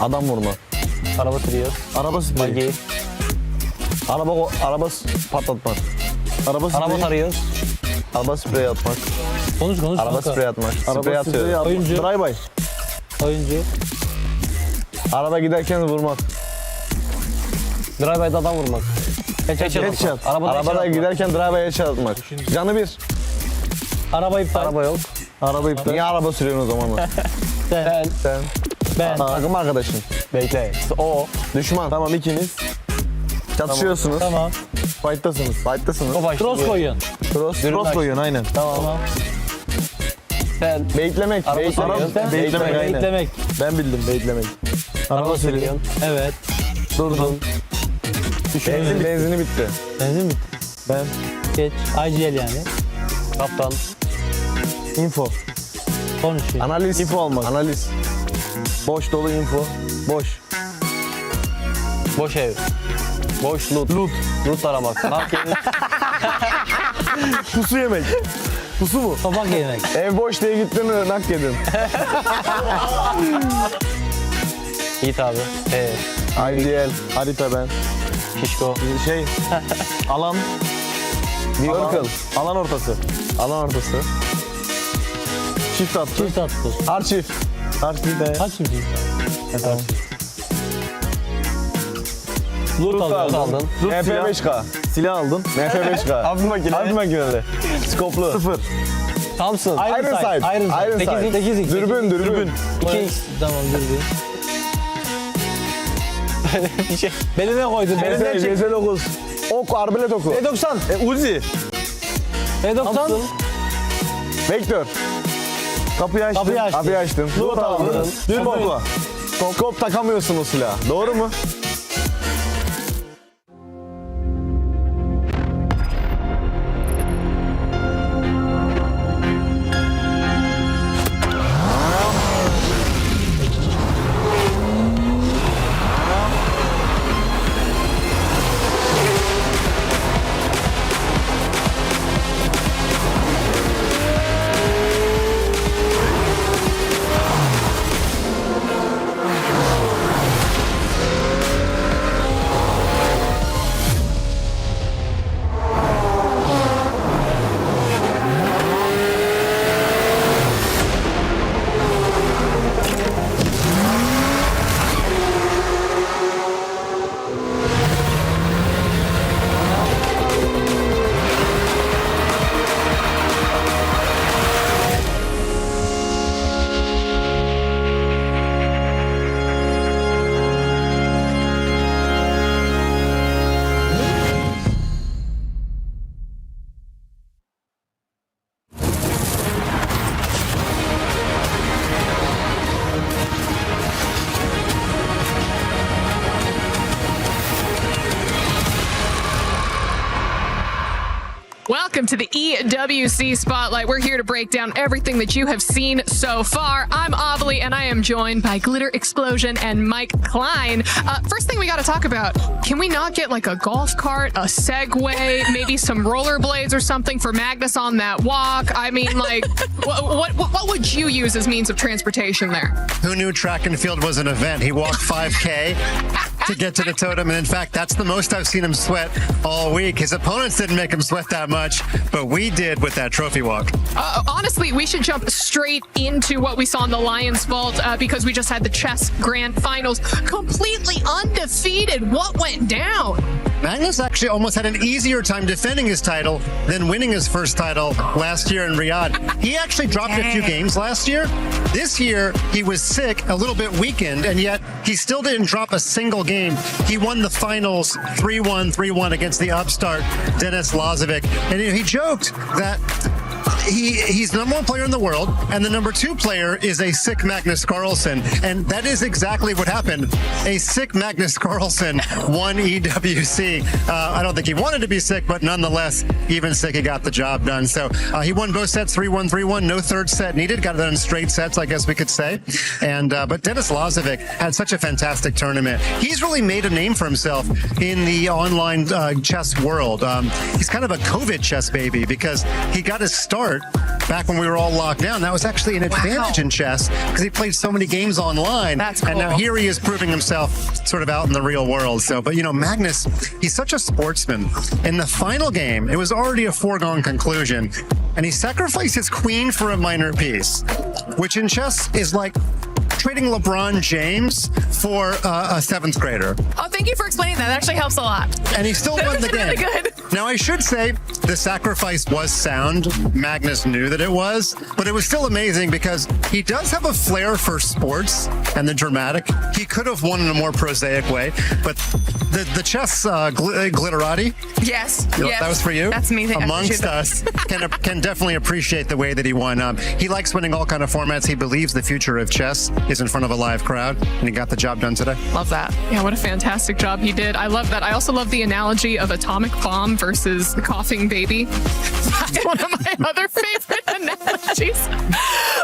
Adam vurma. Araba sürüyor. Araba spreyi. Bagi. Araba patlatmak. Araba tarıyor. Araba spreyi atmak. Konuş Araba kanka. spreyi atmak. Araba Sprey spreyi atıyor. atmak. Oyuncu. Drive-by. Oyuncu. Araba giderken vurmak. Drive-by'da adam vurmak. Headshot. Arabada Arabada giderken drive'a headshot atmak. Canı bir. Araba iptal. Araba yok. Araba iptal. Niye araba sürüyorsun o zaman? Sen. Sen. Ben. Takım arkadaşın. Bekle. O. Düşman. Tamam ikiniz. Çatışıyorsunuz. Tamam. Fight'tasınız. Fight'tasınız. O başlıyor. Cross koyuyorsun. Cross koyuyorsun aynen. Tamam. Sen. Baitlemek. Araba sürüyorsun. Sen. Baitlemek, aynen. Baitlemek. Ben bildim baitlemek. Araba sürüyorsun. Evet. Durdun. Benzini bitti. Benzin mi? Ben. Geç. IGL yani. Kaptan. Info. Konuşuyor. Analiz. İnfo almak. Analiz. Boş dolu info. Boş. Boş ev. Boş loot. Loot aramak. Narkenin Pusu yemek. Pusu mu? tabak yemek. Ev boş diye gittin mi nak yedin. Yiğit abi. IDL. Harita ben. Şişko. Şey. Alan. Circle. Alan ortası. Alan ortası. Çift attı. Çift attı. Arçift. Harfi de. Kaç çift? Tamam. Loot aldın. MP5K. Silah aldın. MP5K. Hafif makine. Hafif makineli. Skoplu. 0. Thompson. Iron sight. Iron sight. 8x. Dürbün. 2x. Tamam dürbün. Bir şey. Beline koydun. Belinden çek. CS9. Ok, arbelet oku. E90. Uzi. E90. Vektör. Kapıyı açtım. Kapıyı açtın. Kapıyı açtım. Loot aldın. Dürbün. Skop takamıyorsun o silahı. Doğru mu? Welcome to the EWC Spotlight. We're here to break down everything that you have seen so far. I'm Avali, and I am joined by Glitter Explosion and Mike Klein. First thing we got to talk about, can we not get like a golf cart, a Segway, maybe some rollerblades or something for Magnus on that walk? I mean, like, what would you use as means of transportation there? Who knew track and field was an event? He walked 5K to get to the totem, and in fact, that's the most I've seen him sweat all week. His opponents didn't make him sweat that much, but we did with that trophy walk. Honestly, we should jump straight into what we saw in the Lions Vault because we just had the chess grand finals. Completely undefeated. What went down? Magnus actually almost had an easier time defending his title than winning his first title last year in Riyadh. He actually dropped a few games last year. This year, he was sick, a little bit weakened, and yet he still didn't drop a single game. He won the finals 3-1, 3-1 against the upstart Denis Lazovic. And he joked that he's the number one player in the world, and the number two player is a sick Magnus Carlsen. And that is exactly what happened. A sick Magnus Carlsen won EWC. I don't think he wanted to be sick, but nonetheless, even sick, he got the job done. So he won both sets 3-1, 3-1. No third set needed. Got it done in straight sets, I guess we could say. And but Denis Lazovic had such a fantastic tournament. He's really made a name for himself in the online chess world. He's kind of a COVID chess baby because he got his start start, back when we were all locked down, that was actually an advantage in chess because he played so many games online. That's And now cool. here he is proving himself sort of out in the real world. So, but Magnus, he's such a sportsman. In the final game, it was already a foregone conclusion, and he sacrificed his queen for a minor piece, which in chess is like trading LeBron James for a 7th grader. Oh, thank you for explaining that. That actually helps a lot. And he still won the game. Really good. Now, I should say the sacrifice was sound. Magnus knew that it was, but it was still amazing because he does have a flair for sports and the dramatic. He could have won in a more prosaic way, but the chess glitterati, Yes. Yes. that was for you. That's me. I Amongst appreciate that. us, can definitely appreciate the way that he won. He likes winning all kind of formats. He believes the future of chess is in front of a live crowd, and he got the job done today. Love that. Yeah, what a fantastic job he did. I love that. I also love the analogy of atomic bomb versus the coughing baby. That's one of my other favorite analogies.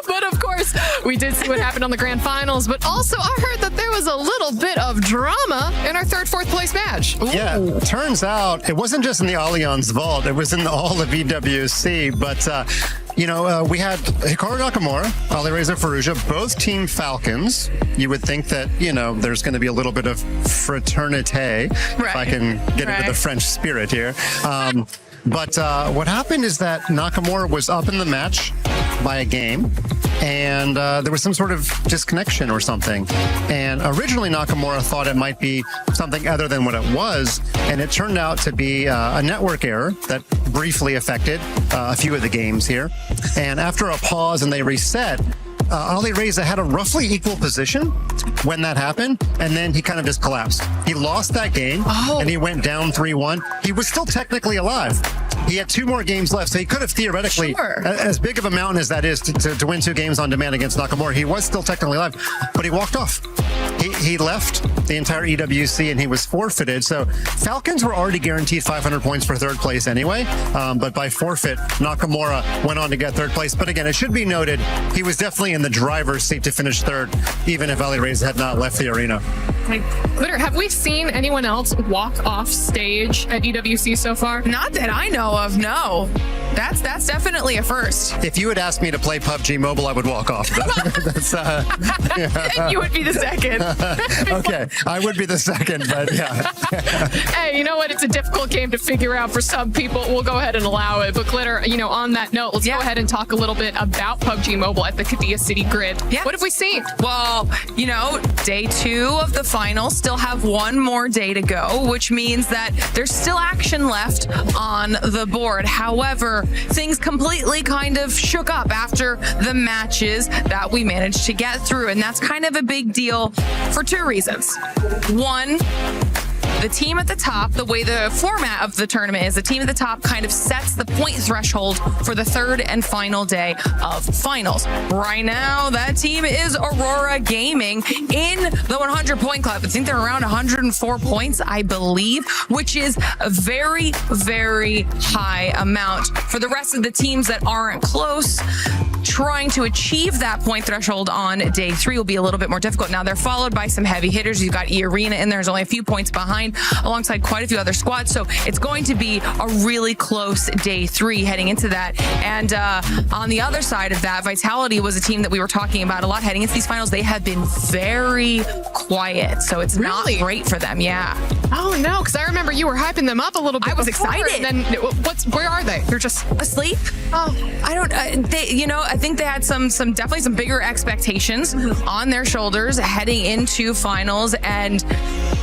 But of course, we did see what happened on the grand finals, but also I heard that there was a little bit of drama in our 3rd, 4th place match. Yeah, turns out it wasn't just in the Allianz Vault, it was in all of EWC, but we had Hikaru Nakamura, Alireza Firouzja, both Team Falcons. You would think that, there's going to be a little bit of fraternité, if I can get into the French spirit here. But what happened is that Nakamura was up in the match by a game, and there was some sort of disconnection or something. And originally Nakamura thought it might be something other than what it was, and it turned out to be a network error that briefly affected a few of the games here. And after a pause and they reset, Alireza had a roughly equal position when that happened, and then he kind of just collapsed. He lost that game, and he went down 3-1. He was still technically alive. He had 2 more games left, so he could have theoretically, as big of a mountain as that is to win 2 games on demand against Nakamura, he was still technically alive, but he walked off. He left the entire EWC and he was forfeited. So Falcons were already guaranteed 500 points for 3rd place anyway, but by forfeit, Nakamura went on to get 3rd place. But again, it should be noted, he was definitely in the driver's seat to finish 3rd, even if Alireza had not left the arena. Glitter, have we seen anyone else walk off stage at EWC so far? Not that I know of, no. That's definitely a first. If you had asked me to play PUBG Mobile, I would walk off. That's, And you would be the second. Okay, I would be the second, but yeah. Hey, you know what? It's a difficult game to figure out for some people. We'll go ahead and allow it. But Glitter, on that note, let's go ahead and talk a little bit about PUBG Mobile at the Qiddiya City Grid. Yeah. What have we seen? Well, day 2 of the finals, still have 1 more day to go, which means that there's still action left on the board. However, things completely kind of shook up after the matches that we managed to get through, and that's kind of a big deal for 2 reasons. One, the team at the top, the way the format of the tournament is, the team at the top kind of sets the point threshold for the 3rd and final day of finals. Right now, that team is Aurora Gaming in the 100-point club. I think they're around 104 points, I believe, which is a very, very high amount. For the rest of the teams that aren't close, trying to achieve that point threshold on day 3 will be a little bit more difficult. Now, they're followed by some heavy hitters. You've got E-Arena in there. There's only a few points behind, alongside quite a few other squads. So it's going to be a really close day 3 heading into that. And on the other side of that, Vitality was a team that we were talking about a lot heading into these finals. They have been very quiet, so it's not great for them. Yeah. Oh no, because I remember you were hyping them up a little bit. I was before, excited. And then where are they? They're just asleep. Oh, I don't. I think they had definitely some bigger expectations on their shoulders heading into finals, and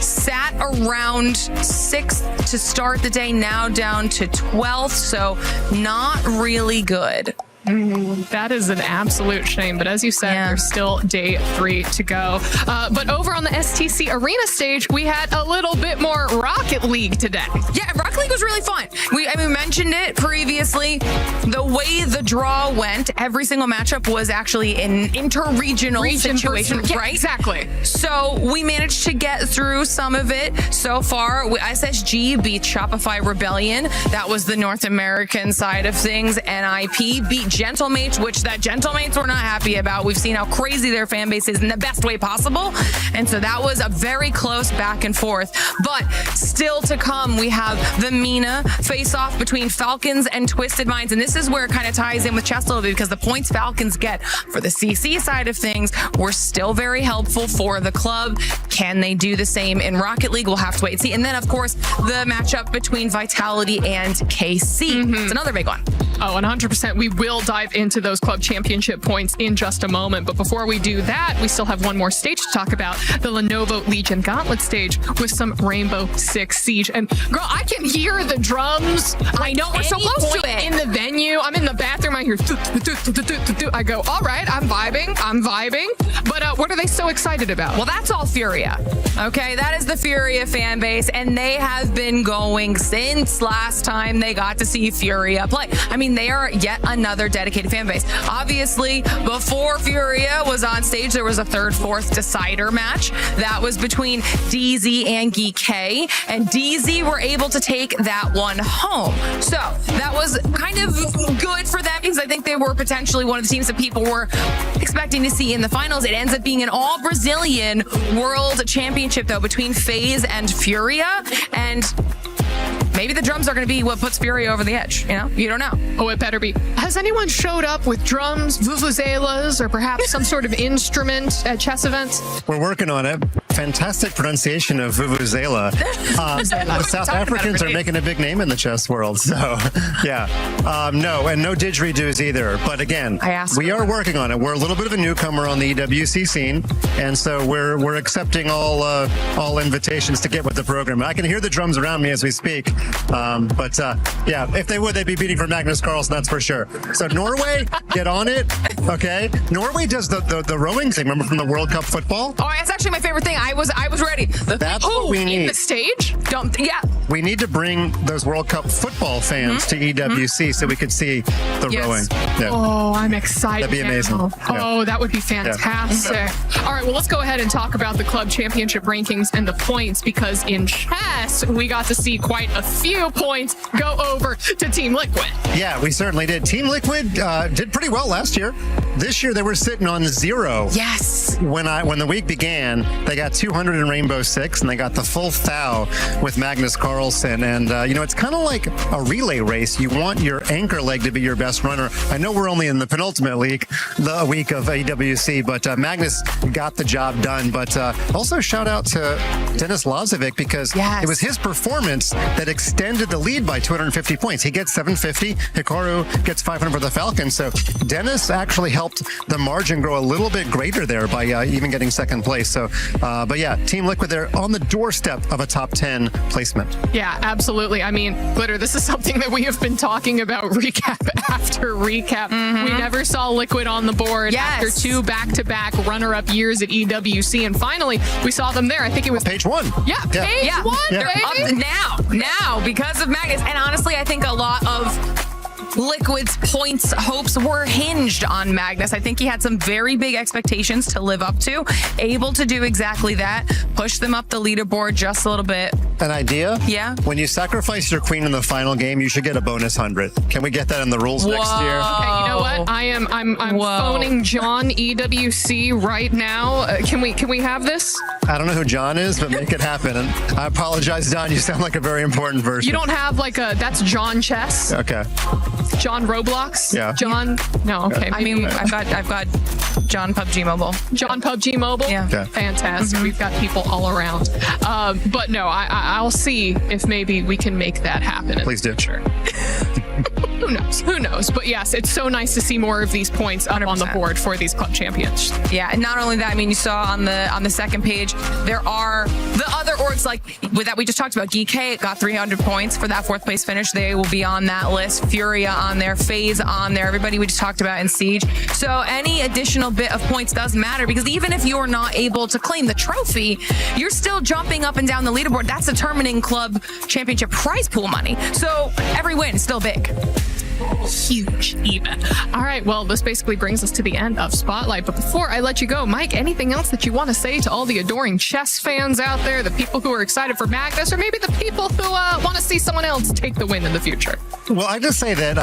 sat around 6th to start the day, now down to 12th. So not really good. That is an absolute shame. But as you said, there's still day 3 to go. But over on the STC Arena stage, we had a little bit more Rocket League today. Yeah, Rocket League was really fun. We mentioned it previously. The way the draw went, every single matchup was actually an interregional situation, right? Exactly. So we managed to get through some of it so far. SSG beat Shopify Rebellion. That was the North American side of things. NIP beat Gentlemates, which that Gentlemates were not happy about. We've seen how crazy their fan base is in the best way possible. And so that was a very close back and forth. But still to come, we have the Mina face-off between Falcons and Twisted Minds. And this is where it kind of ties in with chess a little bit, because the points Falcons get for the CC side of things were still very helpful for the club. Can they do the same in Rocket League? We'll have to wait and see. And then, of course, the matchup between Vitality and KC. It's another big one. Oh, 100%. We will dive into those club championship points in just a moment. But before we do that, we still have one more stage to talk about, the Lenovo Legion Gauntlet stage with some Rainbow Six Siege. And girl, I can hear the drums. I know, we're so close to it. In the venue, I'm in the bathroom, I hear, I go, all right, I'm vibing. But what are they so excited about? Well, that's all Furia. Okay, that is the Furia fan base, and they have been going since last time they got to see Furia play. I mean, they are yet another dedicated fan base. Obviously, before Furia was on stage, there was a third, fourth decider match that was between DZ and Geek K, and DZ were able to take that one home. So that was kind of good for them, because I think they were potentially one of the teams that people were expecting to see in the finals. It ends up being an all Brazilian world championship, though, between FaZe and Furia, and maybe the drums are going to be what puts Furia over the edge. You don't know. Oh, it better be. Has anyone showed up with drums, vuvuzelas, or perhaps some sort of instrument at chess events? We're working on it. Fantastic pronunciation of vuvuzela. The South Africans are making a big name in the chess world. So, yeah. No, and no didgeridoos either. But again, we are working on it. We're a little bit of a newcomer on the EWC scene, and so we're accepting all invitations to get with the program. I can hear the drums around me as we speak. Yeah, if they would, they'd be beating for Magnus Carlsen, that's for sure. So Norway, get on it, okay? Norway does the rowing thing, remember, from the World Cup football? Oh, that's actually my favorite thing. I was ready. That's what we need. In the stage? Yeah. We need to bring those World Cup football fans to EWC so we could see the rowing. Yeah. Oh, I'm excited. That'd be amazing. Now. Yeah. Oh, that would be fantastic. Yeah. All right, well, let's go ahead and talk about the club championship rankings and the points, because in chess, we got to see quite a few points go over to Team Liquid. Yeah, we certainly did. Team Liquid did pretty well last year. This year, they were sitting on 0. Yes. When the week began, they got 200 in Rainbow Six, and they got the full thou with Magnus Carlsen. And, it's kind of like a relay race. You want your anchor leg to be your best runner. I know we're only in the penultimate week of EWC, but Magnus got the job done. But also shout out to Denis Lazovic, because it was his performance that extended the lead by 250 points. He gets 750. Hikaru gets 500 for the Falcons. So Denis actually helped the margin grow a little bit greater there by even getting second place. So, but yeah, Team Liquid, they're on the doorstep of a top 10 placement. Yeah, absolutely. I mean, Glitter, this is something that we have been talking about recap after recap. We never saw Liquid on the board after 2 back-to-back runner-up years at EWC, and finally we saw them there. I think it was page 1. Yeah, page 1. They're up now because of Magnus. And honestly, I think a lot of Liquid's points hopes were hinged on Magnus. I think he had some very big expectations to live up to, able to do exactly that, push them up the leaderboard just a little bit. An idea? Yeah. When you sacrifice your queen in the final game, you should get a bonus 100. Can we get that in the rules next year? Okay, you know what? I'm phoning John EWC right now. Can we have this? I don't know who John is, but make it happen. And I apologize, Don. You sound like a very important person. You don't have that's John Chess? Okay. John Roblox? Yeah. John? No, okay. I mean, I've got John PUBG Mobile. John PUBG Mobile? Yeah. Okay. Fantastic. We've got people all around. But no, I'll see if maybe we can make that happen. Please do. Sure. Who knows? But yes, it's so nice to see more of these points up 100%. On the board for these club champions. Yeah, and not only that, I mean, you saw on the second page, there are the other orgs that we just talked about. Geek K got 300 points for that 4th place finish. They will be on that list. Furia on there, FaZe on there, everybody we just talked about in Siege. So any additional bit of points does matter, because even if you're not able to claim the trophy, you're still jumping up and down the leaderboard. That's determining club championship prize pool money. So every win is still big. huge even. All right, well, this basically brings us to the end of Spotlight. But before I let you go, Mike, anything else that you want to say to all the adoring chess fans out there, the people who are excited for Magnus, or maybe the people who want to see someone else take the win in the future? Well, I just say that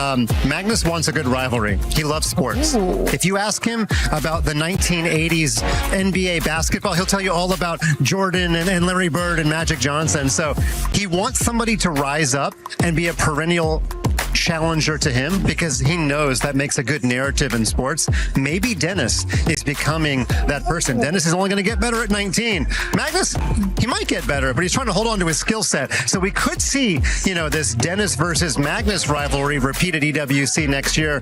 Magnus wants a good rivalry. He loves sports. Ooh. If you ask him about the 1980s NBA basketball, he'll tell you all about Jordan and Larry Bird and Magic Johnson. So he wants somebody to rise up and be a perennial challenger to him, because he knows that makes a good narrative in sports. Maybe Dennis is becoming that person. Dennis is only going to get better at 19. Magnus, he might get better, but he's trying to hold on to his skill set. So we could see, this Dennis versus Magnus rivalry repeat at EWC next year.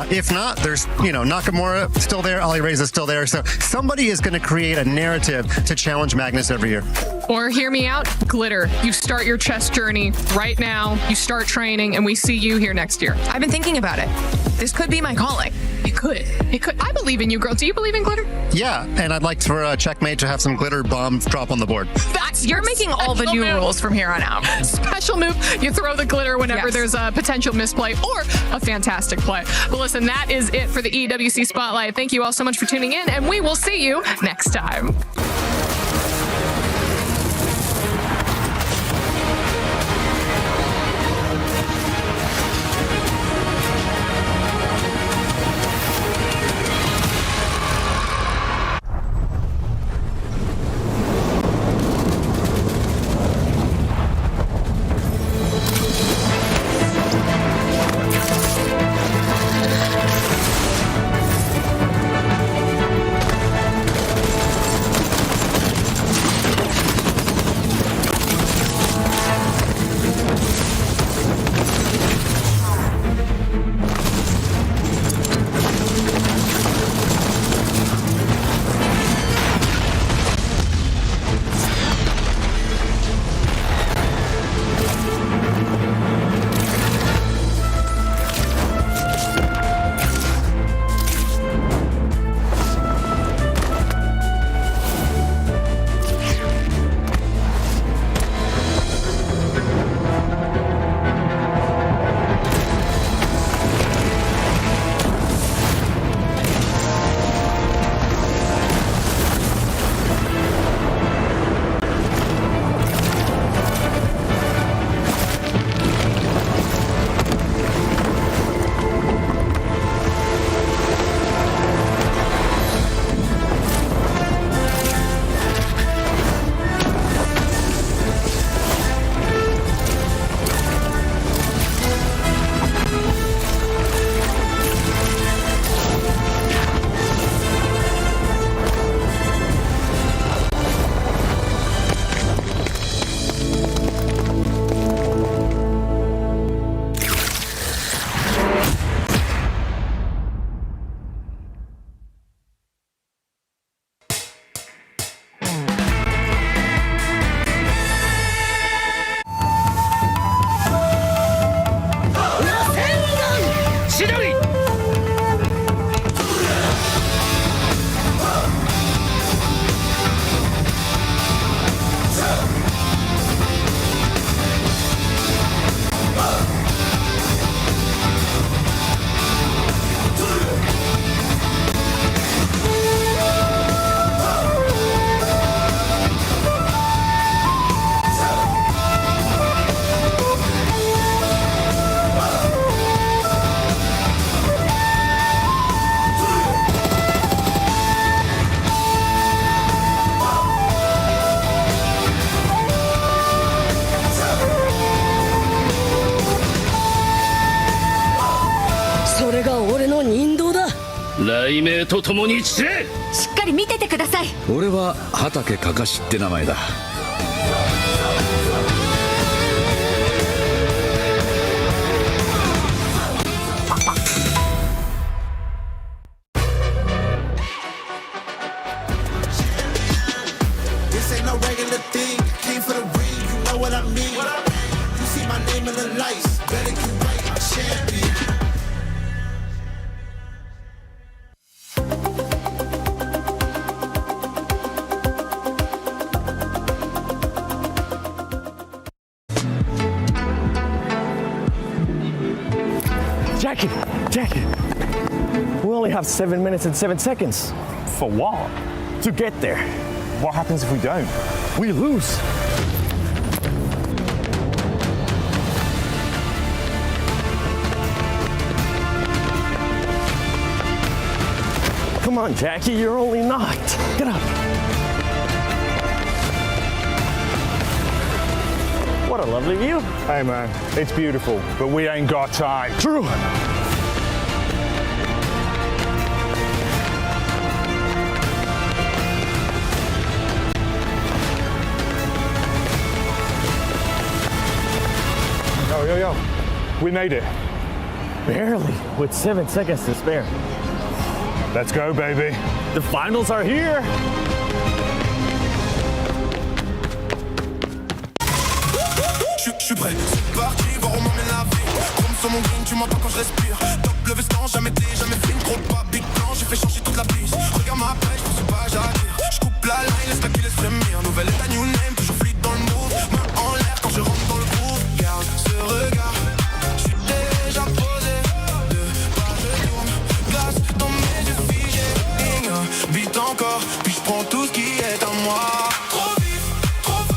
If not, there's, Nakamura still there, Ali Reza still there. So somebody is going to create a narrative to challenge Magnus every year. Or hear me out, Glitter. You start your chess journey right now. You start training, and we see you here next year. I've been thinking about it. This could be my calling. It could. It could. I believe in you, girl. Do you believe in Glitter? Yeah, and I'd like for Checkmate to have some glitter bombs drop on the board. You're making all the new rules from here on out. Special move. You throw the glitter whenever Yes. there's a potential misplay or a fantastic play. But listen, that is it for the EWC Spotlight. Thank you all so much for tuning in, and we will see you next time.雷鳴とともに散れ。しっかり見ててください。俺は畑かかしって名前だ。ジ only have 7 minutes and 7 seconds For what? to get there. What happens if we don't? We lose. Come on, Jackie, you're only knocked. Get up. What a lovely view. Hey man, it's beautiful, but we ain't got time. True. Yo. We made it. Barely, with 7 seconds to spare. Let's go, baby. The finals are here. Je suis prêt, c'est parti, voir où m'emmène la vie. Chrome sur mon green, tu m'entends quand je respire. Top le veston, jamais film, trop de pas, big plan, j'ai fait changer toute la piste. Regarde ma pêche, je sais pas, j'attire. Je coupe la line, laisse qui laisse frémir. Nouvelle état, new name, toujours fluide dans le move. Main en l'air quand je rentre dans le groove. Garde ce regard, je suis déjà posé. De part je tourne, glace dans mes yeux figés. Vite encore, puis je prends tout ce qui est à moi. Trop vite, trop fort.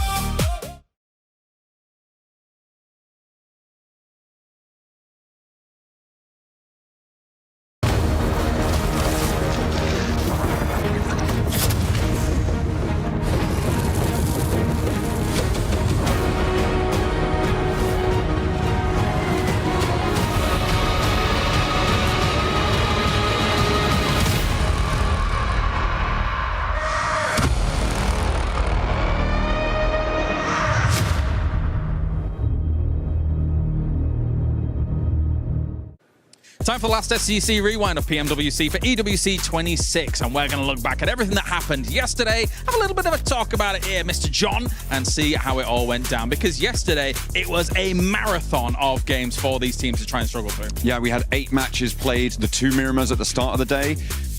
Time for the last SEC rewind of PMWC for EWC 26, and we're going to look back at everything that happened yesterday, have a little bit of a talk about it here, Mr. John, and see how it all went down, because yesterday it was a marathon of games for these teams to try and struggle through. Yeah, we had 8 matches played, the 2 Miramars at the start of the day.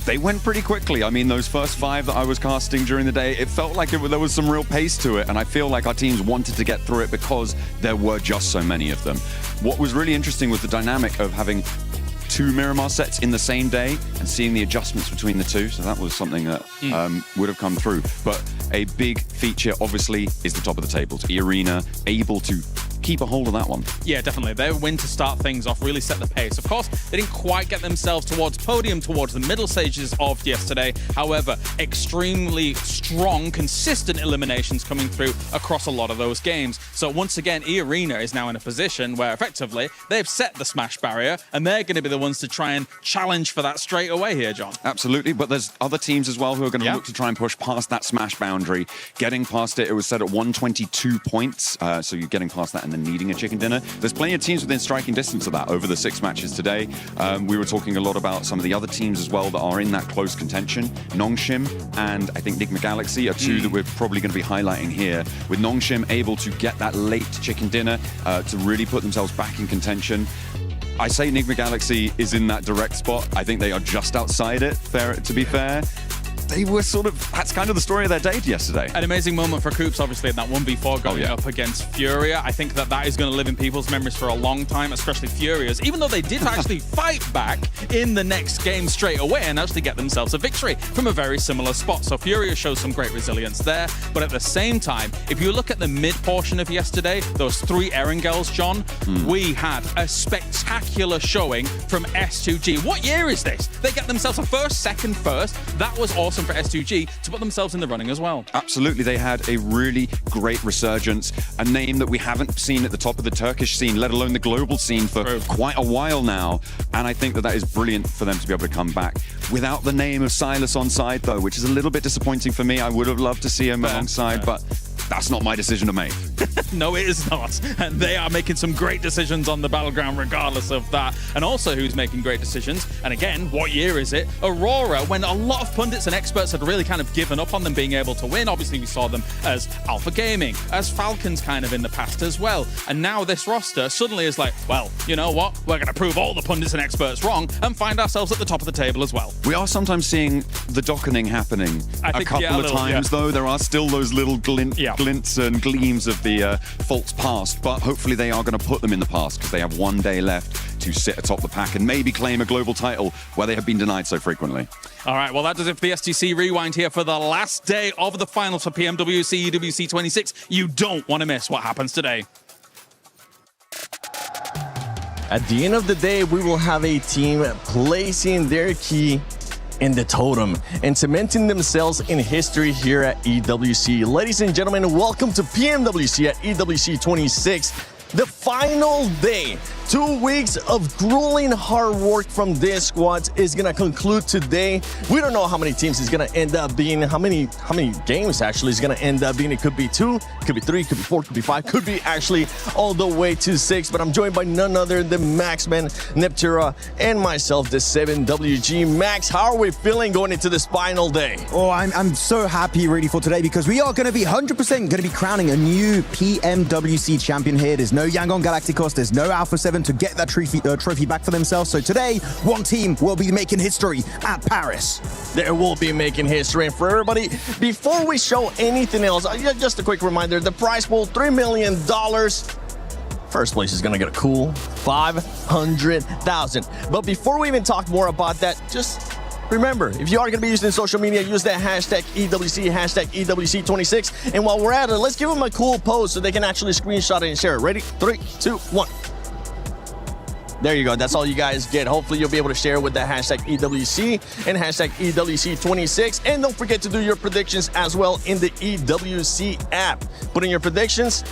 They went pretty quickly. I mean, those first 5 that I was casting during the day, it felt like there was some real pace to it, and I feel like our teams wanted to get through it because there were just so many of them. What was really interesting was the dynamic of having 2 Miramar sets in the same day and seeing the adjustments between the two. So that was something that would have come through. But a big feature, obviously, is the top of the tables. E-Arena able to keep a hold of that one. Yeah, definitely. Their win to start things off really set the pace. Of course, they didn't quite get themselves towards podium, towards the middle stages of yesterday. However, extremely strong, consistent eliminations coming through across a lot of those games. So once again, E-Arena is now in a position where effectively they've set the smash barrier, and they're going to be the ones to try and challenge for that straight away here, John. Absolutely, but there's other teams as well who are going to look to try and push past that smash boundary. Getting past it, it was set at 122 points, so you're getting past that and then needing a chicken dinner. There's plenty of teams within striking distance of that over the 6 matches today. We were talking a lot about some of the other teams as well that are in that close contention. Nongshim and I think Nigma Galaxy are 2 that we're probably going to be highlighting here, with Nongshim able to get that late chicken dinner to really put themselves back in contention. I say Nigma Galaxy is in that direct spot. I think they are just outside it, to be fair. They were sort of, that's kind of the story of their day yesterday. An amazing moment for Coops, obviously, in that 1v4 going up against Furia. I think that is going to live in people's memories for a long time, especially Furia's, even though they did actually fight back in the next game straight away and actually get themselves a victory from a very similar spot. So Furia shows some great resilience there. But at the same time, if you look at the mid portion of yesterday, those 3 Erangels, John, we had a spectacular showing from S2G. What year is this? They get themselves a first, second, first. That was awesome for S2G to put themselves in the running as well. Absolutely, they had a really great resurgence, a name that we haven't seen at the top of the Turkish scene, let alone the global scene, for quite a while now, and I think that is brilliant for them to be able to come back. Without the name of Silas on side, though, which is a little bit disappointing for me. I would have loved to see him alongside, but that's not my decision to make. No, it is not. And they are making some great decisions on the battleground regardless of that. And also who's making great decisions, and again, what year is it? Aurora, when a lot of pundits and experts had really kind of given up on them being able to win. Obviously, we saw them as Alpha Gaming, as Falcons kind of in the past as well. And now this roster suddenly is like, well, you know what? We're going to prove all the pundits and experts wrong and find ourselves at the top of the table as well. We are sometimes seeing the dockening happening a couple of times, though. There are still those little glints and gleams of the false past, but hopefully they are going to put them in the past because they have 1 day left to sit atop the pack and maybe claim a global title where they have been denied so frequently. All right, well, that does it for the STC Rewind here for the last day of the finals for PMWC EWC 26. You don't want to miss what happens today. At the end of the day, we will have a team placing their key in the totem and cementing themselves in history here at EWC. Ladies and gentlemen, welcome to PMWC at EWC 26. The final day. 2 weeks of grueling hard work from this squad is gonna conclude today. We don't know how many teams is gonna end up being, how many games actually is gonna end up being. It could be 2, could be 3, could be 4, could be 5, could be actually all the way to 6. But I'm joined by none other than Maxman, Neptura, and myself, the 7WG. Max, how are we feeling going into this final day? Oh, I'm so happy really for today because we are going to be 100% going to be crowning a new PMWC champion here. There's no Yangon Galacticos, there's no Alpha 7 to get that trophy back for themselves. So today, one team will be making history at Paris. There will be making history. And for everybody, before we show anything else, just a quick reminder, the prize pool, $3 million. First place is gonna get a cool 500,000. But before we even talk more about that, just remember, if you are going to be using social media, use that hashtag EWC, hashtag EWC26. And while we're at it, let's give them a cool pose so they can actually screenshot it and share it. Ready? 3, 2, 1. There you go. That's all you guys get. Hopefully, you'll be able to share with the hashtag EWC and hashtag EWC26. And don't forget to do your predictions as well in the EWC app. Put in your predictions.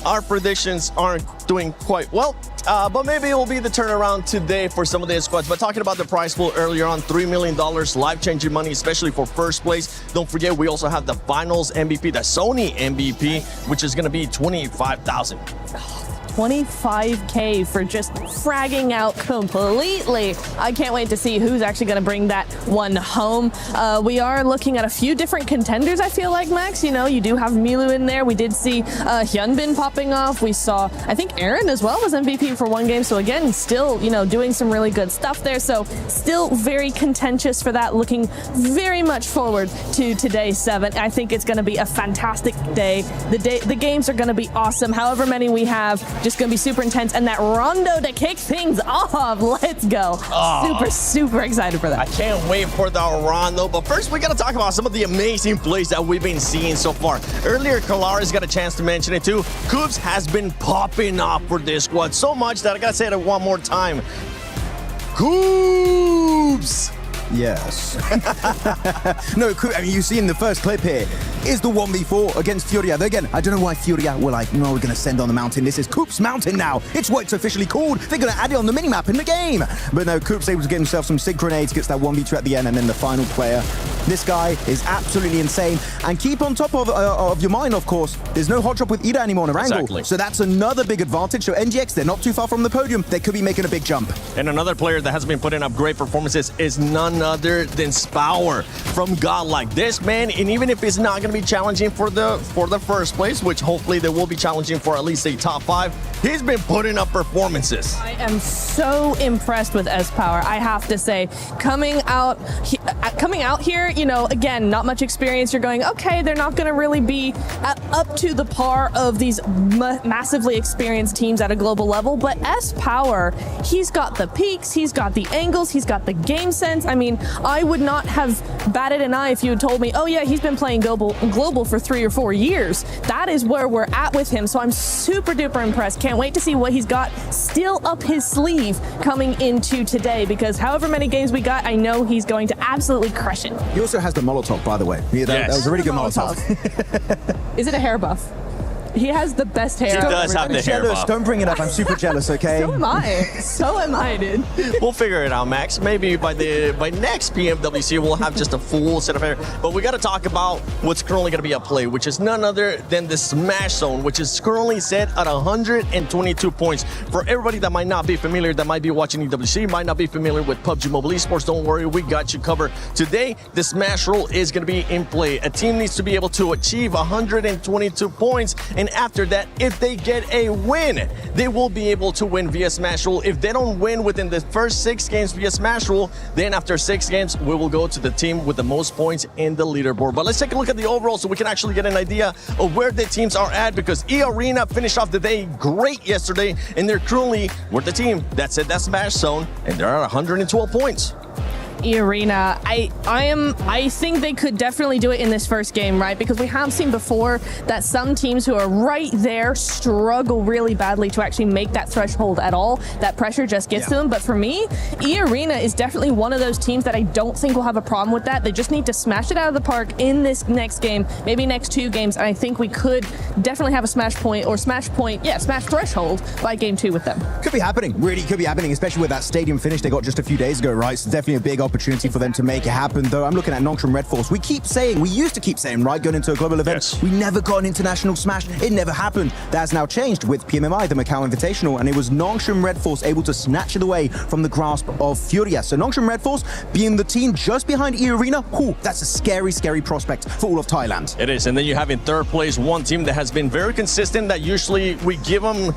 Our predictions aren't doing quite well, but maybe it will be the turnaround today for some of the squads. But talking about the prize pool earlier on, $3 million, life-changing money, especially for first place. Don't forget, we also have the finals MVP, the Sony MVP, which is going to be $25,000. 25K for just fragging out completely. I can't wait to see who's actually going to bring that one home. We are looking at a few different contenders, I feel like, Max. You know, you do have Milu in there. We did see Hyunbin popping off. We saw, I think, Aaron as well was MVP for one game. So again, still, you know, doing some really good stuff there. So still very contentious for that. Looking very much forward to today 7. I think it's going to be a fantastic day. The games are going to be awesome. However many we have, just gonna be super intense, and that rondo to kick things off. Let's go. Super excited for that. I can't wait for the rondo, but first we gotta talk about some of the amazing plays that we've been seeing so far. Earlier, Kalara's got a chance to mention it too. Coops has been popping off for this squad so much that I gotta say it one more time. Coops! Yes. No, I mean, you see in the first clip here is the 1v4 against Furia. Again, I don't know why Furia were like, no, we're going to send on the mountain. This is Coop's Mountain now. It's what it's officially called. They're going to add it on the minimap in the game. But no, Coop's able to get himself some sig grenades, gets that 1v2 at the end, and then the final player. This guy is absolutely insane. And keep on top of your mind, of course, there's no hot drop with Ida anymore on Erangel. Exactly. So that's another big advantage. So NGX, they're not too far from the podium. They could be making a big jump. And another player that has been putting up great performances is none other than Spower from Godlike. This man, and even if it's not going to be challenging for the first place, which hopefully they will be challenging for at least a top 5, he's been putting up performances. I am so impressed with S-Power, I have to say. Coming out here, you know, again, not much experience. You're going, okay, they're not going to really be up to the par of these massively experienced teams at a global level, but S-Power, he's got the peaks, he's got the angles, he's got the game sense. I mean, I would not have batted an eye if you had told me, oh yeah, he's been playing global for 3 or 4 years. That is where we're at with him, so I'm super duper impressed. Can't wait to see what he's got still up his sleeve coming into today, because however many games we got, I know he's going to absolutely crush it. He also has the Molotov, by the way. Yeah, that was a really good Molotov. Is it a hair buff? He has the best hair. He does have the hair buff. Don't bring it up. I'm super jealous, okay? So am I. So am I, dude. We'll figure it out, Max. Maybe by next PMWC, we'll have just a full set of hair. But we got to talk about what's currently going to be at play, which is none other than the Smash Zone, which is currently set at 122 points. For everybody that might not be familiar, that might be watching EWC, might not be familiar with PUBG Mobile Esports, don't worry, we got you covered. Today, the Smash Roll is going to be in play. A team needs to be able to achieve 122 points, And after that, if they get a win, they will be able to win via Smash Rule. If they don't win within the first 6 games via Smash Rule, then after 6 games, we will go to the team with the most points in the leaderboard. But let's take a look at the overall so we can actually get an idea of where the teams are at, because E-Arena finished off the day great yesterday, and they're currently with the team that's at that Smash Zone, and they're at 112 points. E-Arena, I think they could definitely do it in this first game, right? Because we have seen before that some teams who are right there struggle really badly to actually make that threshold at all. That pressure just gets to them. But for me, E-Arena is definitely one of those teams that I don't think will have a problem with that. They just need to smash it out of the park in this next game, maybe next 2 games, and I think we could definitely have a smash threshold by game 2 with them. Could be happening, really could be happening, especially with that stadium finish they got just a few days ago, right? So definitely a big opportunity for them to make it happen. Though I'm looking at Nongshim Red Force. We used to keep saying, right, going into a global event, we never got an international smash. It never happened. That's now changed with PMMI, the Macau Invitational, and it was Nongshim Red Force able to snatch it away from the grasp of Furia. So Nongshim Red Force being the team just behind E-Arena, that's a scary, scary prospect for all of Thailand. It is, and then you have in third place one team that has been very consistent, that usually we give them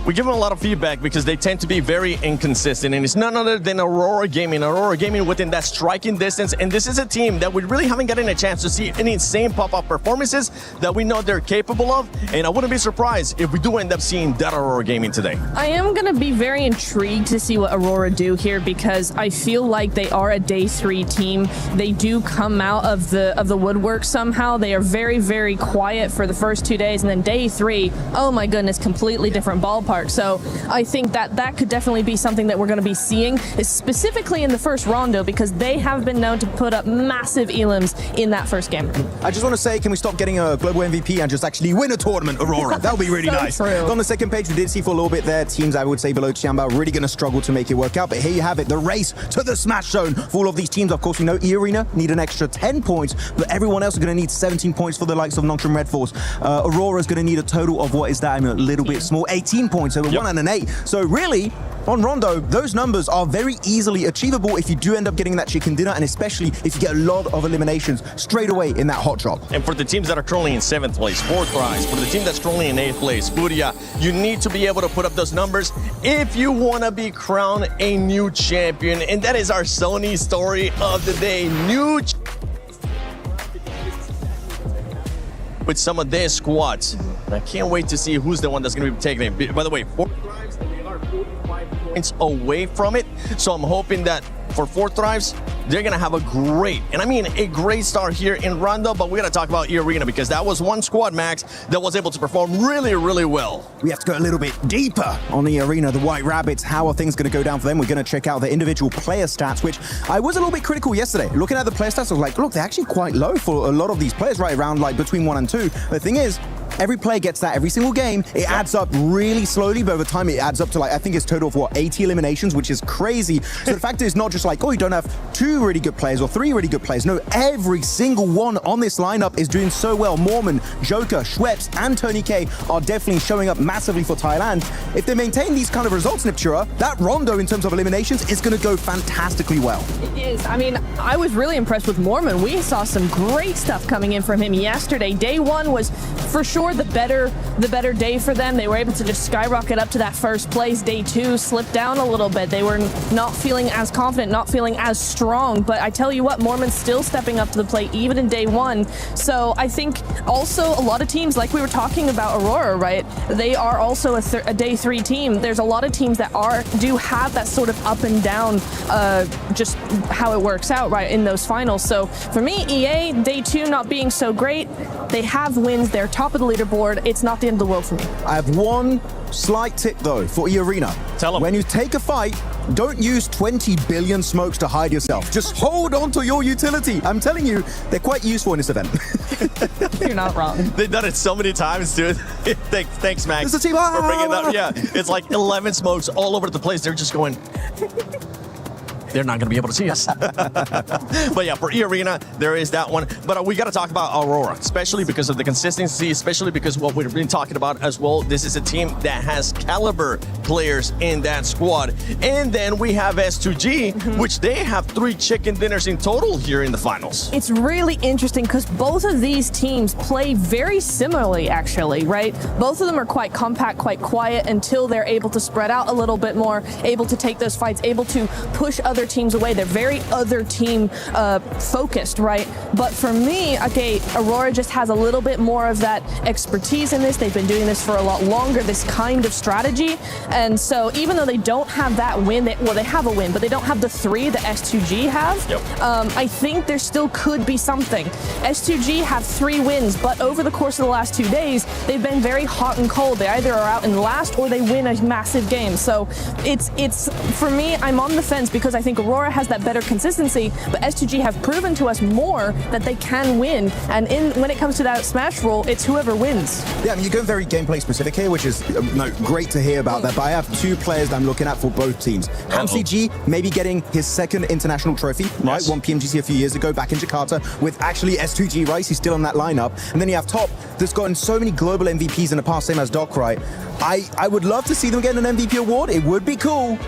a lot of feedback because they tend to be very inconsistent, and it's none other than Aurora Gaming. Aurora Gaming within that striking distance, and this is a team that we really haven't gotten a chance to see any insane pop-up performances that we know they're capable of, and I wouldn't be surprised if we do end up seeing that Aurora Gaming today. I am going to be very intrigued to see what Aurora do here, because I feel like they are a day 3 team. They do come out of the woodwork somehow. They are very, very quiet for the first 2 days, and then day 3, oh my goodness, completely different ballpark. So I think that could definitely be something that we're going to be seeing, specifically in the first rondo, because they have been known to put up massive elims in that first game. I just want to say, can we stop getting a global MVP and just actually win a tournament, Aurora? That would be really nice. On the second page, we did see for a little bit there, teams I would say below Tianbao really going to struggle to make it work out. But here you have it, the race to the Smash Zone for all of these teams. Of course, we know E-Arena need an extra 10 points, but everyone else is going to need 17 points for the likes of Nongshim Red Force. Aurora is going to need a total of, what is that? I mean, a little bit small, 18 points, so 1 and an 8. So really, on Rondo, those numbers are very easily achievable if you do end up getting that chicken dinner, and especially if you get a lot of eliminations straight away in that hot drop. And for the teams that are currently in 7th place, 4th prize, for the team that's currently in 8th place, Furia, you need to be able to put up those numbers if you want to be crowned a new champion. And that is our Sony story of the day. With some of their squads. I can't wait to see who's the one that's going to be taking it. By the way, 4th drives, they are 45 points away from it. So I'm hoping that for 4th drives, they're going to have a great, and I mean a great start here in Rondo, but we got to talk about E-Arena because that was one squad, Max, that was able to perform really, really well. We have to go a little bit deeper on E-Arena, the White Rabbits. How are things going to go down for them? We're going to check out the individual player stats, which I was a little bit critical yesterday. Looking at the player stats, I was like, look, they're actually quite low for a lot of these players, right around like between 1 and 2. The thing is, every player gets that every single game. It adds up really slowly, but over time it adds up to like, I think it's total of what, 80 eliminations, which is crazy. So the fact is not just like, oh, you don't have 2 really good players or 3 really good players. No, every single one on this lineup is doing so well. Mormon, Joker, Schweppes, and Tony K are definitely showing up massively for Thailand. If they maintain these kind of results, Niptura, that Rondo in terms of eliminations is going to go fantastically well. It is. I mean, I was really impressed with Mormon. We saw some great stuff coming in from him yesterday. Day 1 was for sure the better day for them. They were able to just skyrocket up to that first place. Day 2 slipped down a little bit. They were not feeling as confident, not feeling as strong. But I tell you what, Mormon's still stepping up to the plate even in day 1. So I think also a lot of teams, like we were talking about Aurora, right? They are also a day 3 team. There's a lot of teams that do have that sort of up and down, just how it works out, right, in those finals. So for me, EA, day 2 not being so great. They have wins. They're top of the leaderboard. It's not the end of the world for me. I have one slight tip though for E-Arena. Tell them. When you take a fight, don't use 20 billion smokes to hide yourself. Just hold on to your utility. I'm telling you, they're quite useful in this event. You're not wrong. They've done it so many times, dude. Thanks, Max. It's a team. For bringing that. Yeah, it's like 11 smokes all over the place. They're just going. they're not going to be able to see us. But yeah, for E-Arena, there is that one. But we got to talk about Aurora, especially because of the consistency, especially because what we've been talking about as well. This is a team that has caliber players in that squad. And then we have S2G, which they have 3 chicken dinners in total here in the finals. It's really interesting because both of these teams play very similarly, actually, right? Both of them are quite compact, quite quiet until they're able to spread out a little bit more, able to take those fights, able to push other teams away. They're very other team focused, right? But for me, okay, Aurora just has a little bit more of that expertise in this. They've been doing this for a lot longer, this kind of strategy. And so even though they don't have that win, they have a win, but they don't have the 3 that S2G have. Yep. I think there still could be something. S2G have 3 wins, but over the course of the last 2 days, they've been very hot and cold. They either are out in last or they win a massive game. So it's for me, I'm on the fence because I think Aurora has that better consistency, but S2G have proven to us more that they can win. And when it comes to that Smash rule, it's whoever wins. Yeah, I mean, you're going very gameplay specific here, which is great to hear about that. But I have 2 players that I'm looking at for both teams. HamCG maybe getting his 2nd international trophy, right? Won PMGC a few years ago back in Jakarta with actually S2G, right? He's still in that lineup. And then you have Top that's gotten so many global MVPs in the past, same as Doc, right? I would love to see them get an MVP award. It would be cool.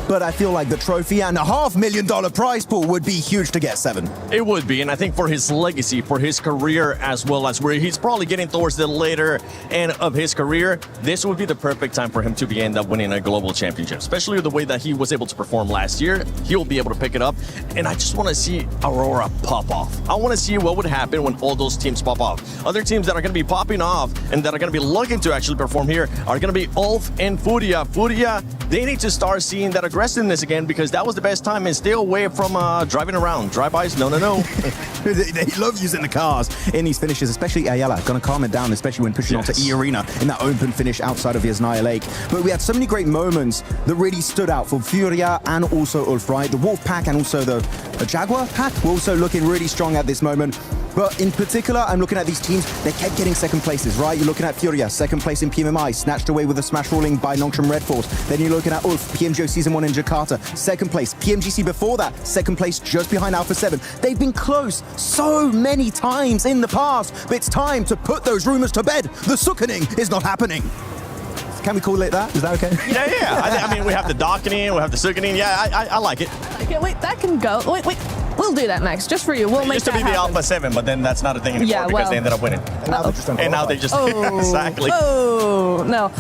But I feel like the trophy and a $500,000 prize pool would be huge to get 7. It would be, and I think for his legacy, for his career, as well as where he's probably getting towards the later end of his career, this would be the perfect time for him to end up winning a global championship, especially the way that he was able to perform last year. He'll be able to pick it up, and I just want to see Aurora pop off. I want to see what would happen when all those teams pop off. Other teams that are going to be popping off and that are going to be looking to actually perform here are going to be Ulf and Furia. Furia, they need to start seeing that aggressiveness again, because that was the best time, and stay away from driving around. Drive-bys, no. They love using the cars in these finishes, especially Ayala. Gonna calm it down, especially when pushing onto E-Arena in that open finish outside of Yasnaya Lake. But we had so many great moments that really stood out for Furia and also Ulf, right? The Wolf pack and also the Jaguar pack were also looking really strong at this moment. But in particular, I'm looking at these teams, they kept getting 2nd places, right? You're looking at Furia, 2nd place in PMMI, snatched away with a smash ruling by Nongshim Red Force. Then you're looking at Ulf, PMGO Season 1 in Jakarta, 2nd place. PMGC before that, 2nd place just behind Alpha 7. They've been close so many times in the past, but it's time to put those rumors to bed. The Sukkening is not happening. Can we call it that? Is that okay? Yeah. I mean, we have the Dockening, we have the Sukkening. Yeah, I like it. Okay, wait, that can go. Wait. We'll do that, Max, just for you. We'll make used to that be happen. the Alpha 7, but then that's not a thing anymore because they ended up winning. And now they just exactly. Oh, no.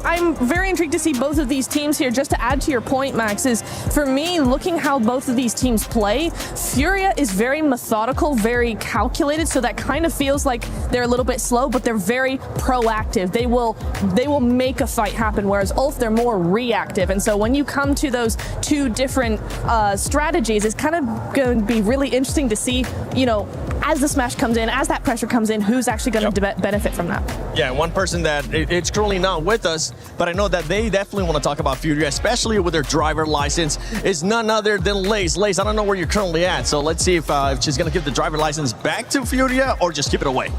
I'm very intrigued to see both of these teams here. Just to add to your point, Max, is for me, looking how both of these teams play, Furia is very methodical, very calculated, so that kind of feels like they're a little bit slow, but they're very proactive. They will make a fight happen, whereas Ulf, they're more reactive. And so when you come to those 2 different strategies, it's kind of going to be really interesting to see, as the smash comes in, as that pressure comes in, who's actually going to benefit from that. Yeah, one person that it's currently not with us, but I know that they definitely want to talk about Furia, especially with their driver license, is none other than Lace. Lace, I don't know where you're currently at, so let's see if she's going to give the driver license back to Furia or just keep it away.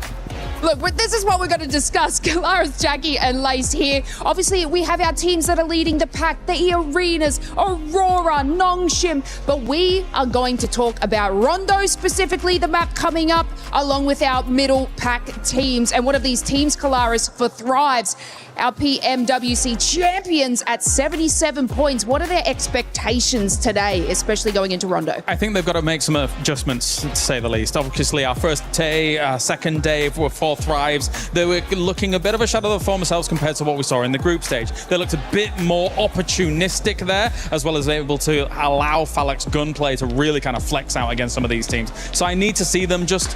Look, this is what we're going to discuss. Kalaris, Jackie, and Lace here. Obviously, we have our teams that are leading the pack, the E-Arenas, Aurora, Nongshim. But we are going to talk about Rondo, specifically the map coming up, along with our middle pack teams. And one of these teams, Kalaris, for Thrives, our PMWC champions at 77 points. What are their expectations today, especially going into Rondo? I think they've got to make some adjustments, to say the least. Obviously, our first day, second day for Thrives, they were looking a bit of a shadow of their former selves compared to what we saw in the group stage. They looked a bit more opportunistic there, as well as able to allow Phalanx gunplay to really kind of flex out against some of these teams. So I need to see them just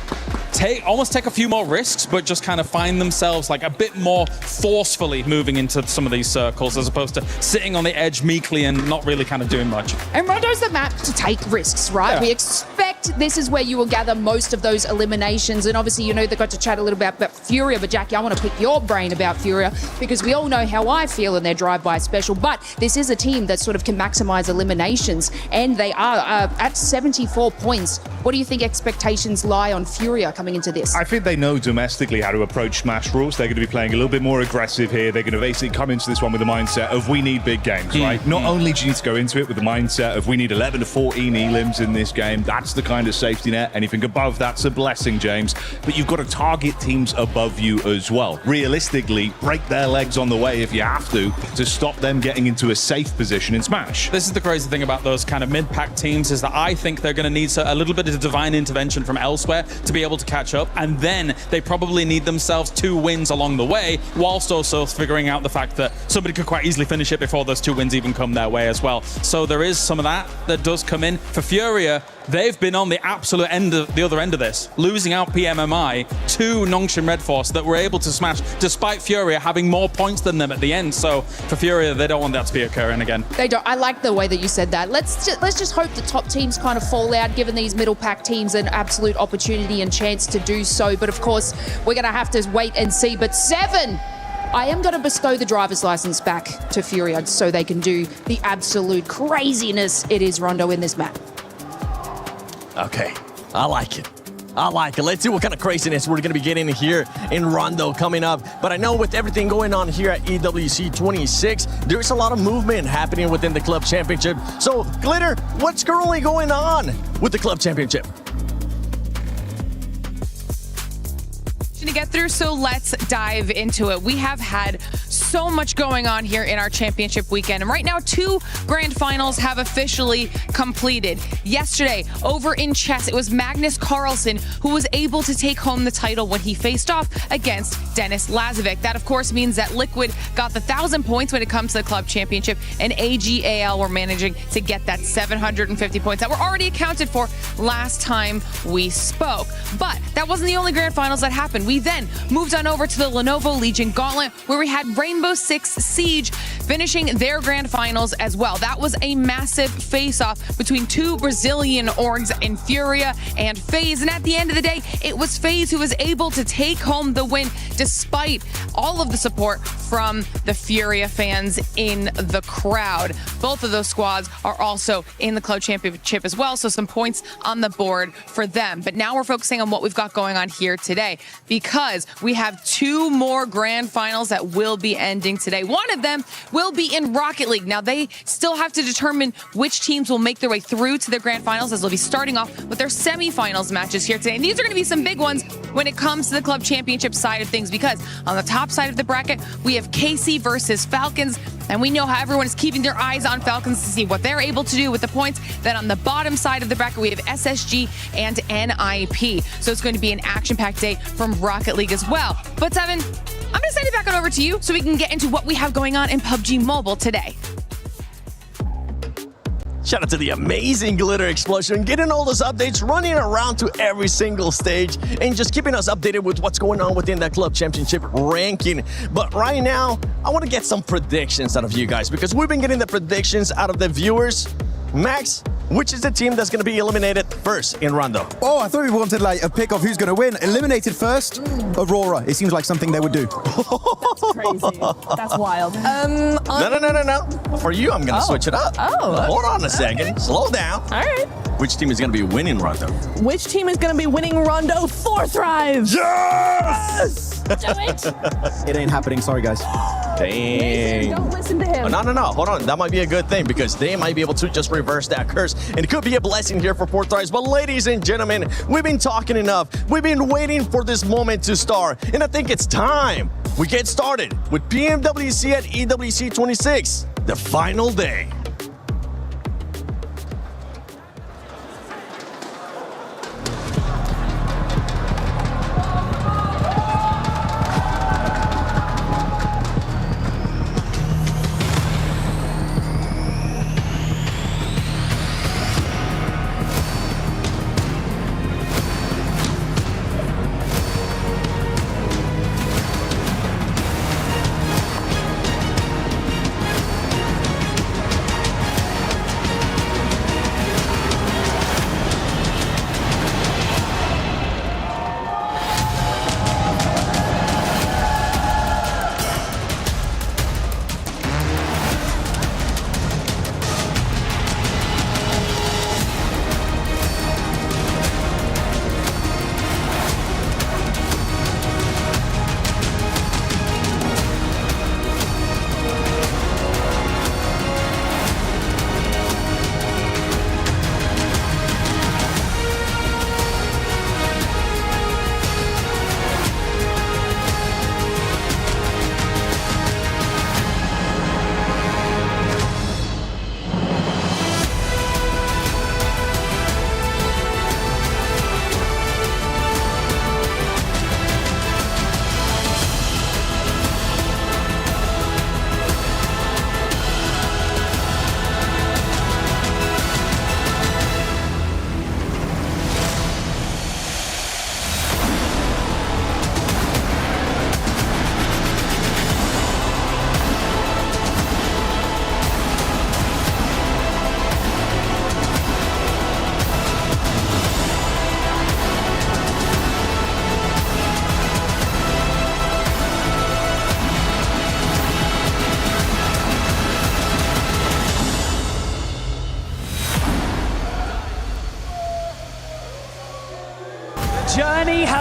almost take a few more risks, but just kind of find themselves like a bit more forcefully moving into some of these circles, as opposed to sitting on the edge meekly and not really kind of doing much. And Rondo's the map to take risks, right? Yeah. We expect this is where you will gather most of those eliminations. And obviously, you know, they got to chat a little bit about Furia, but Jackie, I want to pick your brain about Furia because we all know how I feel in their drive-by special, but this is a team that sort of can maximize eliminations, and they are at 74 points. What do you think expectations lie on Furia coming into this? I think they know domestically how to approach Smash rules. They're going to be playing a little bit more aggressive here. They're going to basically come into this one with the mindset of we need big games, right? Not only do you need to go into it with the mindset of we need 11 to 14 elims in this game. That's the kind of safety net. Anything above that's a blessing, James. But you've got to target teams above you as well. Realistically, break their legs on the way if you have to stop them getting into a safe position in Smash. This is the crazy thing about those kind of mid-pack teams is that I think they're going to need a little bit of divine intervention from elsewhere to be able to catch up, and then they probably need themselves 2 wins along the way, whilst also figuring out the fact that somebody could quite easily finish it before those 2 wins even come their way as well. So there is some of that does come in. For Furia, they've been on the absolute the other end of this, losing out PMMI to Nongshim Red Force that were able to smash despite Furia having more points than them at the end. So for Furia, they don't want that to be occurring again. They don't. I like the way that you said that. Let's just hope the top teams kind of fall out, giving these middle pack teams an absolute opportunity and chance to do so. But of course, we're going to have to wait and see. But 7, I am going to bestow the driver's license back to Furia so they can do the absolute craziness it is Rondo in this map. Okay, I like it. I like it. Let's see what kind of craziness we're going to be getting here in Rondo coming up. But I know with everything going on here at EWC 26, there's a lot of movement happening within the club championship. So, Glitter, what's currently going on with the club championship? To get through, so let's dive into it. We have had so much going on here in our championship weekend, and right now 2 grand finals have officially completed. Yesterday over in chess, it was Magnus Carlsen who was able to take home the title when he faced off against Dennis Lazovic. That of course means that Liquid got the 1,000 points when it comes to the club championship, and AGAL were managing to get that 750 points that were already accounted for last time we spoke. But that wasn't the only grand finals that happened. We then moved on over to the Lenovo Legion Gauntlet, where we had Rainbow Six Siege finishing their grand finals as well. That was a massive face-off between 2 Brazilian orgs in Furia and FaZe, and at the end of the day, it was FaZe who was able to take home the win despite all of the support from the Furia fans in the crowd. Both of those squads are also in the club championship as well, so some points on the board for them. But now we're focusing on what we've got going on here today, because we have 2 more grand finals that will be ending today. One of them will be in Rocket League. Now, they still have to determine which teams will make their way through to their grand finals, as they'll be starting off with their semifinals matches here today. And these are going to be some big ones when it comes to the club championship side of things, because on the top side of the bracket, we have KC versus Falcons, and we know how everyone is keeping their eyes on Falcons to see what they're able to do with the points. Then on the bottom side of the bracket, we have SSG and NIP. So it's going to be an action-packed day from Rocket League as well. But Seven, I'm going to send it back on over to you so we can get into what we have going on in PUBG Mobile today. Shout out to the amazing Glitter Explosion, getting all those updates, running around to every single stage, and just keeping us updated with what's going on within that club championship ranking. But right now, I want to get some predictions out of you guys, because we've been getting the predictions out of the viewers. Max, which is the team that's going to be eliminated first in Rondo? Oh, I thought we wanted like a pick of who's going to win. Eliminated first, Aurora. It seems like something they would do. That's crazy. That's wild. No. For you, I'm going to switch it up. Oh. Hold on a second. Slow down. All right. Which team is going to be winning Rondo? Which team is going to be winning Rondo? 4 Thrive. Yes! Do it. It ain't happening. Sorry, guys. Dang. Don't listen to him. No. Hold on. That might be a good thing, because they might be able to just reverse that curse. And it could be a blessing here for 4 Thrives. But ladies and gentlemen, we've been talking enough. We've been waiting for this moment to start. And I think it's time we get started with PMWC at EWC 26, the final day.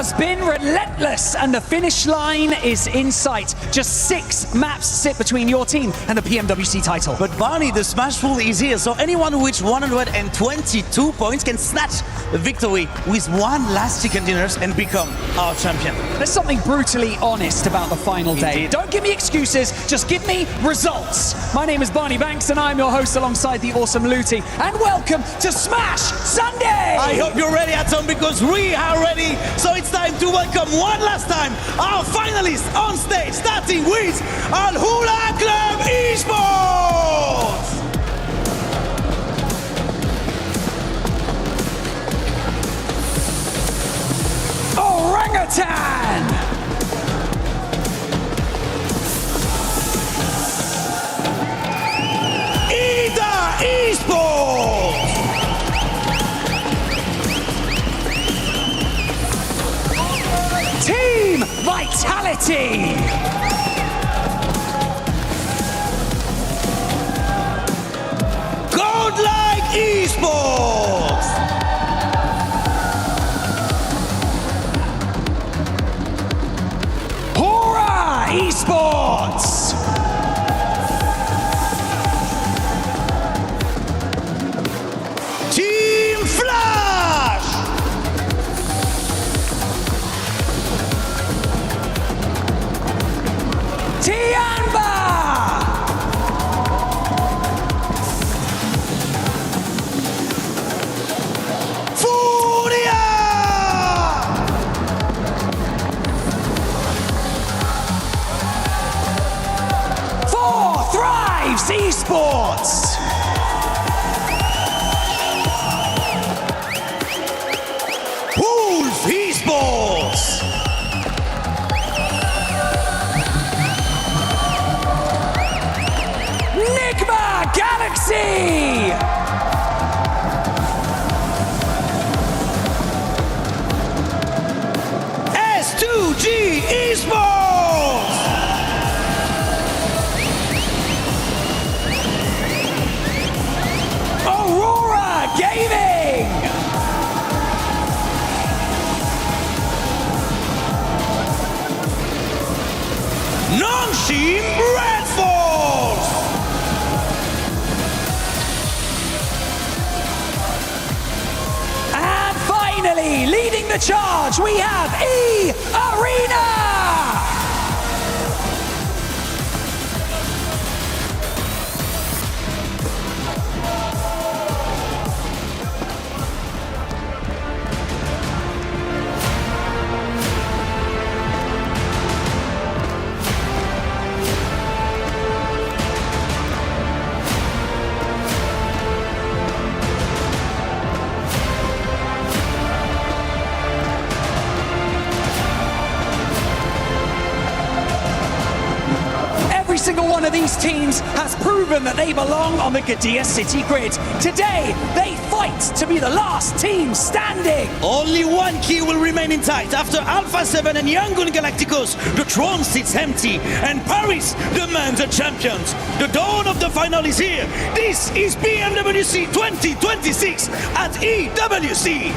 has been relentless, and the finish line is in sight. Just 6 maps sit between your team and the PMWC title. But Barney, the Smash Pool is here, so anyone who reaches 122 points can snatch the victory with 1 last chicken dinners and become our champion. There's something brutally honest about the final day. Indeed. Don't give me excuses, just give me results. My name is Barney Banks, and I'm your host alongside the awesome Looty. And welcome to Smash Sunday! I hope you're ready at home, because we are ready. So it's time to welcome one last time our finalists on stage, starting with Al Hula Club Esports! Orangutan! ESPORTS! Team Vitality! Godlike Esports! Hora Esports! Team Flash! Tianba! Furia! Thrives Esports! Wolf Esports! Nigma Galaxy! S2G Esports! Aurora Gaming! Nongshim Red Force! And finally, leading the charge, we have E-Arena! Every single one of these teams has proven that they belong on the Gadia City grid. Today, they fight to be the last team standing. Only one key will remain intact. After Alpha 7 and Yangon Galacticos, the throne sits empty, and Paris demands a champion. The dawn of the final is here. This is PMWC 2026 at EWC.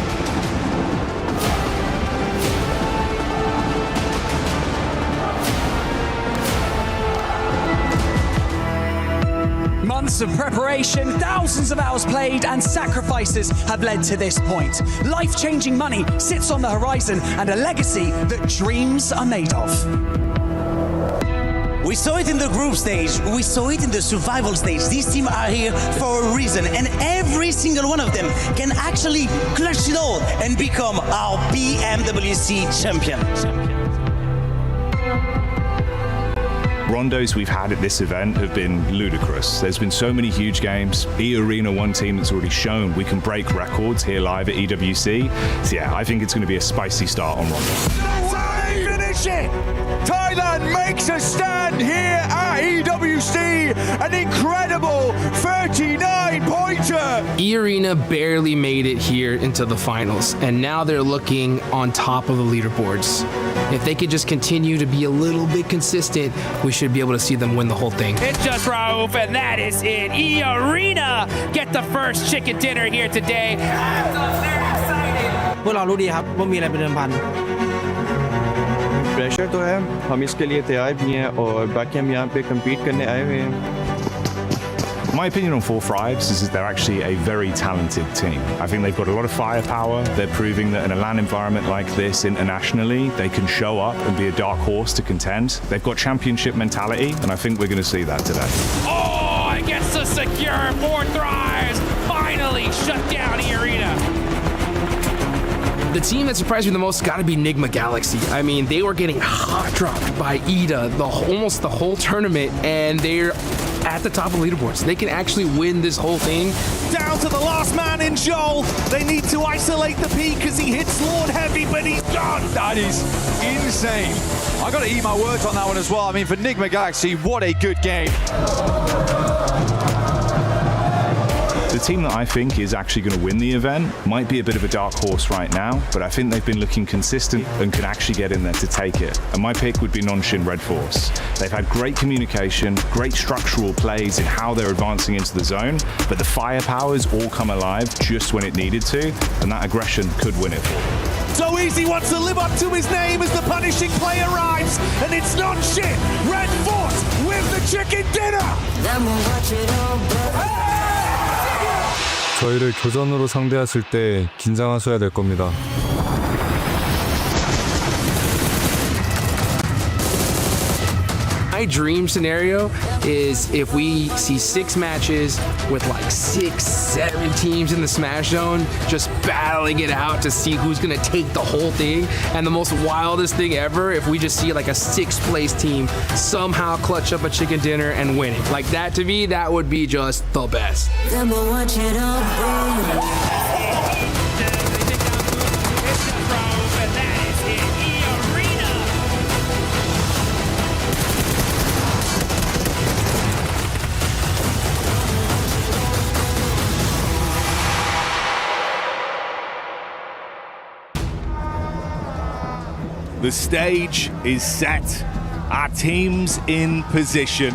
Months of preparation, thousands of hours played, and sacrifices have led to this point. Life-changing money sits on the horizon, and a legacy that dreams are made of. We saw it in the group stage, we saw it in the survival stage. These teams are here for a reason, and every single one of them can actually clutch it all and become our PMWC champion. Rondos we've had at this event have been ludicrous. There's been so many huge games. E-Arena, one team that's already shown we can break records here live at EWC. So yeah, I think it's going to be a spicy start on Rondos. Finish it! Thailand makes a stand here at EWC. An incredible 39-pointer. E-Arena barely made it here into the finals, and now they're looking on top of the leaderboards. If they could just continue to be a little bit consistent, we should be able to see them win the whole thing. It's just Raouf, and that is it. E-Arena get the first chicken dinner here today. พวกเรารู้ดีครับว่ามีอะไรเป็นเดิมพัน pressure तो है, हम इसके लिए तैयार भी हैं और बाकी हम यहाँ पे compete करने आए हुए हैं. My opinion on Four Thrives is they're actually a very talented team. I think they've got a lot of firepower. They're proving that in a LAN environment like this internationally, they can show up and be a dark horse to contend. They've got championship mentality, and I think we're going to see that today. Oh, it gets the secure. Four Thrives finally shut down E-Arena. The team that surprised me the most got to be Nigma Galaxy. I mean, they were getting hot dropped by Ida almost the whole tournament, and they're at the top of leaderboards. They can actually win this whole thing. Down to the last man in Joel. They need to isolate the peak as he hits Lord Heavy, but he's gone. That is insane. I got to eat my words on that one as well. I mean, for Nigma Galaxy, what a good game. The team that I think is actually going to win the event might be a bit of a dark horse right now, but I think they've been looking consistent and can actually get in there to take it. And my pick would be Nongshim Red Force. They've had great communication, great structural plays in how they're advancing into the zone, but the firepowers all come alive just when it needed to, and that aggression could win it for them. So Easy wants to live up to his name as the punishing play arrives, and it's Nongshim Red Force with the chicken dinner. 저희를 교전으로 상대했을 때 긴장하셔야 될 겁니다. My dream scenario is if we see 6 matches with like 6, 7 teams in the Smash Zone just battling it out to see who's gonna take the whole thing. And the most wildest thing ever, if we just see like a 6th place team somehow clutch up a chicken dinner and win it. Like that, to me, that would be just the best. The stage is set. Our team's in position.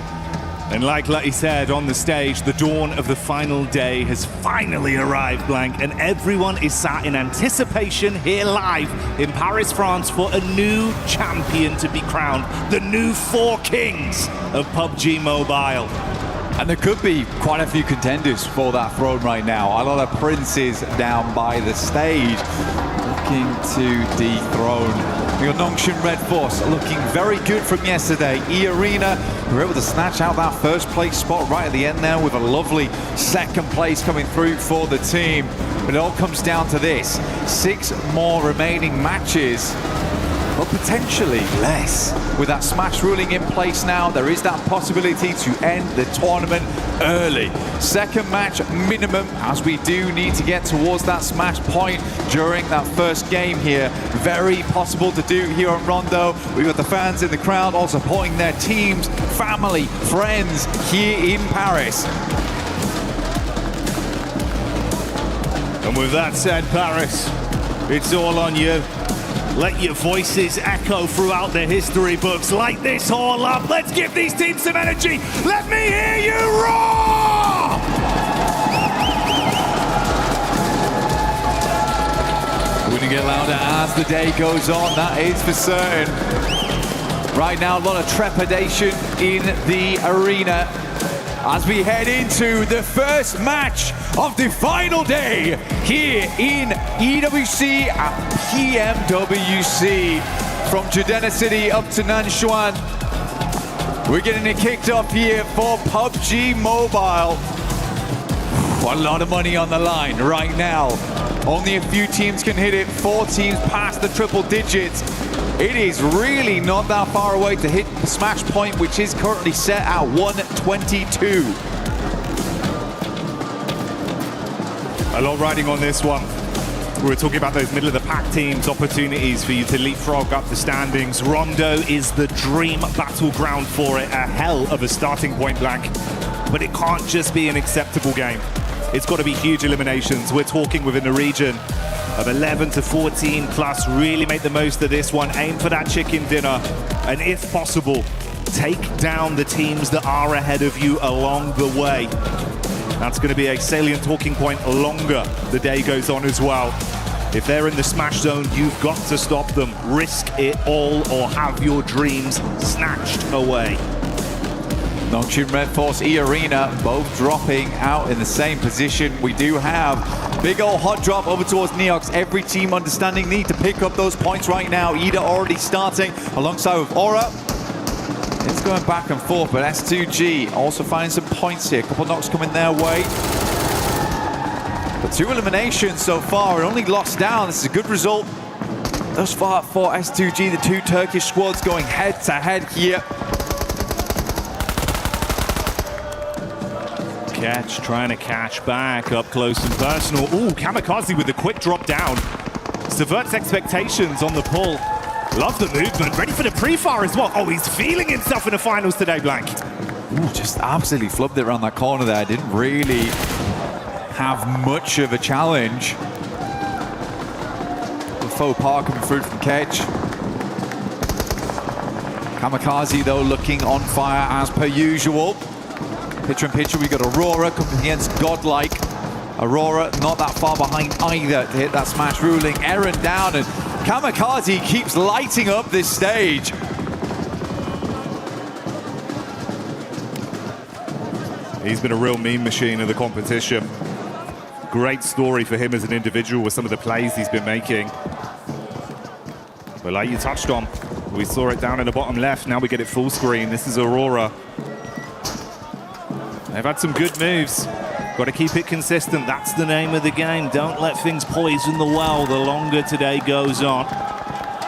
And like Lutty said on the stage, the dawn of the final day has finally arrived, Blank, and everyone is sat in anticipation here live in Paris, France for a new champion to be crowned, the new 4 kings of PUBG Mobile. And there could be quite a few contenders for that throne right now. A lot of princes down by the stage looking to dethrone. We got Nongshim Red Force looking very good from yesterday. E-Arena were able to snatch out that first place spot right at the end there with a lovely second place coming through for the team. But it all comes down to this. 6 more remaining matches, but potentially less. With that Smash ruling in place now, there is that possibility to end the tournament early. Second match minimum, as we do need to get towards that Smash point during that first game here. Very possible to do here on Rondo. We've got the fans in the crowd all supporting their teams, family, friends here in Paris. And with that said, Paris, it's all on you. Let your voices echo throughout the history books. Light this all up. Let's give these teams some energy. Let me hear you roar! We're going to get louder as the day goes on, that is for certain. Right now, a lot of trepidation in the arena as we head into the first match of the final day here in EWC at PMWC. From Jadena City up to Nanshuan, we're getting it kicked off here for PUBG Mobile. A lot of money on the line right now. Only a few teams can hit it, 4 teams past the triple digits. It is really not that far away to hit the Smash point, which is currently set at 122. A lot riding on this one. We were talking about those middle of the pack teams, opportunities for you to leapfrog up the standings. Rondo is the dream battleground for it, a hell of a starting point, Blank. But it can't just be an acceptable game. It's got to be huge eliminations. We're talking within the region of 11 to 14 plus. Really make the most of this one. Aim for that chicken dinner. And if possible, take down the teams that are ahead of you along the way. That's going to be a salient talking point longer the day goes on as well. If they're in the smash zone, you've got to stop them. Risk it all or have your dreams snatched away. Nongshim Red Force, E-Arena, both dropping out in the same position. We do have big old hot drop over towards Neox. Every team understanding need to pick up those points right now. Ida already starting alongside with Aura. It's going back and forth, but S2G also finding some points here. A couple knocks coming their way. But 2 eliminations so far, and only lost down. This is a good result thus far for S2G. The 2 Turkish squads going head to head here. Catch, trying to catch back up close and personal. Ooh, Kamikaze with a quick drop down. Subverts expectations on the pull. Love the movement, ready for the pre-fire as well. Oh, he's feeling himself in the finals today, Blank. Ooh, just absolutely flubbed it around that corner there. Didn't really have much of a challenge. The faux pas coming through from Kedge. Kamikaze, though, looking on fire as per usual. Picture in picture, we got Aurora coming against Godlike. Aurora not that far behind either to hit that smash ruling. Eren down, and Kamikaze keeps lighting up this stage. He's been a real meme machine of the competition. Great story for him as an individual with some of the plays he's been making. But like you touched on, we saw it down in the bottom left. Now we get it full screen. This is Aurora. They've had some good moves. Got to keep it consistent. That's the name of the game. Don't let things poison the well the longer today goes on.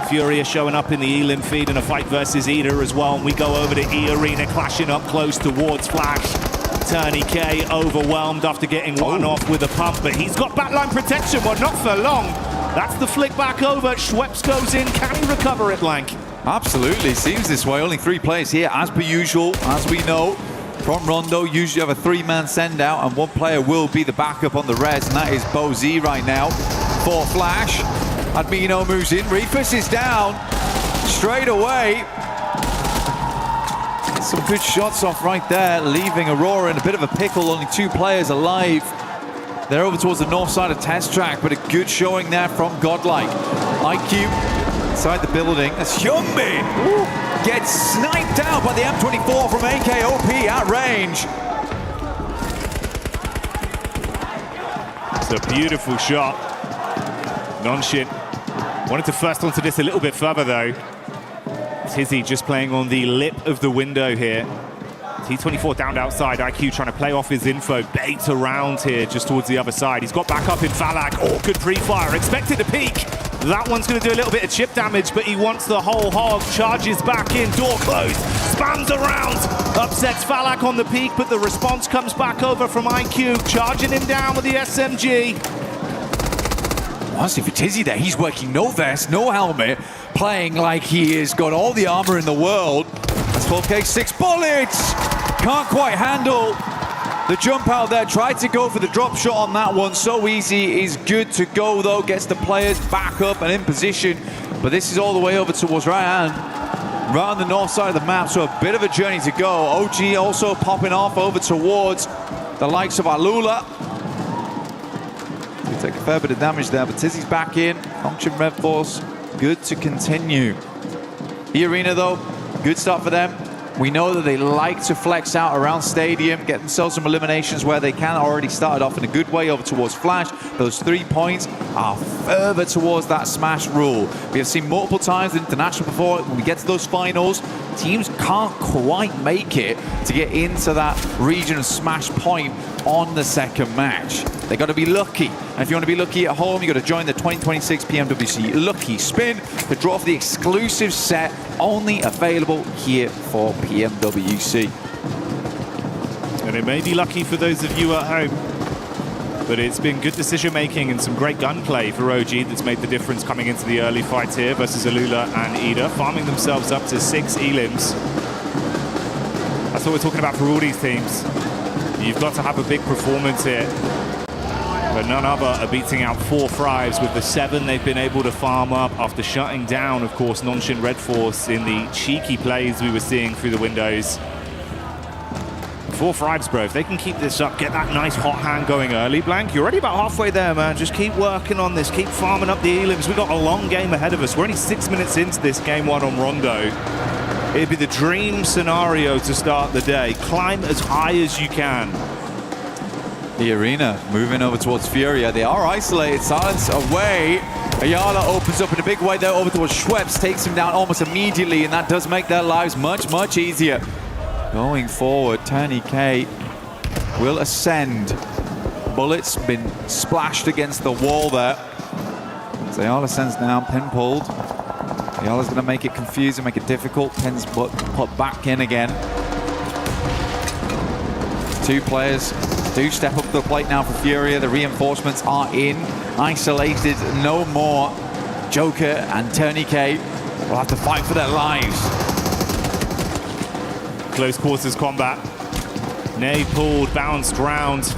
Furia showing up in the Elim feed in a fight versus Ida as well. And we go over to E-Arena, clashing up close towards Flash. Turney K overwhelmed after getting one off with a pump, but he's got backline protection. Well, not for long. That's the flick back over. Schweppes goes in. Can he recover it, Blank? Absolutely. Seems this way. Only 3 players here, as per usual, as we know. From Rondo, usually have a 3-man send out, and 1 player will be the backup on the res, and that is Bo Z right now for Flash. Admino moves in, Reefus is down straight away. Some good shots off right there, leaving Aurora in a bit of a pickle, only 2 players alive. They're over towards the north side of test track, but a good showing there from Godlike. IQ inside the building, that's Hyunbin. Gets sniped out by the M24 from AKOP at range. It's a beautiful shot. Nongshim wanted to first onto this a little bit further though. Tizzy just playing on the lip of the window here. T24 down outside, IQ trying to play off his info, bait around here just towards the other side. He's got back up in Falak. Oh, good pre-fire, expected to peek. That one's going to do a little bit of chip damage, but he wants the whole hog. Charges back in, door closed, spams around, upsets Falak on the peak, but the response comes back over from IQ, charging him down with the SMG. Honestly, for Tizzy there, he's working no vest, no helmet, playing like he has got all the armor in the world. That's 12K, 6 bullets! Can't quite handle the jump out there. Tried to go for the drop shot on that one. So easy, is good to go though. Gets the players back up and in position. But this is all the way over towards Ryan. Right on the north side of the map, so a bit of a journey to go. OG also popping off over towards the likes of Alula. We take a fair bit of damage there, but Tizzy's back in. Nongshim Red Force, good to continue. E-Arena though, good start for them. We know that they like to flex out around Stadium, get themselves some eliminations where they can. Already started off in a good way over towards Flash. Those 3 points are further towards that smash rule. We have seen multiple times in international before, when we get to those finals, teams can't quite make it to get into that region of smash point on the second match. They got to be lucky. And if you want to be lucky at home, you got to join the 2026 PMWC Lucky Spin to draw for the exclusive set only available here for PMWC. And it may be lucky for those of you at home, but it's been good decision making and some great gunplay for OG that's made the difference coming into the early fights here versus Alula and Ida, farming themselves up to 6 elims. That's what we're talking about for all these teams. You've got to have a big performance here. But none other are beating out 4 Thrives with the 7 they've been able to farm up after shutting down, of course, Nongshim Red Force in the cheeky plays we were seeing through the windows. 4 thrives, bro. If they can keep this up, get that nice hot hand going early, Blank, you're already about halfway there, man. Just keep working on this, keep farming up the elims. We've got a long game ahead of us. We're only 6 minutes into this game 1 on Rondo. It'd be the dream scenario to start the day. Climb as high as you can. The arena moving over towards Furia. They are isolated. Silence away. Ayala opens up in a big way there over towards Schweppes. Takes him down almost immediately, and that does make their lives much, much easier. Going forward, Tony K will ascend. Bullets been splashed against the wall there. So Ayala sends down, pin pulled. Ayala's going to make it confusing, make it difficult. Pin's put back in again. 2 players do step up to the plate now for Furia. The reinforcements are in. Isolated, no more. Joker and Tony K will have to fight for their lives. Close quarters combat. Nade pulled, bounced round.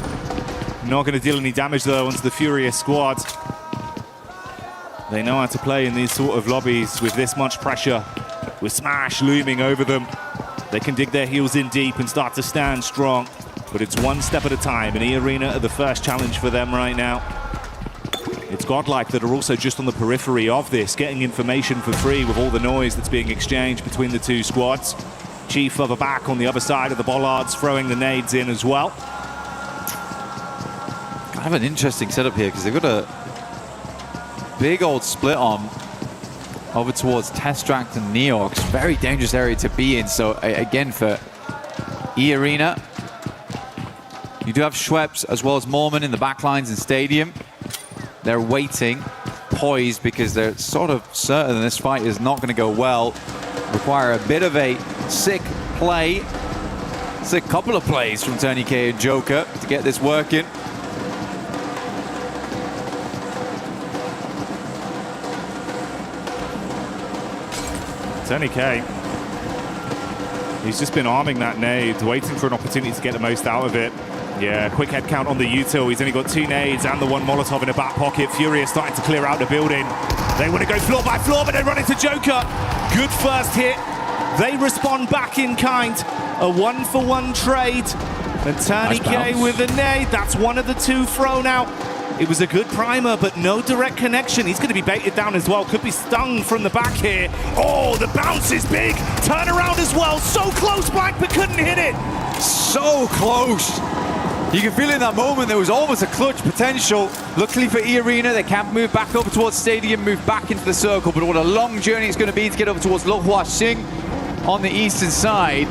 Not going to deal any damage though onto the Furia squad. They know how to play in these sort of lobbies with this much pressure, with Smash looming over them. They can dig their heels in deep and start to stand strong, but it's one step at a time, and E-Arena are the first challenge for them right now. It's Godlike that are also just on the periphery of this, getting information for free with all the noise that's being exchanged between the 2 squads. Chief further back on the other side of the bollards, throwing the nades in as well. Kind of an interesting setup here, because they've got a big old split on over towards Testract and Neox. Very dangerous area to be in. So again, for E-Arena, you do have Schweppes as well as Mormon in the backlines in Stadium. They're waiting, poised, because they're sort of certain this fight is not going to go well. Require a bit of a sick play. Sick couple of plays from Tony K and Joker to get this working. Tony K, he's just been arming that nade, waiting for an opportunity to get the most out of it. Yeah, quick head count on the util. He's only got 2 nades and the 1 Molotov in the back pocket. Fury is starting to clear out the building. They want to go floor by floor, but they run into Joker. Good first hit. They respond back in kind. A 1-for-1 trade. And Tony K with a nade. That's one of the 2 thrown out. It was a good primer, but no direct connection. He's going to be baited down as well. Could be stung from the back here. Oh, the bounce is big. Turn around as well. So close, Blank, but couldn't hit it. So close. You can feel in that moment there was almost a clutch potential. Luckily for E-Arena, they can't move back over towards Stadium, move back into the circle. But what a long journey it's going to be to get over towards Lo Hua Sing on the eastern side.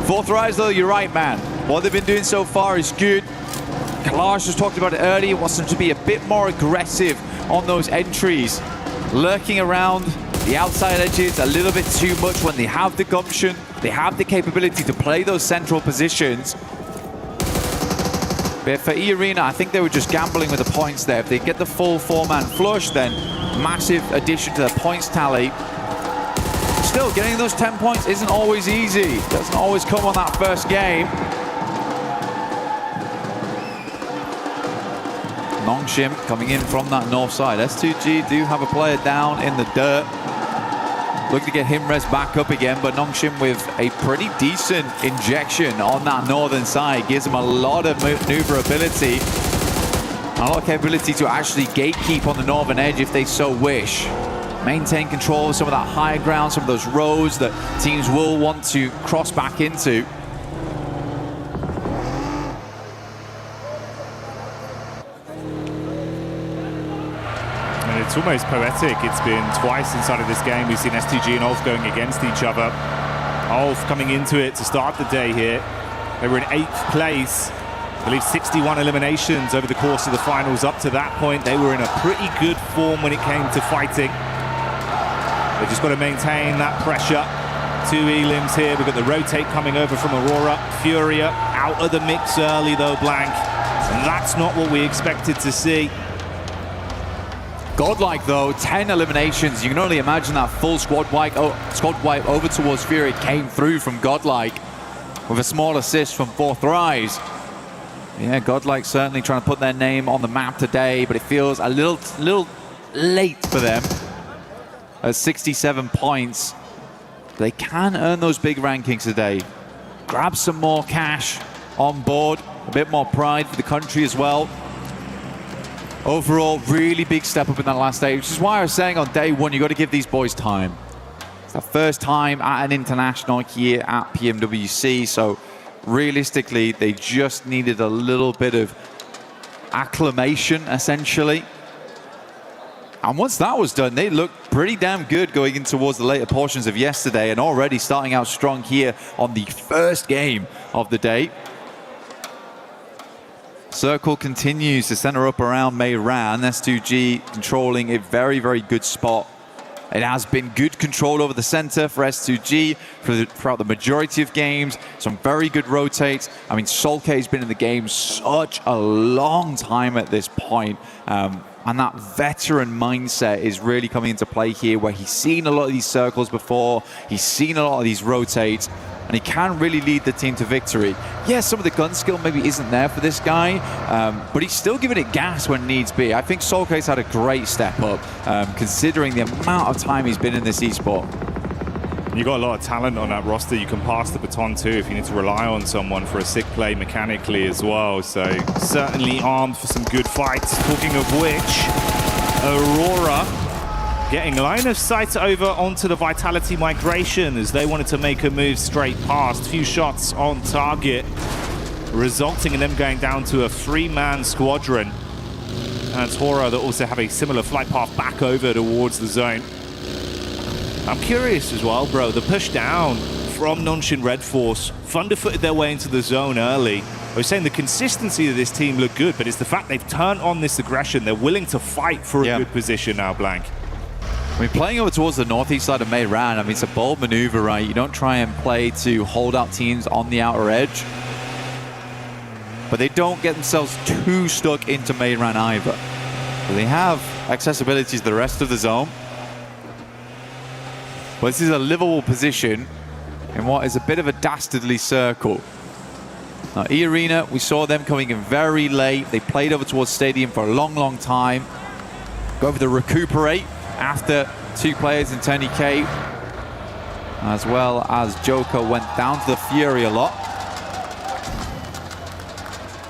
4 thrives though, you're right, man. What they've been doing so far is good. Kalash was talking about it earlier, wants them to be a bit more aggressive on those entries. Lurking around the outside edges a little bit too much when they have the gumption. They have the capability to play those central positions. But for E-Arena, I think they were just gambling with the points there. If they get the full 4-man flush, then massive addition to the points tally. Still, getting those 10 points isn't always easy. Doesn't always come on that first game. Nongshim coming in from that north side. S2G do have a player down in the dirt. Looking to get him res back up again, but Nongshim with a pretty decent injection on that northern side. Gives him a lot of maneuverability. A lot of capability to actually gatekeep on the northern edge if they so wish. Maintain control of some of that higher ground, some of those roads that teams will want to cross back into. It's almost poetic. It's been twice inside of this game. We've seen STG and Ulf going against each other. Ulf coming into it to start the day here. They were in 8th place. I believe 61 eliminations over the course of the finals. Up to that point, they were in a pretty good form when it came to fighting. They've just got to maintain that pressure. 2 elims here. We've got the rotate coming over from Aurora. Furia out of the mix early though, Blank. And that's not what we expected to see. Godlike though, 10 eliminations. You can only imagine that full squad wipe over towards Fury came through from Godlike with a small assist from 4 thrives. Yeah, Godlike certainly trying to put their name on the map today, but it feels a little late for them. At 67 points, they can earn those big rankings today. grab some more cash on board, a bit more pride for the country as well. Overall, really big step up in that last day, which is why I was saying on day one, you got to give these boys time. It's their first time at an international here at PMWC, so realistically, they just needed a little bit of acclimation, essentially. And once that was done, they looked pretty damn good going in towards the later portions of yesterday and already starting out strong here on the first game of the day. Circle continues to center up around Meiran. S2G controlling a very, very good spot. It has been good control over the center for S2G throughout the majority of games. Some very good rotates. I mean, Solke has been in the game such a long time at this point. And that veteran mindset is really coming into play here, where he's seen a lot of these circles before. He's seen a lot of these rotates. And he can really lead the team to victory. Yeah, some of the gun skill maybe isn't there for this guy, but he's still giving it gas when needs be. I think Solke's had a great step up, considering the amount of time he's been in this esport. You've got a lot of talent on that roster. You can pass the baton too if you need to rely on someone for a sick play mechanically as well. So certainly armed for some good fights. Talking of which, Aurora getting line of sight over onto the Vitality migration as they wanted to make a move straight past. Few shots on target, resulting in them going down to a 3-man squadron. And Tora that also have a similar flight path back over towards the zone. I'm curious as well, bro, the push down from Nongshim Red Force, thunderfooted their way into the zone early. I was saying the consistency of this team looked good, but it's the fact they've turned on this aggression. They're willing to fight for a good position now, Blank. I mean, playing over towards the northeast side of Meiran, I mean, it's a bold maneuver, right? You don't try and play to hold out teams on the outer edge, but they don't get themselves too stuck into Meiran either. So they have accessibility to the rest of the zone. But this is a livable position in what is a bit of a dastardly circle. Now, E-Arena, we saw them coming in very late. They played over towards Stadium for a long, long time. Go over to Recuperate after 2 players in Tony K, as well as Joker went down to the Fury a lot.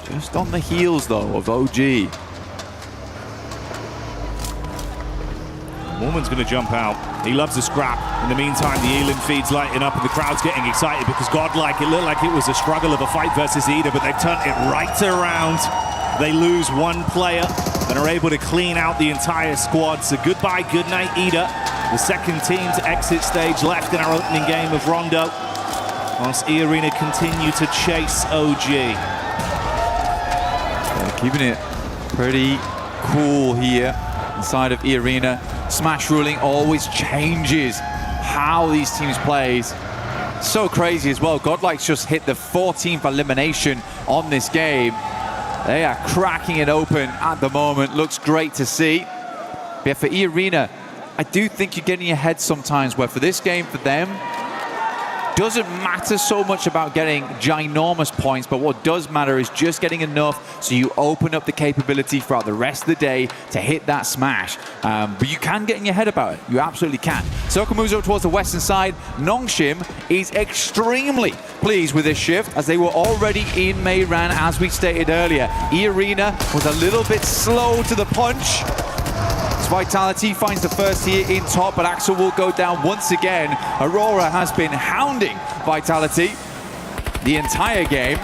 Just on the heels, though, of OG. Mormon's going to jump out. He loves a scrap. In the meantime, the Elim feed's lighting up and the crowd's getting excited because Godlike, it looked like it was a struggle of a fight versus Ida, but they've turned it right around. They lose 1 player and are able to clean out the entire squad. So goodbye, good night, Ida. The second team to exit stage left in our opening game of Rondo, whilst E-Arena continue to chase OG. Yeah, keeping it pretty cool here inside of E-Arena. Smash ruling always changes how these teams play. So crazy as well. Godlike's just hit the 14th elimination on this game. They are cracking it open at the moment. Looks great to see. But yeah, for E-Arena, I do think you're getting ahead sometimes, where for this game, for them, doesn't matter so much about getting ginormous points, but what does matter is just getting enough so you open up the capability throughout the rest of the day to hit that smash. But you can get in your head about it. You absolutely can. Circle moves over towards the western side. Nongshim is extremely pleased with this shift, as they were already in Meiran, as we stated earlier. E-Arena was a little bit slow to the punch. Vitality finds the first here in top, but Axel will go down once again. Aurora has been hounding Vitality the entire game.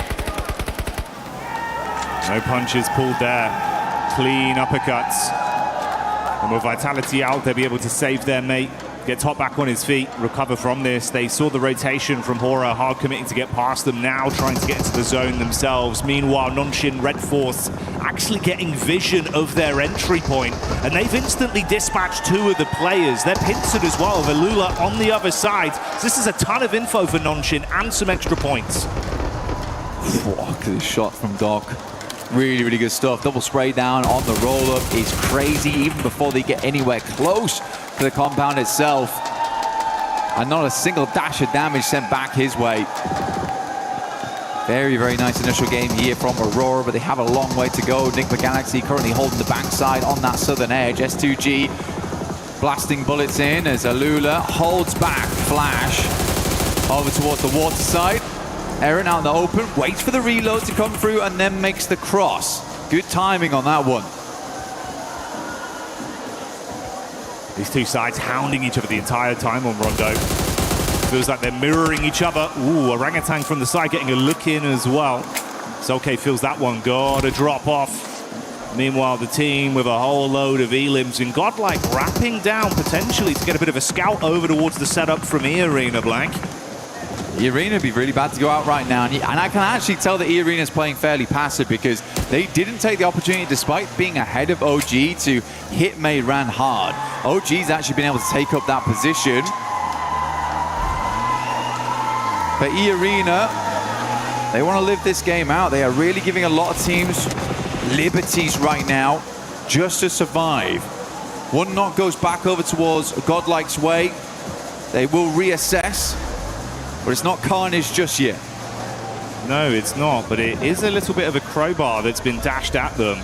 No punches pulled there. Clean uppercuts. And with Vitality out, they'll be able to save their mate, get top back on his feet, recover from this. They saw the rotation from Hora, hard committing to get past them, now trying to get into the zone themselves. Meanwhile, Nongshim Red Force actually getting vision of their entry point, and they've instantly dispatched 2 of the players. They're pincered as well, Velula on the other side. So this is a ton of info for Nongshim and some extra points. Look at this shot from Doc. Really, really good stuff. Double spray down on the roll-up is crazy, even before they get anywhere close to the compound itself. And not a single dash of damage sent back his way. Very, very nice initial game here from Aurora, but they have a long way to go. Nick the Galaxy currently holding the backside on that southern edge. S2G blasting bullets in as Alula holds back Flash over towards the water side. Aaron out in the open, waits for the reload to come through and then makes the cross. Good timing on that one. These two sides hounding each other the entire time on Rondo. Feels like they're mirroring each other. Ooh, Orangutan from the side getting a look in as well. Soke feels that one, gotta drop off. Meanwhile, the team with a whole load of elims and Godlike wrapping down potentially to get a bit of a scout over towards the setup from E-Arena, Blank. E-Arena would be really bad to go out right now. And I can actually tell that E-Arena is playing fairly passive because they didn't take the opportunity, despite being ahead of OG, to hit Mayran hard. OG's actually been able to take up that position. But E-Arena, they want to live this game out. They are really giving a lot of teams liberties right now just to survive. One knock goes back over towards Godlike's way. They will reassess, but it's not carnage just yet. No, it's not, but it is a little bit of a crowbar that's been dashed at them,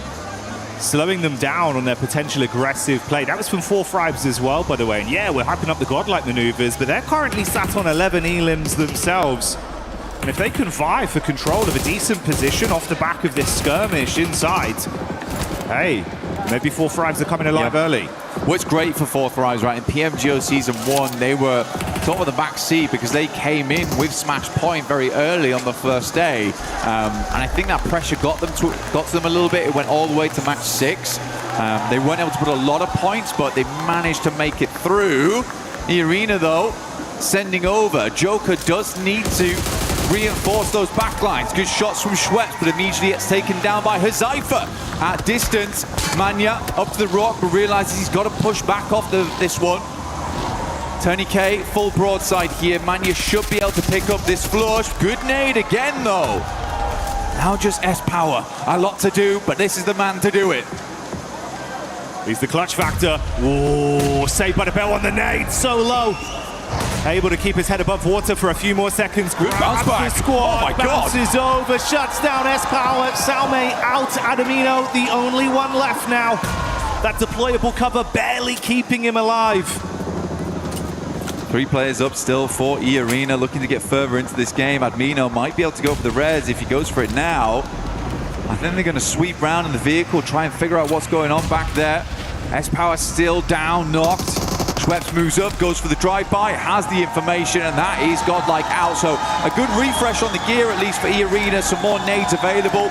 slowing them down on their potential aggressive play. That was from 4Fribes as well, by the way. And yeah, we're hyping up the Godlike maneuvers, but they're currently sat on 11 elims themselves. And if they can vie for control of a decent position off the back of this skirmish inside, hey, maybe 4Fribes are coming alive early. What's great for 4Fribes, right? In PMGO Season 1, they were top of the back seat because they came in with Smash Point very early on the first day. And I think that pressure got to them a little bit. It went all the way to match 6. They weren't able to put a lot of points, but they managed to make it through. The Arena, though, sending over. Joker does need to reinforce those backlines. Good shots from Schweppes, but immediately it's taken down by Huzaifa. At distance, Manya up to the rock, but realizes he's got to push back off this one. Tony K, full broadside here. Manya should be able to pick up this flush. Good nade again, though. Now just S-Power. A lot to do, but this is the man to do it. He's the clutch factor. Ooh, saved by the bell on the nade, so low. Able to keep his head above water for a few more seconds. Good bounce back. Squad, oh my God. Bounces over, shuts down S-Power. Salme out, Adamino, the only one left now. That deployable cover barely keeping him alive. 3 players up still for E-Arena, looking to get further into this game. Admino might be able to go for the res if he goes for it now. I think they're going to sweep round in the vehicle, try and figure out what's going on back there. S-Power still down, knocked. Schweppes moves up, goes for the drive-by, has the information, and that is Godlike out. So a good refresh on the gear, at least for E-Arena. Some more nades available,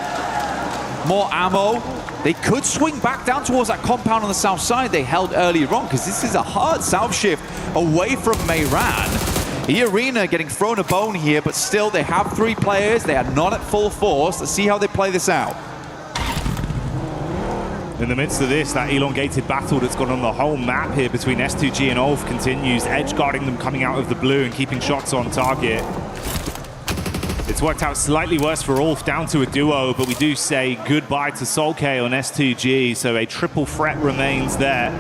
more ammo. They could swing back down towards that compound on the south side they held earlier on, because this is a hard south shift away from Mayran. E-Arena getting thrown a bone here, but still they have 3 players. They are not at full force. Let's see how they play this out. In the midst of this, that elongated battle that's gone on the whole map here between S2G and Ulf continues, edge guarding them coming out of the blue and keeping shots on target. It's worked out slightly worse for Ulf, down to a duo, but we do say goodbye to Solke on S2G, so a triple threat remains there.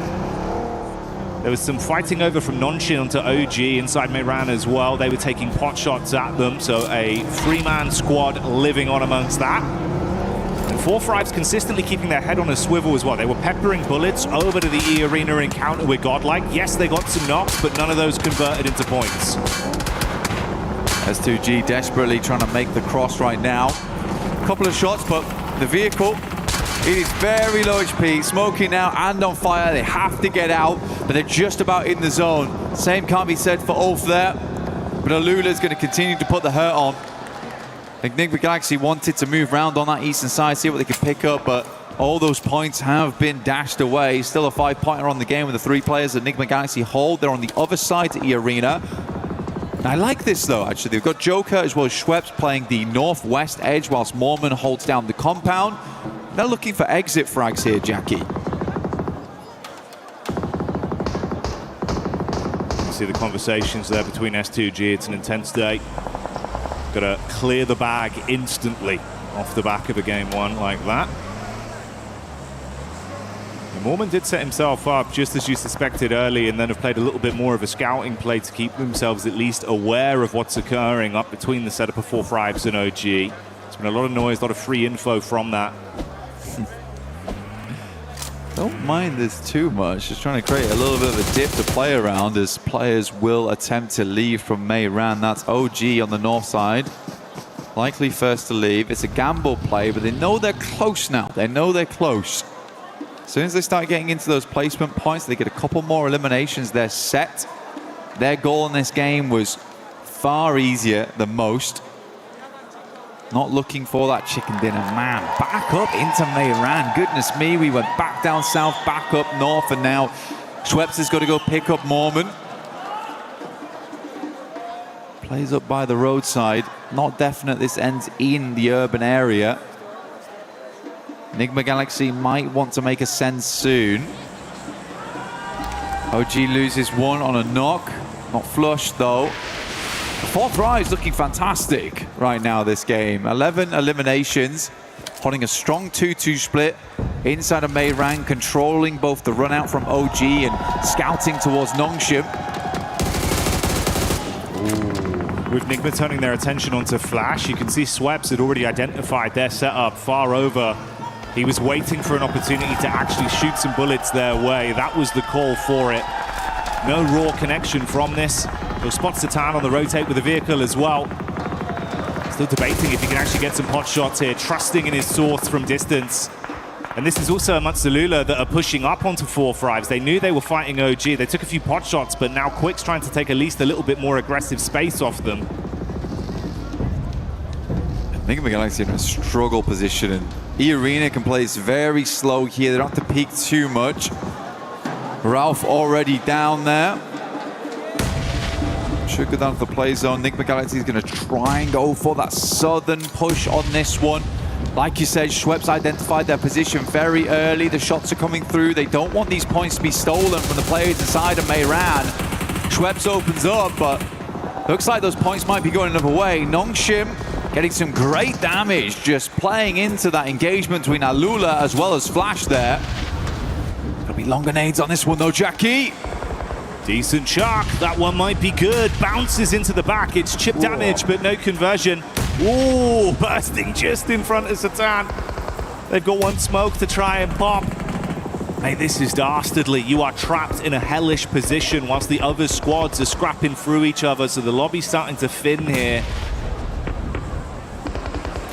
There was some fighting over from Nonshin onto OG inside Mayran as well. They were taking pot shots at them, so a 3-man squad living on amongst that. And 4Fribes consistently keeping their head on a swivel as well. They were peppering bullets over to the E-Arena encounter with Godlike. Yes, they got some knocks, but none of those converted into points. S2G desperately trying to make the cross right now. A couple of shots, but the vehicle, it is very low HP, smoking now and on fire. They have to get out, but they're just about in the zone. Same can't be said for Ulf there, but Alula's going to continue to put the hurt on. I think Enigma Galaxy wanted to move around on that eastern side, see what they could pick up, but all those points have been dashed away. Still a 5-pointer on the game with the 3 players that Enigma Galaxy hold. They're on the other side to E-Arena. I like this, though, actually. They've got Joker as well as Schweppes playing the northwest edge whilst Mormon holds down the compound. They're looking for exit frags here, Jackie. You see the conversations there between S2G. It's an intense day. Got to clear the bag instantly off the back of a game 1 like that. And Mormon did set himself up just as you suspected early, and then have played a little bit more of a scouting play to keep themselves at least aware of what's occurring up between the setup of 4Fribes and OG. There's been a lot of noise, a lot of free info from that. Don't mind this too much. Just trying to create a little bit of a dip to play around as players will attempt to leave from Mayran. That's OG on the north side. Likely first to leave. It's a gamble play, but they know they're close now. They know they're close. As soon as they start getting into those placement points, they get a couple more eliminations. They're set. Their goal in this game was far easier than most. Not looking for that chicken dinner. Man, back up into Meiran. Goodness me, we went back down south, back up north, and now Schweppes has got to go pick up Mormon. Plays up by the roadside. Not definite this ends in the urban area. Enigma Galaxy might want to make a send soon. OG loses one on a knock. Not flush though. Fourth Rise looking fantastic right now this game. 11 eliminations, holding a strong 2-2 split inside of Meiran, controlling both the run out from OG and scouting towards Nongshim. With Enigma turning their attention onto Flash, you can see Schweppes had already identified their setup far over. He was waiting for an opportunity to actually shoot some bullets their way. That was the call for it. No raw connection from this. He'll spot Satan on the rotate with the vehicle as well. Still debating if he can actually get some pot shots here, trusting in his source from distance. And this is also amongst the Lula that are pushing up onto 4-5s. They knew they were fighting OG. They took a few pot shots, but now Quick's trying to take at least a little bit more aggressive space off them. Enigma Galaxy in a struggle position, and E-Arena can play this very slow here. They don't have to peek too much. Ralph already down there. Should go down to the play zone. Enigma Galaxy is going to try and go for that southern push on this one. Like you said, Schweppes identified their position very early. The shots are coming through. They don't want these points to be stolen from the players inside of Meiran. Schweppes opens up, but looks like those points might be going another way. Nongshim getting some great damage, just playing into that engagement between Alula as well as Flash there. Gonna be long grenades on this one though, Jackie. Decent chuck. That one might be good. Bounces into the back. It's chip damage, but no conversion. Ooh, bursting just in front of Satan. They've got one smoke to try and pop. Mate, this is dastardly. You are trapped in a hellish position whilst the other squads are scrapping through each other, so the lobby's starting to thin here.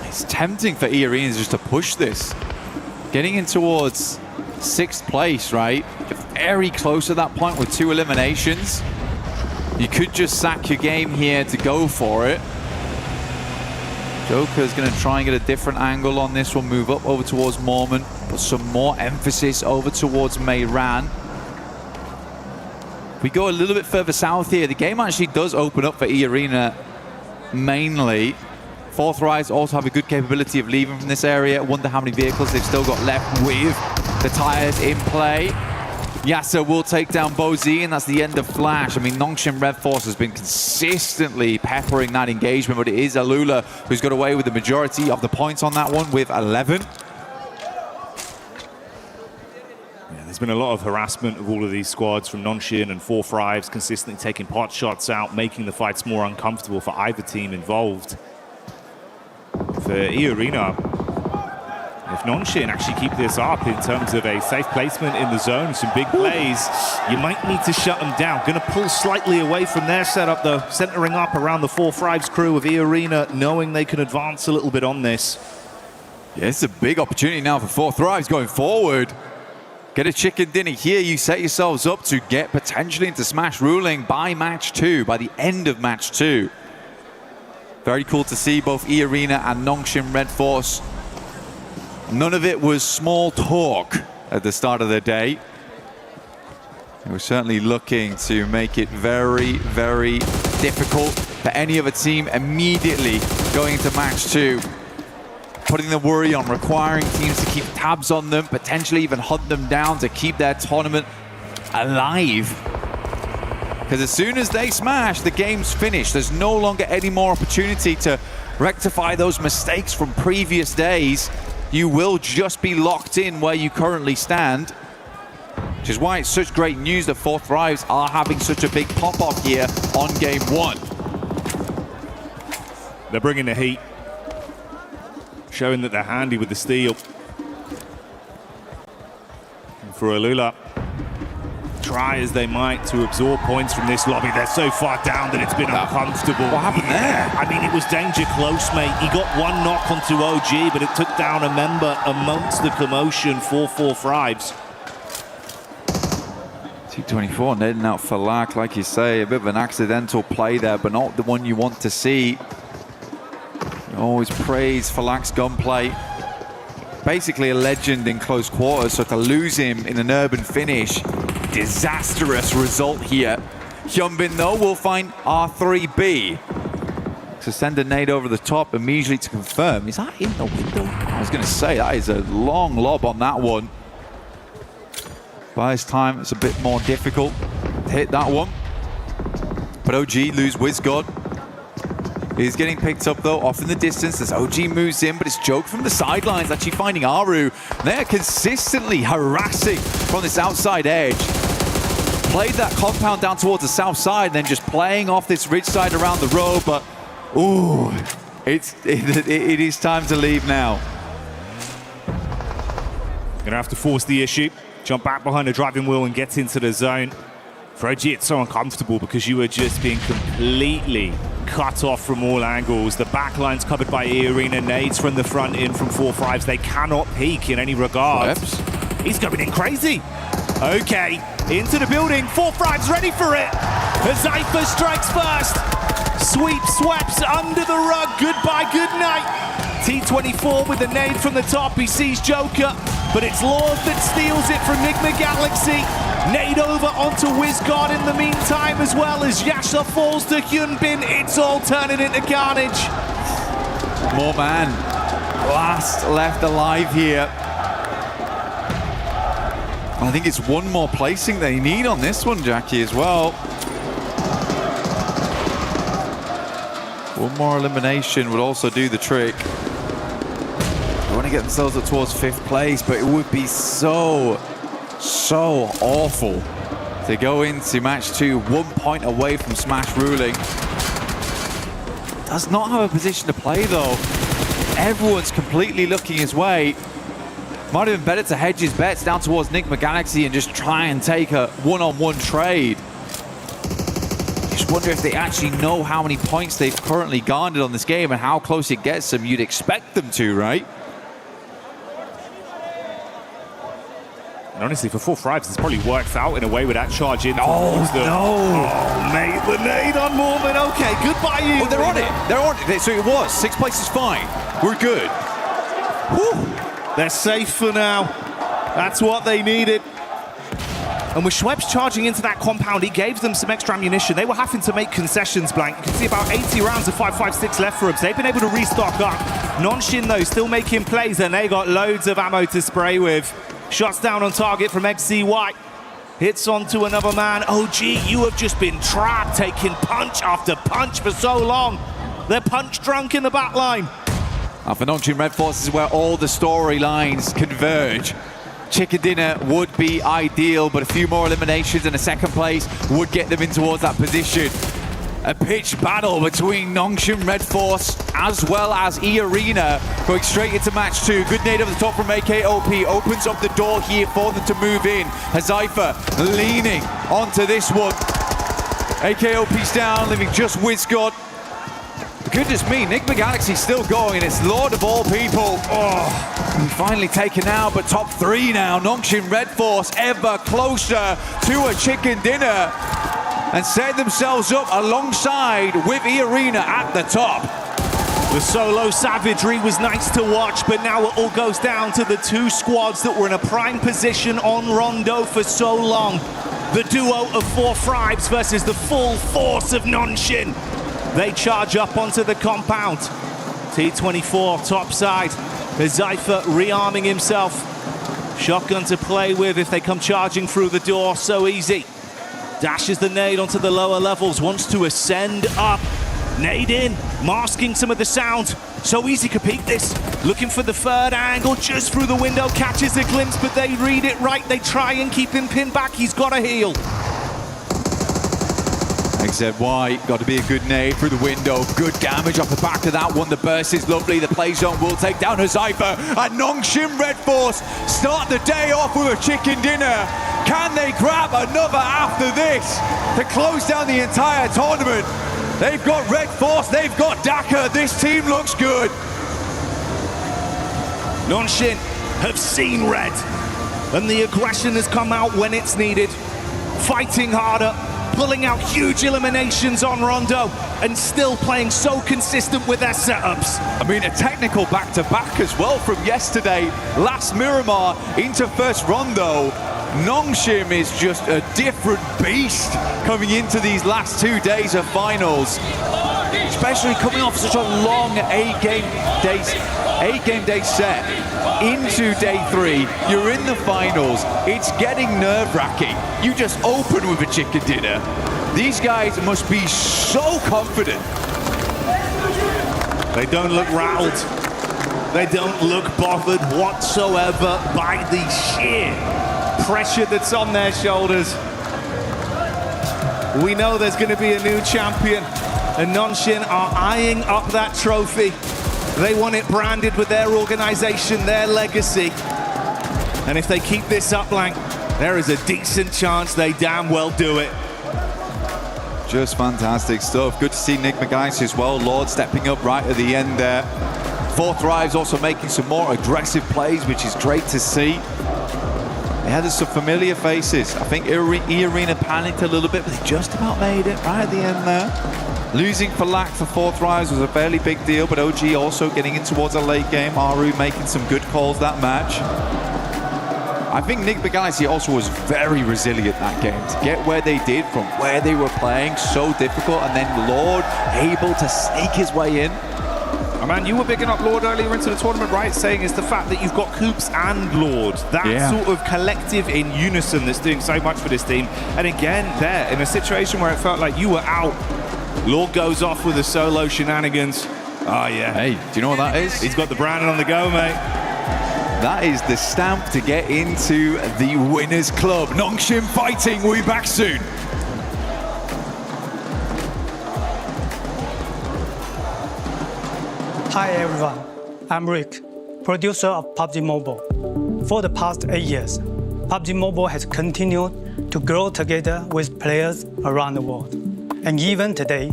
It's tempting for E-Arenas just to push this. Getting in towards 6th place, right? You're very close at that point with 2 eliminations. You could just sack your game here to go for it. Joker's going to try and get a different angle on this one, move up over towards Mormon, put some more emphasis over towards Meiran. If we go a little bit further south here, the game actually does open up for E-Arena mainly. 4th Rise also have a good capability of leaving from this area. Wonder how many vehicles they've still got left with the tires in play. Yasser will take down Bozy, and that's the end of Flash. I mean, Nongshim Red Force has been consistently peppering that engagement, but it is Alula who's got away with the majority of the points on that one with 11. Yeah, there's been a lot of harassment of all of these squads from Nongshim and 4-5s, consistently taking pot shots out, making the fights more uncomfortable for either team involved. For E-Arena, if Nongshim actually keep this up in terms of a safe placement in the zone, some big plays, you might need to shut them down. Going to pull slightly away from their setup, though, centering up around the 4-5s crew of E-Arena, knowing they can advance a little bit on this. Yeah, it's a big opportunity now for 4-5s going forward. Get a chicken dinner here. You set yourselves up to get potentially into Smash ruling by match 2, by the end of match 2. Very cool to see both E-Arena and Nongshim Red Force. None of it was small talk at the start of the day. They were certainly looking to make it very, very difficult for any other team immediately going into match 2. Putting the worry on, requiring teams to keep tabs on them, potentially even hunt them down to keep their tournament alive. Because as soon as they smash, the game's finished. There's no longer any more opportunity to rectify those mistakes from previous days. You will just be locked in where you currently stand, which is why it's such great news that 4-5s are having such a big pop-off here on game 1. They're bringing the heat, showing that they're handy with the steel. And for Alula, try as they might to absorb points from this lobby, they're so far down that it's been uncomfortable. What happened there? I mean, it was danger close, mate. He got one knock onto OG, but it took down a member amongst the commotion for 4-5s. 224 netting out for Lack, like you say, a bit of an accidental play there, but not the one you want to see. You always praise for Lack's gunplay. Basically a legend in close quarters, so to lose him in an urban finish, disastrous result here. Hyunbin though will find R3B. To send a nade over the top immediately to confirm. Is that in the window? I was going to say, that is a long lob on that one. By this time, it's a bit more difficult to hit that one. But OG lose WizGod. He's getting picked up though, off in the distance as OG moves in, but it's Joke from the sidelines actually finding Aru. They're consistently harassing from this outside edge. Played that compound down towards the south side, and then just playing off this ridge side around the road, but ooh, it is time to leave now. Gonna have to force the issue. Jump back behind the driving wheel and get into the zone. For OG, it's so uncomfortable because you are just being completely cut off from all angles. The back line's covered by E-Arena. Nades from the front in from 4-5s. They cannot peek in any regard. He's going in crazy. Okay, into the building. 4-5's ready for it. Zypher strikes first. Sweep, sweeps under the rug. Goodbye, good night. T24 with a nade from the top. He sees Joker, but it's Lord that steals it from Nigma Galaxy. Nade over onto WizGod in the meantime, as well as Yasha falls to Hyunbin. It's all turning into carnage. More man. Last left alive here. I think it's one more placing they need on this one, Jackie, as well. One more elimination would also do the trick. They want to get themselves up towards 5th place, but it would be so awful to go into match 2 1 point away from Smash ruling. Does not have a position to play though. Everyone's completely looking his way. Might have been better to hedge his bets down towards Nigma Galaxy and just try and take a one-on-one trade. Just wonder if they actually know how many points they've currently garnered on this game and how close it gets them. You'd expect them to, right? And honestly, for 4-5s, it's probably worked out in a way with that charge in. Oh, no. Oh, mate, the nade on Mormon. Okay, goodbye, you. Well, they're on it. They're on it. So it was. 6th place is fine. We're good. Whew. They're safe for now. That's what they needed. And with Schweppes charging into that compound, he gave them some extra ammunition. They were having to make concessions, Blank. You can see about 80 rounds of 5.56 left for us. They've been able to restock up. Nonshin, though, still making plays, and they got loads of ammo to spray with. Shots down on target from XCY. Hits onto another man. OG, you have just been trapped, taking punch after punch for so long. They're punch drunk in the back line. For Nongchin Red Force is where all the storylines converge. Chicken dinner would be ideal, but a few more eliminations and a 2nd place would get them in towards that position. A pitched battle between Nongchin Red Force as well as E-Arena going straight into match 2. Good nade over the top from AKOP. Opens up the door here for them to move in. Hazaifa leaning onto this one. AKOP's down, leaving just WizGod. Goodness me, Nigma Galaxy still going, and it's Lord of all people. Oh, finally taken out, but top 3 now. Nongchin Red Force ever closer to a chicken dinner and set themselves up alongside with E-Arena at the top. The solo savagery was nice to watch, but now it all goes down to the 2 squads that were in a prime position on Rondo for so long. The duo of 4-5s versus the full force of Nonshin. They charge up onto the compound. T24 topside. Zypher rearming himself. Shotgun to play with if they come charging through the door. So easy. Dashes the nade onto the lower levels. Wants to ascend up. Nade in. Masking some of the sound. So easy to peek this. Looking for the 3rd angle just through the window. Catches a glimpse, but they read it right. They try and keep him pinned back. He's got to heal. XZY, got to be a good nade through the window. Good damage off the back of that one. The burst is lovely. The play zone will take down Hazaifa. And Nongchin Red Force start the day off with a chicken dinner. Can they grab another after this to close down the entire tournament? They've got Red Force, they've got Daka. This team looks good. Nongxin have seen red, and the aggression has come out when it's needed. Fighting harder, pulling out huge eliminations on Rondo, and still playing so consistent with their setups. I mean, a technical back-to-back as well from yesterday. Last Miramar into first Rondo. Nongxin is just a different beast coming into these last 2 days of finals. Especially coming off such a long eight-game day set into day 3. You're in the finals. It's getting nerve-wracking. You just open with a chicken dinner. These guys must be so confident. They don't look rattled. They don't look bothered whatsoever by the sheer pressure that's on their shoulders. We know there's going to be a new champion, and Nongxin are eyeing up that trophy. They want it branded with their organization, their legacy. And if they keep this up, Lang, there is a decent chance they damn well do it. Just fantastic stuff. Good to see Nick McGuice as well. Lord stepping up right at the end there. Fourth Thrive's also making some more aggressive plays, which is great to see. Yeah, there's some familiar faces. I think E-Arena panicked a little bit, but they just about made it right at the end there. Losing for Lack for Fourth Rise was a fairly big deal, but OG also getting in towards a late game. Aru making some good calls that match. I think Nick Begaisi also was very resilient that game to get where they did from where they were playing, so difficult, and then Lord able to sneak his way in. Oh man, you were bigging up Lord earlier into the tournament, right? Saying it's the fact that you've got Coops and Lord. That sort of collective in unison that's doing so much for this team. And again, there, in a situation where it felt like you were out, Lord goes off with the solo shenanigans. Oh yeah. Hey, do you know what that is? He's got the Brandon on the go, mate. That is the stamp to get into the Winners Club. Nongxin fighting, we'll be back soon. Hi everyone, I'm Rick, producer of PUBG Mobile. For the past 8 years, PUBG Mobile has continued to grow together with players around the world. And even today,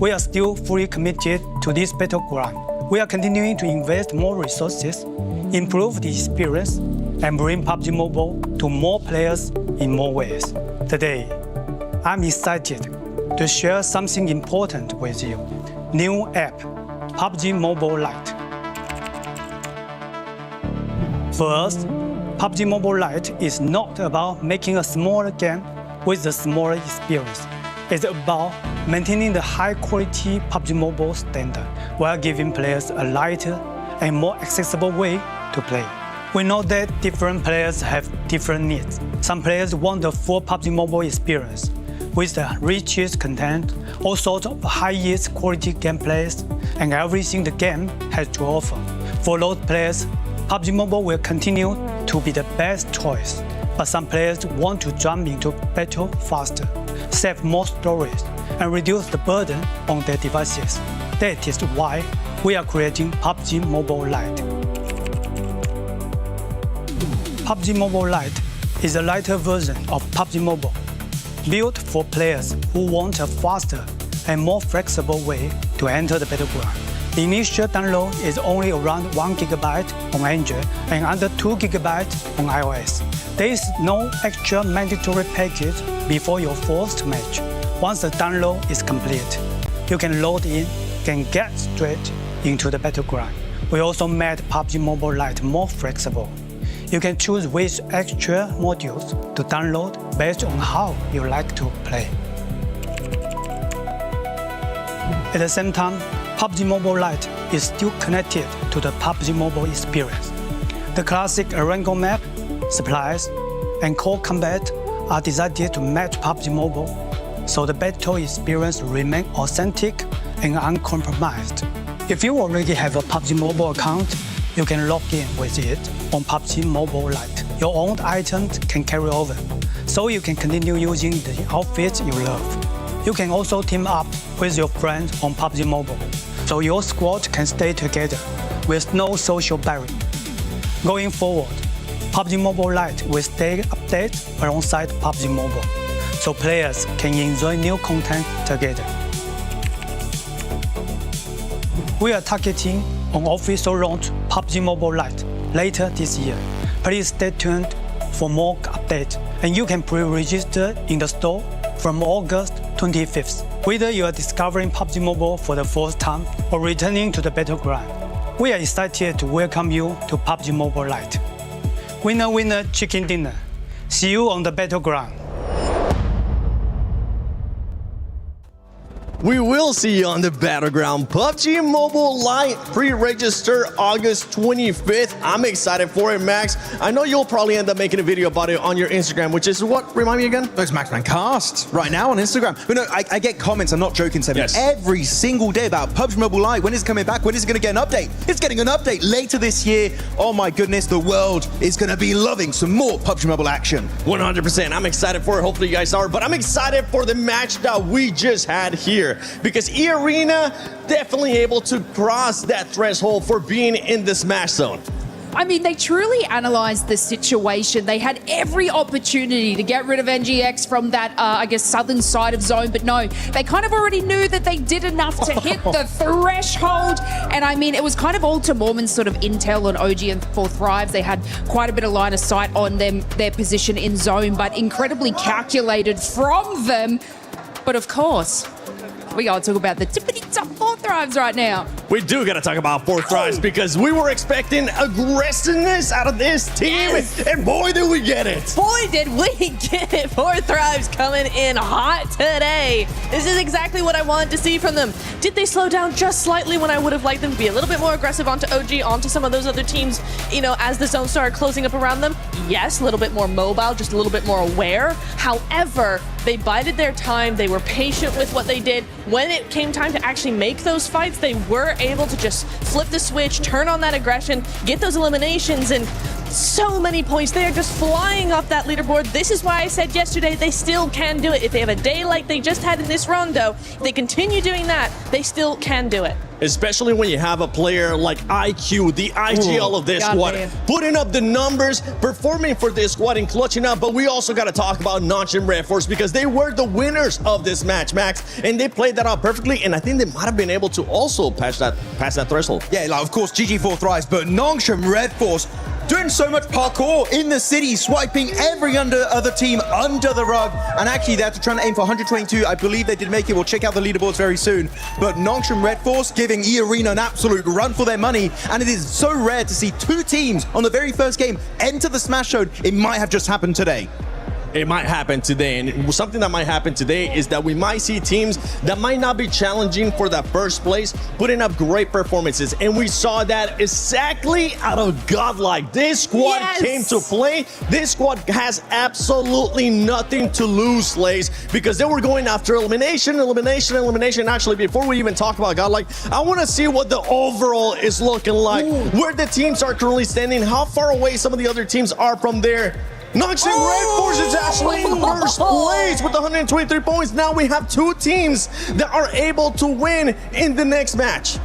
we are still fully committed to this battleground. We are continuing to invest more resources, improve the experience, and bring PUBG Mobile to more players in more ways. Today, I'm excited to share something important with you. New app, PUBG Mobile Lite. For us, PUBG Mobile Lite is not about making a smaller game with a smaller experience. It's about maintaining the high-quality PUBG Mobile standard while giving players a lighter and more accessible way to play. We know that different players have different needs. Some players want the full PUBG Mobile experience with the richest content, all sorts of highest quality gameplays, and everything the game has to offer. For those players, PUBG Mobile will continue to be the best choice, but some players want to jump into battle faster, save more storage, and reduce the burden on their devices. That is why we are creating PUBG Mobile Lite. PUBG Mobile Lite is a lighter version of PUBG Mobile, built for players who want a faster and more flexible way to enter the battleground. The initial download is only around 1 GB on Android and under 2 GB on iOS. There is no extra mandatory package before your first match. Once the download is complete, you can load in and get straight into the battleground. We also made PUBG Mobile Lite more flexible. You can choose which extra modules to download based on how you like to play. At the same time, PUBG Mobile Lite is still connected to the PUBG Mobile experience. The classic Arango map, supplies, and core combat are designed to match PUBG Mobile, so the battle experience remains authentic and uncompromised. If you already have a PUBG Mobile account, you can log in with it on PUBG Mobile Lite. Your own items can carry over, so you can continue using the outfits you love. You can also team up with your friends on PUBG Mobile, so your squad can stay together with no social barrier. Going forward, PUBG Mobile Lite will stay updated alongside PUBG Mobile, so players can enjoy new content together. We are targeting an official launch PUBG Mobile Lite later this year. Please stay tuned for more updates, and you can pre-register in the store from August 25th. Whether you are discovering PUBG Mobile for the first time or returning to the battleground, we are excited to welcome you to PUBG Mobile Lite. Winner, winner, chicken dinner. See you on the battleground. We will see you on the battleground. PUBG Mobile Lite pre-register August 25th. I'm excited for it, Max. I know you'll probably end up making a video about it on your Instagram, which is what? Remind me again? It's Maxman Cast right now on Instagram. But no, I get comments, I'm not joking, Seven, every single day about PUBG Mobile Lite. When is it coming back? When is it going to get an update? It's getting an update later this year. Oh my goodness, the world is going to be loving some more PUBG Mobile action. 100%. I'm excited for it. Hopefully you guys are. But I'm excited for the match that we just had here, because E-Arena definitely able to cross that threshold for being in the Smash Zone. I mean, they truly analyzed the situation. They had every opportunity to get rid of NGX from that, I guess, southern side of zone. But no, they kind of already knew that they did enough to hit the threshold. And I mean, it was kind of all to Mormon's sort of intel on OG and 4 Thrives. They had quite a bit of line of sight on them, their position in zone, but incredibly calculated from them. But of course, we gotta talk about the tippity-top 4 Thrives right now. We do gotta talk about 4 Thrives because we were expecting aggressiveness out of this team, and boy, did we get it. Boy, did we get it. 4 Thrives coming in hot today. This is exactly what I wanted to see from them. Did they slow down just slightly when I would have liked them to be a little bit more aggressive onto OG, onto some of those other teams, you know, as the zone started closing up around them? Yes, a little bit more mobile, just a little bit more aware. However, they bided their time. They were patient with what they did. When it came time to actually make those fights, they were able to just flip the switch, turn on that aggression, get those eliminations, and so many points. They are just flying off that leaderboard. This is why I said yesterday they still can do it. If they have a day like they just had in this rondo, if they continue doing that, they still can do it. Especially when you have a player like IQ, the IGL of this squad, putting up the numbers, performing for this squad and clutching up. But we also got to talk about Notch and Red Force because they were the winners of this match, Max, and they played that out perfectly. And I think they might have been able to also pass that threshold. Yeah, like of course GG4 Thrives, but Notch and Red Force doing so much parkour in the city, swiping every other team under the rug. And actually, they're trying to aim for 122. I believe they did make it. We'll check out the leaderboards very soon. But Notch and Red Force giving E-Arena an absolute run for their money. And it is so rare to see 2 teams on the very first game enter the Smash Zone. It might have just happened today. It might happen today, and something that might happen today is that we might see teams that might not be challenging for that first place putting up great performances, and we saw that exactly out of Godlike. This squad came to play. This squad has absolutely nothing to lose, Slays, because they were going after elimination. Actually, before we even talk about Godlike, I want to see what the overall is looking like, where the teams are currently standing, how far away some of the other teams are from there. Notch and Red Force is actually in first place with 123 points. Now we have 2 teams that are able to win in the next match.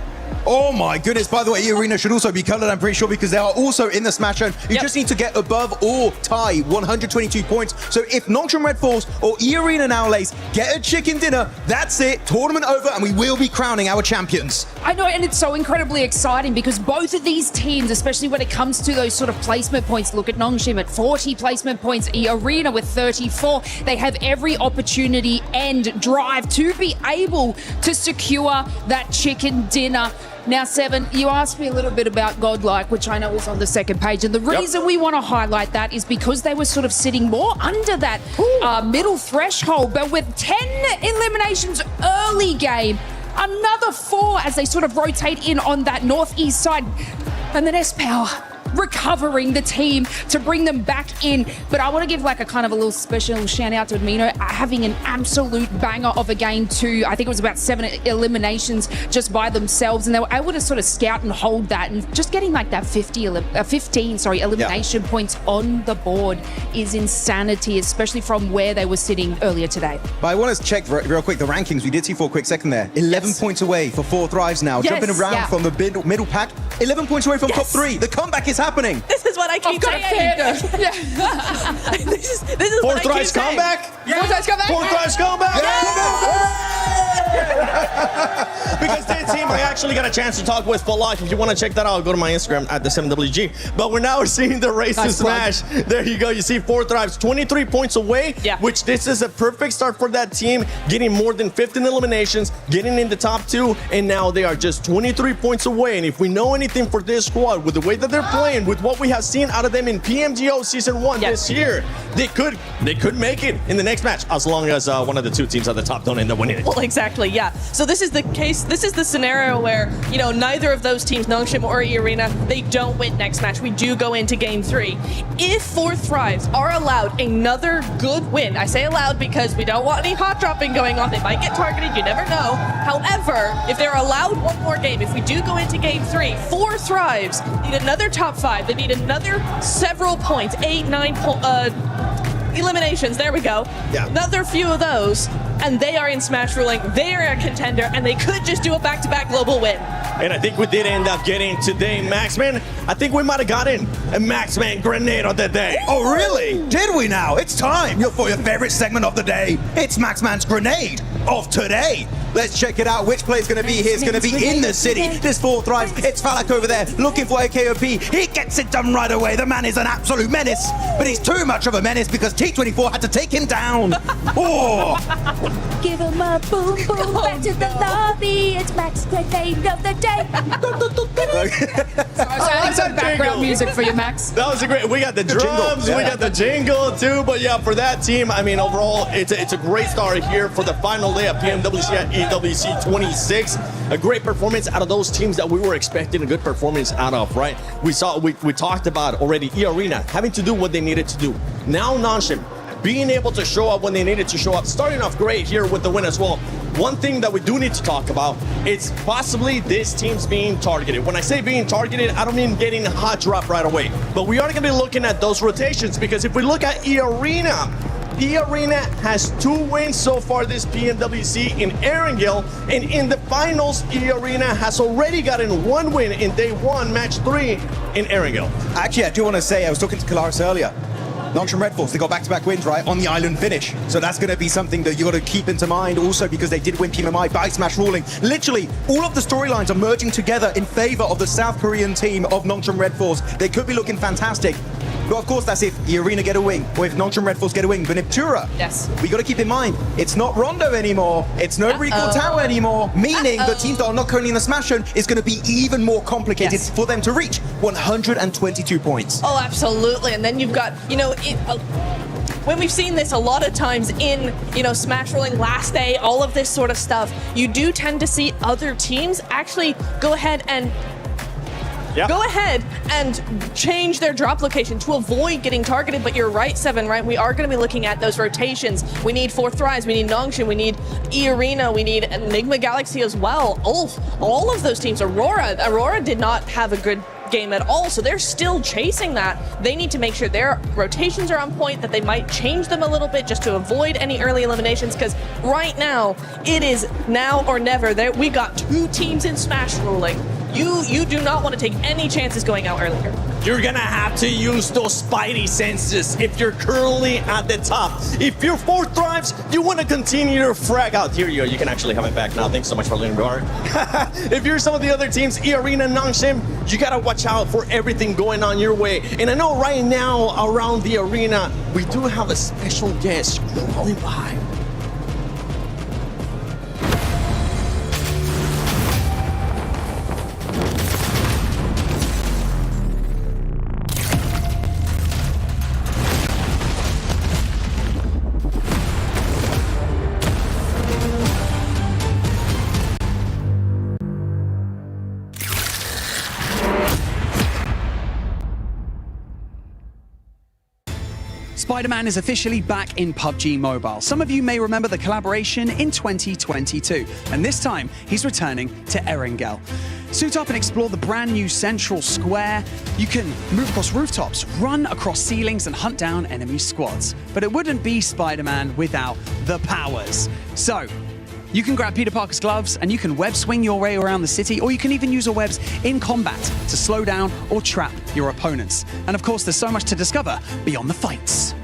Oh my goodness, by the way, E-Arena should also be colored, I'm pretty sure, because they are also in the Smash Zone. You just need to get above or tie 122 points. So if Notch and Red Force or E-Arena now, Lace, get a chicken dinner, that's it, tournament over, and we will be crowning our champions. I know, and it's so incredibly exciting because both of these teams, especially when it comes to those sort of placement points, look at Nongshim at 40 placement points, E-Arena with 34. They have every opportunity and drive to be able to secure that chicken dinner. Now, Seven, you asked me a little bit about Godlike, which I know was on the second page. And the reason we want to highlight that is because they were sort of sitting more under that middle threshold. But with 10 eliminations early game, another 4 as they sort of rotate in on that northeast side. And then S-Power recovering the team to bring them back in. But I want to give like a kind of a little special shout out to Admino having an absolute banger of a game too. I think it was about 7 eliminations just by themselves, and they were able to sort of scout and hold that, and just getting like that 15 elimination points on the board is insanity, especially from where they were sitting earlier today. But I want to check real quick the rankings. We did see for a quick second there. 11 points away for 4 Thrives now. Jumping around from the middle pack. 11 points away from top 3. The comeback is happening. This is what I keep saying. Yeah. This is Fourth what I keep Rise saying. comeback. Fourth Rise comeback. Fourth Rise comeback. Because that team, I actually got a chance to talk with for life. If you want to check that out, go to my Instagram at the 7WG. But we're now seeing the race to smash. There you go. You see Fourth Rise 23 points away, which this is a perfect start for that team, getting more than 15 eliminations, getting in the top 2, and now they are just 23 points away. And if we know anything for this squad, with the way that they're playing, with what we have seen out of them in PMGO Season 1 this year, they could make it in the next match, as long as one of the 2 teams at the top don't end up winning it. Well, exactly, yeah. So this is the case, this is the scenario where, you know, neither of those teams, Nongshim or E-Arena, they don't win next match. We do go into Game 3. If Fourth Thrives are allowed another good win, I say allowed because we don't want any hot dropping going on. They might get targeted, you never know. However, if they're allowed one more game, if we do go into Game 3, Fourth Thrives need another top 5. They need another several points, 8, 9 eliminations. There we go. Yeah. Another few of those, and they are in Smash Ruling. They are a contender, and they could just do a back-to-back global win. And I think we did end up getting today, Maxman. I think we might have gotten a Maxman grenade on the day. Oh, really? Did we now? It's time for your favorite segment of the day. It's Maxman's grenade of today. Let's check it out. Which player's going to be here? It's going to be in the city. This Fourth Thrives. It's Falak over there looking for a KOP. He gets it done right away. The man is an absolute menace. But he's too much of a menace because T24 had to take him down. Oh! Give him a boom boom back to the lobby. It's Max grenade of the day. I like some background music for you, Max. That was a great. We got the drums, we got the jingle too. But yeah, for that team, I mean, overall, it's a great start here for the final day of PMWC at EWC 26. A great performance out of those teams that we were expecting a good performance out of, right? We talked about already E-Arena having to do what they needed to do. Now Nongshim being able to show up when they needed to show up, starting off great here with the win as well. One thing that we do need to talk about is possibly this team's being targeted. When I say being targeted, I don't mean getting a hot drop right away, but we are going to be looking at those rotations, because if we look at E-Arena has 2 wins so far this PMWC in Erangel, and in the finals, E-Arena has already gotten 1 win in day 1, match 3 in Erangel. Actually, I do want to say, I was talking to Kalaris earlier. Nongshim Red Force, they got back-to-back wins, right, on the island finish. So that's going to be something that you got to keep into mind also, because they did win PMMI by Smash Ruling. Literally, all of the storylines are merging together in favor of the South Korean team of Nongshim Red Force. They could be looking fantastic. But of course, that's if E-Arena get a win, or if Nongshim Red Force get a win. But Niptura, we got to keep in mind, it's not Rondo anymore. It's no Recall Tower anymore, meaning the teams that are not currently in the Smash Zone is going to be even more complicated for them to reach 122 points. Oh, absolutely. And then you've got, you know, when we've seen this a lot of times in, you know, Smash Rolling last day, all of this sort of stuff, you do tend to see other teams actually go ahead and change their drop location to avoid getting targeted. But you're right, Seven, right? We are going to be looking at those rotations. We need Fourth Rise, we need Nongshim, we need E-Arena, we need Enigma Galaxy as well. All of those teams. Aurora did not have a good game at all, so they're still chasing that. They need to make sure their rotations are on point, that they might change them a little bit just to avoid any early eliminations, because right now, it is now or never. We got 2 teams in Smash Ruling. You do not want to take any chances going out earlier. You're gonna have to use those spidey senses if you're currently at the top. If you're Fourth Thrives, you want to continue your frag out. Here you go. You can actually have it back now. Thanks so much for letting me go. If you're some of the other teams, E-Arena, Nongshim, you gotta watch out for everything going on your way. And I know right now around the arena, we do have a special guest crawling by. Spider-Man is officially back in PUBG Mobile. Some of you may remember the collaboration in 2022, and this time he's returning to Erangel. Suit up and explore the brand new central square. You can move across rooftops, run across ceilings, and hunt down enemy squads. But it wouldn't be Spider-Man without the powers. So, You can grab Peter Parker's gloves and you can web swing your way around the city, or you can even use your webs in combat to slow down or trap your opponents. And of course, there's so much to discover beyond the fights.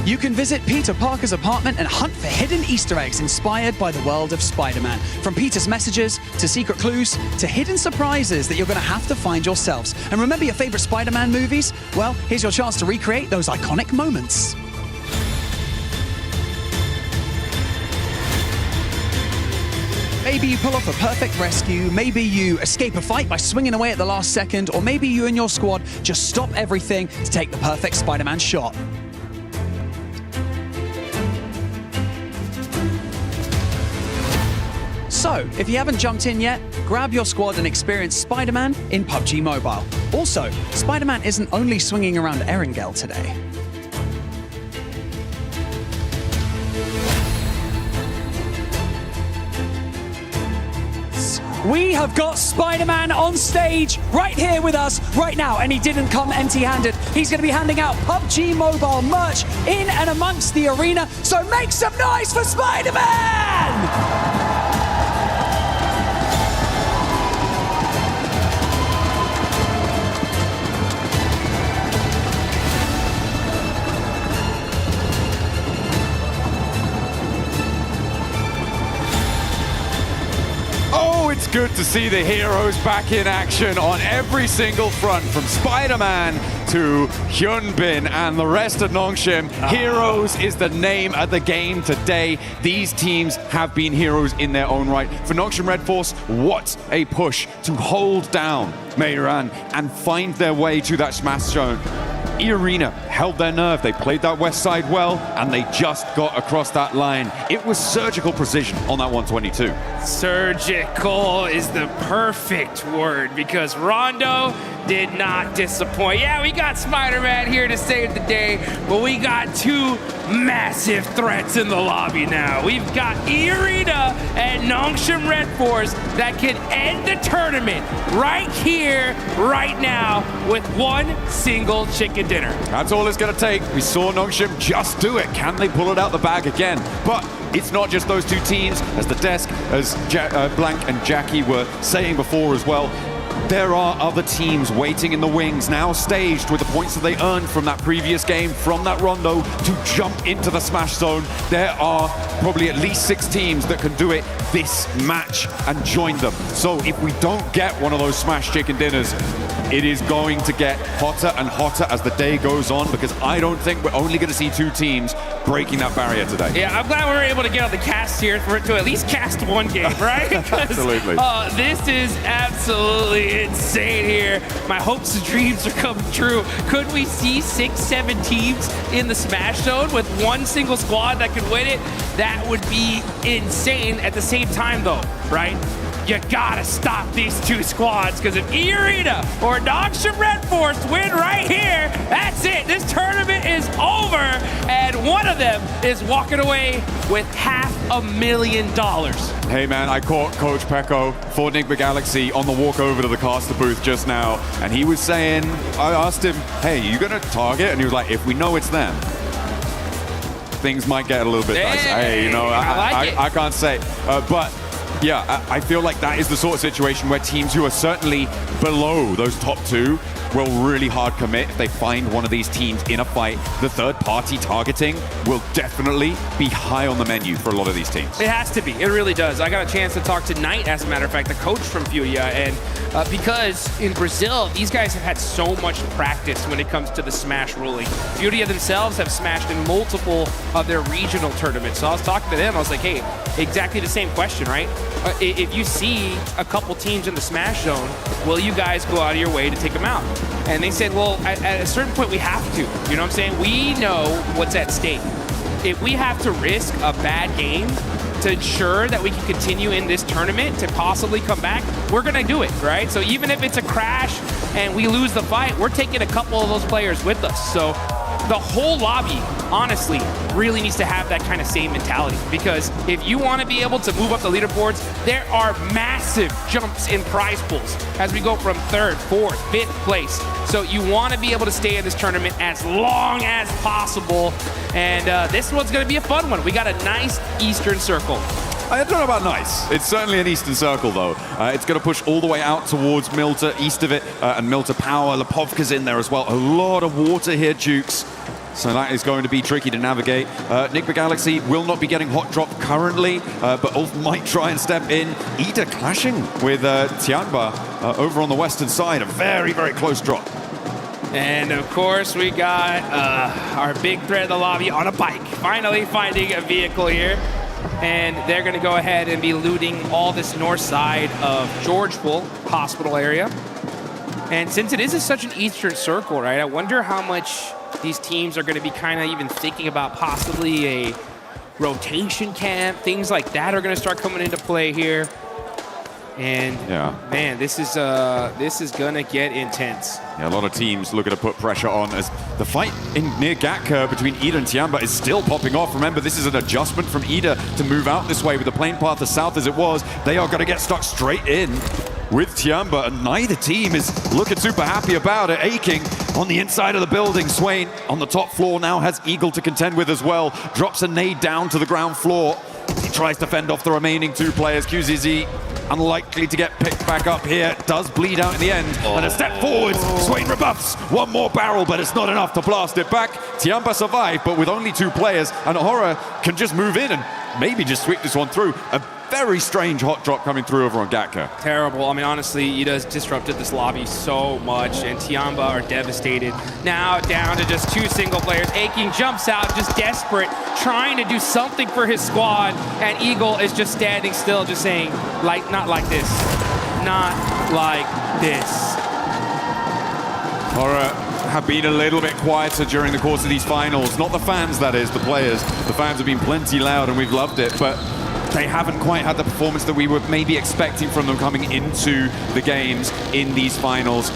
You can visit Peter Parker's apartment and hunt for hidden Easter eggs inspired by the world of Spider-Man. From Peter's messages, to secret clues, to hidden surprises that you're going to have to find yourselves. And remember your favorite Spider-Man movies? Well, here's your chance to recreate those iconic moments. Maybe you pull off a perfect rescue, maybe you escape a fight by swinging away at the last second, or maybe you and your squad just stop everything to take the perfect Spider-Man shot. So, if you haven't jumped in yet, grab your squad and experience Spider-Man in PUBG Mobile. Also, Spider-Man isn't only swinging around Erangel today. We have got Spider-Man on stage right here with us right now, and he didn't come empty-handed. He's going to be handing out PUBG Mobile merch in and amongst the arena, so make some noise for Spider-Man! It's good to see the heroes back in action on every single front, from Spider-Man to Hyunbin and the rest of Nongshim. Heroes is the name of the game today. These teams have been heroes in their own right. For Nongshim Red Force, what a push to hold down Meiran and find their way to that smash zone. E-Arena held their nerve. They played that west side well, and they just got across that line. It was surgical precision on that 122. Surgical is the perfect word, because Rondo did not disappoint. Yeah, we got Spider-Man here to save the day, but we got two massive threats in the lobby now. We've got E-Arena and Nongshim Red Force that can end the tournament right here, right now, with one single chicken dinner. That's all it's going to take. We saw Nongshim just do it. Can they pull it out the bag again? But it's not just those two teams, as the desk, as Blank and Jackie were saying before as well. There are other teams waiting in the wings, now staged with the points that they earned from that previous game, from that Rondo, to jump into the smash zone. There are probably at least 6 teams that can do it this match and join them. So if we don't get one of those smash chicken dinners, it is going to get hotter and hotter as the day goes on, because I don't think we're only going to see 2 teams breaking that barrier today. Yeah, I'm glad we were able to get on the cast here for it to at least cast one game, right? Absolutely. This is absolutely insane here. My hopes and dreams are coming true. Could we see 6-7 teams in the smash zone with one single squad that could win it? That would be insane. At the same time though, right? You gotta stop these 2 squads, because if E-Arena or Nongshim Red Force win right here, that's it. This tournament is over, and one of them is walking away with $500,000. Hey man, I caught Coach Pecco for Enigma Galaxy on the walk over to the caster booth just now, and he was saying, I asked him, hey, you gonna target? And he was like, if we know it's them, things might get a little bit dicey. Hey, you know, I can't say, but yeah, I feel like that is the sort of situation where teams who are certainly below those top 2 will really hard commit. If they find one of these teams in a fight, the third-party targeting will definitely be high on the menu for a lot of these teams. It has to be. It really does. I got a chance to talk to Knight, as a matter of fact, the coach from Furia, and because in Brazil, these guys have had so much practice when it comes to the Smash ruling. Furia themselves have smashed in multiple of their regional tournaments. So I was talking to them, I was like, hey, exactly the same question, right? If you see a couple teams in the Smash zone, will you guys go out of your way to take them out? And they said, well, at a certain point, we have to. You know what I'm saying? We know what's at stake. If we have to risk a bad game to ensure that we can continue in this tournament to possibly come back, we're going to do it, right? So even if it's a crash and we lose the fight, we're taking a couple of those players with us. So the whole lobby, honestly, really needs to have that kind of same mentality, because if you want to be able to move up the leaderboards, there are massive jumps in prize pools as we go from 3rd, 4th, 5th place. So you want to be able to stay in this tournament as long as possible. And this one's going to be a fun one. We got a nice Eastern Circle. I don't know about nice. It's certainly an Eastern Circle, though. It's going to push all the way out towards Milta, east of it, and Milta Power. Lepovka's in there as well. A lot of water here, Dukes. So that is going to be tricky to navigate. Nick Galaxy will not be getting hot drop currently, but Ulf might try and step in. Ida clashing with Tianba over on the western side. A very, very close drop. And of course, we got our big threat of the lobby on a bike. Finally finding a vehicle here. And they're going to go ahead and be looting all this north side of Georgeville Hospital area. And since it is such an Eastern Circle, right, I wonder how much these teams are going to be kind of even thinking about possibly a rotation camp. Things like that are going to start coming into play here. And man, this is gonna get intense. Yeah, a lot of teams looking to put pressure on as the fight in near Gatka between Ida and Tianba is still popping off. Remember, this is an adjustment from Ida to move out this way with the plane path as south as it was. They are going to get stuck straight in with Tianba, and neither team is looking super happy about it. Aching on the inside of the building. Swain on the top floor now has Eagle to contend with as well. Drops a nade down to the ground floor. He tries to fend off the remaining 2 players. QZZ unlikely to get picked back up here. Does bleed out in the end. And a step forwards. Swain rebuffs. One more barrel, but it's not enough to blast it back. Tianba survived, but with only 2 players, and Horror can just move in and maybe just sweep this one through. A very strange hot drop coming through over on Gatka. Terrible. I mean, honestly, Ida's disrupted this lobby so much, and Tianba are devastated. Now down to just 2 single players. Aching jumps out, just desperate, trying to do something for his squad, and Eagle is just standing still, just saying, like, not like this. Not like this. Horror have been a little bit quieter during the course of these finals. Not the fans, that is, the players. The fans have been plenty loud, and we've loved it, but they haven't quite had the performance that we were maybe expecting from them coming into the games in these finals.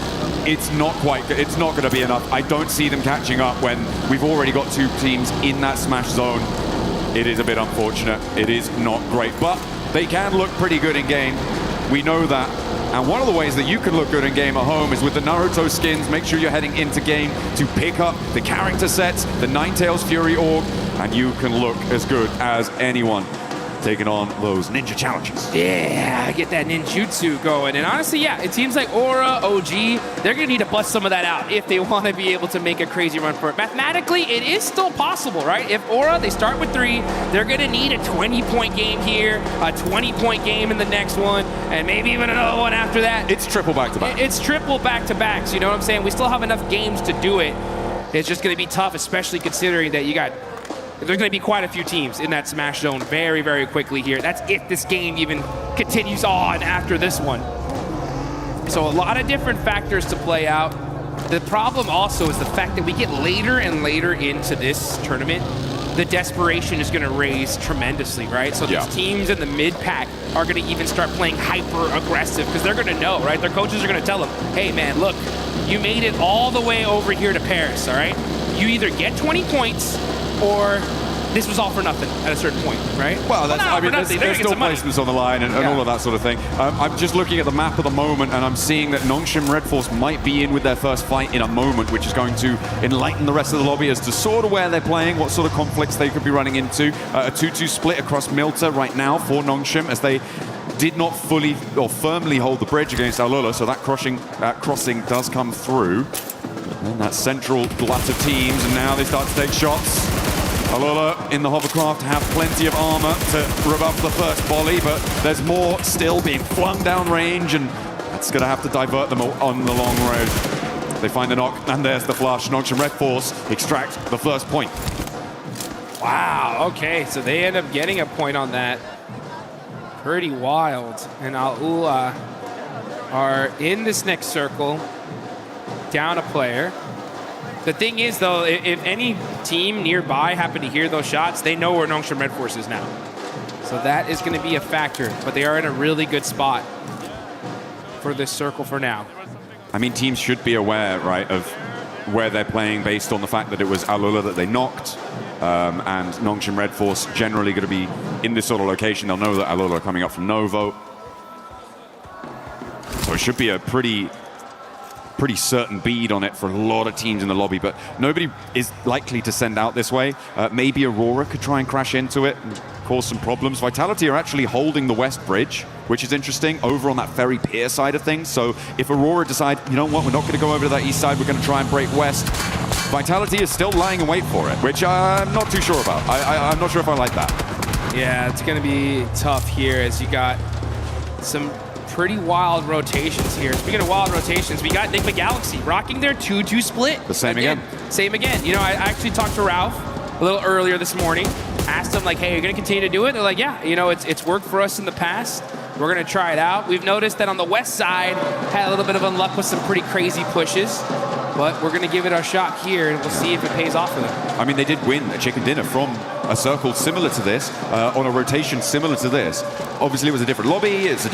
It's not going to be enough. I don't see them catching up when we've already got 2 teams in that smash zone. It is a bit unfortunate. It is not great, but they can look pretty good in game. We know that. And one of the ways that you can look good in game at home is with the Naruto skins. Make sure you're heading into game to pick up the character sets, the Ninetales Fury Org, and you can look as good as anyone taking on those ninja challenges. Yeah, get that ninjutsu going. And honestly, yeah, it seems like Aura, OG, they're going to need to bust some of that out if they want to be able to make a crazy run for it. Mathematically, it is still possible, right? If Aura, they start with 3, they're going to need a 20-point game here, a 20-point game in the next one, and maybe even another one after that. It's triple back-to-back. It's triple back-to-backs, you know what I'm saying? We still have enough games to do it. It's just going to be tough, especially considering that there's going to be quite a few teams in that smash zone very, very quickly here. That's if this game even continues on after this one. So a lot of different factors to play out. The problem also is the fact that we get later and later into this tournament, the desperation is going to raise tremendously, right? So these teams in the mid-pack are going to even start playing hyper-aggressive because they're going to know, right? Their coaches are going to tell them, hey, man, look, you made it all the way over here to Paris, all right? You either get 20 points or this was all for nothing at a certain point, right? Well, there's still placements on the line and all of that sort of thing. I'm just looking at the map at the moment, and I'm seeing that Nongshim Red Force might be in with their first fight in a moment, which is going to enlighten the rest of the lobby as to sort of where they're playing, what sort of conflicts they could be running into. A 2-2 split across Milta right now for Nongshim, as they did not fully or firmly hold the bridge against Alula, so that crossing does come through. And that central glut of teams, and now they start to take shots. Alula in the hovercraft have plenty of armor to rebuff the first volley, but there's more still being flung down range, and that's going to have to divert them on the long road. They find the knock, and there's the flush. Nongshim Red Force extract the first point. Wow, okay, so they end up getting a point on that. Pretty wild. And Alula are in this next circle, down a player. The thing is, though, if any team nearby happen to hear those shots, they know where Nongshim Red Force is now. So that is going to be a factor, but they are in a really good spot for this circle for now. I mean, teams should be aware, right, of where they're playing based on the fact that it was Alola that they knocked. And Nongshim Red Force generally going to be in this sort of location. They'll know that Alola are coming up from Novo. So it should be a pretty certain bead on it for a lot of teams in the lobby, but nobody is likely to send out this way. Maybe Aurora could try and crash into it and cause some problems. Vitality are actually holding the West Bridge, which is interesting, over on that Ferry Pier side of things. So if Aurora decide, you know what, we're not going to go over to that east side, we're going to try and break west, Vitality is still lying in wait for it, which I'm not too sure about. I'm not sure if I like that. Yeah, it's going to be tough here as you got some pretty wild rotations here. Speaking of wild rotations, we got Enigma Galaxy rocking their 2-2 split. The same again. Same again. You know, I actually talked to Ralph a little earlier this morning, asked him like, hey, you're going to continue to do it? They're like, yeah, you know, it's worked for us in the past. We're going to try it out. We've noticed that on the west side, had a little bit of unluck with some pretty crazy pushes, but we're going to give it a shot here, and we'll see if it pays off for them. I mean, they did win a chicken dinner from a circle similar to this, on a rotation similar to this. Obviously, it was a different lobby. It was a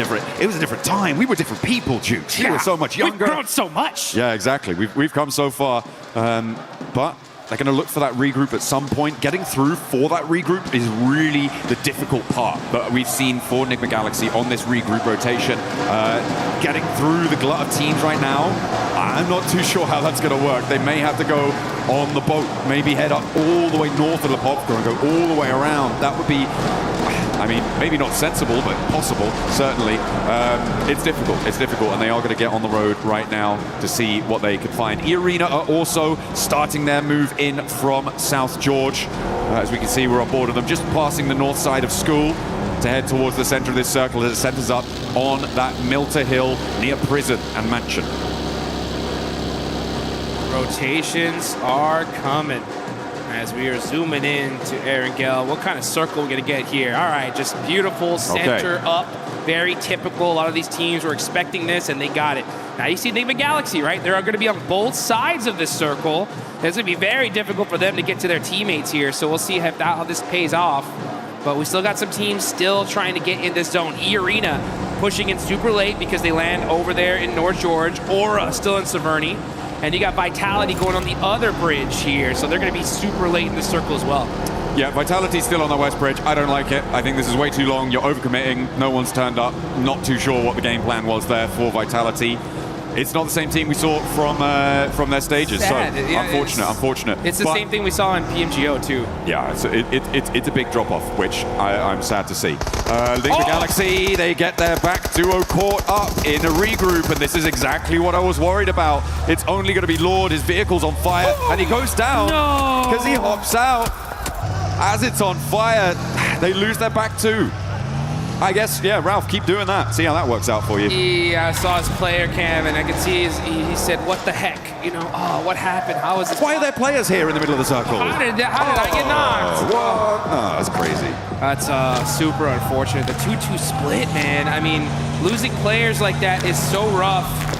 different time. We were different people, Jukes. We were so much younger. We've grown so much. Yeah, exactly. We've come so far, but they're going to look for that regroup at some point. Getting through for that regroup is really the difficult part that we've seen for Enigma Galaxy on this regroup rotation. Getting through the glut of teams right now, I'm not too sure how that's going to work. They may have to go on the boat, maybe head up all the way north of Lepopka and go all the way around. That would be, I mean, maybe not sensible, but possible, certainly. It's difficult, and they are going to get on the road right now to see what they can find. E-Arena are also starting their move in from South George. As we can see, we're on board of them, just passing the north side of school to head towards the center of this circle as it centers up on that Milter Hill near prison and mansion. Rotations are coming as we are zooming in to Erangel. What kind of circle are we going to get here? All right, just beautiful center up, very typical. A lot of these teams were expecting this, and they got it. Now you see Enigma Galaxy, right? They're going to be on both sides of this circle. It's going to be very difficult for them to get to their teammates here, so we'll see how this pays off. But we still got some teams still trying to get in this zone. E-Arena pushing in super late because they land over there in North George. Aura still in Severny. And you got Vitality going on the other bridge here, so they're going to be super late in the circle as well. Yeah, Vitality's still on the west bridge. I don't like it. I think this is way too long. You're overcommitting. No one's turned up. Not too sure what the game plan was there for Vitality. It's not the same team we saw from their stages. Sad. So Yeah, unfortunate. It's the same thing we saw in PMGO too. Yeah, it's a big drop-off, which I'm sad to see. Enigma Galaxy, they get their back duo caught up in a regroup, and this is exactly what I was worried about. It's only going to be Lord, his vehicle's on fire, and he goes down because he hops out. As it's on fire, they lose their back too. I guess, yeah, Ralph, keep doing that. See how that works out for you. Yeah, I saw his player cam, and I could see he said, what the heck? You know, what happened? How is this? Why are there players here in the middle of the circle? How did I get knocked? What? Oh, that's crazy. That's super unfortunate. The 2-2 split, man. I mean, losing players like that is so rough.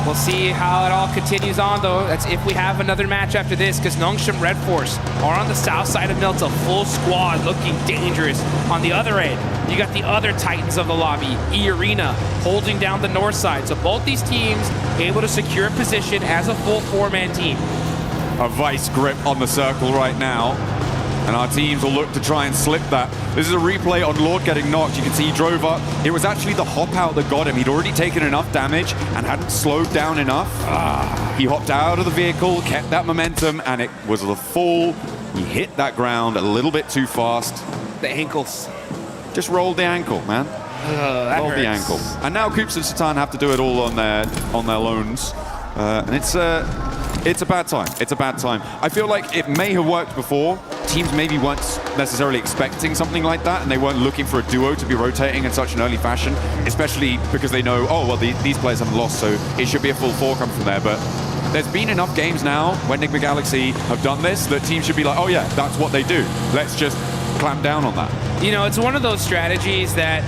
We'll see how it all continues on, though. That's if we have another match after this, because Nongshim Red Force are on the south side of Milta, full squad, looking dangerous. On the other end, you got the other Titans of the lobby, E-Arena, holding down the north side. So both these teams able to secure a position as a full four-man team. A vice grip on the circle right now. And our teams will look to try and slip that. This is a replay on Lord getting knocked. You can see he drove up. It was actually the hop out that got him. He'd already taken enough damage and hadn't slowed down enough. He hopped out of the vehicle, kept that momentum, and it was the fall. He hit that ground a little bit too fast. The ankles. Just rolled the ankle, man. Rolled the ankle. And now Coops and Satan have to do it all on their loans. And it's a bad time. It's a bad time. I feel like it may have worked before. Teams maybe weren't necessarily expecting something like that, and they weren't looking for a duo to be rotating in such an early fashion, especially because they know, oh, well, these players haven't lost, so it should be a full four come from there. But there's been enough games now when Enigma Galaxy have done this that teams should be like, oh, yeah, that's what they do. Let's just clamp down on that. You know, it's one of those strategies that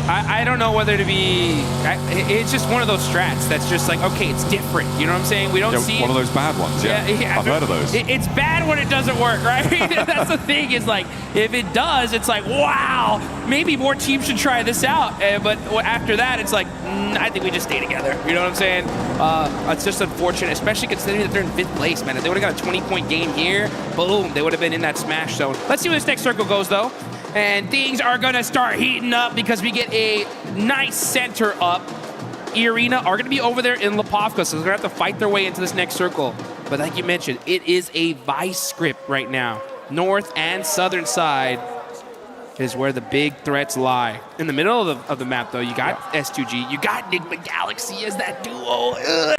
I don't know whether to be. It's just one of those strats that's just like, okay, it's different. You know what I'm saying? We don't see one of those bad ones. Yeah, I've heard of those. It's bad when it doesn't work, right? That's the thing. Is like if it does, it's like wow, maybe more teams should try this out. But after that, it's like I think we just stay together. You know what I'm saying? It's just unfortunate, especially considering that they're in 5th place, man. If they would have got a 20-point game here, boom, they would have been in that smash zone. Let's see where this next circle goes, though. And things are going to start heating up because we get a nice center up. E-Arena are going to be over there in Lipovka, so they're going to have to fight their way into this next circle. But like you mentioned, it is a vice script right now. North and southern side is where the big threats lie. In the middle of the map, though, you got S2G, you got Enigma Galaxy as that duo.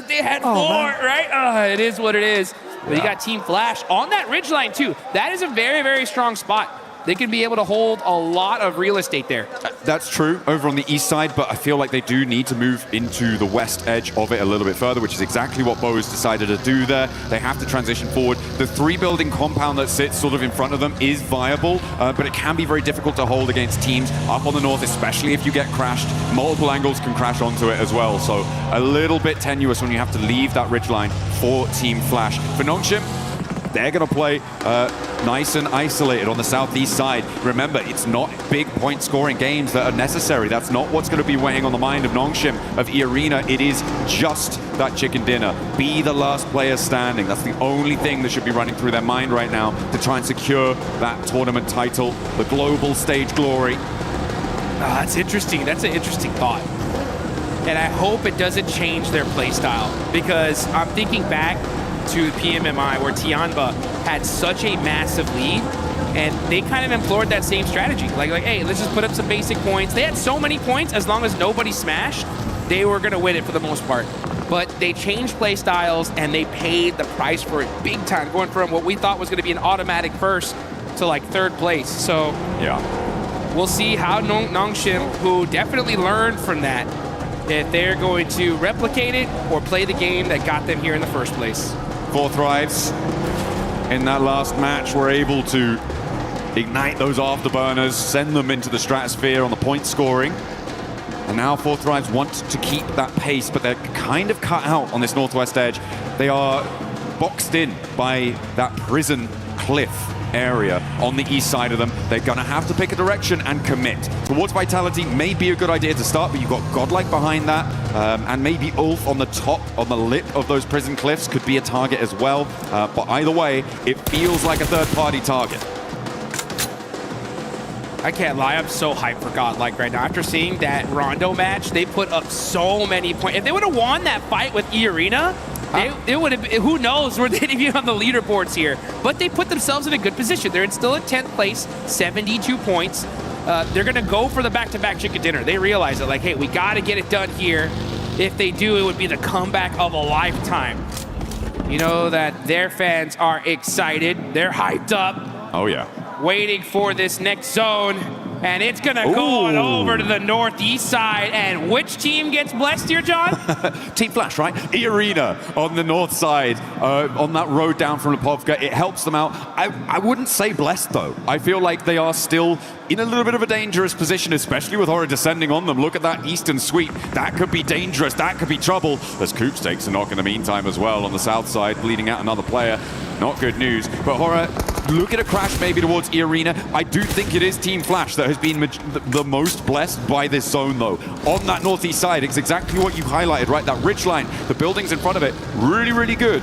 They had 4, right? It is what it is. But you got Team Flash on that ridgeline, too. That is a very, very strong spot. They can be able to hold a lot of real estate there. That's true over on the east side, but I feel like they do need to move into the west edge of it a little bit further, which is exactly what Bo's decided to do there. They have to transition forward. The 3-building compound that sits sort of in front of them is viable, but it can be very difficult to hold against teams up on the north, especially if you get crashed. Multiple angles can crash onto it as well, so a little bit tenuous when you have to leave that ridgeline for Team Flash. For Nongshim, they're going to play nice and isolated on the southeast side. Remember, it's not big point scoring games that are necessary. That's not what's going to be weighing on the mind of Nongshim, of E-Arena. It is just that chicken dinner. Be the last player standing. That's the only thing that should be running through their mind right now to try and secure that tournament title, the global stage glory. That's interesting. That's an interesting thought. And I hope it doesn't change their play style, because I'm thinking back to PMMI where Tianba had such a massive lead, and they kind of implored that same strategy. Like, hey, let's just put up some basic points. They had so many points, as long as nobody smashed, they were going to win it for the most part. But they changed play styles, and they paid the price for it big time, going from what we thought was going to be an automatic first to like 3rd place. So yeah, we'll see how Nongshim, who definitely learned from that, if they're going to replicate it or play the game that got them here in the first place. 4 Thrives in that last match were able to ignite those afterburners, send them into the stratosphere on the point scoring. And now 4 Thrives want to keep that pace, but they're kind of cut out on this northwest edge. They are boxed in by that prison cliff area on the east side of them. They're going to have to pick a direction and commit. Towards Vitality may be a good idea to start, but you've got Godlike behind that, and maybe Ulf on the top, on the lip of those prison cliffs could be a target as well. But either way, it feels like a third-party target. I can't lie, I'm so hyped for Godlike right now. After seeing that Rondo match, they put up so many points. If they would have won that fight with E-Arena, they would have, who knows where they'd be on the leaderboards here. But they put themselves in a good position. They're still in 10th place, 72 points. They're going to go for the back-to-back chicken dinner. They realize that, like, hey, we got to get it done here. If they do, it would be the comeback of a lifetime. You know that their fans are excited. They're hyped up. Oh, yeah. Waiting for this next zone. And it's going to go on over to the northeast side. And which team gets blessed here, John? Team Flash, right? E-Arena on the north side, on that road down from Lipovka. It helps them out. I wouldn't say blessed, though. I feel like they are still in a little bit of a dangerous position, especially with Horror descending on them. Look at that eastern sweep. That could be dangerous. That could be trouble. As Coops takes a knock in the meantime as well on the south side, bleeding out another player. Not good news. But Horror, look at a crash maybe towards E-Arena. I do think it is Team Flash that has been the most blessed by this zone, though. On that northeast side, it's exactly what you highlighted, right? That ridge line, the buildings in front of it, really, really good.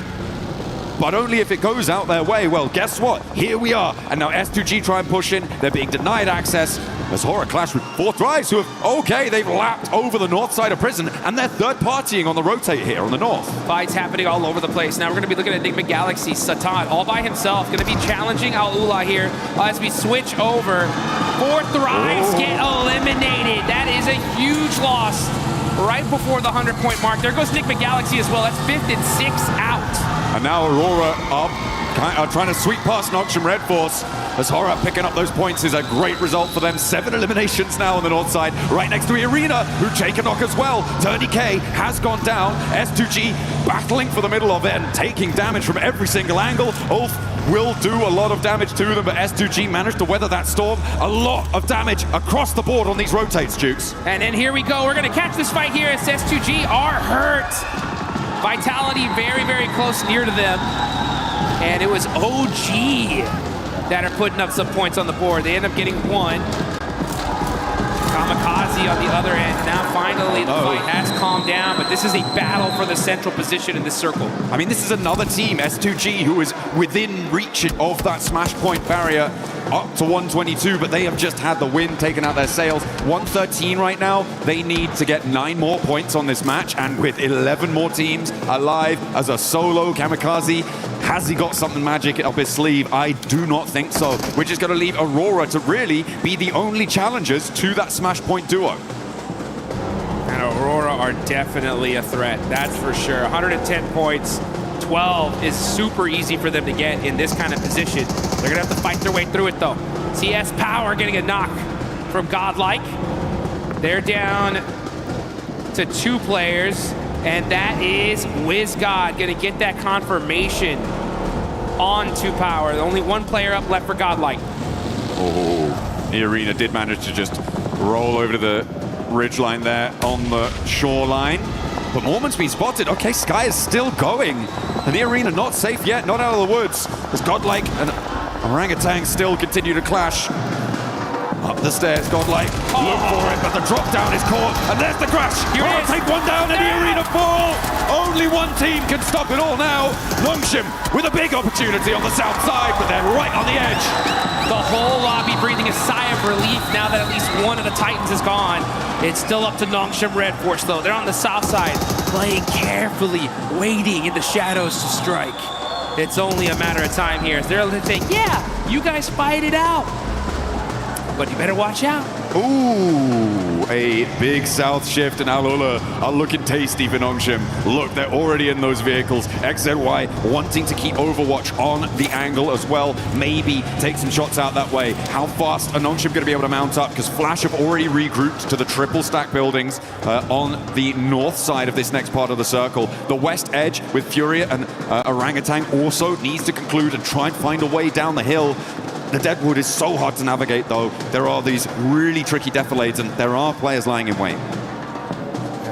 But only if it goes out their way. Well, guess what? Here we are. And now S2G try and push in. They're being denied access. As Horror clash with 4 Thrives, who have, okay, they've lapped over the north side of prison, and they're third-partying on the rotate here on the north. Fights happening all over the place. Now we're going to be looking at Enigma Galaxy. Satan, all by himself, going to be challenging Al-Ula here as we switch over. 4 Thrives get eliminated. That is a huge loss right before the 100-point mark. There goes Enigma Galaxy as well. That's 5th and 6th out. And now Aurora are trying to sweep past Nongshim Red Force. As Horror picking up those points is a great result for them. 7 eliminations now on the north side, right next to E-Arena, who take a knock as well. Turny K has gone down. S2G battling for the middle of it and taking damage from every single angle. Ulf will do a lot of damage to them, but S2G managed to weather that storm. A lot of damage across the board on these rotates, Jukes. And then here we go. We're going to catch this fight here as S2G are hurt. Vitality very, very close near to them. And it was OG that are putting up some points on the board. They end up getting one. Kamikaze on the other end. Now finally the fight has calmed down, but this is a battle for the central position in this circle. I mean, this is another team, S2G, who is within reach of that smash point barrier up to 122, but they have just had the win taken out their sails. 113 right now. They need to get 9 more points on this match, and with 11 more teams alive as a solo Kamikaze, has he got something magic up his sleeve? I do not think so. We're just going to leave Aurora to really be the only challengers to that smash point duo. And Aurora are definitely a threat, that's for sure. 110 points, 12 is super easy for them to get in this kind of position. They're gonna have to fight their way through it though. CS Power getting a knock from Godlike. They're down to 2 players, and that is WizGod gonna get that confirmation on 2 Power. Only 1 player up left for Godlike. Oh, the arena did manage to just roll over to the ridgeline there on the shoreline. But Mormon's been spotted. Okay, Sky is still going. And the arena not safe yet, not out of the woods. As Godlike and Orangutan still continue to clash. Up the stairs, Godlike. Look for it, but the drop down is caught. And there's the crash. Here it is. Take one down and the arena fall. Only one team can stop it all now. Longshim with a big opportunity on the south side, but they're right on the edge. The whole lobby breathing a sigh of relief now that at least one of the Titans is gone. It's still up to Nongshim Red Force though. They're on the south side, playing carefully, waiting in the shadows to strike. It's only a matter of time here. They're able to say, yeah, you guys fight it out. But you better watch out. Ooh, a big south shift, and Alula are looking tasty for Nongshim. Look, they're already in those vehicles. XZY wanting to keep Overwatch on the angle as well. Maybe take some shots out that way. How fast are Nongshim going to be able to mount up? Because Flash have already regrouped to the triple stack buildings on the north side of this next part of the circle. The west edge with Furia and Orangutan also needs to conclude and try and find a way down the hill. The Deadwood is so hard to navigate, though. There are these really tricky defilades, and there are players lying in wait.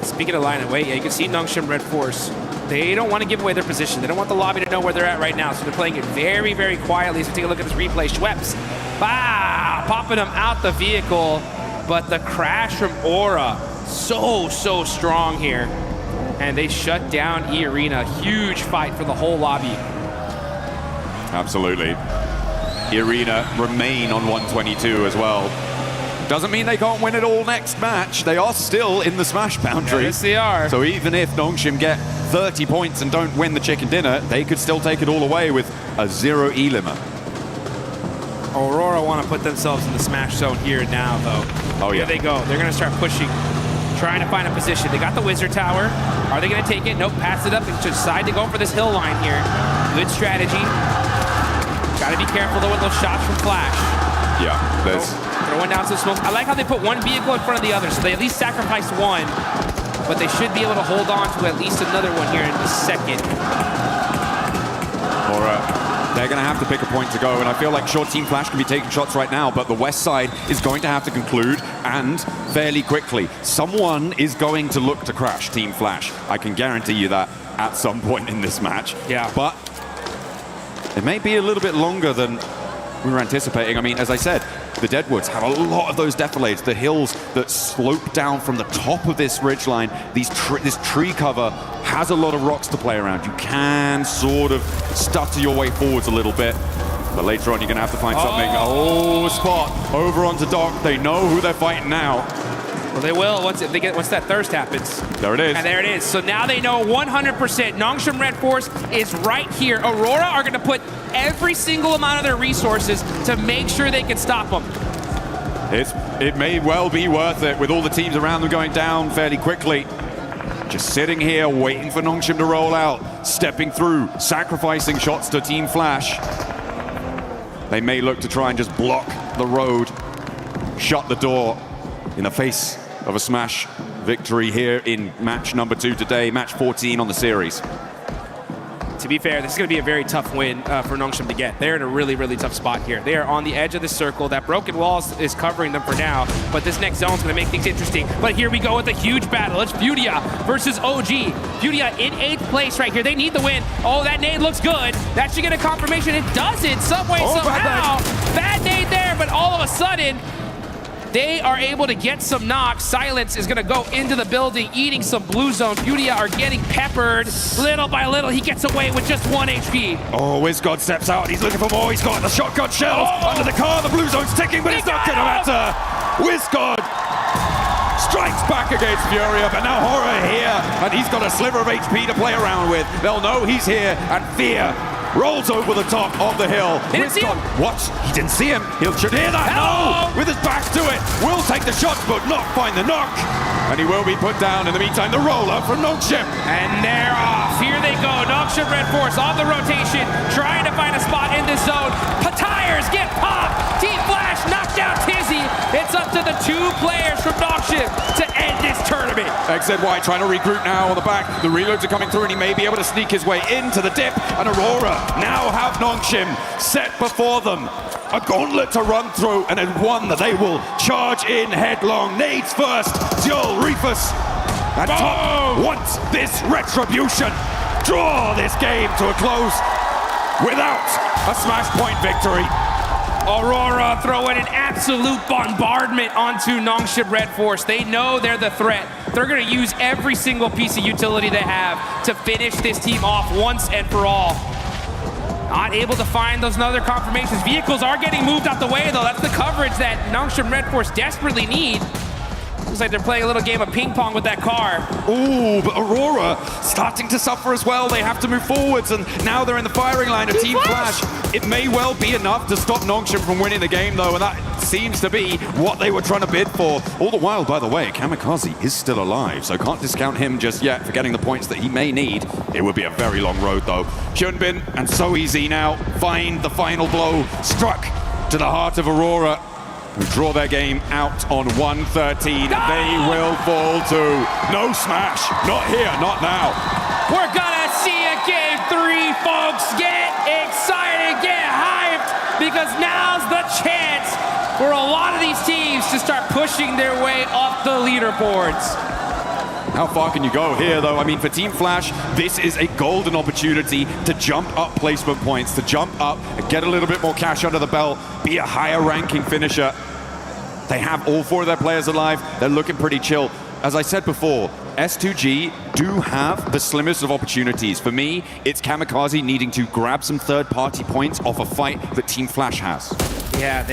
Speaking of lying in wait, yeah, you can see Nongshim Red Force. They don't want to give away their position. They don't want the lobby to know where they're at right now, so they're playing it very, very quietly. So take a look at this replay. Schweppes, popping them out the vehicle, but the crash from Aura, so strong here. And they shut down E-Arena. Huge fight for the whole lobby. Absolutely. The arena remain on 122 as well. Doesn't mean they can't win it all next match. They are still in the smash boundary. Yes, they are. So even if Nongshim get 30 points and don't win the chicken dinner, they could still take it all away with a 0 E-limit. Aurora want to put themselves in the smash zone here and now, though. Oh, yeah. Here they go. They're going to start pushing, trying to find a position. They got the Wizard Tower. Are they going to take it? Nope, pass it up and decide to go for this hill line here. Good strategy. Got to be careful, though, with those shots from Flash. Yeah, there's... Throwing down some smoke. I like how they put one vehicle in front of the other, so they at least sacrificed one, but they should be able to hold on to at least another one here in a second. They're going to have to pick a point to go, and I feel like sure, Team Flash can be taking shots right now, but the west side is going to have to conclude, and fairly quickly. Someone is going to look to crash Team Flash. I can guarantee you that at some point in this match. Yeah. But it may be a little bit longer than we were anticipating. I mean, as I said, the Deadwoods have a lot of those defilades, the hills that slope down from the top of this ridgeline. This tree cover has a lot of rocks to play around. You can sort of stutter your way forwards a little bit, but later on you're going to have to find something. Oh, spot over onto Doc. They know who they're fighting now. Well, they will once that thirst happens. There it is. And there it is. So now they know 100%. Nongshim Red Force is right here. Aurora are going to put every single amount of their resources to make sure they can stop them. It may well be worth it with all the teams around them going down fairly quickly. Just sitting here waiting for Nongshim to roll out, stepping through, sacrificing shots to Team Flash. They may look to try and just block the road, shut the door in the face of a smash victory here in match number 2 today, match 14 on the series. To be fair, this is going to be a very tough win for Nongshim to get. They're in a really, really tough spot here. They are on the edge of the circle. That broken wall is covering them for now, but this next zone is going to make things interesting. But here we go with a huge battle. It's Furia versus OG. Furia in 8th place right here. They need the win. Oh, that nade looks good. That should get a confirmation. It doesn't, some way, somehow. Bad nade there, but all of a sudden, they are able to get some knocks. Silence is going to go into the building, eating some blue zone. Furia are getting peppered. Little by little, he gets away with just 1 HP. Oh, WizGod steps out. He's looking for more. He's got the shotgun shells under the car. The blue zone's ticking, but it's not going to matter. WizGod strikes back against Furia, but now Horror here, and he's got a sliver of HP to play around with. They'll know he's here, and Fear rolls over the top of the hill. WizGod, what? He didn't see him. Should hear that. No! With his back to it. Will take the shots, but not find the knock. And he will be put down. In the meantime, the roller from Nongshim. And they're off. Here they go. Nongshim Red Force on the rotation, trying to find a spot in this zone. Tires get popped. Team Flash knocked down Tizzy. It's up to the 2 players from Nongshim to end this tournament. XZY trying to regroup now on the back. The reloads are coming through, and he may be able to sneak his way into the dip. And Aurora now have Nongshim set before them. A gauntlet to run through, and then one that they will charge in headlong. Nades first. Zul, Reefus, and Top wants this retribution. Draw this game to a close without a smash point victory. Aurora throwing an absolute bombardment onto Nongshim Red Force. They know they're the threat. They're going to use every single piece of utility they have to finish this team off once and for all. Not able to find those other confirmations. Vehicles are getting moved out the way, though. That's the coverage that Nongshim Red Force desperately need. Looks like they're playing a little game of ping pong with that car. Ooh, but Aurora starting to suffer as well. They have to move forwards, and now they're in the firing line of Team Flash. It may well be enough to stop Nongshim from winning the game, though, and that seems to be what they were trying to bid for. All the while, by the way, Kamikaze is still alive, so can't discount him just yet for getting the points that he may need. It would be a very long road, though. Hyunbin and So Easy now find the final blow, struck to the heart of Aurora, who draw their game out on 113. No! They will fall too. No smash. Not here, not now. We're gonna see a game 3, folks. Get excited, get hyped, because now's the chance for a lot of these teams to start pushing their way up the leaderboards. How far can you go here, though? I mean, for Team Flash, this is a golden opportunity to jump up placement points, to jump up and get a little bit more cash under the belt, be a higher ranking finisher. They have all 4 of their players alive. They're looking pretty chill. As I said before, S2G do have the slimmest of opportunities. For me, it's Kamikaze needing to grab some third-party points off a fight that Team Flash has. Yeah,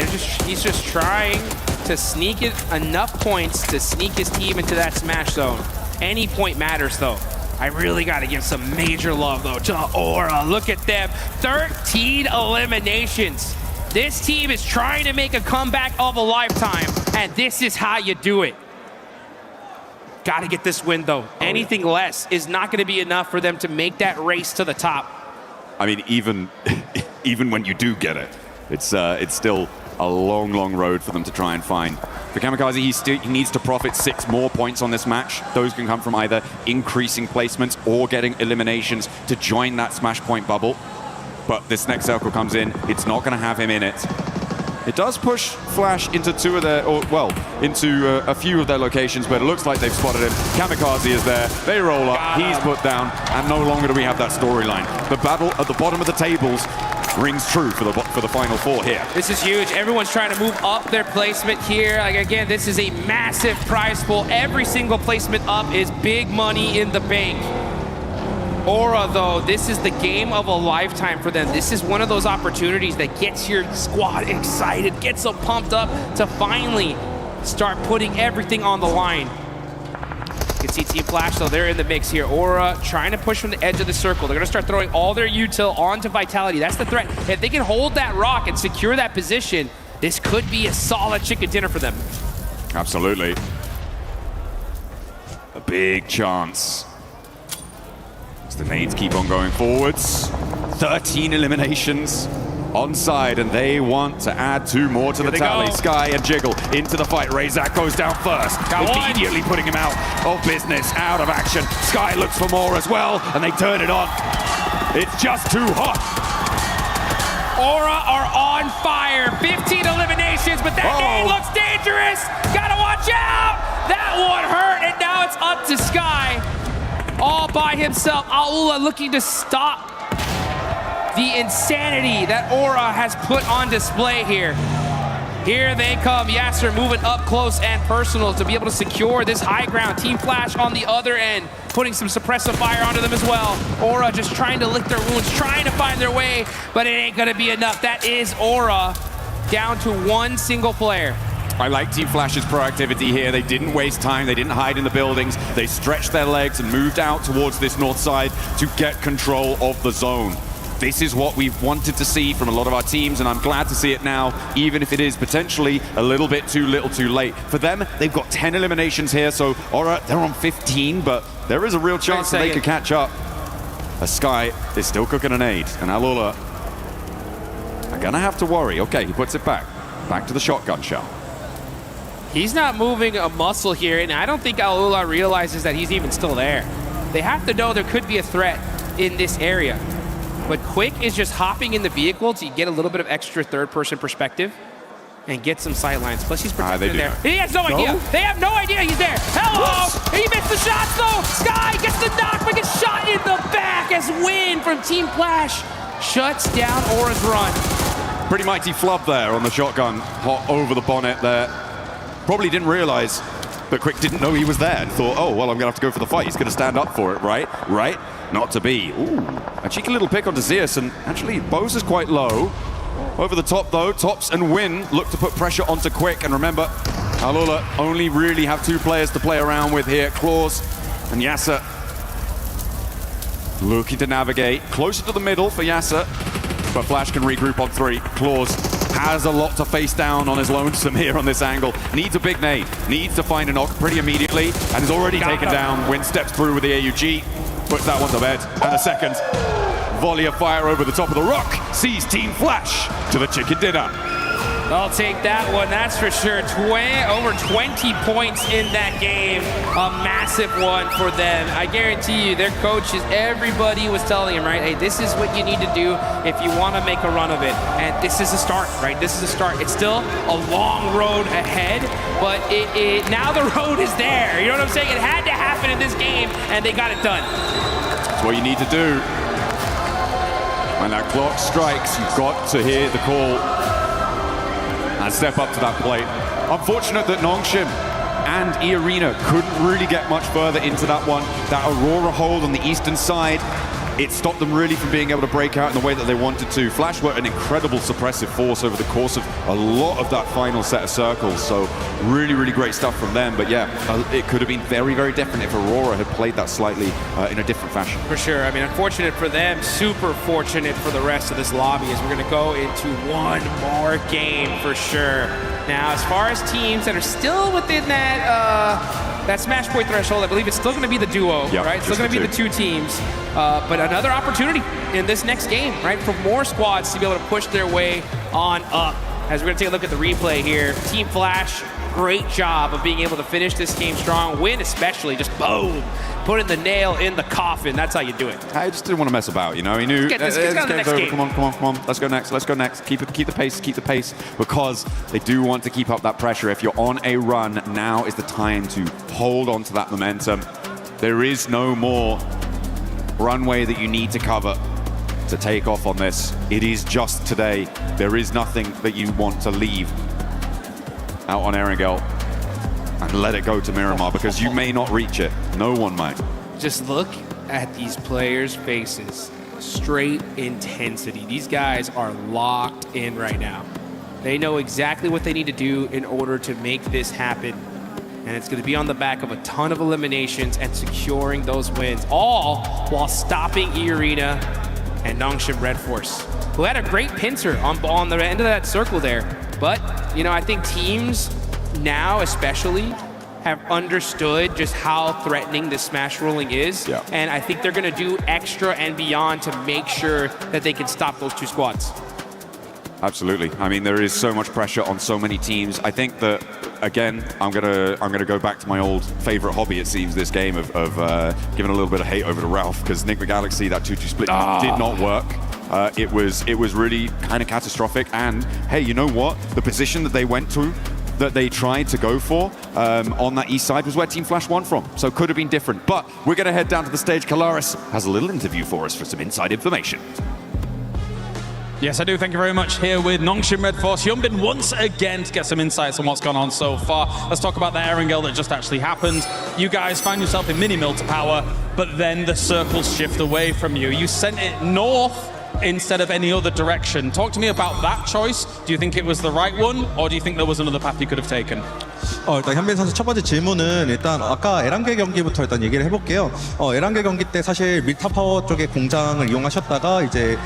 he's just trying to sneak it enough points to sneak his team into that smash zone. Any point matters, though. I really got to give some major love, though, to Aura. Look at them. 13 eliminations. This team is trying to make a comeback of a lifetime, and this is how you do it. Got to get this win, though. Anything less is not going to be enough for them to make that race to the top. I mean, even when you do get it, it's still a long, long road for them to try and find. For Kamikaze, he needs to profit 6 more points on this match. Those can come from either increasing placements or getting eliminations to join that smash point bubble. But this next circle comes in, it's not going to have him in it. It does push Flash into into a few of their locations, but it looks like they've spotted him. Kamikaze is there, they roll up, he's put down, and no longer do we have that storyline. The battle at the bottom of the tables rings true for the final 4 here. This is huge. Everyone's trying to move up their placement here. Like, again, this is a massive prize pool. Every single placement up is big money in the bank. Aura, though, this is the game of a lifetime for them. This is one of those opportunities that gets your squad excited, gets them pumped up to finally start putting everything on the line. You can see Team Flash, though, they're in the mix here. Aura trying to push from the edge of the circle. They're going to start throwing all their util onto Vitality. That's the threat. If they can hold that rock and secure that position, this could be a solid chicken dinner for them. Absolutely. A big chance. The nades keep on going forwards. 13 eliminations. onside, and they want to add 2 more to the tally. Sky and Jiggle into the fight. Razak goes down first, immediately putting him out of business, out of action. Sky looks for more as well, and they turn it on. It's just too hot. Aura are on fire. 15 eliminations, but that game looks dangerous. Gotta watch out. That one hurt, and now it's up to Sky. All by himself. Aula looking to stop the insanity that Aura has put on display here. Here they come. Yasser moving up close and personal to be able to secure this high ground. Team Flash on the other end, putting some suppressive fire onto them as well. Aura just trying to lick their wounds, trying to find their way, but it ain't gonna be enough. That is Aura down to 1 single player. I like Team Flash's proactivity here. They didn't waste time. They didn't hide in the buildings. They stretched their legs and moved out towards this north side to get control of the zone. This is what we've wanted to see from a lot of our teams, and I'm glad to see it now, even if it is potentially a little bit too little too late. For them, they've got 10 eliminations here, so Aura, they're on 15, but there is a real chance that they could catch up. As Sky is still cooking an aid, and Alula are gonna have to worry. Okay, he puts it back to the shotgun shell. He's not moving a muscle here, and I don't think Alula realizes that he's even still there. They have to know there could be a threat in this area. But Quick is just hopping in the vehicle to get a little bit of extra third-person perspective and get some sightlines. Plus, he's protected in there. He has no idea. They have no idea he's there. Hello! He missed the shots, though. Sky gets the knock, but gets shot in the back as Win from Team Flash shuts down Aura's run. Pretty mighty flub there on the shotgun, hot over the bonnet there. Probably didn't realize, but Quick didn't know he was there and thought, oh, well, I'm gonna have to go for the fight. He's gonna stand up for it, right? Right? Not to be. Ooh, a cheeky little pick onto Zeus, and actually, Bose is quite low. Over the top, though, Tops and Win look to put pressure onto Quick, and remember, Alula only really have 2 players to play around with here, Claws and Yasser. Looking to navigate closer to the middle for Yasser, but Flash can regroup on 3. Claws has a lot to face down on his lonesome here on this angle. Needs a big nade, needs to find a knock pretty immediately, and is already taken down. Win steps through with the AUG, puts that one to bed, and a second volley of fire over the top of the rock sees Team Flash to the chicken dinner. I'll take that one, that's for sure. Over 20 points in that game. A massive one for them. I guarantee you, their coaches, everybody was telling them, right, hey, this is what you need to do if you want to make a run of it. And this is a start, right? This is a start. It's still a long road ahead, but now the road is there. You know what I'm saying? It had to happen in this game, and they got it done. That's what you need to do. When that clock strikes, you've got to hear the call and step up to that plate. Unfortunate that Nongshim and E-Arena couldn't really get much further into that one. That Aurora hold on the eastern side, it stopped them really from being able to break out in the way that they wanted to. Flash were an incredible suppressive force over the course of a lot of that final set of circles, so really, really great stuff from them. But yeah, it could have been very, very different if Aurora had played that slightly in a different fashion. For sure. I mean, unfortunate for them, super fortunate for the rest of this lobby, as we're going to go into one more game for sure. Now, as far as teams that are still within that Smash Point threshold, I believe it's still going to be the duo, right? It's still going to be the 2 teams. But another opportunity in this next game, right? For more squads to be able to push their way on up. As we're going to take a look at the replay here. Team Flash, great job of being able to finish this game strong. Win especially, just boom. Putting the nail in the coffin. That's how you do it. I just didn't want to mess about, you know. He knew, Let's get to the next game. Come on. Let's go next. Keep the pace, because they do want to keep up that pressure. If you're on a run, now is the time to hold on to that momentum. There is no more runway that you need to cover to take off on this. It is just today. There is nothing that you want to leave out on Erangel and let it go to Miramar, because you may not reach it. No one might. Just look at these players' faces. Straight intensity. These guys are locked in right now. They know exactly what they need to do in order to make this happen. And it's going to be on the back of a ton of eliminations and securing those wins, all while stopping E-Arena and Nongshim Red Force, who had a great pincer on the end of that circle there. But, you know, I think teams now especially have understood just how threatening this smash rolling is. And I think they're going to do extra and beyond to make sure that they can stop those 2 squads. Absolutely. I mean, there is so much pressure on so many teams. I think that, again, I'm gonna go back to my old favorite hobby, it seems, this game of giving a little bit of hate over to Ralph, because Nick the Galaxy, that 2-2 split did not work. It was really kind of catastrophic. And hey, you know what? The position that they went to, that they tried to go for on that east side was where Team Flash won from. So could have been different. But we're going to head down to the stage. Kalaris has a little interview for us for some inside information. Yes, I do. Thank you very much. Here with Nongshim Red Force, Hyunbin once again to get some insights on what's gone on so far. Let's talk about the Erangel that just actually happened. You guys found yourself in mini-mill to power, but then the circles shift away from you. You sent it north instead of any other direction. Talk to me about that choice. Do you think it was the right one, or do you think there was another path you could have taken? 일단 현빈 선수 첫 번째 질문은 일단 아까 에란겔 경기부터 일단 얘기를 해볼게요. 에란겔 경기 때 사실 밀타 파워 쪽의 공장을 이용하셨다가 이제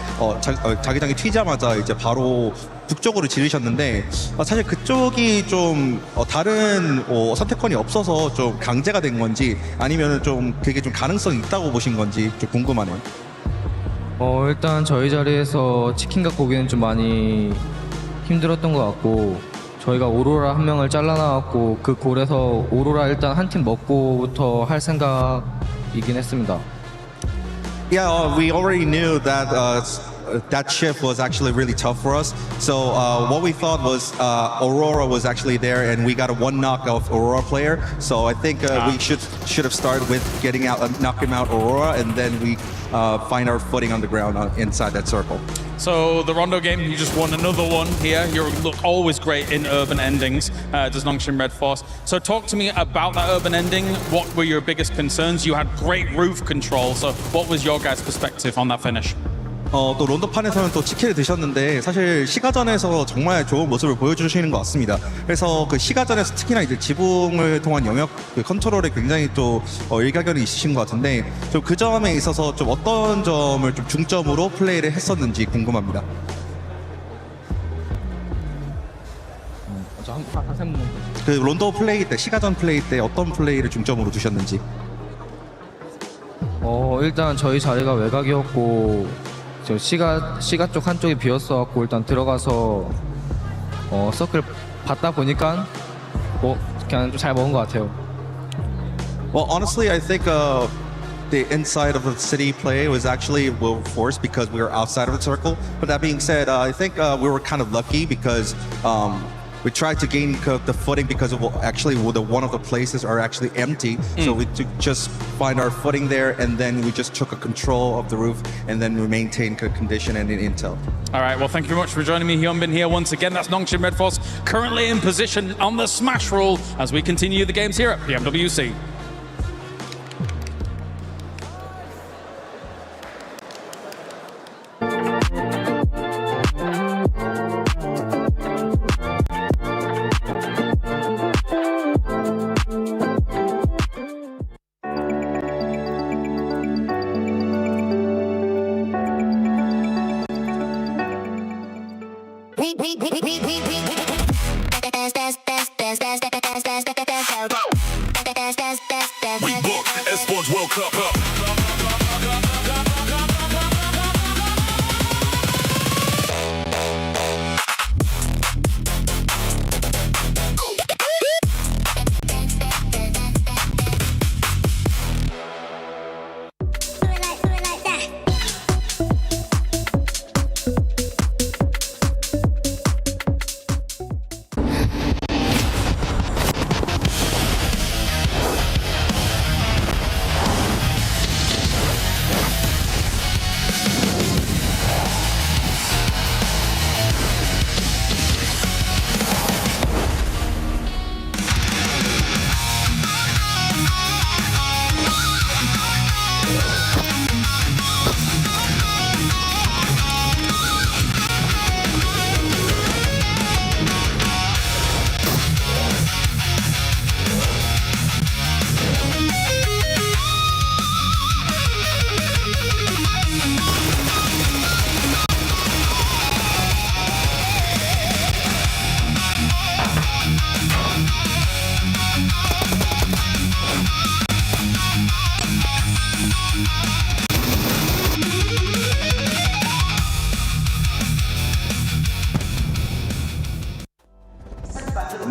자기장이 튀자마자 이제 바로 북쪽으로 지르셨는데 사실 그쪽이 좀 다른 선택권이 없어서 좀 강제가 된 건지 아니면 좀 그게 좀 가능성이 있다고 보신 건지 좀 궁금하네요. 일단 저희 자리에서 치킨 갖고 오기는 좀 많이 힘들었던 것 같고 저희가 오로라 한 명을 잘라나왔고 그 골에서 오로라 일단 한 팀 먹고부터 할 생각이긴 했습니다. Yeah, we already knew that that shift was actually really tough for us. So what we thought was Aurora was actually there, and we got a one knock of Aurora player. So I think we should have started with getting out, knocking out Aurora, and then we find our footing on the ground inside that circle. So the Rondo game, you just won another one here. You look always great in urban endings, does Nongshim Red Force. So talk to me about that urban ending. What were your biggest concerns? You had great roof control. So what was your guys' perspective on that finish? 또 론도판에서는 또 치킨을 드셨는데 사실 시가전에서 정말 좋은 모습을 보여주시는 것 같습니다. 그래서 그 시가전에서 특히나 이제 지붕을 통한 영역 그 컨트롤에 굉장히 또 일가견이 있으신 것 같은데 좀 그 점에 있어서 좀 어떤 점을 좀 중점으로 플레이를 했었는지 궁금합니다. 그 론도 플레이 때 시가전 플레이 때 어떤 플레이를 중점으로 두셨는지. 일단 저희 자리가 외곽이었고 시가 쪽 한쪽이 비었어갖고 일단 들어가서 서클 받다 보니까 그냥 좀 잘 먹은 것 같아요. Well, honestly, I think the inside of the city play was actually well forced because we were outside of the circle. But that being said, I think we were kind of lucky because we tried to gain the footing because of actually one of the places are actually empty. So we just find our footing there, and then we just took a control of the roof, and then we maintained good condition and intel. All right, well, thank you very much for joining me, Hyunbin, here once again. That's Nongshim Red Force currently in position on the smash rule as we continue the games here at PMWC. We booked ESPORTS World Cup.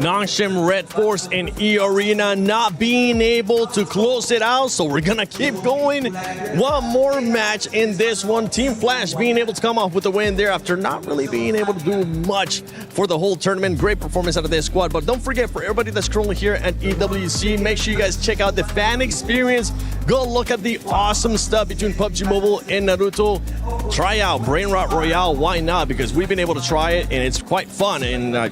Nongshim Red Force and E Arena not being able to close it out, so we're gonna keep going. One more match in this one. Team Flash being able to come off with the win there after not really being able to do much for the whole tournament. Great performance out of their squad, but don't forget, for everybody that's currently here at EWC, make sure you guys check out the fan experience. Go look at the awesome stuff between PUBG Mobile and Naruto. Try out Brain Rot Royale, why not? Because we've been able to try it and it's quite fun, and I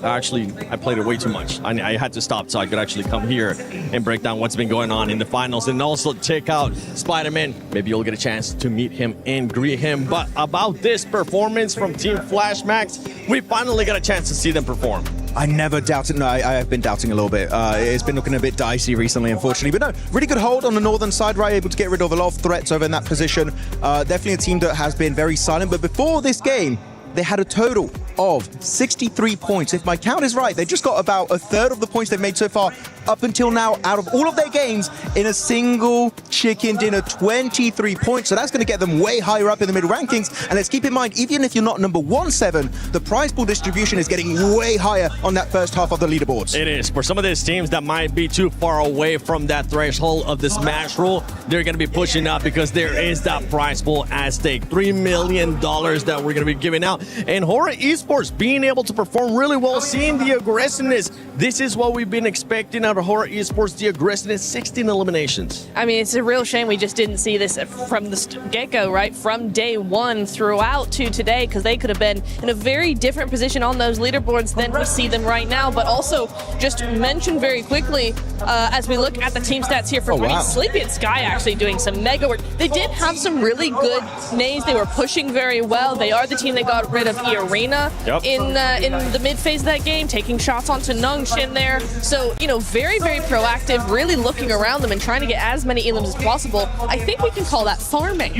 played it way too much. I had to stop so I could actually come here and break down what's been going on in the finals, and also check out Spider-Man. Maybe you'll get a chance to meet him and greet him. But about this performance from Team Flash Max, we finally got a chance to see them perform. I never doubted. No, I have been doubting a little bit. It's been looking a bit dicey recently, unfortunately. But no, really good hold on the northern side, right? Able to get rid of a lot of threats over in that position. Definitely a team that has been very silent. But before this game, they had a total of 63 points. If my count is right, they just got about a third of the points they've made so far up until now out of all of their games in a single chicken dinner, 23 points. So that's going to get them way higher up in the middle rankings. And let's keep in mind, even if you're not number 1-7, the prize pool distribution is getting way higher on that first half of the leaderboards. It is. For some of these teams that might be too far away from that threshold of the smash rule, they're going to be pushing up because there is that prize pool at stake. $3 million that we're going to be giving out. And Horror Esports being able to perform really well, seeing the aggressiveness. This is what we've been expecting out of Horror Esports, the aggressiveness, 16 eliminations. I mean, it's a real shame we just didn't see this from the get-go, right? From day one throughout to today, because they could have been in a very different position on those leaderboards than we see them right now. But also, just mention very quickly, as we look at the team stats here for Sleepy and Sky actually doing some mega work. They did have some really good nades. They were pushing very well. They are the team that got rid of E Arena in the mid phase of that game, taking shots onto Nongshim there. So, you know, very, very proactive, really looking around them and trying to get as many elims as possible. I think we can call that farming.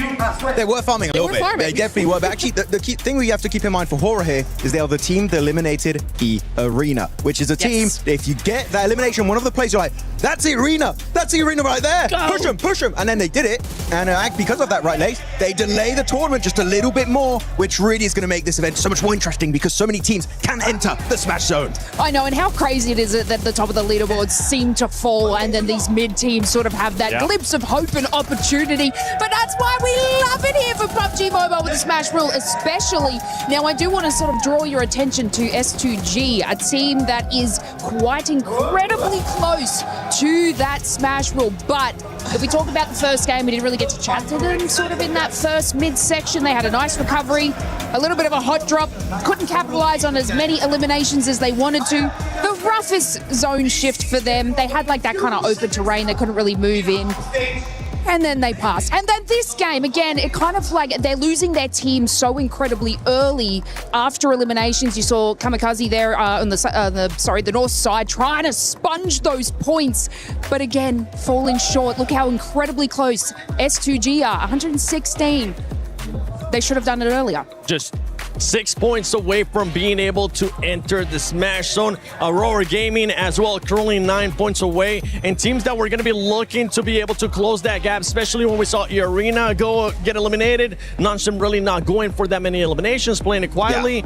They were farming a little bit. They definitely were. But actually, the key thing we have to keep in mind for Horror here is they are the team that eliminated E Arena, which is a team, if you get that elimination, one of the plays, you're like, that's E Arena. That's E Arena right there. Push them, push them. And then they did it. And because of that, right, Lace, they delay the tournament just a little bit more, which really is going to make this event so much more interesting because so many teams can enter the Smash Zone. I know, and how crazy it is that the top of the leaderboards seem to fall and then these mid teams sort of have that glimpse of hope and opportunity. But that's why we love it here for PUBG Mobile with the Smash Rule, especially. Now, I do want to sort of draw your attention to S2G, a team that is quite incredibly close to that Smash Rule. But if we talk about the first game, we didn't really get to chat to them sort of in that first midsection. They had a nice recovery, a little bit of a hot drop, couldn't capitalize on as many eliminations as they wanted to. The roughest zone shift for them. They had like that kind of open terrain they couldn't really move in. And then they passed. And then this game, again, it kind of like they're losing their team so incredibly early after eliminations. You saw Kamikaze there on the north side trying to sponge those points, but again, falling short. Look how incredibly close S2G are, 116. They should have done it earlier. Just 6 points away from being able to enter the Smash Zone. Aurora Gaming as well, currently 9 points away. And teams that were going to be looking to be able to close that gap, especially when we saw E Arena get eliminated. Nongshim really not going for that many eliminations, playing it quietly.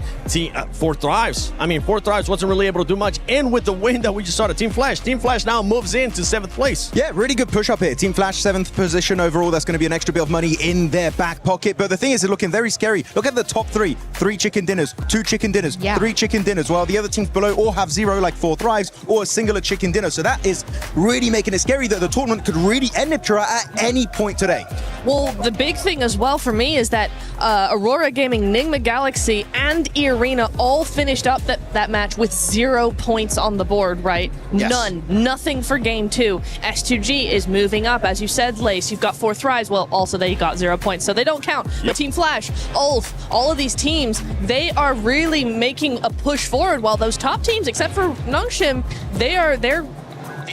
Four Thrives. I mean, Four Thrives wasn't really able to do much. And with the win that we just saw to Team Flash now moves into 7th place. Yeah, really good push up here. Team Flash, 7th position overall. That's going to be an extra bit of money in their back pocket. But the thing is, they're looking very scary. Look at the top three. 3 chicken dinners, 2 chicken dinners, 3 chicken dinners, while the other teams below all have 0, like 4 Thrives, or a singular chicken dinner. So that is really making it scary that the tournament could really end at any point today. Well, the big thing as well for me is that Aurora Gaming, Nigma Galaxy, and E Arena all finished up that match with 0 points on the board, right? Yes. None. Nothing for game 2. S2G is moving up. As you said, Lace, you've got 4 Thrives. Well, also they got 0 points, so they don't count. But Team Flash, Ulf, all of these teams, they are really making a push forward, while those top teams, except for Nongshim, they're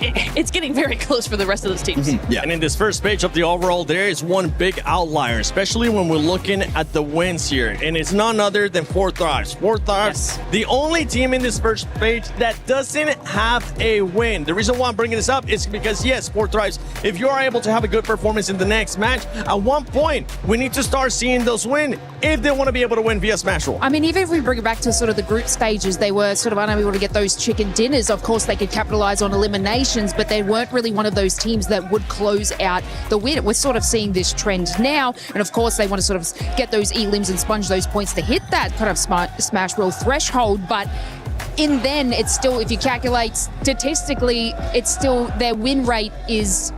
it's getting very close for the rest of those teams. Yeah, and in this first page of the overall, there is one big outlier, especially when we're looking at the wins here, and it's none other than Four Thrives. Four Thrives, the only team in this first page that doesn't have a win. The reason why I'm bringing this up is because, yes, Four Thrives, if you are able to have a good performance in the next match, at one point, we need to start seeing those win if they want to be able to win via Smash Roll. I mean, even if we bring it back to sort of the group stages, they were sort of unable to get those chicken dinners. Of course, they could capitalize on eliminations, but they weren't really one of those teams that would close out the win. We're sort of seeing this trend now, and of course, they want to sort of get those E-limbs and sponge those points to hit that kind of Smash Roll threshold, but in then, it's still, if you calculate statistically, it's still, their win rate is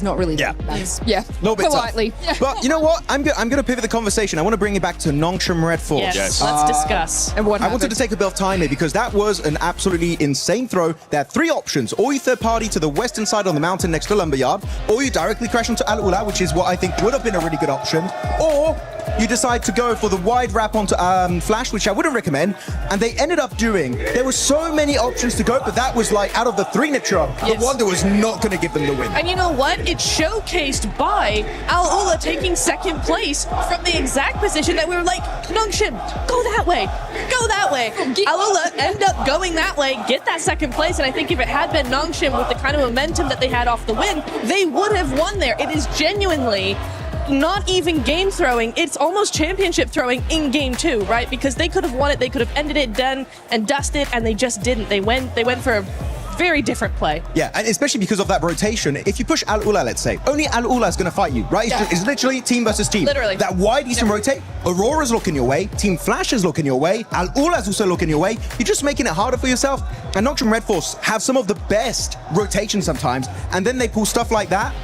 not really that nice. Yeah, A little bit politely. tough. But you know what? I'm going to pivot the conversation. I want to bring it back to Nongshim Red Force. Yes. Let's discuss. And what I wanted to take a bit of time here because that was an absolutely insane throw. There are three options. Or you third party to the western side on the mountain next to Lumberyard, or you directly crash onto Al Ula, which is what I think would have been a really good option, or you decide to go for the wide wrap onto Flash, which I wouldn't recommend, and they ended up doing. There were so many options to go, but that was like, out of the three Nitra, the one that was not going to give them the win. And you know what? It's showcased by Al Ula taking second place from the exact position that we were like, Nongshim, go that way, go that way. Al Ula end up going that way, get that second place, and I think if it had been Nongshim with the kind of momentum that they had off the win, they would have won there. It is genuinely not even game throwing, it's almost championship throwing in game 2, right? Because they could have won it, they could have ended it, done and dusted, and they just didn't. They went for a very different play. Yeah, and especially because of that rotation. If you push Al Ula, let's say, only Al Ula is going to fight you, right? It's literally team versus team. Literally. That wide you can rotate, Aurora's looking your way, Team Flash is looking your way, Al Ula's also looking your way. You're just making it harder for yourself. And Nongshim Red Force have some of the best rotation sometimes, and then they pull stuff like that.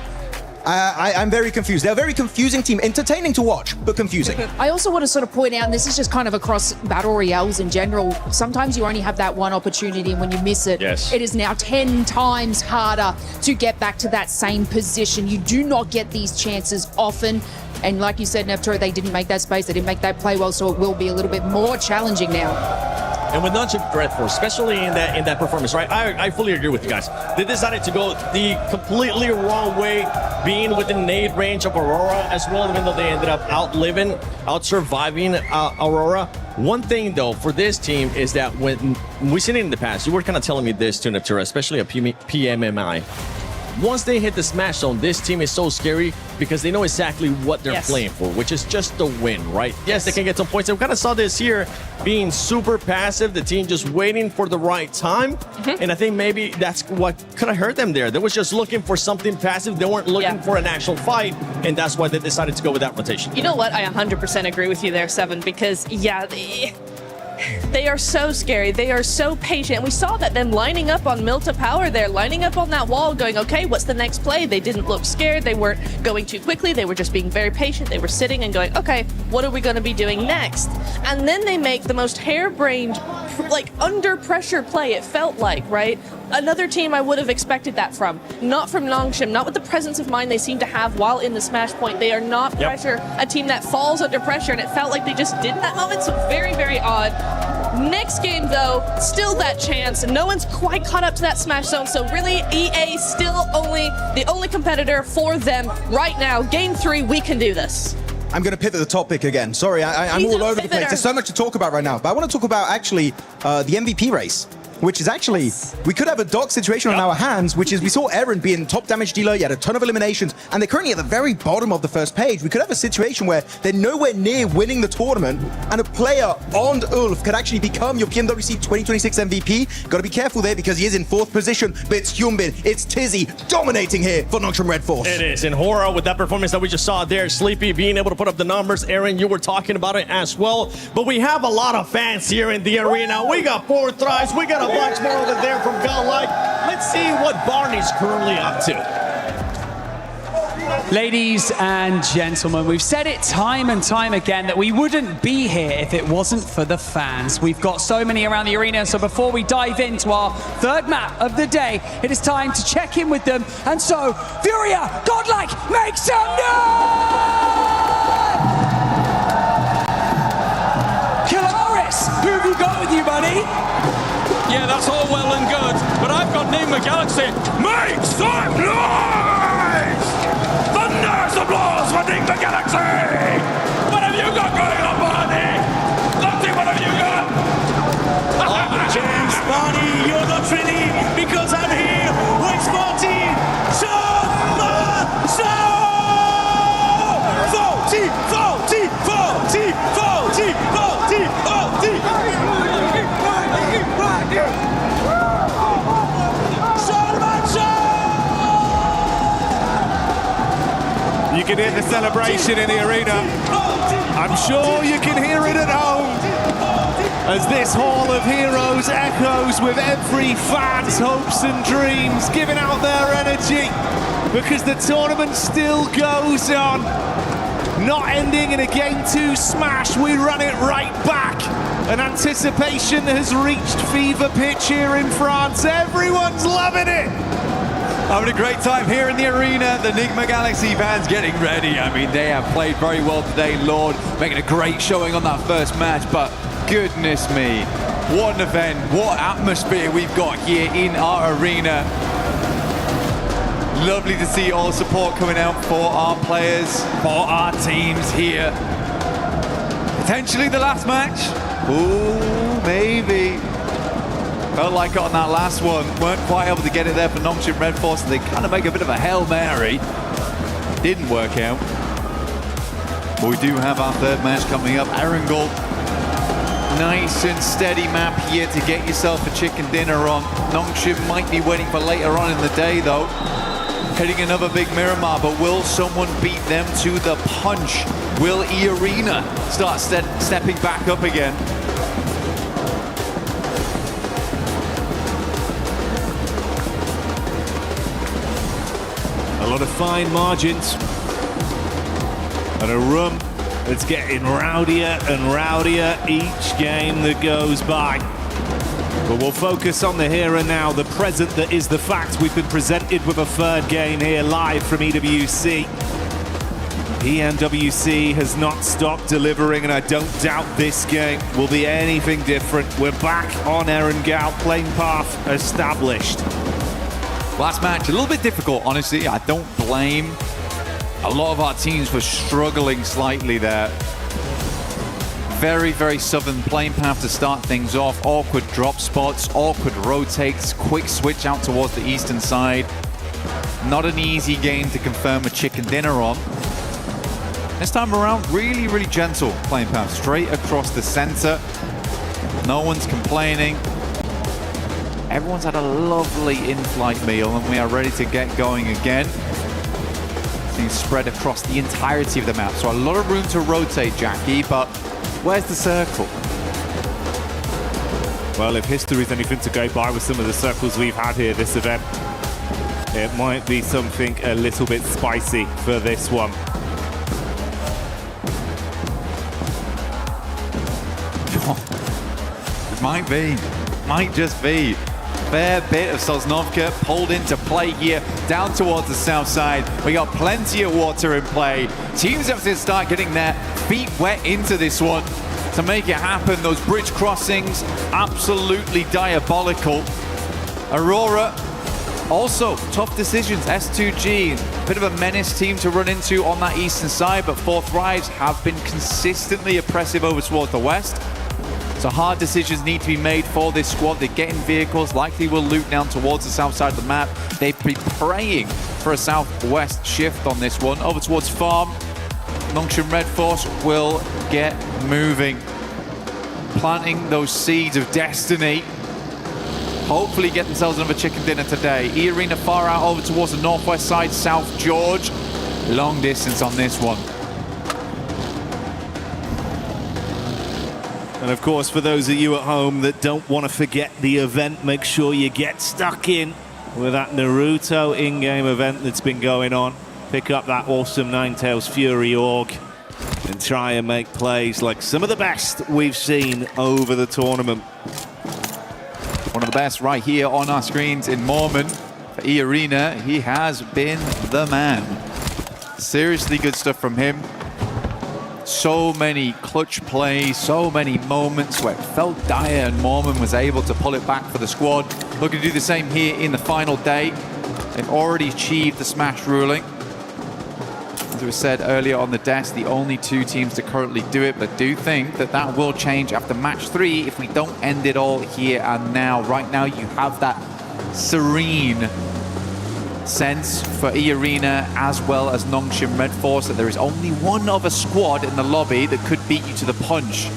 I'm very confused. They're a very confusing team. Entertaining to watch, but confusing. I also want to sort of point out, and this is just kind of across Battle Royales in general, sometimes you only have that one opportunity, and when you miss it, it is now 10 times harder to get back to that same position. You do not get these chances often. And like you said, Neftero, they didn't make that space, they didn't make that play well, so it will be a little bit more challenging now. And with Nongshim Red Force, especially in that performance, right? I fully agree with you guys. They decided to go the completely wrong way, being within nade range of Aurora as well, even though they ended up out-surviving Aurora. One thing, though, for this team is that when we've seen it in the past, you were kind of telling me this too, Neptura, especially at PMMI. Once they hit the Smash Zone, this team is so scary because they know exactly what they're playing for, which is just the win, right? Yes, they can get some points. And we kind of saw this here being super passive, the team just waiting for the right time. And I think maybe that's what could have hurt them there. They was just looking for something passive. They weren't looking for an actual fight, and that's why they decided to go with that rotation. You know what? I 100% agree with you there, Seven, because, they are so scary. They are so patient. We saw that them lining up on Milta Power there, lining up on that wall, going, okay, what's the next play? They didn't look scared. They weren't going too quickly. They were just being very patient. They were sitting and going, okay, what are we going to be doing next? And then they make the most harebrained, like, under pressure play, it felt like, right? Another team I would have expected that from. Not from Nongshim, not with the presence of mind they seem to have while in the smash point. They are not a team that falls under pressure, and it felt like they just did in that moment, so very, very odd. Next game, though, still that chance. No one's quite caught up to that Smash Zone, so really, EA still the only competitor for them right now. Game 3, we can do this. I'm going to pivot the topic again. Sorry, I'm all over the place. There's so much to talk about right now. But I want to talk about, actually, the MVP race, which is actually, we could have a dark situation on our hands, which is we saw Eren being top damage dealer, he had a ton of eliminations, and they're currently at the very bottom of the first page. We could have a situation where they're nowhere near winning the tournament, and a player on Ulf could actually become your PMWC 2026 MVP. Got to be careful there because he is in 4th position, but it's Hyunbin, it's Tizzy dominating here for Nongshim Red Force. It is, and Hora with that performance that we just saw there, Sleepy being able to put up the numbers. Aaron, you were talking about it as well, but we have a lot of fans here in the arena. We got Four Thrives, we got a bunch more over there from Godlike. Let's see what Barney's currently up to. Ladies and gentlemen, we've said it time and time again that we wouldn't be here if it wasn't for the fans. We've got so many around the arena, so before we dive into our third map of the day, it is time to check in with them. And so, Furia, Godlike, make some noise! Killaris, who have you got with you, buddy? Yeah, that's all well and good, but I've I've got Nigma Galaxy. Make some noise! Thunderous applause for Nigma Galaxy! What have you got going on, Barney? Lottie, what have you got? James, Barney, you're not ready because I'm here with 14. You can hear the celebration in the arena. I'm sure you can hear it at home as this Hall of Heroes echoes with every fan's hopes and dreams, giving out their energy because the tournament still goes on. Not ending in a Game 2 smash, we run it right back. And anticipation has reached fever pitch here in France. Everyone's loving it. Having a great time here in the arena. The Nigma Galaxy fans getting ready. I mean, they have played very well today, Lord, making a great showing on that first match, but goodness me, what an event, what atmosphere we've got here in our arena. Lovely to see all the support coming out for our players, for our teams here. Potentially the last match. Ooh, maybe. Felt like on that last one, weren't quite able to get it there for Nongshim Red Force, and they kind of make a bit of a Hail Mary. Didn't work out. But we do have our third match coming up. Erangel, nice and steady map here to get yourself a chicken dinner on. Nongshim might be waiting for later on in the day though. Hitting another big Miramar, but will someone beat them to the punch? Will E-Arena start stepping back up again? A lot of fine margins and a room that's getting rowdier and rowdier each game that goes by. But we'll focus on the here and now, the present that is the fact. We've been presented with a third game here live from EWC. PMWC has not stopped delivering, and I don't doubt this game will be anything different. We're back on Erangel, playing path established. Last match, a little bit difficult, honestly. I don't blame a lot of our teams for struggling slightly there. Very, very southern playing path to start things off. Awkward drop spots, awkward rotates, quick switch out towards the eastern side. Not an easy game to confirm a chicken dinner on. This time around, really, really gentle playing path. Straight across the center. No one's complaining. Everyone's had a lovely in-flight meal, and we are ready to get going again. Things spread across the entirety of the map. So a lot of room to rotate, Jackie, but where's the circle? Well, if history is anything to go by with some of the circles we've had here this event, it might be something a little bit spicy for this one. It might be. Might just be. Fair bit of Sosnovka pulled into play here down towards the south side. We got plenty of water in play. Teams have to start getting their feet wet into this one to make it happen. Those bridge crossings, absolutely diabolical. Aurora, also tough decisions. S2G, bit of a menace team to run into on that eastern side, but Fourth Rise have been consistently oppressive over towards the west. So hard decisions need to be made for this squad. They're getting vehicles, likely will loot down towards the south side of the map. They'd be praying for a southwest shift on this one. Over towards Farm, Nongshim Red Force will get moving. Planting those seeds of destiny. Hopefully get themselves another chicken dinner today. E-Arena far out over towards the northwest side, South George. Long distance on this one. And of course, for those of you at home that don't want to forget the event, make sure you get stuck in with that Naruto in-game event that's been going on. Pick up that awesome Ninetales Fury org and try and make plays like some of the best we've seen over the tournament. One of the best right here on our screens in Mormon. For E-Arena, he has been the man. Seriously good stuff from him. So many clutch plays, so many moments where it felt dire and Mormon was able to pull it back for the squad. Looking to do the same here in the final day. They've already achieved the smash ruling. As we said earlier on the desk, the only 2 teams to currently do it, but do think that that will change after match 3 if we don't end it all here and now. Right now, you have that serene sense for E-Arena as well as Nongshim Red Force that there is only one other squad in the lobby that could beat you to the punch.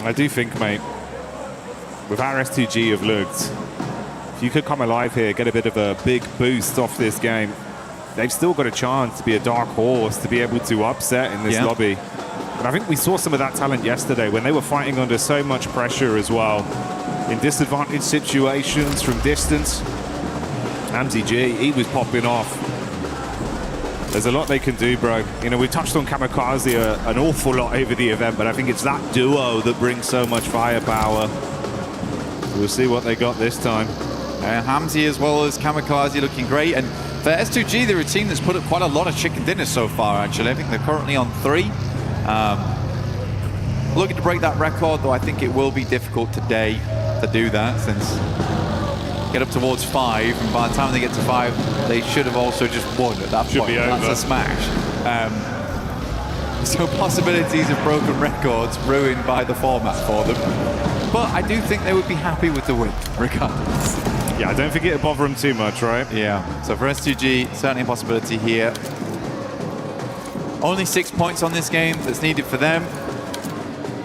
I do think, mate, with how S2G have looked, if you could come alive here, get a bit of a big boost off this game, they've still got a chance to be a dark horse, to be able to upset in this lobby. And I think we saw some of that talent yesterday when they were fighting under so much pressure as well. In disadvantaged situations from distance, Amzi G, he was popping off. There's a lot they can do, bro. You know, we touched on Kamikaze an awful lot over the event, but I think it's that duo that brings so much firepower. So we'll see what they got this time. Hamzi as well as Kamikaze looking great. And for S2G, they're a team that's put up quite a lot of chicken dinners so far, actually. I think they're currently on 3. Looking to break that record, though I think it will be difficult today to do that, since get up towards 5, and by the time they get to 5, they should have also just won at that point. That's a smash. So possibilities of broken records ruined by the format for them. But I do think they would be happy with the win, regardless. Yeah, I don't think it'll bother them too much, right? Yeah, so for S2G, certainly a possibility here. Only 6 points on this game that's needed for them.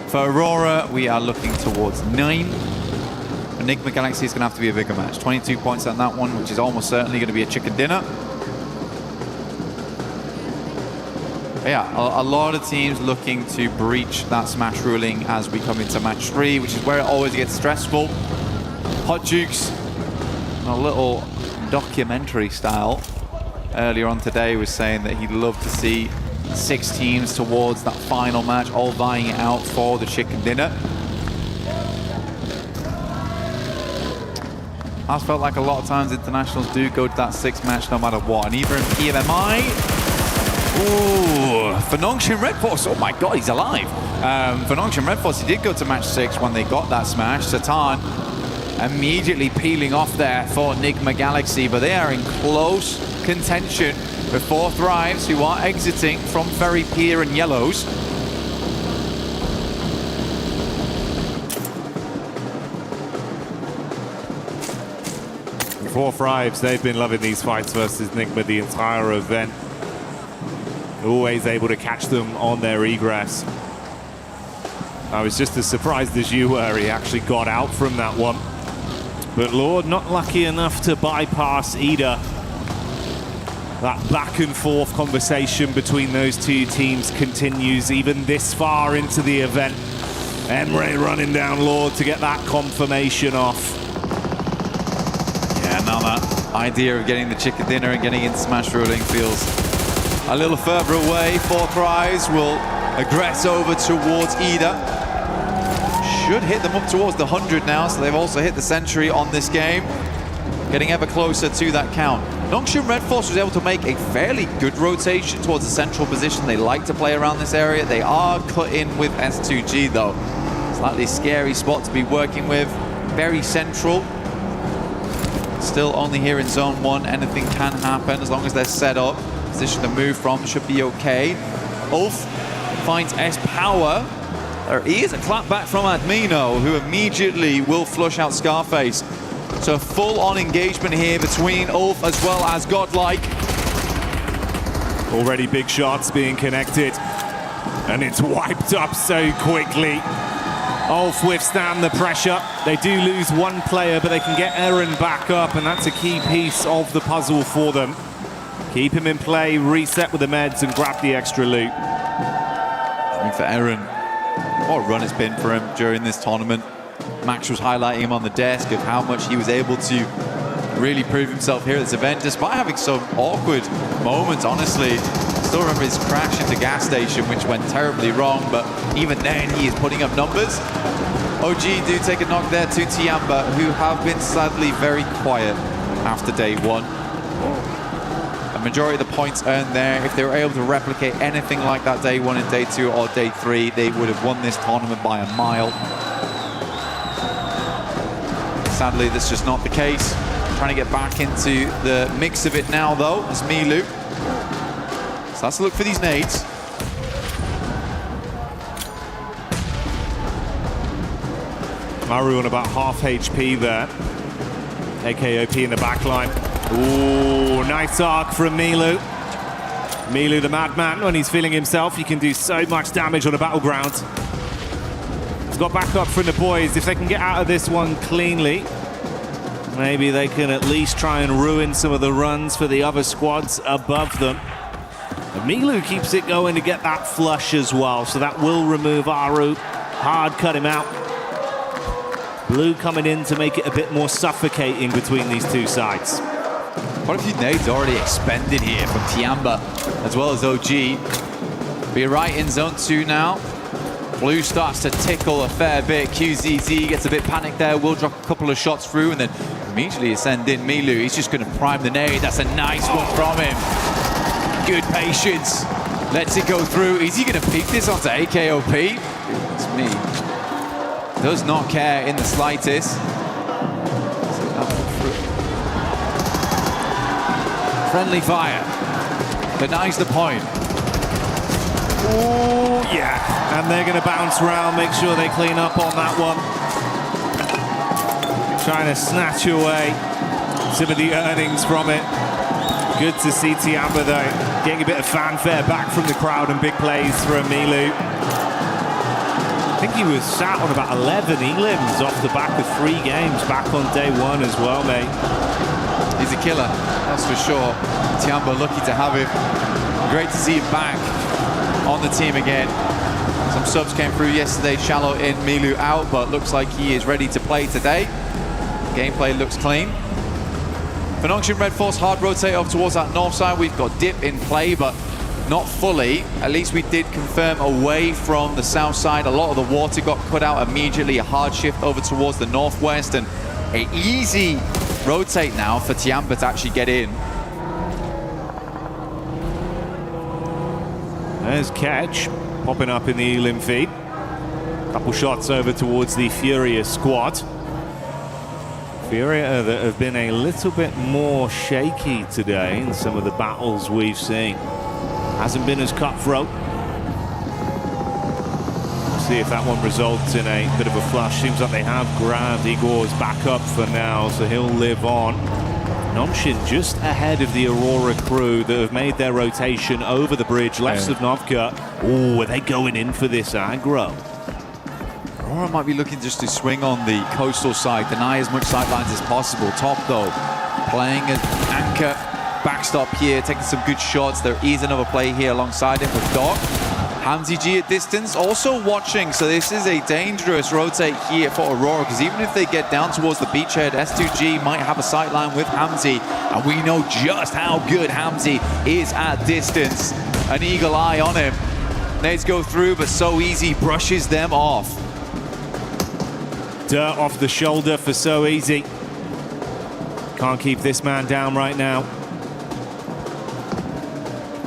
For Aurora, we are looking towards 9. Enigma Galaxy is going to have to be a bigger match. 22 points on that one, which is almost certainly going to be a chicken dinner. But yeah, a lot of teams looking to breach that smash ruling as we come into match 3, which is where it always gets stressful. Hot Jukes, a little documentary style, earlier on today was saying that he'd love to see 6 teams towards that final match, all vying it out for the chicken dinner. Has felt like a lot of times internationals do go to that 6th match no matter what, and either in PMMI, ooh, for Nongshim Red Force, oh my god, he's alive. For Nongshim Red Force, he did go to match 6 when they got that smash. Satan immediately peeling off there for Enigma Galaxy, but they are in close contention with 4 Thrives, who are exiting from Ferry Pier and Yellows. Four Thrives, they've been loving these fights versus Enigma the entire event. Always able to catch them on their egress. I was just as surprised as you were. He actually got out from that one. But Lord, not lucky enough to bypass either. That back and forth conversation between those 2 teams continues even this far into the event. Emre running down Lord to get that confirmation off. Yeah, now that idea of getting the chicken dinner and getting into smash ruling feels a little further away. 4 Thrives will aggress over towards Ida. Should hit them up towards the 100 now, so they've also hit the century on this game. Getting ever closer to that count. Nongshim Red Force was able to make a fairly good rotation towards the central position. They like to play around this area. They are cut in with S2G though. Slightly scary spot to be working with. Very central. Still only here in zone 1. Anything can happen as long as they're set up. Position to move from should be okay. Ulf finds S-Power. There is a clapback from Admino, who immediately will flush out Scarface. So full-on engagement here between Ulf as well as Godlike. Already big shots being connected. And it's wiped up so quickly. Ulf withstand the pressure. They do lose 1 player, but they can get Eren back up, and that's a key piece of the puzzle for them. Keep him in play, reset with the meds, and grab the extra loot. I mean, for Eren, what a run it's been for him during this tournament. Max was highlighting him on the desk of how much he was able to really prove himself here at this event, despite having some awkward moments, honestly. Still remember his crash into gas station, which went terribly wrong, but even then he is putting up numbers. OG do take a knock there to Tiamba, who have been sadly very quiet after day one. A majority of the points earned there, if they were able to replicate anything like that day one and day two or day three, they would have won this tournament by a mile. Sadly, that's just not the case. Trying to get back into the mix of it now, though, is Milu. So let's look for these nades. Maru on about half HP there. AKOP in the back line. Ooh, nice arc from Milu. Milu, the madman, when he's feeling himself, he can do so much damage on a battleground. He's got backup from the boys. If they can get out of this one cleanly, maybe they can at least try and ruin some of the runs for the other squads above them. And Milu keeps it going to get that flush as well, so that will remove Aru. Hard cut him out. Blue coming in to make it a bit more suffocating between these two sides. Quite a few nades already expended here from Tiamba as well as OG. We're right in zone 2 now. Blue starts to tickle a fair bit. QZZ gets a bit panicked there, will drop a couple of shots through and then immediately send in Milu. He's just going to prime the nade. That's a nice one from him. Good patience. Lets it go through. Is he going to peek this onto AKOP? It's me. Does not care in the slightest. Friendly fire. Denies the point. Oh, yeah. And they're going to bounce around, make sure they clean up on that one. Trying to snatch away some of the earnings from it. Good to see Tiamba, though, getting a bit of fanfare back from the crowd and big plays from Milu. I think he was sat on about 11 elims off the back of 3 games back on day 1 as well, mate. He's a killer, that's for sure. Tiamba lucky to have him. Great to see him back on the team again. Some subs came through yesterday, Shallow in, Milu out, but looks like he is ready to play today. Gameplay looks clean. For Nongshim Red Force, hard rotate over towards that north side. We've got Dip in play, but not fully. At least we did confirm away from the south side. A lot of the water got cut out immediately. A hard shift over towards the northwest, and an easy rotate now for Tiamba to actually get in. There's Catch popping up in the elim feed. Couple shots over towards the Furia squad. Furia that have been a little bit more shaky today in some of the battles we've seen. Hasn't been as cutthroat. We'll see if that one results in a bit of a flush. Seems like they have grabbed Igor's backup for now, so he'll live on. Nongshim just ahead of the Aurora crew that have made their rotation over the bridge, left of Novka. Oh, are they going in for this aggro? Aurora might be looking just to swing on the coastal side, deny as much sidelines as possible. Top though, playing an anchor backstop here, taking some good shots. There is another play here alongside him with Doc. Hamzy G at distance, also watching, so this is a dangerous rotate here for Aurora, because even if they get down towards the beachhead, S2G might have a sightline with Hamzy, and we know just how good Hamzy is at distance. An eagle eye on him. Nades go through, but so easy, brushes them off. Dirt off the shoulder for so easy. Can't keep this man down right now.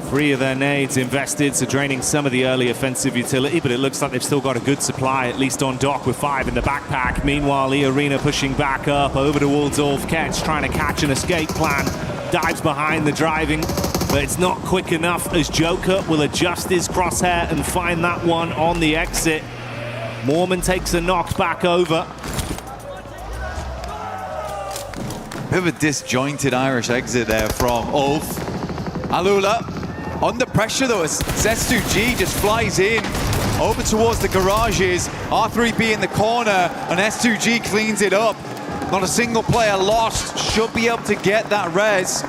3 of their nades invested, so draining some of the early offensive utility, but it looks like they've still got a good supply, at least on Doc, with 5 in the backpack. Meanwhile, E-Arena pushing back up over towards Ulf Ketch, trying to catch an escape plan. Dives behind the driving, but it's not quick enough as Joker will adjust his crosshair and find that one on the exit. Mormon takes a knock back over. Bit of a disjointed Irish exit there from Ulf. Alula under pressure though, as S2G just flies in over towards the garages. R3B in the corner, and S2G cleans it up. Not a single player lost. Should be able to get that res.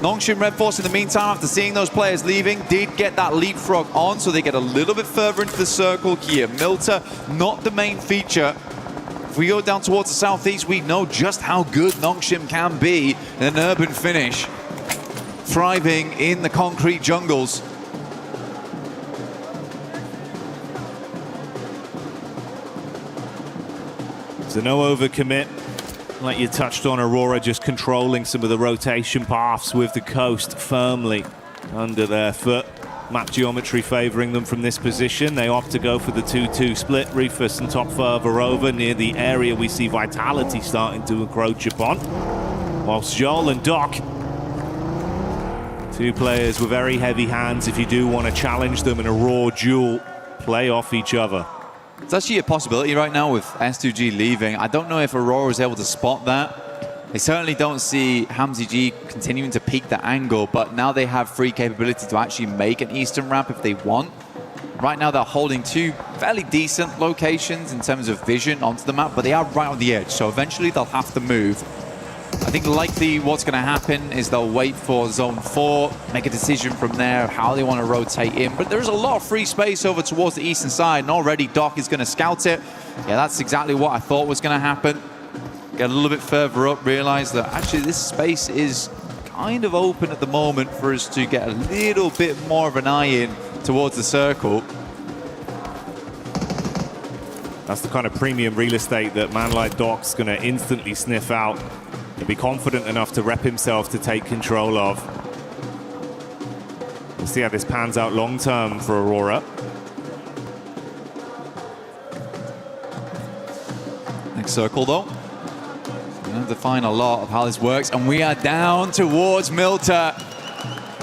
Nongshim Red Force in the meantime, after seeing those players leaving, did get that leapfrog on, so they get a little bit further into the circle here. Milta, not the main feature. If we go down towards the southeast, we know just how good Nongshim can be in an urban finish. Thriving in the concrete jungles. So no overcommit. Like you touched on, Aurora just controlling some of the rotation paths with the coast firmly under their foot. Map geometry favoring them from this position. They opt to go for the 2-2 split. Rufus and top further over near the area we see Vitality starting to encroach upon. Whilst Joel and Doc, two players with very heavy hands if you do want to challenge them in a raw duel, play off each other. It's actually a possibility right now with S2G leaving. I don't know if Aurora is able to spot that. They certainly don't see Hamzy G continuing to peak the angle, but now they have free capability to actually make an eastern ramp if they want. Right now they're holding two fairly decent locations in terms of vision onto the map, but they are right on the edge, so eventually they'll have to move. I think likely what's going to happen is they'll wait for Zone 4, make a decision from there how they want to rotate in. But there's a lot of free space over towards the eastern side, and already Doc is going to scout it. Yeah, that's exactly what I thought was going to happen. Get a little bit further up, realize that actually this space is kind of open at the moment for us to get a little bit more of an eye in towards the circle. That's the kind of premium real estate that man like Doc's going to instantly sniff out and be confident enough to rep himself to take control of. We'll see how this pans out long term for Aurora. Next circle though. We're going to define a lot of how this works, and we are down towards Milta.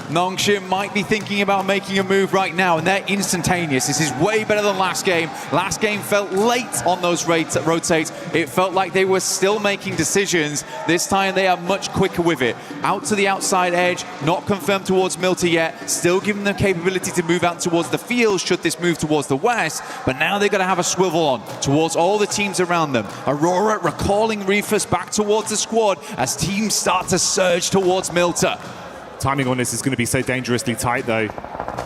Nongshim might be thinking about making a move right now, and they're instantaneous. This is way better than last game. Last game felt late on those rotates. It felt like they were still making decisions. This time they are much quicker with it. Out to the outside edge, not confirmed towards Milta yet. Still giving them capability to move out towards the field should this move towards the west. But now they're going to have a swivel on towards all the teams around them. Aurora recalling Rufus back towards the squad as teams start to surge towards Milta. Timing on this is going to be so dangerously tight, though.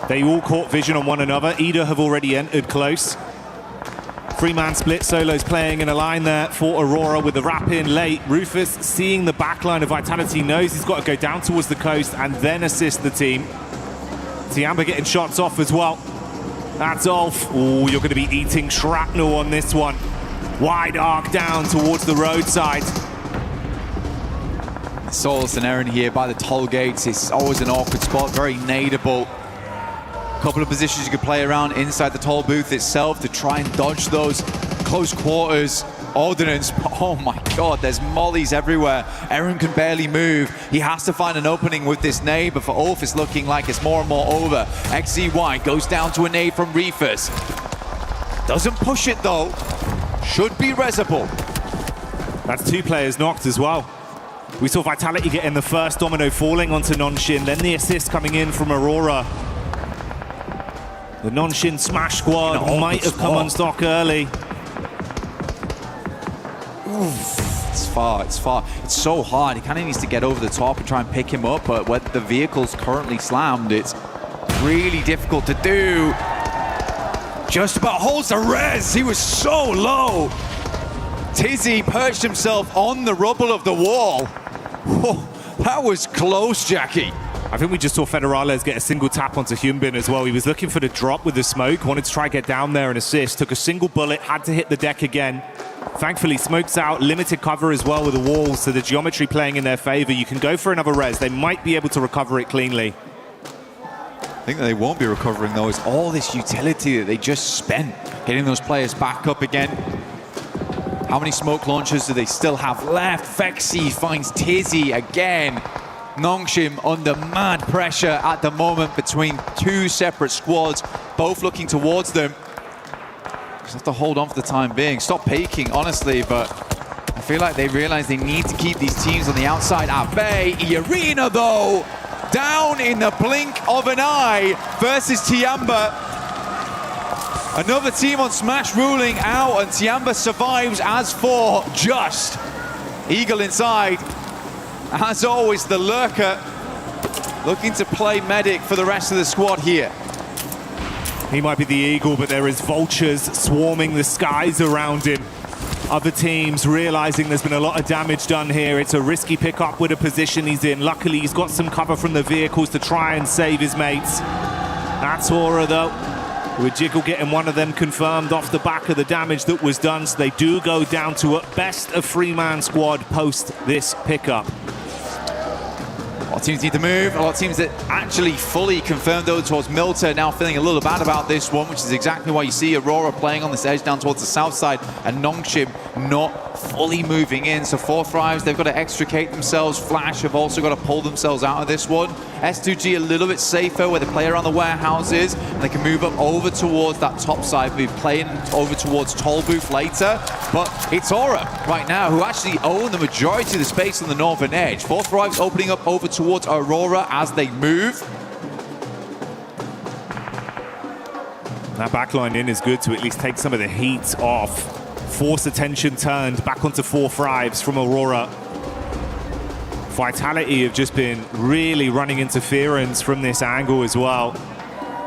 They all caught vision on one another. Ida have already entered close. Three-man split. Solo's playing in a line there for Aurora with the wrap in late. Rufus, seeing the backline of Vitality, knows he's got to go down towards the coast and then assist the team. Tiamba getting shots off as well. That's Ulf. Oh, you're going to be eating shrapnel on this one. Wide arc down towards the roadside. Solus and Aaron here by the toll gates. It's always an awkward spot, very nadeable. Couple of positions you could play around inside the toll booth itself to try and dodge those close quarters ordnance. Oh my god, there's mollies everywhere. Aaron can barely move. He has to find an opening with this nade, but for Ulf it's looking like it's more and more over. XZY goes down to a nade from Rufus. Doesn't push it though. Should be resable. That's two players knocked as well. We saw Vitality getting the first domino falling onto Nonshin, then the assist coming in from Aurora. The Nonshin Smash squad might have come unstuck early. Oof, it's far, it's far. It's so hard. He kind of needs to get over the top and try and pick him up, but when the vehicle's currently slammed, it's really difficult to do. Just about holds the res. He was so low. Tizzy perched himself on the rubble of the wall. Oh, that was close, Jackie. I think we just saw Federales get a single tap onto Hyunbin as well. He was looking for the drop with the smoke, wanted to try and get down there and assist. Took a single bullet, had to hit the deck again. Thankfully, smoke's out, limited cover as well with the walls, so the geometry playing in their favor. You can go for another res. They might be able to recover it cleanly. I think that they won't be recovering, though, is all this utility that they just spent getting those players back up again. How many smoke launchers do they still have left? Vexy finds Tizzy again. Nongshim under mad pressure at the moment between two separate squads, both looking towards them. Just have to hold on for the time being. Stop peeking, honestly, but I feel like they realize they need to keep these teams on the outside at bay. Arena, though, down in the blink of an eye versus Tiamba. Another team on Smash ruling out, and Tiamba survives as for just. Eagle inside. As always, the lurker looking to play medic for the rest of the squad here. He might be the Eagle, but there is vultures swarming the skies around him. Other teams realizing there's been a lot of damage done here. It's a risky pickup with the position he's in. Luckily, he's got some cover from the vehicles to try and save his mates. That's Aura, though. With Jiggle getting one of them confirmed off the back of the damage that was done, so they do go down to at best a 3-man squad post this pickup. A lot of teams need to move. A lot of teams that actually fully confirmed though towards Milter now feeling a little bad about this one, which is exactly why you see Aurora playing on this edge down towards the south side and Nongshim not fully moving in. So 4 Thrives, they've got to extricate themselves. Flash have also got to pull themselves out of this one. S2G a little bit safer where they play around the warehouses and they can move up over towards that top side. We'll be playing over towards Toll Booth later, but it's Aura right now who actually own the majority of the space on the northern edge. 4 Thrives opening up over towards Aurora as they move. That backline in is good to at least take some of the heat off. Force attention turned back onto 4 Thrives from Aurora. Vitality have just been really running interference from this angle as well.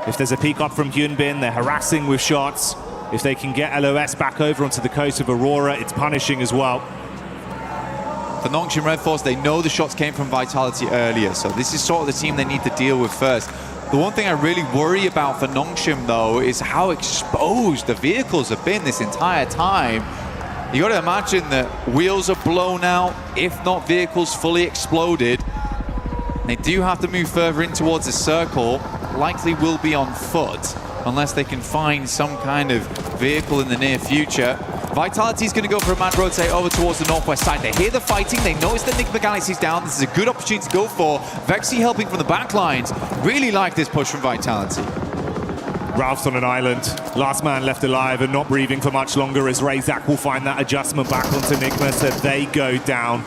If there's a peek up from Hyunbin, they're harassing with shots. If they can get LOS back over onto the coast of Aurora, it's punishing as well. For Nongshim Red Force, they know the shots came from Vitality earlier, so this is sort of the team they need to deal with first. The one thing I really worry about for Nongshim, though, is how exposed the vehicles have been this entire time. You got to imagine that wheels are blown out, if not vehicles fully exploded. They do have to move further in towards the circle, likely will be on foot, unless they can find some kind of vehicle in the near future. Vitality's going to go for a mad rotate over towards the northwest side. They hear the fighting, they notice that Nick Galaxy's down. This is a good opportunity to go for. Vexy helping from the back lines. Really like this push from Vitality. Ralph's on an island. Last man left alive and not breathing for much longer as Razak will find that adjustment back onto Nigma, so they go down.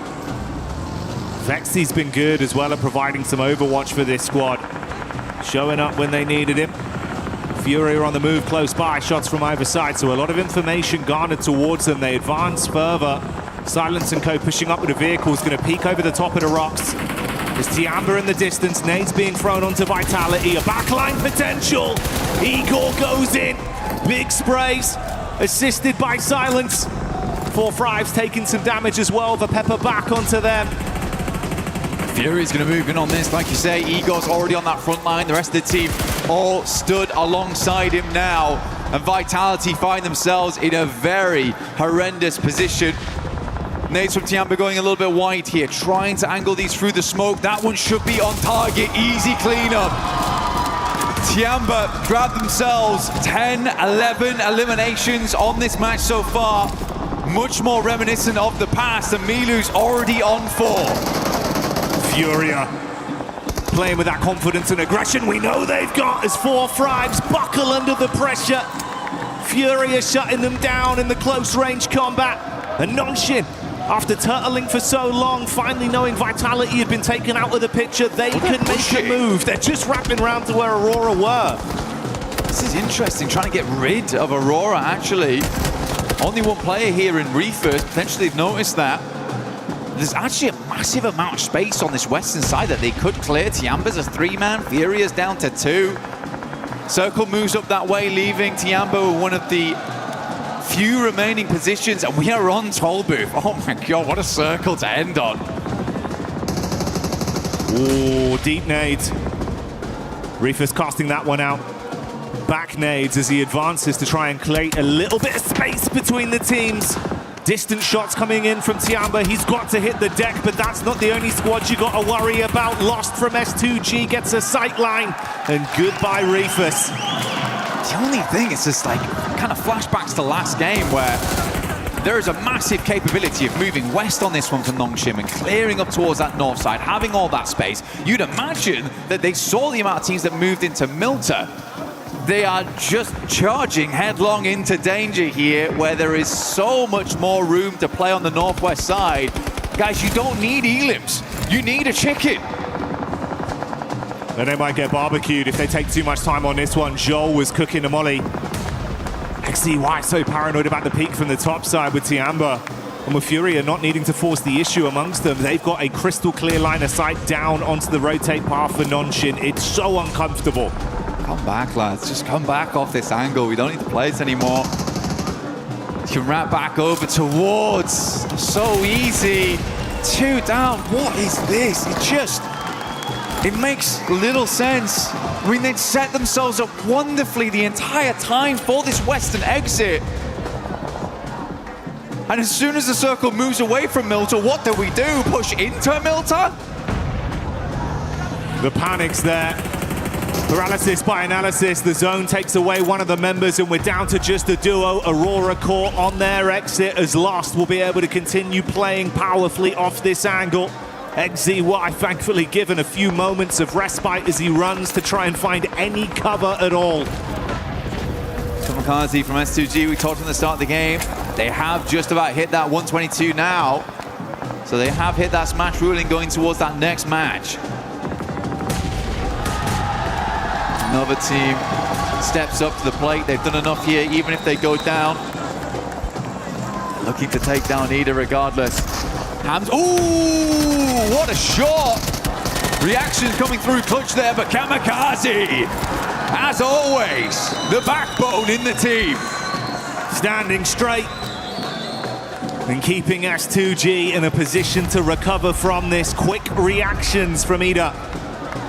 Vexy's been good as well at providing some overwatch for this squad. Showing up when they needed him. Fury are on the move close by, shots from either side, so a lot of information garnered towards them. They advance further. Silence and Co pushing up with the vehicles, going to peek over the top of the rocks. There's Tiamba in the distance, nades being thrown onto Vitality, a backline potential. Igor goes in, big sprays, assisted by Silence. 4 Thrives taking some damage as well, the pepper back onto them. Fury's going to move in on this, like you say. Igor's already on that front line. The rest of the team all stood alongside him now. And Vitality find themselves in a very horrendous position. Nades from Tiamba going a little bit wide here, trying to angle these through the smoke. That one should be on target. Easy cleanup. Tiamba grab themselves 10, 11 eliminations on this match so far. Much more reminiscent of the past, and Milu's already on 4. Furia playing with that confidence and aggression we know they've got as 4 Thrives buckle under the pressure. Furia shutting them down in the close range combat. And Nongshim, after turtling for so long, finally knowing Vitality had been taken out of the picture, they can make a move. They're just wrapping around to where Aurora were. This is interesting, trying to get rid of Aurora, actually. Only one player here in Reefer, potentially they've noticed that. There's actually a massive amount of space on this western side that they could clear. Tiamba's a 3-man, Furia's down to 2. Circle moves up that way, leaving Tiamba with one of the few remaining positions, and we are on Toll Booth. Oh my god, what a circle to end on. Ooh, deep nades. Reefer's casting that one out. Back nades as he advances to try and create a little bit of space between the teams. Distant shots coming in from Tiamba. He's got to hit the deck, but that's not the only squad you got to worry about. Lost from S2G, gets a sight line, and goodbye Reefus. The only thing is just like kind of flashbacks to last game where there is a massive capability of moving west on this one for Nongshim and clearing up towards that north side, having all that space. You'd imagine that they saw the amount of teams that moved into Milter. They are just charging headlong into danger here, where there is so much more room to play on the northwest side. Guys, you don't need elims. You need a chicken. And they might get barbecued if they take too much time on this one. Joel was cooking a molly. XCY so paranoid about the peak from the top side with Tiamba. And with Furia not needing to force the issue amongst them, they've got a crystal clear line of sight down onto the rotate path for Nongshim. It's so uncomfortable. Come back, lads. Just come back off this angle. We don't need to play it anymore. You can wrap back over towards. So easy. 2 down. What is this? It's just It makes little sense. I mean, they'd set themselves up wonderfully the entire time for this western exit. And as soon as the circle moves away from Milta, what do? Push into Milta? The panic's there. Paralysis by analysis. The zone takes away one of the members and we're down to just a duo. Aurora caught on their exit as Lost will be able to continue playing powerfully off this angle. XZY thankfully given a few moments of respite as he runs to try and find any cover at all. Kamikaze from S2G, we talked from the start of the game. They have just about hit that 122 now. So they have hit that smash ruling going towards that next match. Another team steps up to the plate. They've done enough here, even if they go down. Looking to take down Ida regardless. Hams, ooh, what a shot! Reactions coming through clutch there, but Kamikaze, as always, the backbone in the team. Standing straight and keeping S2G in a position to recover from this. Quick reactions from Ida,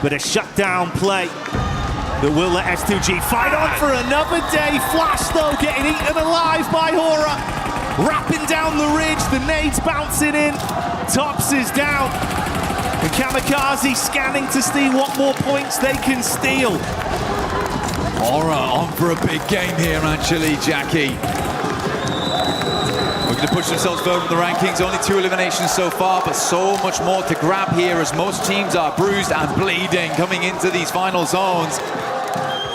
but a shutdown play that will let S2G fight on for another day. Flash though getting eaten alive by Hora. Wrapping down the ridge, the nades bouncing in. Tops is down. And Kamikaze scanning to see what more points they can steal. Hora on for a big game here actually, Jackie. Looking to push themselves further in the rankings. Only 2 eliminations so far, but so much more to grab here as most teams are bruised and bleeding coming into these final zones.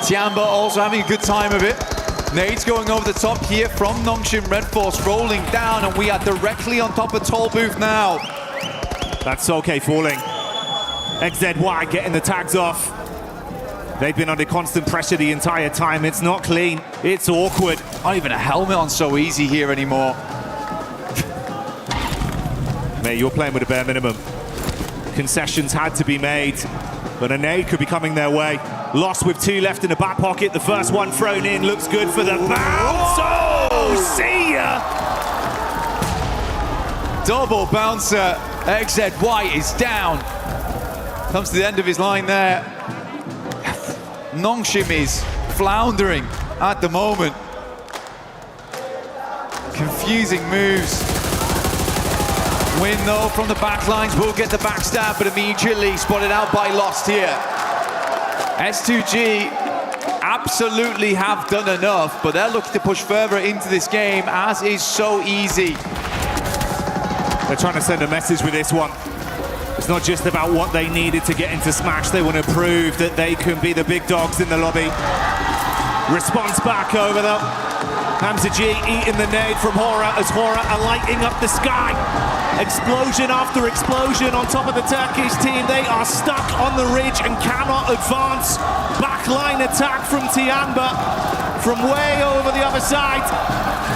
Tiamba also having a good time of it. Nades going over the top here from Nongshim Red Force, rolling down, and we are directly on top of Toll Booth now. That's okay falling. XZY getting the tags off. They've been under constant pressure the entire time. It's not clean. It's awkward. Not even a helmet on so easy here anymore. Mate, you're playing with a bare minimum. Concessions had to be made, but a nade could be coming their way. Lost with 2 left in the back pocket. The first one thrown in looks good for the bounce. Oh, see ya! Double bouncer. XZY is down. Comes to the end of his line there. Nongshim is floundering at the moment. Confusing moves. Win though from the backlines will get the backstab, but immediately spotted out by Lost here. S2G absolutely have done enough, but they're looking to push further into this game, as is so easy. They're trying to send a message with this one. It's not just about what they needed to get into Smash. They want to prove that they can be the big dogs in the lobby. Response back over though. Hamza G eating the nade from Hora as Hora are lighting up the sky. Explosion after explosion on top of the Turkish team. They are stuck on the ridge and cannot advance. Backline attack from Tiamba from way over the other side.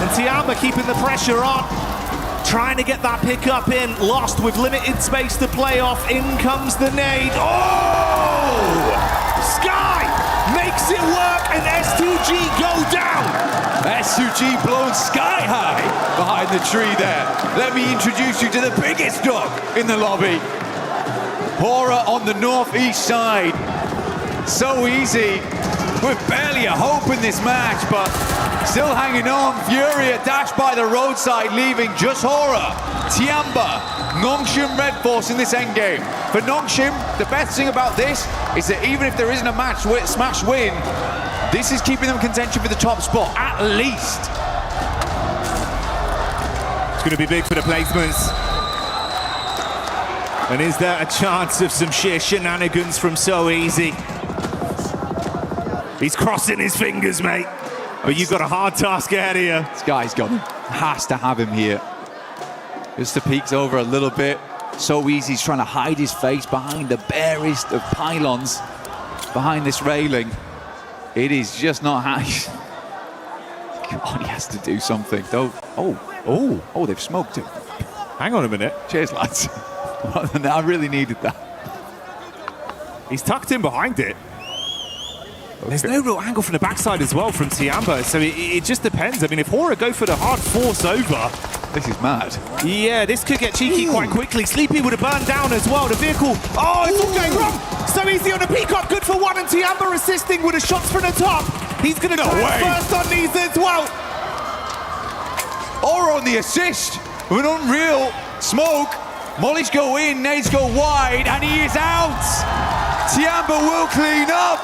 And Tiamba keeping the pressure on. Trying to get that pick up in. Lost with limited space to play off. In comes the nade. Oh! Sky makes it work and S2G go down. S2G blown sky high behind the tree there. Let me introduce you to the biggest dog in the lobby. Hora on the northeast side. So easy. With barely a hope in this match, but still hanging on. Furia dashed by the roadside, leaving just Hora, Tiamba, Nongshim Red Force in this endgame. For Nongshim, the best thing about this is that even if there isn't a smash win, this is keeping them contention for the top spot, at least. It's going to be big for the placements. And is there a chance of some sheer shenanigans from So Easy? He's crossing his fingers, mate. But you've got a hard task ahead of you. This guy's got him. Has to have him here. Just to peeks over a little bit. So Easy's trying to hide his face behind the barest of pylons. Behind this railing. It is just not high. God, he has to do something, though. Oh, they've smoked him. Hang on a minute. Cheers, lads. I really needed that. He's tucked in behind it. There's no real angle from the backside as well from Tiamba, so it just depends. I mean, if Hora go for the hard force over... This is mad. Yeah, this could get cheeky quite quickly. Sleepy would have burned down as well. The vehicle... Oh, it's all going wrong! So So easy on a peacock, good for one, and Tiamba assisting with the shots from the top. He's going to go first on these as well. Aura on the assist with an unreal smoke. Mollies go in, nades go wide, and he is out. Tiamba will clean up.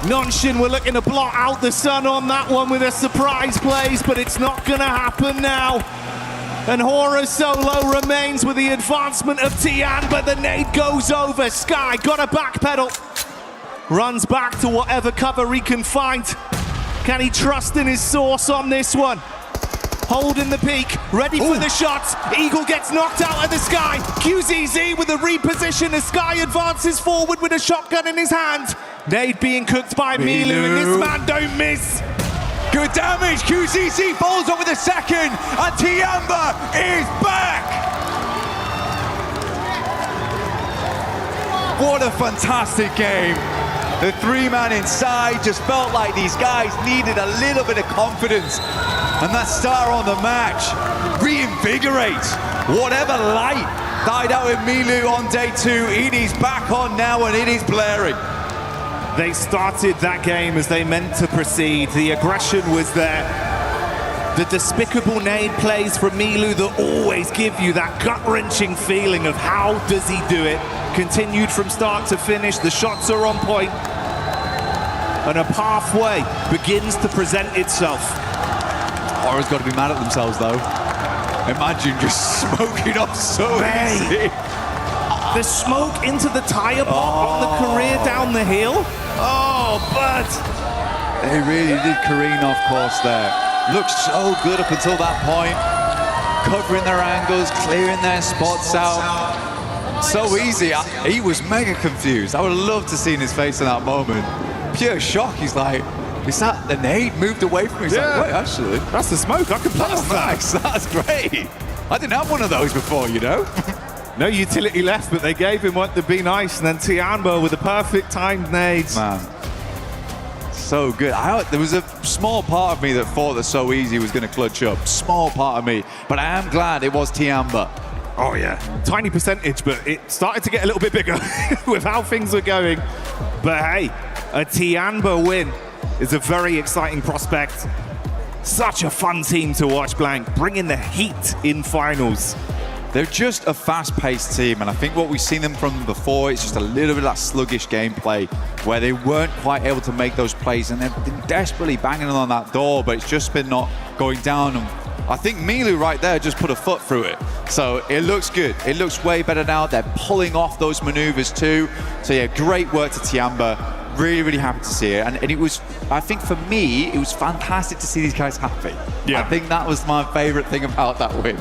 Nongshim were looking to blot out the sun on that one with a surprise plays, but it's not going to happen now. And Hora solo remains with the advancement of Tian, but the nade goes over. Sky got a backpedal. Runs back to whatever cover he can find. Can he trust in his source on this one? Holding the peak, ready for the shots. Eagle gets knocked out of the Sky. QZZ with the reposition. The Sky advances forward with a shotgun in his hand. Nade being cooked by Milu, and this man don't miss. Good damage. QZZ follows up with a second, and Tiamba is back. What a fantastic game. The three-man inside just felt like these guys needed a little bit of confidence. And that star on the match reinvigorates whatever light died out in Milu on day 2. It is back on now, and it is blaring. They started that game as they meant to proceed. The aggression was there. The despicable nade plays from Milu that always give you that gut-wrenching feeling of how does he do it. Continued from start to finish. The shots are on point. And a pathway begins to present itself. Aura's got to be mad at themselves, though. Imagine just smoking off so easy. The smoke into the tire pop on the career down the hill. Oh, but they really did careen off course there. Looked so good up until that point. Covering their angles, clearing their spots out. So easy. He was mega confused. I would have loved to see his face in that moment. Pure shock. He's like, is that the nade moved away from me? He's like, wait, actually. That's the smoke. I can pass that. Nice. That's great. I didn't have one of those before, you know? No utility left, but they gave him what to be nice. And then Tiamba with the perfect timed nades. Man, so good. There was a small part of me that thought that So Easy was going to clutch up. Small part of me. But I am glad it was Tiamba. Oh, yeah. Tiny percentage, but it started to get a little bit bigger with how things were going. But hey, a Tiamba win is a very exciting prospect. Such a fun team to watch, Blank. Bringing the heat in finals. They're just a fast-paced team, and I think what we've seen them from before is just a little bit of that sluggish gameplay where they weren't quite able to make those plays, and they've been desperately banging on that door, but it's just been not going down. And I think Milu right there just put a foot through it. So it looks good. It looks way better now. They're pulling off those maneuvers too. So yeah, great work to Tiamba. Really, really happy to see it. And it was, I think for me, it was fantastic to see these guys happy. Yeah. I think that was my favorite thing about that win.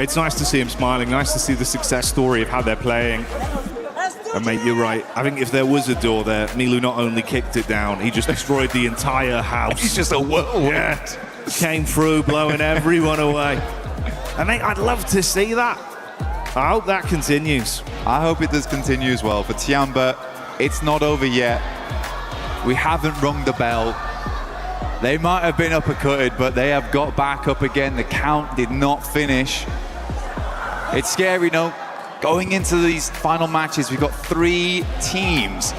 It's nice to see him smiling, nice to see the success story of how they're playing. And mate, you're right. I think if there was a door there, Milu not only kicked it down, he just destroyed the entire house. He's just a whirlwind. Yeah. Came through, blowing everyone away. And mate, I'd love to see that. I hope that continues. I hope it does continue as well. For Tiamba, it's not over yet. We haven't rung the bell. They might have been uppercutted, but they have got back up again. The count did not finish. It's scary, no? Going into these final matches, we've got 3 teams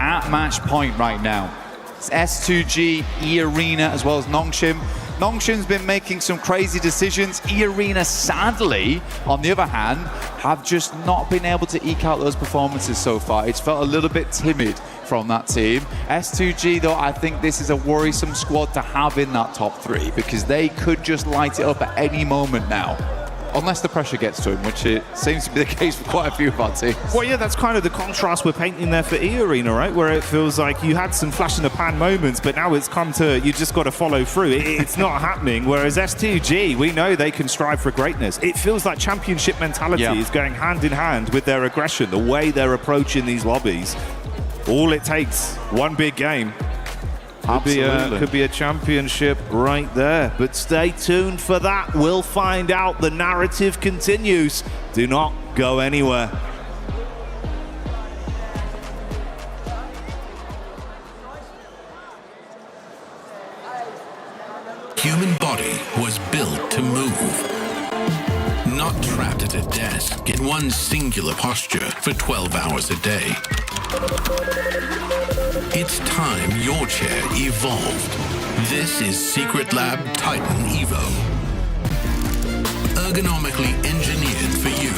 at match point right now. It's S2G, E-Arena, as well as Nongshim. Nongshim's been making some crazy decisions. E-Arena, sadly, on the other hand, have just not been able to eke out those performances so far. It's felt a little bit timid from that team. S2G, though, I think this is a worrisome squad to have in that top 3 because they could just light it up at any moment now. Unless the pressure gets to him, which it seems to be the case for quite a few of our teams. Well, yeah, that's kind of the contrast we're painting there for E-Arena, right? Where it feels like you had some flash in the pan moments, but now it's come to, you just got to follow through. It's not happening. Whereas S2G, we know they can strive for greatness. It feels like championship mentality is going hand in hand with their aggression, the way they're approaching these lobbies. All it takes, one big game. Could be a championship right there. But stay tuned for that. We'll find out. The narrative continues. Do not go anywhere. Human body was built to move, not trapped at a desk in one singular posture for 12 hours a day. It's time your chair evolved. This is Secret Lab Titan Evo. Ergonomically engineered for you,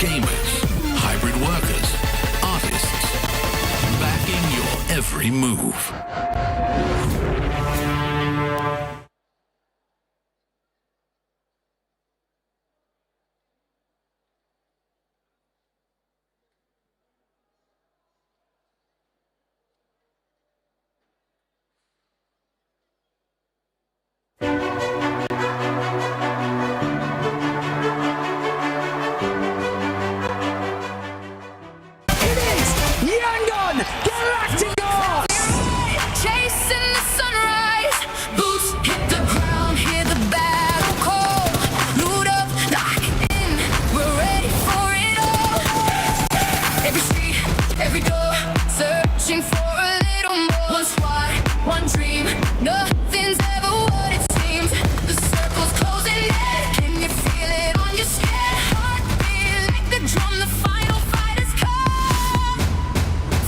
gamers, hybrid workers, artists, backing your every move. Chasing the sunrise, boots hit the ground, hear the battle call. Loot up, lock in, we're ready for it all. Every street, every door, searching for a little more. One squad, one dream, nothing's ever what it seems. The circle's closing in, can you feel it on your skin? Heartbeat like the drum, the final fight has come.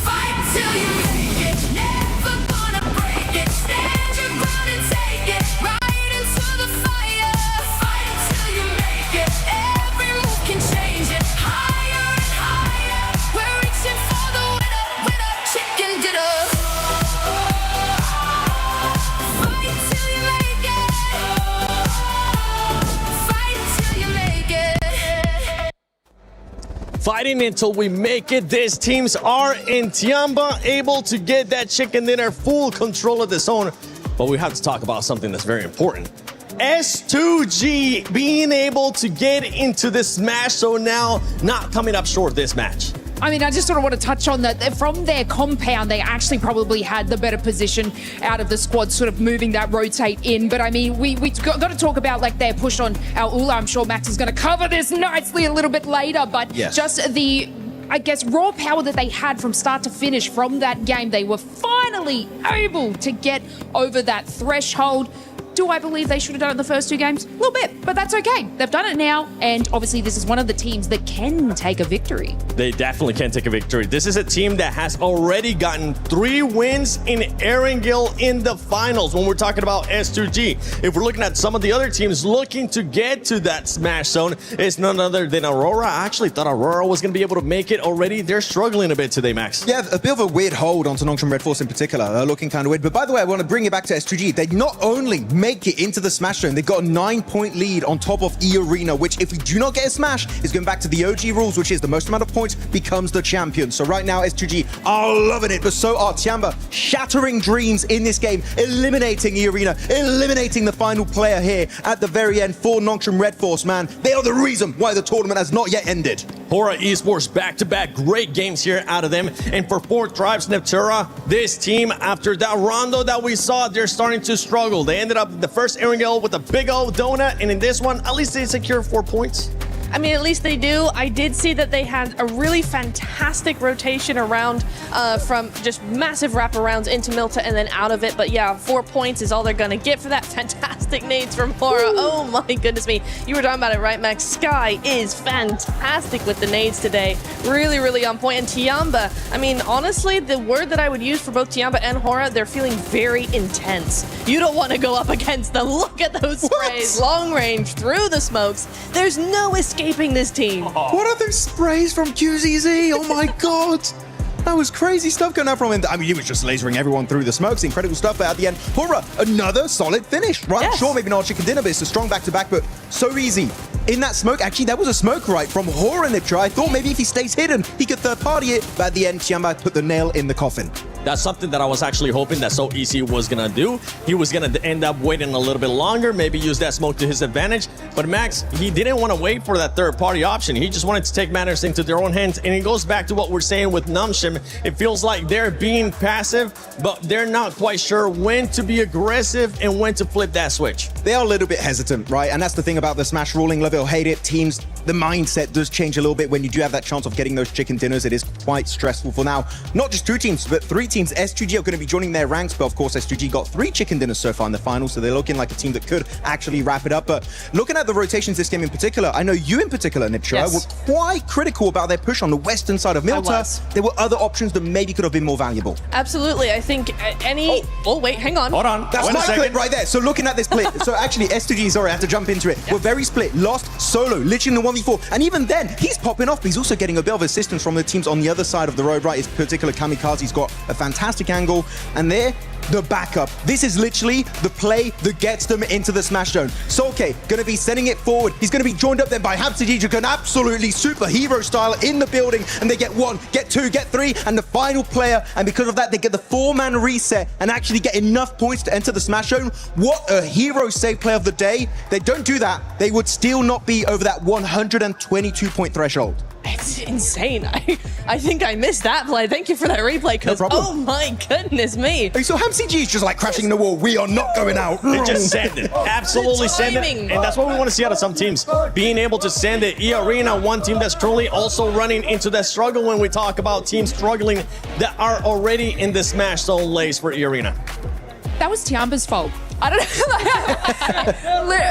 Fight till you make it, never gonna break it. Stand your ground and take it, right into the fire. Fight till you make it, every move can change it. Higher and higher, we're reaching for the winner, winner, chicken dinner. Fight till you make it, fight till you make it. Fighting until we make it. These teams are in Tiamba, able to get that chicken dinner, full control of the zone. But we have to talk about something that's very important. S2G being able to get into the smash zone now, not coming up short this match. I mean, I just sort of want to touch on that. From their compound, they actually probably had the better position out of the squad, sort of moving that rotate in. But I mean, we got to talk about like their push on our Ula. I'm sure Max is going to cover this nicely a little bit later. But Yes. just the, I guess, raw power that they had from start to finish from that game, they were finally able to get over that threshold. Do I believe they should have done it in the first two games? A little bit, but that's okay. They've done it now, and obviously this is one of the teams that can take a victory. They definitely can take a victory. This is a team that has already gotten 3 wins in Erangel in the finals when we're talking about S2G. If we're looking at some of the other teams looking to get to that smash zone, it's none other than Aurora. I actually thought Aurora was going to be able to make it already. They're struggling a bit today, Max. Yeah, a bit of a weird hold onto Nongshim Red Force in particular, looking kind of weird. But by the way, I want to bring it back to S2G. They not only make it into the smash zone, they've got a 9-point lead on top of E-Arena, which if we do not get a smash, is going back to the OG rules, which is the most amount of points becomes the champion. So right now, S2G are loving it, but so are Tiamba, shattering dreams in this game, eliminating E-Arena, eliminating the final player here at the very end for Nongshim Red Force, man. They are the reason why the tournament has not yet ended. Hora Esports back-to-back great games here out of them. And for Fourth Tribes Neptura, this team, after that rondo that we saw, they're starting to struggle. They ended up the first Erangel with a big old donut, and in this one, at least they secured 4 points. I mean, at least they do. I did see that they had a really fantastic rotation around from just massive wraparounds into Milta and then out of it. But yeah, 4 points is all they're going to get for that. Fantastic nades from Hora. Oh my goodness me. You were talking about it, right, Max? Sky is fantastic with the nades today. Really, really on point. And Tiamba, I mean, honestly, the word that I would use for both Tiamba and Hora, they're feeling very intense. You don't want to go up against them. Look at those sprays. Long range, through the smokes. There's no escaping this team. What are those sprays from QZZ? Oh my god. That was crazy stuff going out from him. I mean, he was just lasering everyone through the smokes. Incredible stuff. But at the end, Hora, another solid finish, right? Yes. Sure, maybe not chicken dinner, but it's a strong back-to-back, but so easy. In that smoke, actually, that was a smoke right from Hora Niptra. I thought maybe if he stays hidden, he could third-party it, but at the end, Tiamba put the nail in the coffin. That's something that I was actually hoping that So Easy was going to do. He was going to end up waiting a little bit longer, maybe use that smoke to his advantage. But Max, he didn't want to wait for that third-party option. He just wanted to take matters into their own hands. And it goes back to what we're saying with Nongshim. It feels like they're being passive, but they're not quite sure when to be aggressive and when to flip that switch. They are a little bit hesitant, right? And that's the thing about the Smash ruling. Love it or hate it, teams, the mindset does change a little bit when you do have that chance of getting those chicken dinners. It is quite stressful for now. Not just 2 teams, but 3 teams. S2G are going to be joining their ranks, but of course S2G got 3 chicken dinners so far in the final, so they're looking like a team that could actually wrap it up. But looking at the rotations this game in particular, I know you in particular, Niptra, were quite critical about their push on the western side of Milta. There were other options that maybe could have been more valuable. Absolutely. I think any... Oh, wait, hang on. Hold on. That's my clip right there. So looking at this split, so actually S2G, sorry, I have to jump into it. We're very split. Lost solo, literally in the 1v4. And even then, he's popping off, but he's also getting a bit of assistance from the teams on the other side of the road, right? His particular Kamikaze's got a fantastic angle. And there, the backup. This is literally the play that gets them into the smash zone. Solke going to be sending it forward. He's going to be joined up then by Habsajijuk, an absolutely superhero style in the building. And they get 1, get 2, get 3, and the final player. And because of that, they get the 4-man reset and actually get enough points to enter the smash zone. What a hero save play of the day. They don't do that, they would still not be over that 122 point threshold. It's insane. I think I missed that play. Thank you for that replay, because oh my goodness me. So HamCG is just like crashing the wall. We are not going out. They just send it. Absolutely send it. And that's what we want to see out of some teams. Being able to send it. E-Arena, one team that's truly also running into that struggle when we talk about teams struggling that are already in the smash zone lace for E-Arena. That was Tiamba's fault. I don't know.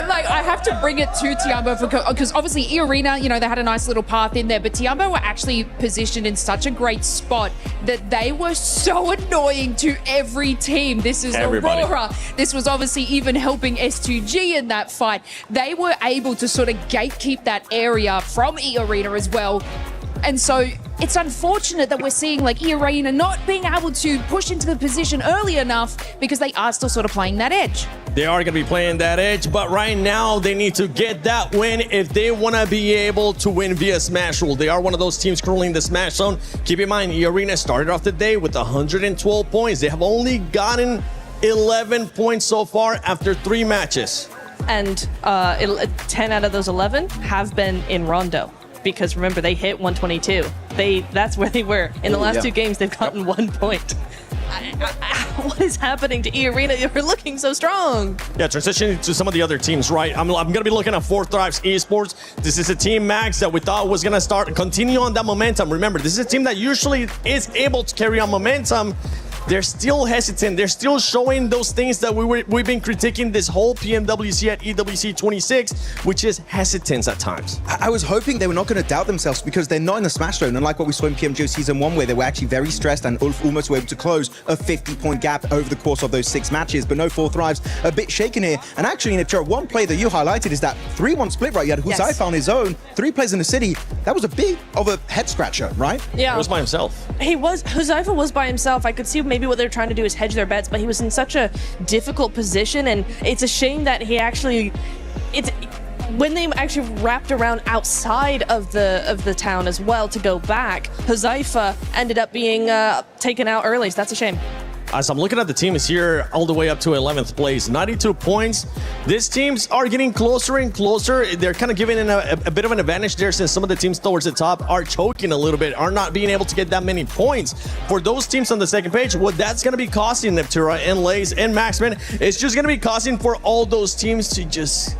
Like, I have to bring it to Tiamba because obviously E-Arena, you know, they had a nice little path in there, but Tiamba were actually positioned in such a great spot that they were so annoying to every team. This is Aurora. This was obviously even helping S2G in that fight. They were able to sort of gatekeep that area from E-Arena as well. And so it's unfortunate that we're seeing like E-Arena not being able to push into the position early enough because they are still sort of playing that edge. They are going to be playing that edge, but right now they need to get that win if they want to be able to win via Smash Rule. They are one of those teams curling the Smash Zone. Keep in mind, E-Arena started off the day with 112 points. They have only gotten 11 points so far after 3 matches. And 10 out of those 11 have been in Rondo. Because remember, they hit 122. That's where they were. In the last 2 games, they've gotten 1 point. What is happening to E-Arena? You're looking so strong. Yeah, transitioning to some of the other teams, right? I'm going to be looking at 4th Thrives Esports. This is a team, Max, that we thought was going to start and continue on that momentum. Remember, this is a team that usually is able to carry on momentum. They're still hesitant. They're still showing those things that we've been critiquing this whole PMWC at EWC 26, which is hesitance at times. I was hoping they were not going to doubt themselves because they're not in the smash zone. Unlike what we saw in PMGO Season 1, where they were actually very stressed and Ulf almost were able to close a 50-point gap over the course of those 6 matches. But no 4 Thrives, a bit shaken here. And actually, in a one play that you highlighted is that 3-1 split, right? You had Huzaifa on his own, 3 players in the city. That was a bit of a head-scratcher, right? Yeah. He was by himself. Huzaifa was by himself. I could see maybe what they're trying to do is hedge their bets, but he was in such a difficult position, and it's a shame that he actually, when they actually wrapped around outside of the town as well to go back, Huzaifa ended up being taken out early, so that's a shame. As I'm looking at the teams here, all the way up to 11th place, 92 points. These teams are getting closer and closer. They're kind of giving in a bit of an advantage there, since some of the teams towards the top are choking a little bit, are not being able to get that many points. For those teams on the second page, what that's going to be costing Neptura and Lays and Maxman, it's just going to be costing for all those teams to just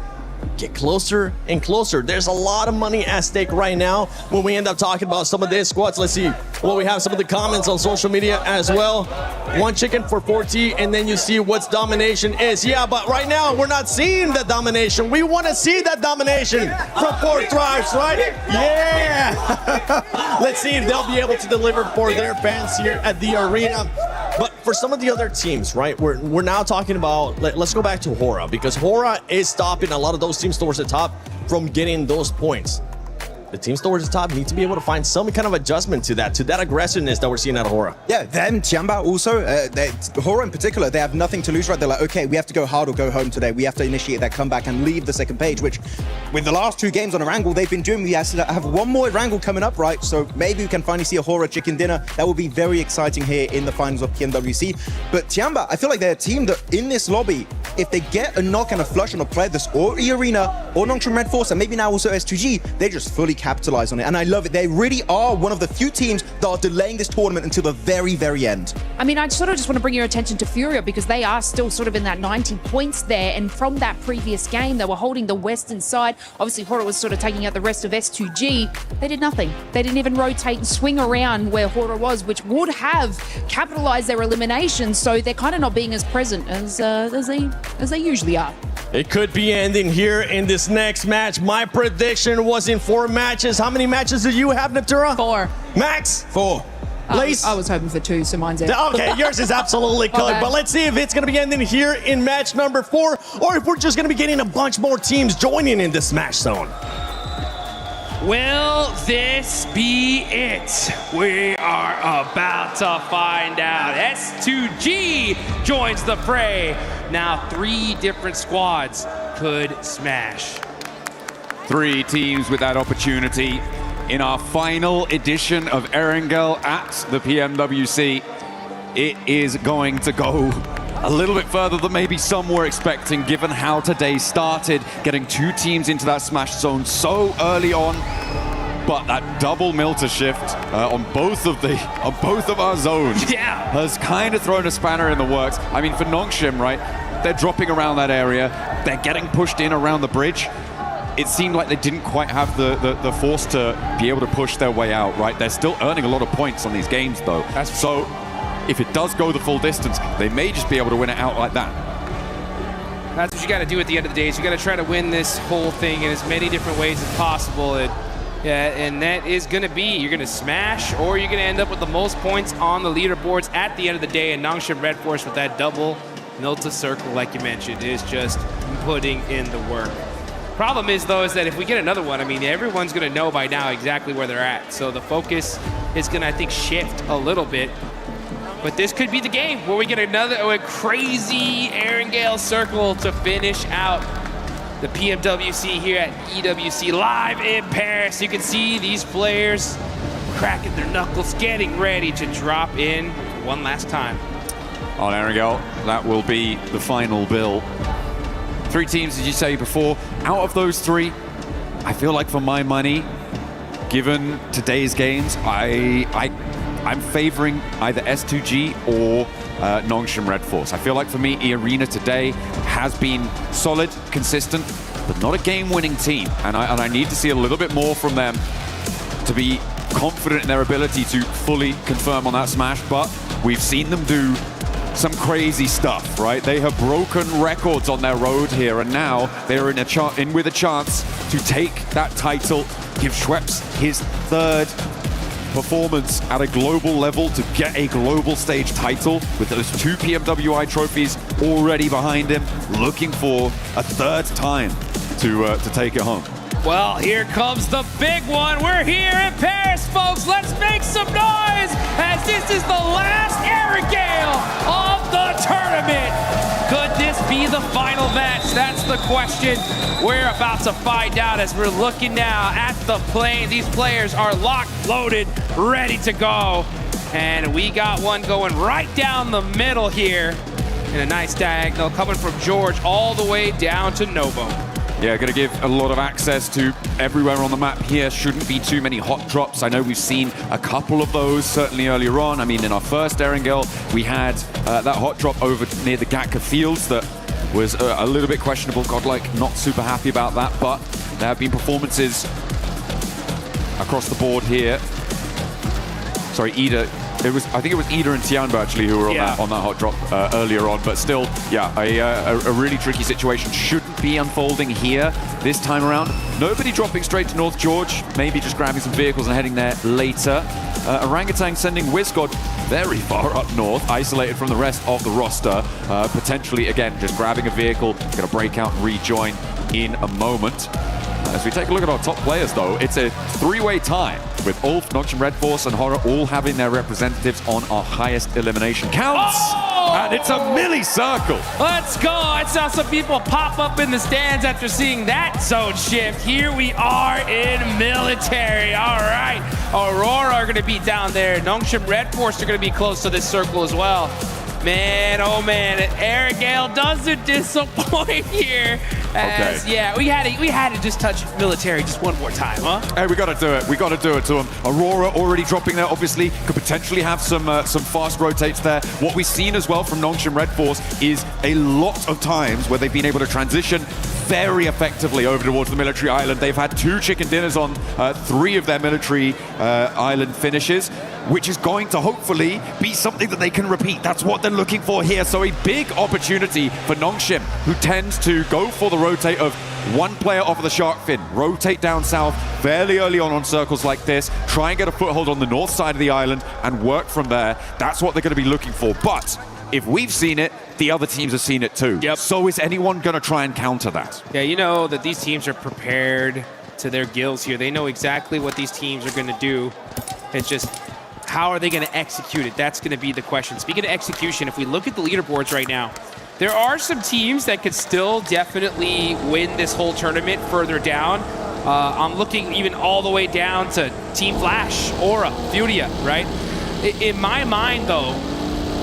get closer and closer. There's a lot of money at stake right now when we end up talking about some of these squads. Let's see what we have, some of the comments on social media as well. 1 chicken for 4T, and then you see what's domination is. Yeah, but right now we're not seeing the domination. We want to see that domination from 4 Thrives, right? Yeah! Let's see if they'll be able to deliver for their fans here at the arena. But for some of the other teams, right, we're now talking about, let's go back to Hora, because Hora is stopping a lot of those teams towards the top from getting those points. The teams towards the top need to be able to find some kind of adjustment to that aggressiveness that we're seeing out of Hora. Yeah, them, Tiamba also, Hora in particular, they have nothing to lose, right? They're like, okay, we have to go hard or go home today. We have to initiate that comeback and leave the second page, which with the last 2 games on Erangel, they've been doing. We have 1 more Erangel coming up, right? So maybe we can finally see a Hora chicken dinner. That will be very exciting here in the finals of PMWC. But Tiamba, I feel like they're a team that in this lobby if they get a knock and a flush on a player that's or E-Arena or Nongshim Red Force, and maybe now also S2G, they just fully capitalize on it. And I love it. They really are one of the few teams that are delaying this tournament until the very, very end. I mean, I sort of just want to bring your attention to Furia because they are still sort of in that 90 points there. And from that previous game, they were holding the western side. Obviously, Hora was sort of taking out the rest of S2G. They did nothing. They didn't even rotate and swing around where Hora was, which would have capitalized their elimination. So they're kind of not being as present as they usually are. It could be ending here in this next match. My prediction was in 4 matches. How many matches did you have, Natura? 4. Max? 4. Lace? I was hoping for 2, so mine's it. Okay, yours is absolutely good. Okay. But let's see if it's going to be ending here in match number 4, or if we're just going to be getting a bunch more teams joining in this match zone. Will this be it? We are about to find out. S2G joins the fray. Now 3 different squads could smash. 3 teams with that opportunity in our final edition of Erangel at the PMWC. It is going to go a little bit further than maybe some were expecting, given how today started, getting 2 teams into that smash zone so early on. But that double Milter shift on both of our zones has kind of thrown a spanner in the works. I mean, for Nongshim, right, they're dropping around that area, they're getting pushed in around the bridge. It seemed like they didn't quite have the force to be able to push their way out, right? They're still earning a lot of points on these games, though. So if it does go the full distance, they may just be able to win it out like that. That's what you got to do at the end of the day. Is you got to try to win this whole thing in as many different ways as possible. And that is going to be, you're going to smash, or you're going to end up with the most points on the leaderboards at the end of the day. And Nongshim Red Force with that double Milta circle, like you mentioned, is just putting in the work. Problem is, though, is that if we get another one, I mean, everyone's going to know by now exactly where they're at. So the focus is going to, I think, shift a little bit. But this could be the game where we get another crazy Erangel circle to finish out the PMWC here at EWC live in Paris. You can see these players cracking their knuckles, getting ready to drop in one last time. On Erangel, that will be the final bill. 3 teams, as you say before. Out of those 3, I feel like for my money, given today's games, I'm favoring either S2G or Nongshim Red Force. I feel like for me, E-Arena today has been solid, consistent, but not a game-winning team. And I need to see a little bit more from them to be confident in their ability to fully confirm on that smash. But we've seen them do some crazy stuff, right? They have broken records on their road here, and now they're in with a chance to take that title, give Schweppes his 3rd performance at a global level to get a global stage title with those 2 PMWI trophies already behind him, looking for a 3rd time to take it home. Well, here comes the big one. We're here in Paris, folks. Let's make some noise as this is the last Erangel of the tournament. Could this be the final match? That's the question we're about to find out as we're looking now at the plane. These players are locked, loaded, ready to go. And we got one going right down the middle here in a nice diagonal coming from George all the way down to Novo. Yeah, going to give a lot of access to everywhere on the map here. Shouldn't be too many hot drops. I know we've seen a couple of those certainly earlier on. I mean, in our first Erangel, we had that hot drop over near the Gatka Fields that was a little bit questionable. Godlike not super happy about that, but there have been performances across the board here. Sorry, I think it was Ida and Tianbo actually who were on that hot drop earlier on, but still, yeah, a really tricky situation shouldn't be unfolding here this time around. Nobody dropping straight to North George, maybe just grabbing some vehicles and heading there later. Orangutan sending Wizgod very far up north, isolated from the rest of the roster. Potentially, again, just grabbing a vehicle, gonna break out and rejoin in a moment. As we take a look at our top players, though, it's a 3-way tie with Ulf, Nongshim Red Force, and Horror all having their representatives on our highest elimination counts. And it's a milli-circle. Let's go. I saw some people pop up in the stands after seeing that zone shift. Here we are in military. All right. Aurora are going to be down there. Nongshim Red Force are going to be close to this circle as well. Man, oh man, Aaron Gale doesn't disappoint here. As, yeah, we had to just touch military just one more time, huh? Hey, we got to do it. We got to do it to him. Aurora already dropping there, obviously, could potentially have some fast rotates there. What we've seen as well from Nongshim Red Force is a lot of times where they've been able to transition very effectively over towards the military island. They've had 2 chicken dinners on 3 of their military island finishes, which is going to hopefully be something that they can repeat. That's what they're looking for here. So a big opportunity for Nongshim, who tends to go for the rotate of 1 player off of the shark fin, rotate down south fairly early on circles like this, try and get a foothold on the north side of the island and work from there. That's what they're going to be looking for. But if we've seen it, the other teams have seen it too. Yep. So is anyone going to try and counter that? Yeah, you know that these teams are prepared to their gills here. They know exactly what these teams are going to do. It's just, how are they going to execute it? That's going to be the question. Speaking of execution, if we look at the leaderboards right now, there are some teams that could still definitely win this whole tournament further down. I'm looking even all the way down to Team Flash, Aura, Furia, right? In my mind, though,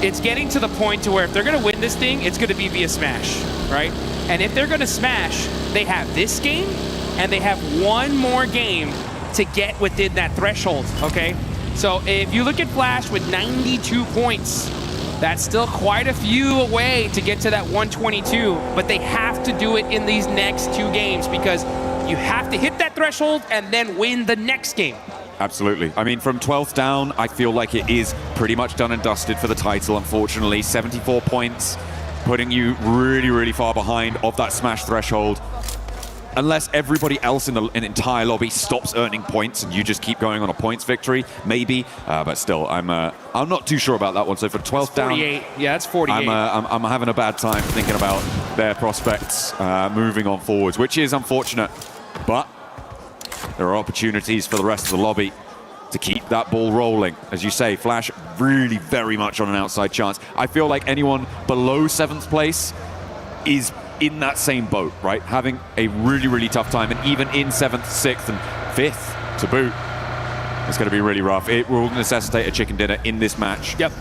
it's getting to the point to where if they're going to win this thing, it's going to be via Smash, right? And if they're going to Smash, they have this game, and they have 1 more game to get within that threshold, okay? So if you look at Flash with 92 points, that's still quite a few away to get to that 122, but they have to do it in these next 2 games because you have to hit that threshold and then win the next game. Absolutely. I mean, from 12th down, I feel like it is pretty much done and dusted for the title, unfortunately. 74 points, putting you really, really far behind of that Smash threshold. Unless everybody else in the entire lobby stops earning points and you just keep going on a points victory, maybe. But still, I'm not too sure about that one. So for 12th down, 48. Yeah, that's 48. I'm having a bad time thinking about their prospects moving on forwards, which is unfortunate. But there are opportunities for the rest of the lobby to keep that ball rolling. As you say, Flash really very much on an outside chance. I feel like anyone below 7th place is in that same boat, right? Having a really, really tough time, and even in 7th, 6th, and 5th to boot, it's going to be really rough. It will necessitate a chicken dinner in this match. Yep.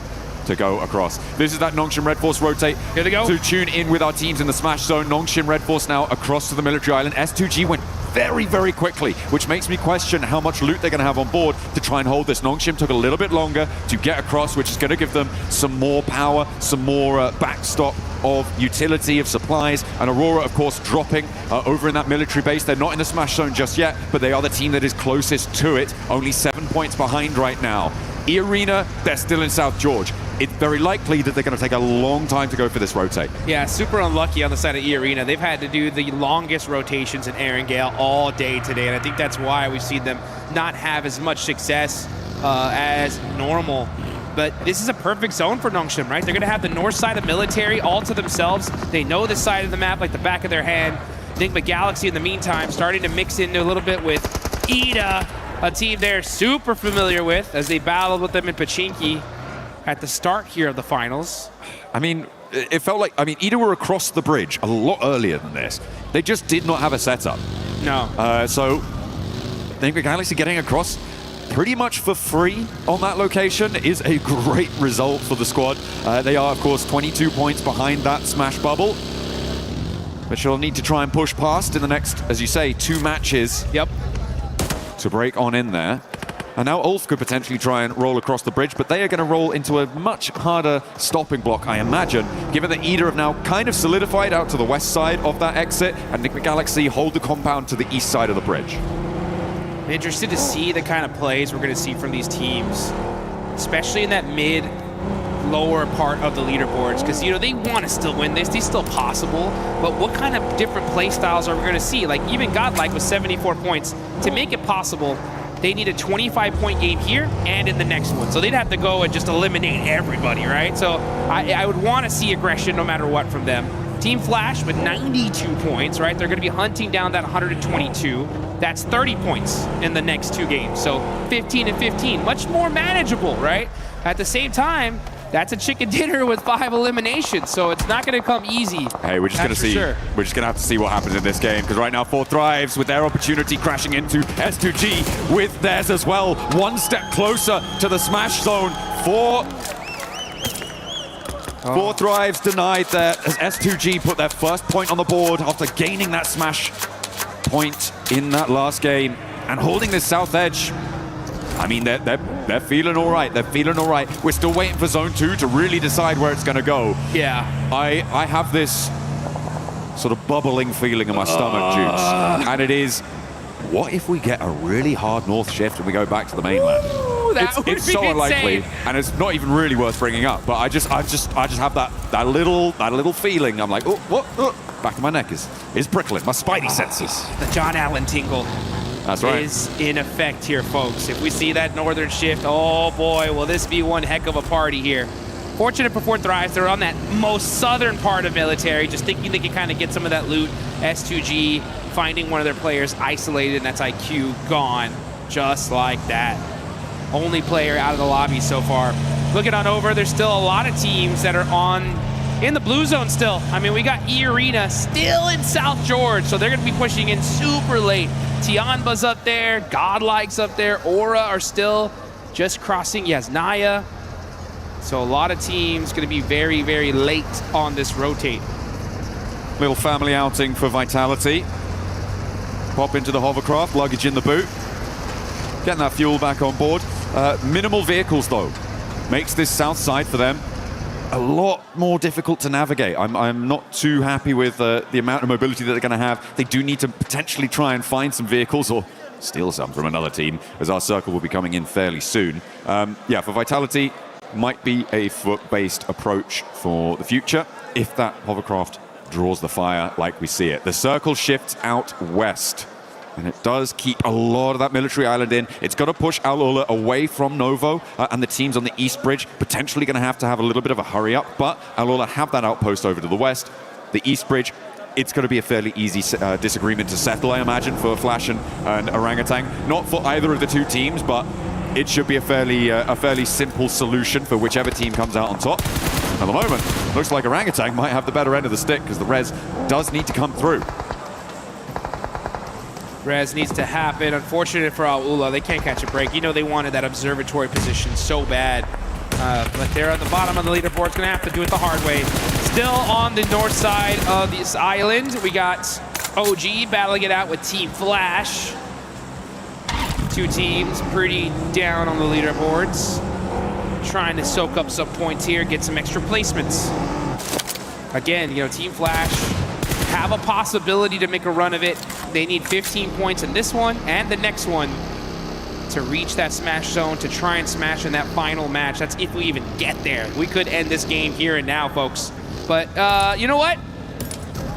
To go across. This is that Nongshim Red Force rotate. Here they go. To tune in with our teams in the Smash Zone. Nongshim Red Force now across to the military island. S2G went very, very quickly, which makes me question how much loot they're going to have on board to try and hold this. Nongshim took a little bit longer to get across, which is going to give them some more power, some more backstop of utility of supplies. And Aurora, of course, dropping over in that military base. They're not in the Smash Zone just yet, but they are the team that is closest to it. Only 7 points behind right now. E-Arena, they're still in South George. It's very likely that they're going to take a long time to go for this rotate. Yeah, super unlucky on the side of E-Arena. They've had to do the longest rotations in Aaron Gale all day today, and I think that's why we've seen them not have as much success as normal. But this is a perfect zone for Nongshim, right? They're going to have the north side of military all to themselves. They know this side of the map like the back of their hand. Enigma Galaxy, in the meantime, starting to mix in a little bit with Ida, a team they're super familiar with as they battled with them in Pachinki at the start here of the finals. I mean, it felt like, Ida were across the bridge a lot earlier than this. They just did not have a setup. No. So, Enigma Galaxy getting across pretty much for free on that location is a great result for the squad. They are, of course, 22 points behind that Smash bubble, which they'll need to try and push past in the next, as you say, 2 matches. Yep. To break on in there. And now Ulf could potentially try and roll across the bridge, but they are going to roll into a much harder stopping block, I imagine, given that Ida have now kind of solidified out to the west side of that exit, and Enigma Galaxy hold the compound to the east side of the bridge. Interested to see the kind of plays we're going to see from these teams, especially in that lower part of the leaderboards, because they want to still win this. It's still possible, but what kind of different play styles are we going to see? Like even Godlike with 74 points, to make it possible, they need a 25-point game here and in the next one. So they'd have to go and just eliminate everybody, right? So I would want to see aggression no matter what from them. Team Flash with 92 points, right? They're going to be hunting down that 122. That's 30 points in the next 2 games. So 15 and 15, much more manageable, right? At the same time, that's a chicken dinner with 5 eliminations, so it's not going to come easy. Hey, we're just going to see. Sure. We're just going to have to see what happens in this game, because right now 4 Thrives with their opportunity crashing into S2G with theirs as well. 1 step closer to the Smash Zone for 4 Thrives denied there as S2G put their first point on the board after gaining that smash point in that last game and holding this south edge. I mean, they're feeling all right. They're feeling all right. We're still waiting for Zone 2 to really decide where it's going to go. Yeah. I have this sort of bubbling feeling in my stomach, Jukes. And it is, what if we get a really hard north shift and we go back to the mainland? Ooh, that would it's be so unlikely, insane. and it's not even really worth bringing up. But I just have that little feeling. I'm like, oh, back of my neck is prickling. My spidey senses. The John Allen tingle. That's right. Is in effect here, folks. If we see that northern shift, oh boy, will this be one heck of a party here. Fortunate for 4 Thrives, they're on that most southern part of military, just thinking they can kind of get some of that loot. S2G finding one of their players isolated, and that's IQ gone, just like that. Only player out of the lobby so far. Looking on over, there's still a lot of teams that are in the blue zone still. I mean, we got E-Arena still in South George, so they're going to be pushing in super late. Tianba's up there, Godlike's up there, Aura are still just crossing Yasnaya. So a lot of teams going to be very, very late on this rotate. Little family outing for Vitality. Pop into the hovercraft, luggage in the boot. Getting that fuel back on board. Minimal vehicles though. Makes this south side for them a lot more difficult to navigate. I'm not too happy with the amount of mobility that they're going to have. They do need to potentially try and find some vehicles or steal some from another team, as our circle will be coming in fairly soon. Yeah, for Vitality, might be a foot-based approach for the future if that hovercraft draws the fire like we see it. The circle shifts out west, and it does keep a lot of that military island in. It's got to push Al-Ula away from Novo, and the teams on the east bridge potentially going to have a little bit of a hurry up, but Al-Ula have that outpost over to the west. The east bridge, it's going to be a fairly easy disagreement to settle, I imagine, for Flash and Orangutan. Not for either of the two teams, but it should be a fairly simple solution for whichever team comes out on top. At the moment, looks like Orangutan might have the better end of the stick because the res does need to come through. Res needs to happen. Unfortunate for Al-Ula, they can't catch a break. You know they wanted that observatory position so bad. But they're at the bottom of the leaderboard. It's going to have to do it the hard way. Still on the north side of this island, we got OG battling it out with Team Flash. Two teams pretty down on the leaderboards. Trying to soak up some points here, get some extra placements. Again, you know, Team Flash have a possibility to make a run of it. They need 15 points in this one and the next one to reach that smash zone, to try and smash in that final match. That's if we even get there. We could end this game here and now, folks. But you know what?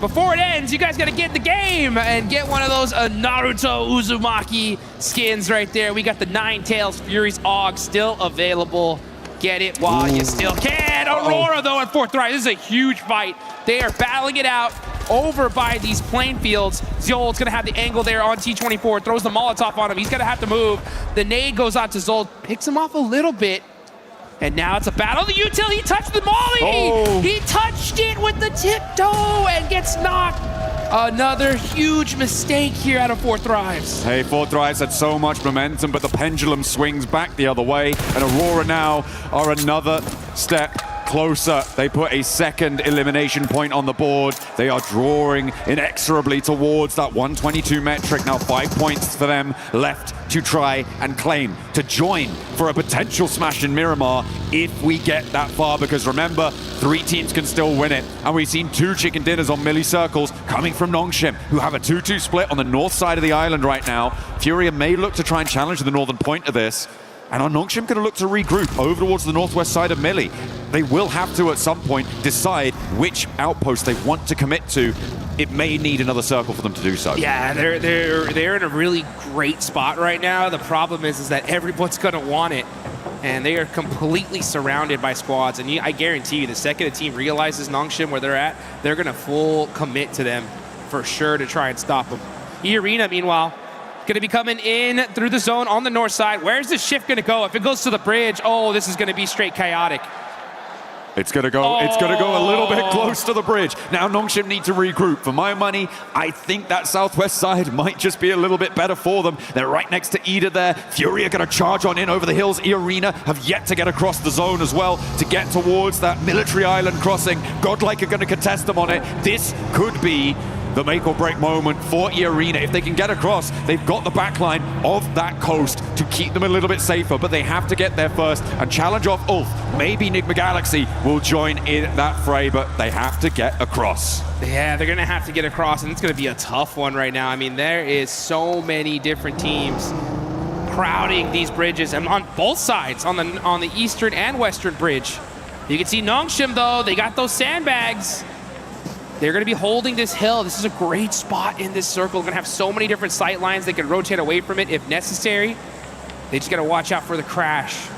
Before it ends, you guys got to get in the game and get one of those Naruto Uzumaki skins right there. We got the Ninetales Furies AUG still available. Get it while you still can. Aurora, though, at 4th Thrive. This is a huge fight. They are battling it out over by these plain fields. Zol's going to have the angle there on T24. Throws the Molotov on him. He's going to have to move. The nade goes out to Zol. Picks him off a little bit. And now it's a battle. The util, he touched the molly! Oh. He touched it with the tiptoe and gets knocked. Another huge mistake here out of 4 Thrives. Hey, 4 Thrives had so much momentum, but the pendulum swings back the other way, and Aurora now are another step closer. They put a second elimination point on the board. They are drawing inexorably towards that 122 metric. Now 5 points for them left to try and claim, to join for a potential smash in Miramar if we get that far, because remember, 3 teams can still win it. And we've seen 2 chicken dinners on Millie Circles coming from Nongshim, who have a 2-2 split on the north side of the island right now. Furia may look to try and challenge the northern point of this. And are Nongshim going to look to regroup over towards the northwest side of Millie? They will have to, at some point, decide which outpost they want to commit to. It may need another circle for them to do so. Yeah, they're in a really great spot right now. The problem is that everyone's going to want it. And they are completely surrounded by squads. And I guarantee you, the second a team realizes Nongshim where they're at, they're going to full commit to them for sure to try and stop them. E-Arena, meanwhile, going to be coming in through the zone on the north side. Where's this shift going to go? If it goes to the bridge, oh, this is going to be straight chaotic. It's gonna go a little bit close to the bridge. Now Nongshim need to regroup. For my money, I think that southwest side might just be a little bit better for them. They're right next to Ida there. Fury are gonna charge on in over the hills. E-Arena have yet to get across the zone as well to get towards that military island crossing. Godlike are gonna contest them on it. This could be the make or break moment for E-Arena. If they can get across, they've got the backline of that coast to keep them a little bit safer, but they have to get there first and challenge off Ulf. Maybe Enigma Galaxy will join in that fray, but they have to get across. Yeah, they're going to have to get across, and it's going to be a tough one right now. I mean, there is so many different teams crowding these bridges, and on both sides, on the eastern and western bridge. You can see Nongshim, though. They got those sandbags. They're going to be holding this hill. This is a great spot in this circle. They're going to have so many different sight lines. They can rotate away from it if necessary. They just got to watch out for the crash.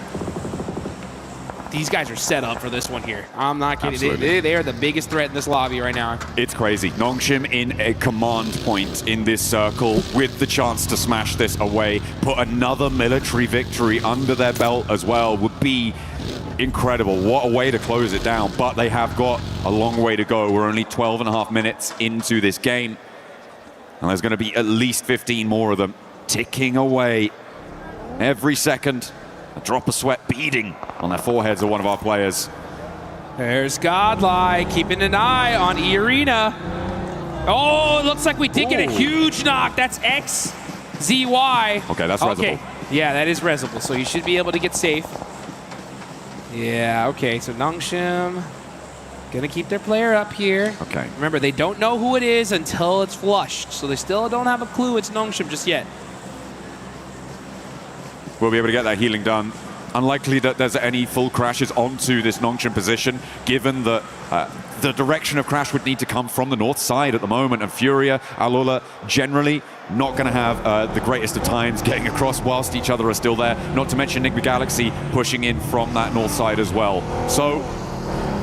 These guys are set up for this one here. I'm not kidding. They are the biggest threat in this lobby right now. It's crazy. Nongshim in a command point in this circle with the chance to smash this away, put another military victory under their belt as well would be incredible. What a way to close it down, but they have got a long way to go. We're only 12.5 minutes into this game, and there's going to be at least 15 more of them ticking away every second. A drop of sweat beading on their foreheads of one of our players. There's Godlike keeping an eye on E-Arena. Oh, it looks like we did get a huge knock. That's XZY. Okay, that's Resible. Yeah, that is Resible, so you should be able to get safe. Yeah, okay, so Nongshim gonna keep their player up here. Okay. Remember, they don't know who it is until it's flushed, so they still don't have a clue it's Nongshim just yet. We'll be able to get that healing done. Unlikely that there's any full crashes onto this Nongshim position, given that the direction of crash would need to come from the north side at the moment, and Furia, Alola, generally not going to have the greatest of times getting across whilst each other are still there, not to mention Enigma Galaxy pushing in from that north side as well. So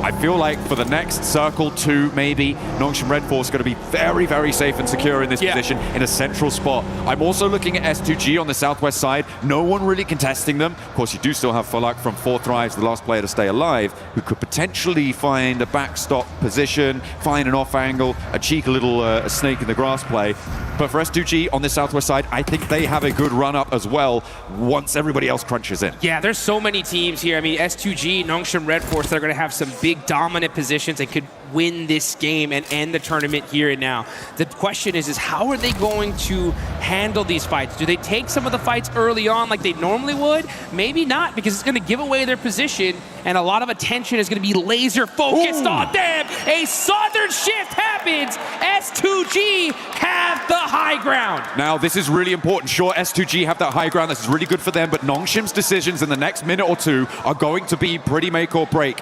I feel like for the next circle 2, maybe, Nongshim Red Force is going to be very, very safe and secure in this position in a central spot. I'm also looking at S2G on the southwest side. No one really contesting them. Of course, you do still have Falak from 4th Rise, the last player to stay alive, who could potentially find a backstop position, find an off angle, a cheeky little snake in the grass play. But for S2G on the southwest side, I think they have a good run up as well once everybody else crunches in. Yeah, there's so many teams here. I mean, S2G, Nongshim Red Force, they're going to have some big dominant positions and could win this game and end the tournament here and now. The question is how are they going to handle these fights? Do they take some of the fights early on like they normally would? Maybe not, because it's going to give away their position and a lot of attention is going to be laser focused on them. A southern shift happens. S2G have the high ground. Now, this is really important. Sure, S2G have that high ground. This is really good for them, but Nongshim's decisions in the next minute or two are going to be pretty make or break.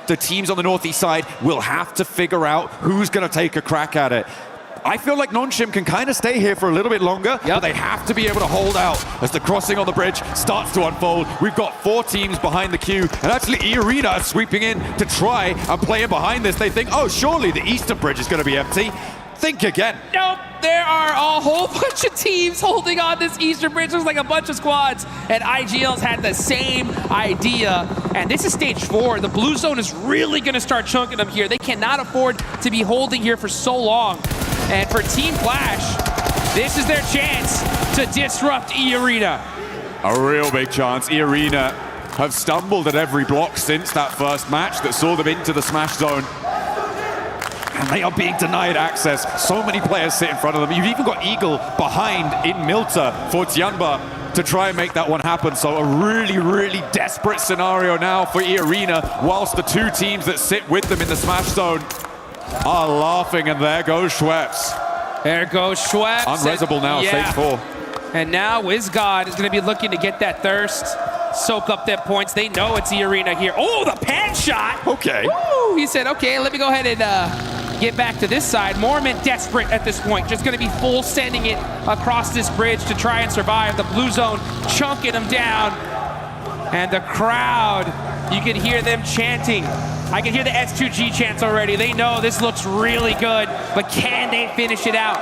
The teams on the northeast side will have to figure out who's going to take a crack at it. I feel like Nongshim can kind of stay here for a little bit longer, but they have to be able to hold out as the crossing on the bridge starts to unfold. We've got 4 teams behind the queue, and actually E-Arena are sweeping in to try and play in behind this. They think, oh, surely the eastern bridge is going to be empty. Think again. Nope, there are a whole bunch of teams holding on this eastern bridge. There's like a bunch of squads, and IGL's had the same idea. And this is stage 4. The blue zone is really going to start chunking them here. They cannot afford to be holding here for so long. And for Team Flash, this is their chance to disrupt E-Arena. A real big chance. E-Arena have stumbled at every block since that first match that saw them into the smash zone. And they are being denied access. So many players sit in front of them. You've even got Eagle behind in Milta for Tianba to try and make that one happen. So a really, really desperate scenario now for E-Arena, whilst the 2 teams that sit with them in the smash zone are laughing, and there goes Schweppes. There goes Schweppes. Unresable now, stage 4. And now WizGod is going to be looking to get that thirst, soak up their points. They know it's E-Arena here. Oh, the pan shot. Okay. Woo! He said, okay, let me go ahead and get back to this side. Mormon desperate at this point, just going to be full sending it across this bridge to try and survive. The blue zone chunking them down. And the crowd, you can hear them chanting. I can hear the S2G chants already. They know this looks really good, but can they finish it out?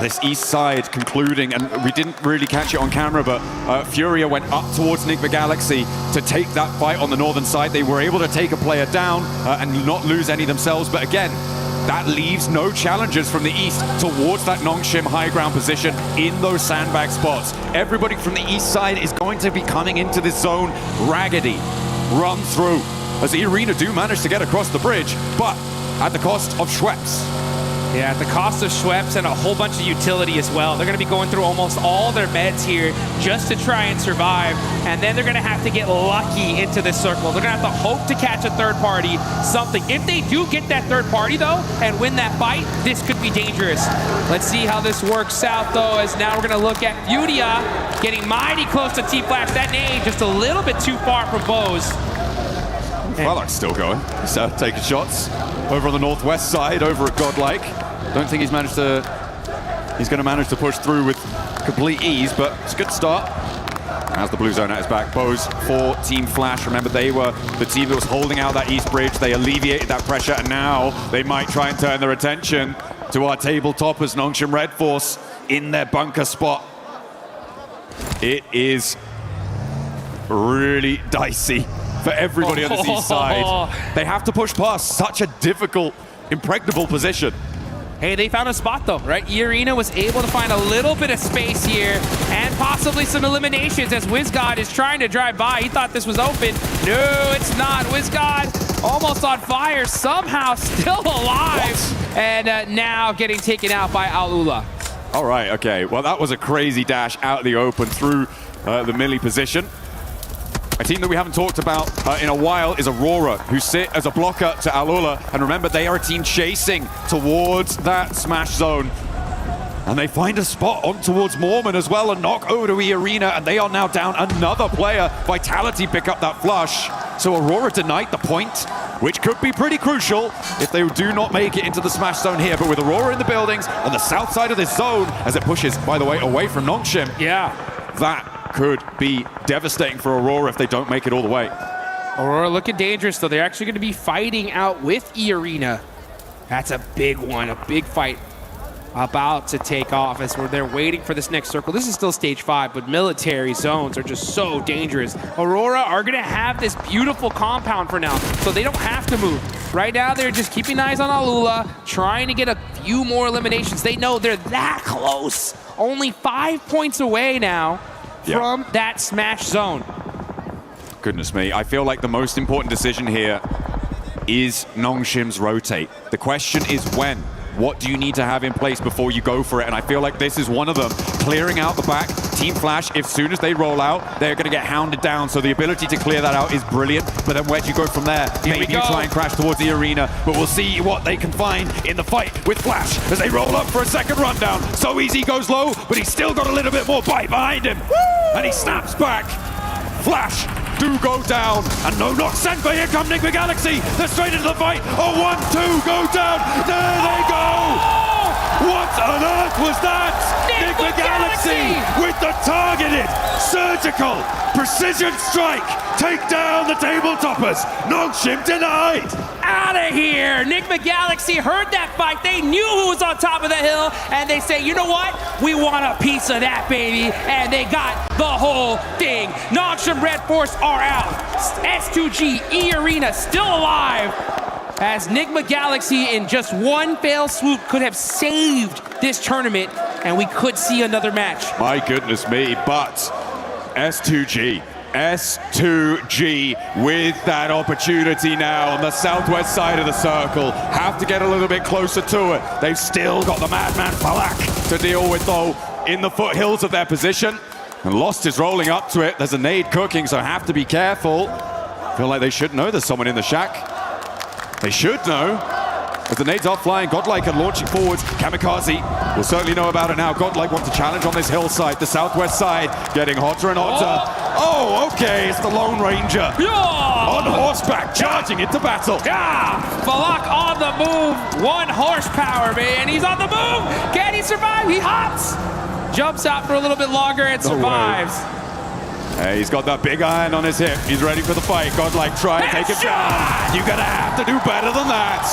This east side concluding, and we didn't really catch it on camera, but Furia went up towards Enigma Galaxy to take that fight on the northern side. They were able to take a player down and not lose any themselves, but again, that leaves no challengers from the east towards that Nongshim high ground position in those sandbag spots. Everybody from the east side is going to be coming into this zone raggedy, run through, as the Arena do manage to get across the bridge, but at the cost of Schweppes. Yeah, at the cost of Schweppes and a whole bunch of utility as well. They're going to be going through almost all their meds here just to try and survive. And then they're going to have to get lucky into this circle. They're going to have to hope to catch a third party, something. If they do get that third party, though, and win that fight, this could be dangerous. Let's see how this works out, though, as now we're going to look at Furia getting mighty close to T-Flash. That nade just a little bit too far from Bose. Balak's still going. He's taking shots over on the northwest side, over at Godlike. Don't think he's going to manage to push through with complete ease, but it's a good start. As the blue zone at his back, Bose for Team Flash. Remember, they were the team that was holding out that east bridge. They alleviated that pressure, and now they might try and turn their attention to our table toppers, Nongshim Red Force, in their bunker spot. It is really dicey for everybody on this east side. They have to push past such a difficult, impregnable position. Hey, they found a spot though, right? E-Arena was able to find a little bit of space here and possibly some eliminations as WizGod is trying to drive by. He thought this was open. No, it's not. WizGod almost on fire, somehow still alive. What? And now getting taken out by Alula. All right, okay. Well, that was a crazy dash out of the open through the melee position. A team that we haven't talked about in a while is Aurora, who sit as a blocker to Alula. And remember, they are a team chasing towards that smash zone. And they find a spot on towards Mormon as well, and knock over to E-Arena, and they are now down another player. Vitality pick up that flush. So Aurora denied the point, which could be pretty crucial if they do not make it into the smash zone here. But with Aurora in the buildings on the south side of this zone, as it pushes, by the way, away from Nongshim. Yeah. That could be devastating for Aurora if they don't make it all the way. Aurora looking dangerous, though. They're actually going to be fighting out with E-Arena. That's a big one, a big fight about to take off as they're waiting for this next circle. This is still stage 5, but military zones are just so dangerous. Aurora are going to have this beautiful compound for now, so they don't have to move. Right now, they're just keeping eyes on Alula, trying to get a few more eliminations. They know they're that close. Only 5 points away now from that smash zone. Goodness me, I feel like the most important decision here is Nongshim's rotate. The question is when. What do you need to have in place before you go for it? And I feel like this is one of them. Clearing out the back, Team Flash, if soon as they roll out, they're going to get hounded down. So the ability to clear that out is brilliant. But then where do you go from there? Maybe you try and crash towards the arena, but we'll see what they can find in the fight with Flash as they roll up for a second rundown. So easy goes low, but he's still got a little bit more bite behind him. Woo! And he snaps back. Flash do go down, and no knock sent, but here come Enigma Galaxy. They're straight into the fight. A 1-2 go down. There they go. What on earth was that? Enigma Galaxy with the targeted, surgical, precision strike. Take down the table toppers. Nongshim denied. Out of here. Enigma Galaxy heard that fight. They knew who was on top of the hill, and they say, you know what? We want a piece of that, baby. And they got the whole thing. Nongshim Red Force are out. S2G, E-Arena still alive. As Enigma Galaxy in just one fell swoop could have saved this tournament, and we could see another match. My goodness me, but S2G with that opportunity now on the southwest side of the circle. Have to get a little bit closer to it. They've still got the Madman Falak to deal with, though, in the foothills of their position. And Lost is rolling up to it. There's a nade cooking, so have to be careful. Feel like they should know there's someone in the shack. They should know. As the nades are flying, Godlike are launching forwards. Kamikaze will certainly know about it now. Godlike wants to challenge on this hillside, the southwest side, getting hotter and hotter. Oh, okay, it's the Lone Ranger. On horseback, charging into battle. Falak on the move. 1 horsepower, man. He's on the move. Can he survive? He hops. Jumps out for a little bit longer and survives. Hey, he's got that big iron on his hip. He's ready for the fight. Godlike, try and take him down. You're going to have to do better than that.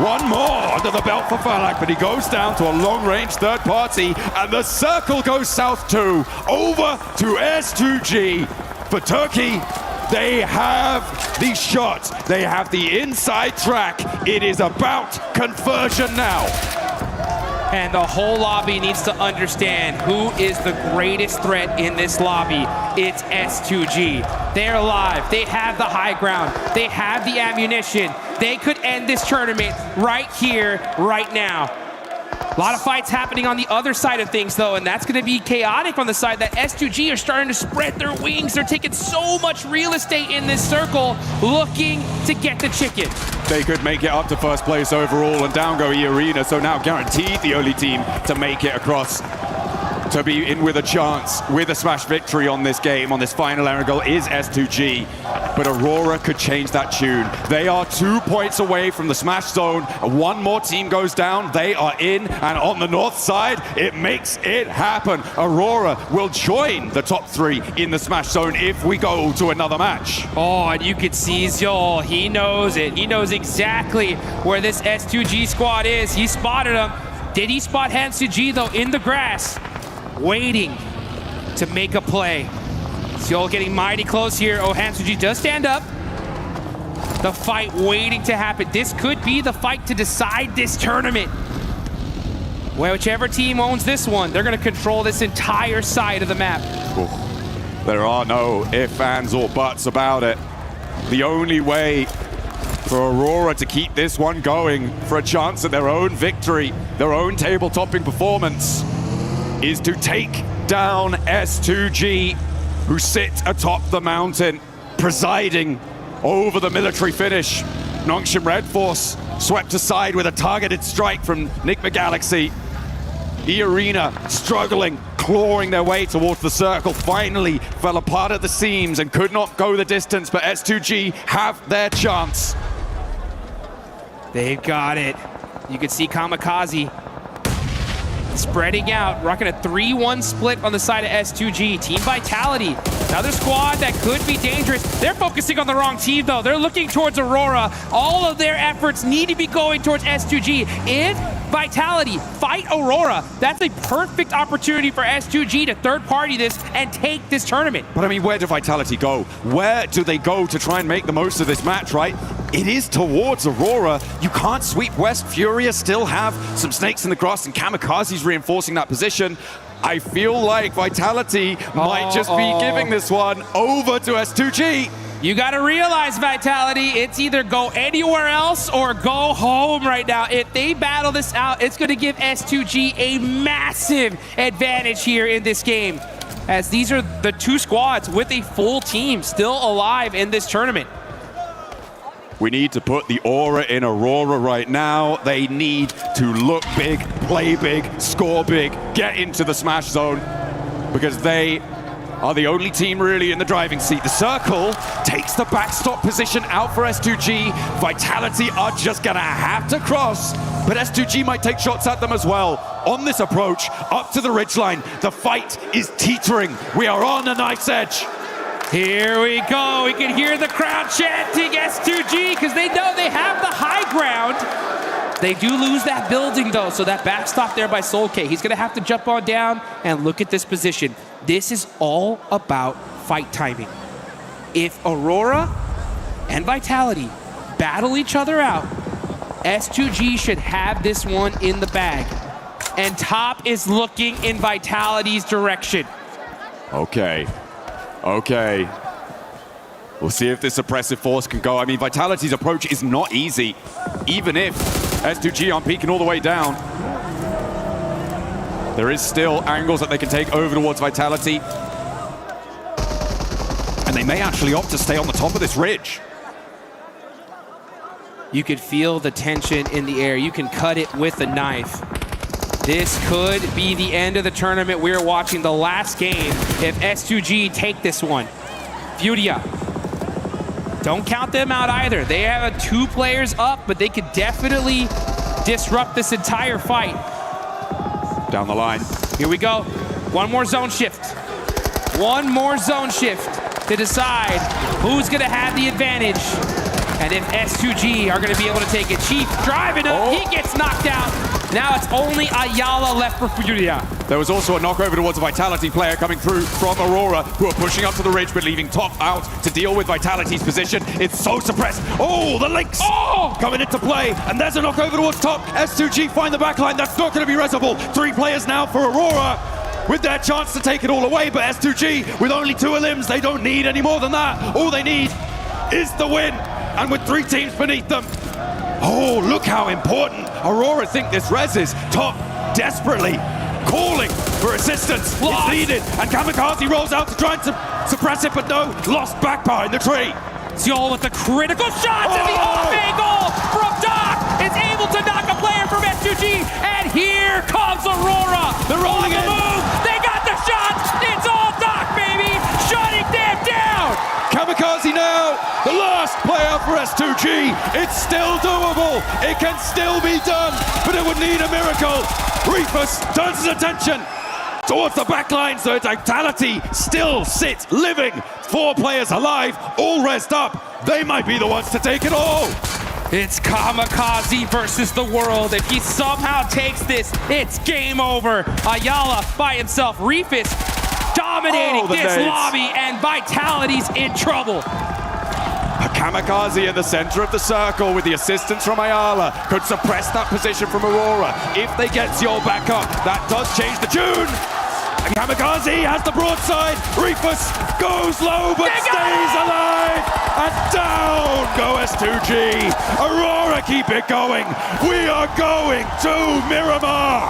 One more under the belt for Falak, but he goes down to a long-range third party, and the circle goes south too, over to S2G. For Turkey, they have the shot. They have the inside track. It is about conversion now. And the whole lobby needs to understand who is the greatest threat in this lobby. It's S2G. They're alive. They have the high ground. They have the ammunition. They could end this tournament right here, right now. A lot of fights happening on the other side of things, though, and that's going to be chaotic on the side that S2G are starting to spread their wings. They're taking so much real estate in this circle, looking to get the chicken. They could make it up to first place overall, and down go E-Arena, so now guaranteed the only team to make it across, to be in with a chance, with a smash victory on this game, on this final angle, is S2G. But Aurora could change that tune. They are 2 points away from the smash zone. One more team goes down, they are in, and on the north side, it makes it happen. Aurora will join the top 3 in the smash zone if we go to another match. Oh, and you could see Zol, he knows it. He knows exactly where this S2G squad is. He spotted them. Did he spot Hansuji, though, in the grass, waiting to make a play? Zol getting mighty close here. Oh, Hansuji does stand up. The fight waiting to happen. This could be the fight to decide this tournament. Well, whichever team owns this one, they're going to control this entire side of the map. There are no ifs, ands, or buts about it. The only way for Aurora to keep this one going, for a chance at their own victory, their own table-topping performance, is to take down S2G, who sit atop the mountain, presiding over the military finish. Nongshim Red Force swept aside with a targeted strike from Nigma Galaxy. E-Arena struggling, clawing their way towards the circle, finally fell apart at the seams and could not go the distance, but S2G have their chance. They've got it. You can see Kamikaze spreading out, rocking a 3-1 split on the side of S2G. Team Vitality, another squad that could be dangerous. They're focusing on the wrong team, though. They're looking towards Aurora. All of their efforts need to be going towards S2G. If Vitality fight Aurora, that's a perfect opportunity for S2G to third-party this and take this tournament. But I mean, where do Vitality go? Where do they go to try and make the most of this match, right? It is towards Aurora. You can't sweep West. Furia still have some snakes in the grass, and Kamikaze's reinforcing that position. I feel like Vitality might just be giving this one over to S2G. You got to realize, Vitality, it's either go anywhere else or go home right now. If they battle this out, it's going to give S2G a massive advantage here in this game, as these are the 2 squads with a full team still alive in this tournament. We need to put the aura in Aurora right now. They need to look big, play big, score big, get into the smash zone, because they are the only team really in the driving seat. The circle takes the backstop position out for S2G. Vitality are just gonna have to cross, but S2G might take shots at them as well. On this approach, up to the ridgeline, the fight is teetering. We are on a knife's edge. Here we go. We can hear the crowd chanting S2G because they know they have the high ground. They do lose that building, though, so that backstop there by Soul K. He's going to have to jump on down and look at this position. This is all about fight timing. If Aurora and Vitality battle each other out, S2G should have this one in the bag. And top is looking in Vitality's direction. Okay. We'll see if this suppressive force can go. I mean, Vitality's approach is not easy, even if S2G aren't peeking all the way down. There is still angles that they can take over towards Vitality. And they may actually opt to stay on the top of this ridge. You could feel the tension in the air. You can cut it with a knife. This could be the end of the tournament. We're watching the last game if S2G take this one. Furia, don't count them out either. They have 2 players up, but they could definitely disrupt this entire fight. Down the line. Here we go. One more zone shift. One more zone shift to decide who's gonna have the advantage. And if S2G are going to be able to take it, Chief driving him, he gets knocked out. Now it's only Ayala left for Furia. There was also a knockover towards a Vitality player coming through from Aurora, who are pushing up to the ridge, but leaving Top out to deal with Vitality's position. It's so suppressed. Oh, the links coming into play, and there's a knockover towards Top. S2G find the backline. That's not going to be resable. 3 players now for Aurora, with their chance to take it all away, but S2G, with only 2 elims, they don't need any more than that. All they need is the win, and with 3 teams beneath them. Oh, look how important Aurora think this res is. Top desperately calling for assistance. It's needed, and Kamikaze rolls out to try and suppress it, but no, lost back behind the tree. Ziol with the critical shots and the off angle from Doc is able to knock a player from S2G, and here comes Aurora. They're rolling in. Move. They got the shots. It's all Doc, baby, shutting them down. Kamikaze now, the last player for S2G. It's still doable. It can still be done, but it would need a miracle. Reefus turns his attention towards the back line, so Vitality still sits living. 4 players alive, all rezzed up. They might be the ones to take it all. It's Kamikaze versus the world. If he somehow takes this, it's game over. Ayala by himself. Reefus dominating this lobby, and Vitality's in trouble. A Kamikaze in the center of the circle with the assistance from Ayala could suppress that position from Aurora. If they get Ziol back up, that does change the tune. And Kamikaze has the broadside. Reefus goes low but stays alive. And down go S2G. Aurora keep it going. We are going to Miramar.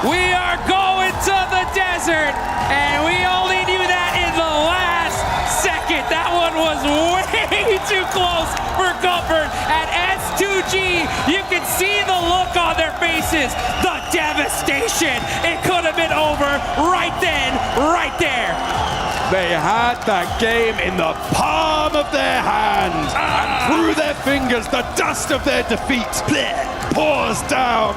We are going to the desert, and we only knew that in the last second. That one was way too close for comfort. At S2G, you can see the look on their faces, the devastation. It could have been over right then, right there. They had that game in the palm of their hand, and through their fingers, the dust of their defeat pours down.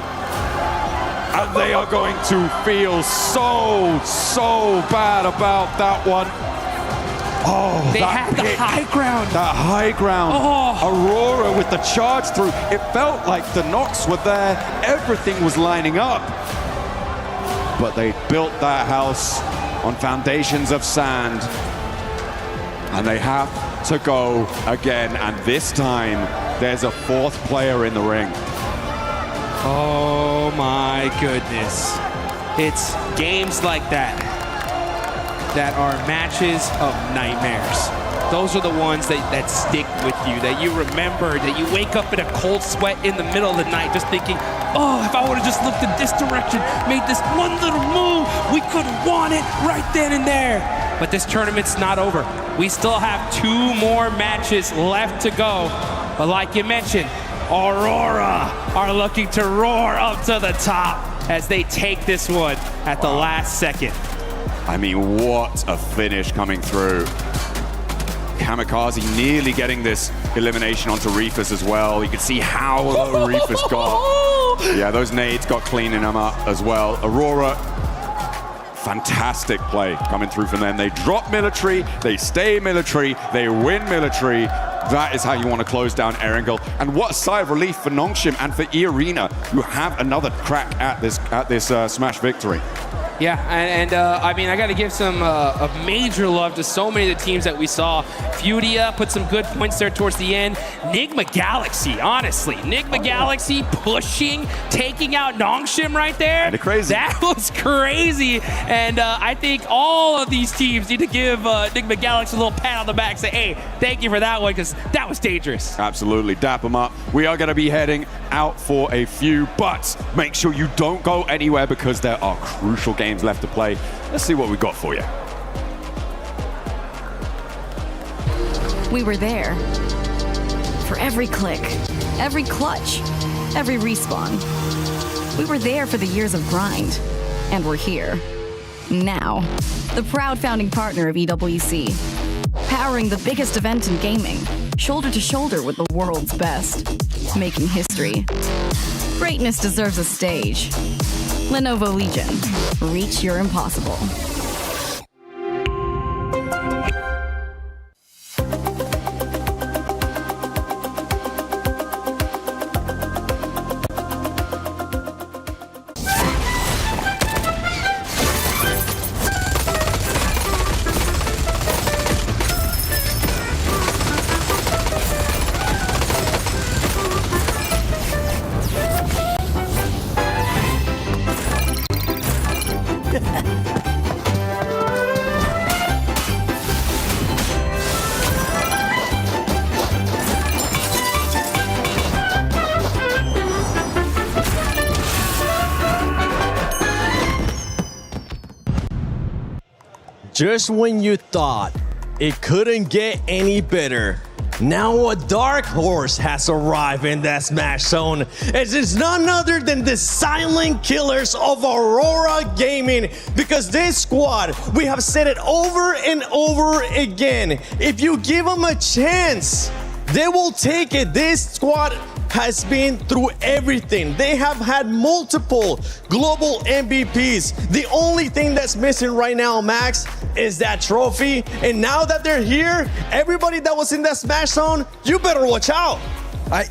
And they are going to feel so bad about that one. Oh, they had the high ground. That high ground. Aurora with the charge through. It felt like the knocks were there. Everything was lining up. But they built that house on foundations of sand. And they have to go again. And this time, there's a 4th player in the ring. Oh my goodness. It's games like that that are matches of nightmares. Those are the ones that stick with you, that you remember, that you wake up in a cold sweat in the middle of the night just thinking, oh, if I would have just looked in this direction, made this one little move, we could have won it right then and there. But this tournament's not over. We still have 2 more matches left to go. But like you mentioned, Aurora are looking to roar up to the top as they take this one at the last second. I mean, what a finish coming through. Kamikaze nearly getting this elimination onto Reefus as well. You can see how low Reefus got. Yeah, those nades got cleaning him up as well. Aurora, fantastic play coming through from them. They drop military, they stay military, they win military. That is how you want to close down Erangel. And what a sigh of relief for Nongshim and for E-Arena, who have another crack at this Smash victory. Yeah, and I mean, I got to give some a major love to so many of the teams that we saw. Furia put some good points there towards the end. Nigma Galaxy, honestly. Nigma Galaxy pushing, taking out Nongshim right there. Kinda crazy. That was crazy. And I think all of these teams need to give Nigma Galaxy a little pat on the back, say, hey, thank you for that one, because that was dangerous. Absolutely, dap them up. We are going to be heading out for a few, but make sure you don't go anywhere because there are crucial games left to play. Let's see what we got for you. We were there for every click, every clutch, every respawn. We were there for the years of grind, and we're here now. The proud founding partner of EWC, powering the biggest event in gaming, shoulder to shoulder with the world's best, making history. Greatness deserves a stage. Lenovo Legion, reach your impossible. Just when you thought it couldn't get any better, now a dark horse has arrived in that Smash Zone. It's none other than the silent killers of Aurora Gaming. Because this squad, we have said it over and over again, if you give them a chance, they will take it. This squad has been through everything. They have had multiple global MVPs. The only thing that's missing right now, Max, is that trophy. And now that they're here, everybody that was in that Smash Zone, you better watch out.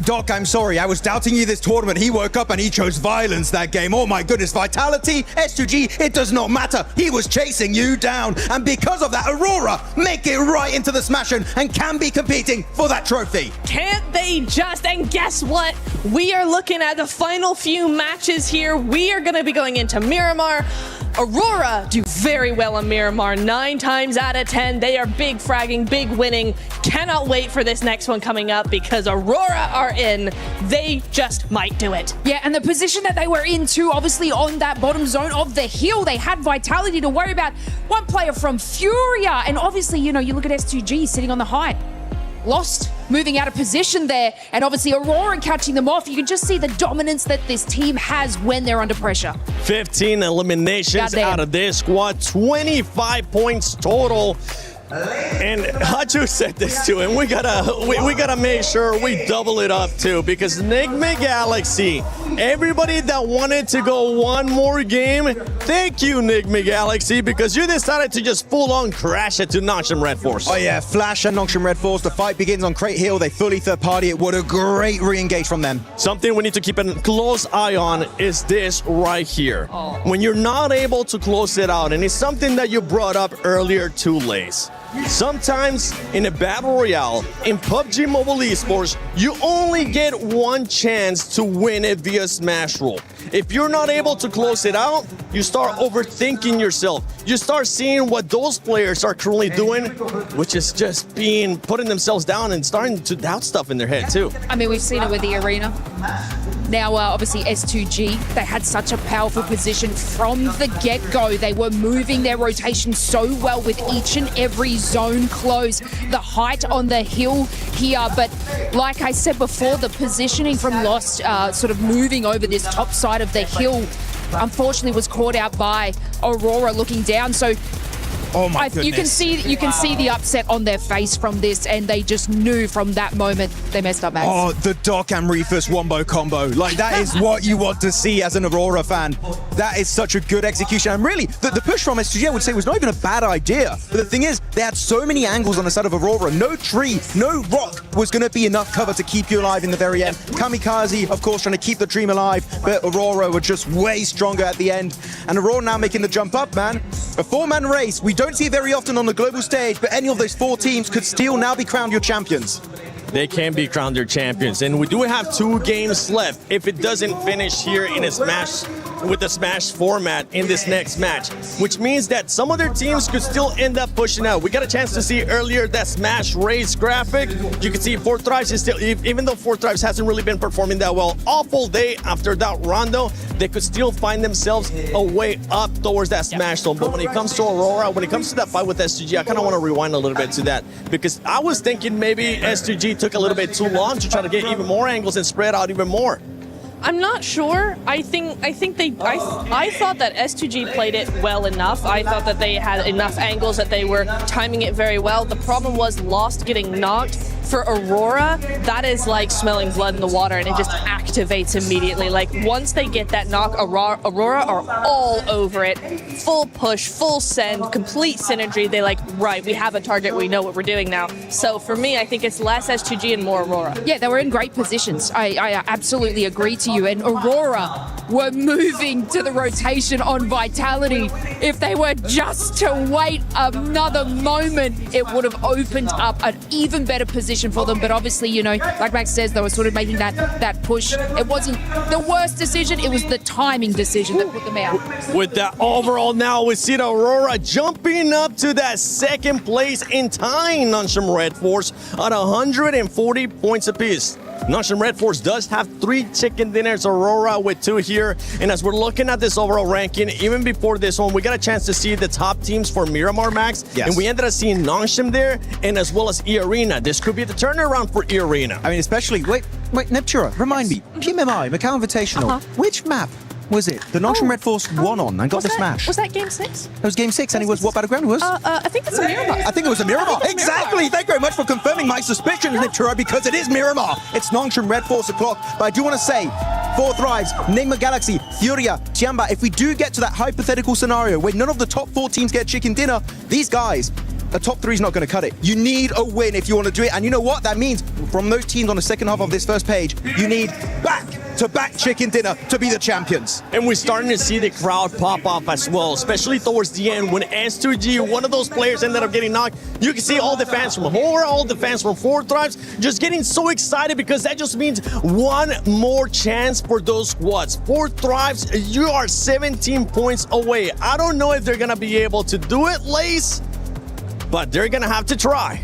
Doc, I'm sorry. I was doubting you this tournament. He woke up and he chose violence that game. Oh my goodness, Vitality, S2G, it does not matter. He was chasing you down. And because of that, Aurora make it right into the Smash and can be competing for that trophy. Can't they just? And guess what? We are looking at the final few matches here. We are going to be going into Miramar. Aurora do very well on Miramar. 9 times out of 10, they are big fragging, big winning. Cannot wait for this next one coming up because Aurora are in. They just might do it. Yeah, and the position that they were in too, obviously on that bottom zone of the hill, they had Vitality to worry about. One player from Furia, and obviously, you know, you look at S2G sitting on the height. Lost, moving out of position there, and obviously Aurora catching them off. You can just see the dominance that this team has when they're under pressure. 15 eliminations out of this squad, 25 points total. And Hachu said this too, and we gotta make sure we double it up too, because Enigma Galaxy, everybody that wanted to go one more game, thank you, Enigma Galaxy, because you decided to just full-on crash it to Nongshim Red Force. Oh yeah, Flash and Nongshim Red Force. The fight begins on Crate Hill. They fully third party it. What a great re-engage from them. Something we need to keep a close eye on is this right here. When you're not able to close it out, and it's something that you brought up earlier too, Lace. Sometimes in a battle royale, in PUBG Mobile Esports, you only get one chance to win it via Smash Roll. If you're not able to close it out, you start overthinking yourself. You start seeing what those players are currently doing, which is just putting themselves down and starting to doubt stuff in their head too. I mean, we've seen it with the arena. Now, obviously, S2G, they had such a powerful position from the get-go. They were moving their rotation so well with each and every zone close. The height on the hill here, but like I said before, the positioning from Lost, sort of moving over this top side of the hill, unfortunately was caught out by Aurora looking down. So oh my goodness. You can see the upset on their face from this, and they just knew from that moment they messed up, Max. Oh, the Doc and Reefus wombo combo. Like, that is what you want to see as an Aurora fan. That is such a good execution. And really, the push from S2G, I would say, was not even a bad idea. But the thing is, they had so many angles on the side of Aurora. No tree, no rock was going to be enough cover to keep you alive in the very end. Kamikaze, of course, trying to keep the dream alive, but Aurora were just way stronger at the end. And Aurora now making the jump up, man. A 4-man race. We don't see it very often on the global stage, but any of those 4 teams could still now be crowned your champions. They can be crowned their champions, and we do have 2 games left if it doesn't finish here in a Smash, with the Smash format in this next match, which means that some other teams could still end up pushing out. We got a chance to see earlier that Smash race graphic. You can see Four Thrives is still, even though Four Thrives hasn't really been performing that well, awful day after that rondo, they could still find themselves a way up towards that Smash zone. But when it comes to Aurora, when it comes to that fight with S2G, I kind of want to rewind a little bit to that, because I was thinking maybe S2G took a little bit too long to try to get even more angles and spread out even more. I'm not sure. I thought that S2G played it well enough. I thought that they had enough angles, that they were timing it very well. The problem was Lost getting knocked. For Aurora, that is like smelling blood in the water, and it just activates immediately. Like, once they get that knock, Aurora are all over it. Full push, full send, complete synergy. They like, right, we have a target, we know what we're doing now. So for me, I think it's less S2G and more Aurora. Yeah, they were in great positions. I absolutely agree to you. And Aurora were moving to the rotation on Vitality. If they were just to wait another moment, it would have opened up an even better position for them. But obviously, you know, like Max says, they were sort of making that push. It wasn't the worst decision, it was the timing decision that put them out. With that overall now, we see the Aurora jumping up to that 2nd place in tying Nongshim Red Force at 140 points apiece. Nongshim Red Force does have 3 chicken dinners, Aurora with 2 here. And as we're looking at this overall ranking, even before this one, we got a chance to see the top teams for Miramar, Max. Yes. And we ended up seeing Nongshim there, and as well as E-Arena. This could be the turnaround for E-Arena. I mean, especially, wait, Neptura, remind me, PMMI, Macau Invitational, which map was it the Nongshim Red Force won on and got the smash? Was that game 6? That was game 6, and it was what battleground it was? I think it's a Miramar. I think it was a Miramar. Exactly. Thank you very much for confirming my suspicions, Neptura, because it is Miramar. It's Nongshim Red Force o'clock. But I do want to say, 4 Thrives, Nigma Galaxy, Furia, Tiamba, if we do get to that hypothetical scenario where none of the top 4 teams get chicken dinner, these guys, the top 3 is not going to cut it. You need a win if you want to do it. And you know what? That means from those teams on the second half of this first page, you need back-to-back chicken dinner to be the champions. And we're starting to see the crowd pop off as well, especially towards the end when S2G, one of those players, ended up getting knocked. You can see all the fans from Horror, all the fans from 4 Thrives just getting so excited because that just means one more chance for those squads. 4 Thrives, you are 17 points away. I don't know if they're going to be able to do it, Lace, but they're going to have to try.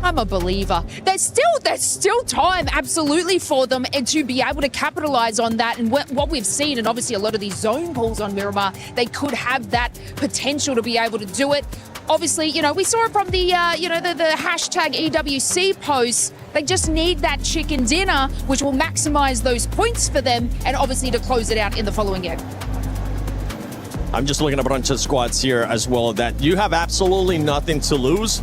I'm a believer. There's still time, absolutely, for them and to be able to capitalize on that. And what we've seen, and obviously a lot of these zone pulls on Miramar, they could have that potential to be able to do it. Obviously, you know, we saw it from the, the hashtag EWC posts. They just need that chicken dinner, which will maximize those points for them, and obviously to close it out in the following game. I'm just looking at a bunch of squads here as well that you have absolutely nothing to lose.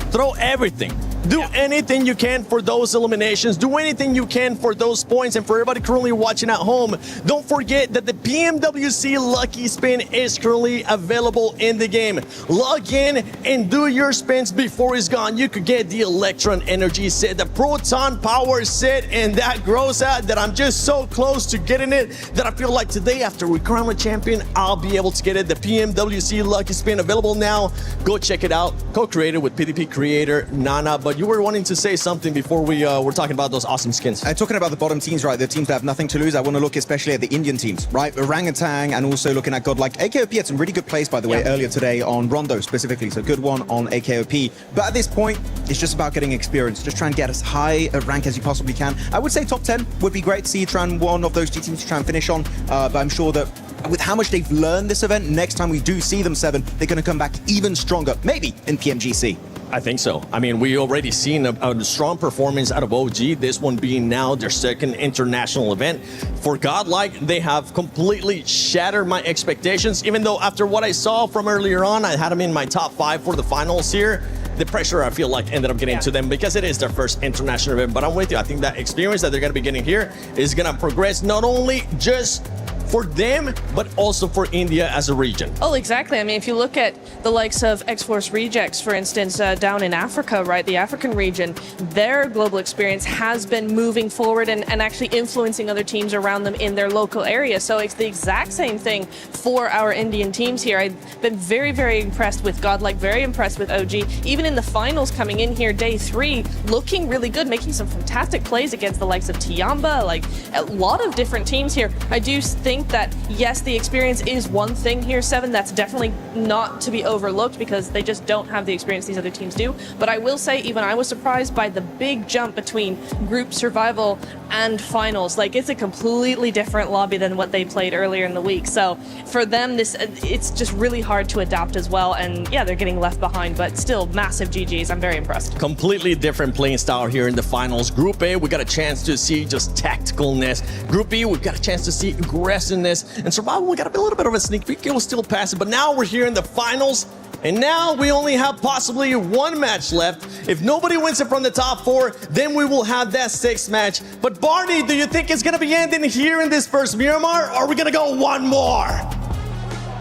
Throw everything. Do anything you can for those eliminations. Do anything you can for those points. And for everybody currently watching at home, don't forget that the PMWC Lucky Spin is currently available in the game. Log in and do your spins before it's gone. You could get the Electron Energy set, the Proton Power set, and that grows out that I'm just so close to getting it that I feel like today, after we crown a champion, I'll be able to get it. The PMWC Lucky Spin available now. Go check it out. Co-created with PDP creator Nana. But you were wanting to say something before we were talking about those awesome skins. Talking about the bottom teams, right? The teams that have nothing to lose. I want to look especially at the Indian teams, right? Orangutan, and also looking at Godlike. AKOP had some really good plays, by the way, earlier today on Rondo specifically. So good one on AKOP. But at this point, it's just about getting experience. Just try and get as high a rank as you possibly can. I would say top 10 would be great to see you try and one of those 2 teams to try and finish on. But I'm sure that with how much they've learned this event, next time we do see them 7, they're going to come back even stronger, maybe in PMGC. I think so. I mean, we already seen a strong performance out of OG, this one being now their second international event. For Godlike, they have completely shattered my expectations, even though after what I saw from earlier on, I had them in my top 5 for the finals here. The pressure, I feel like, ended up getting to them because it is their first international event. But I'm with you. I think that experience that they're going to be getting here is going to progress not only just for them, but also for India as a region. Oh, exactly. I mean, if you look at the likes of X-Force Rejects, for instance, down in Africa, right, the African region, their global experience has been moving forward and actually influencing other teams around them in their local area. So it's the exact same thing for our Indian teams here. I've been very, very impressed with Godlike, very impressed with OG. Even in the finals coming in here, day 3, looking really good, making some fantastic plays against the likes of Tiamba, like a lot of different teams here. I do think that, yes, the experience is one thing here, 7. That's definitely not to be overlooked because they just don't have the experience these other teams do. But I will say, even I was surprised by the big jump between group survival and finals. Like, it's a completely different lobby than what they played earlier in the week. So for them, it's just really hard to adapt as well. And yeah, they're getting left behind, but still massive GGs. I'm very impressed. Completely different playing style here in the finals. Group A, we got a chance to see just tacticalness. Group B, we got a chance to see aggressiveness. And survival, we got a little bit of a sneak peek. It was still passive, but now we're here in the finals. And now we only have possibly 1 match left. If nobody wins it from the top 4, then we will have that 6th match. But Barney, do you think it's going to be ending here in this first Miramar, or are we going to go one more?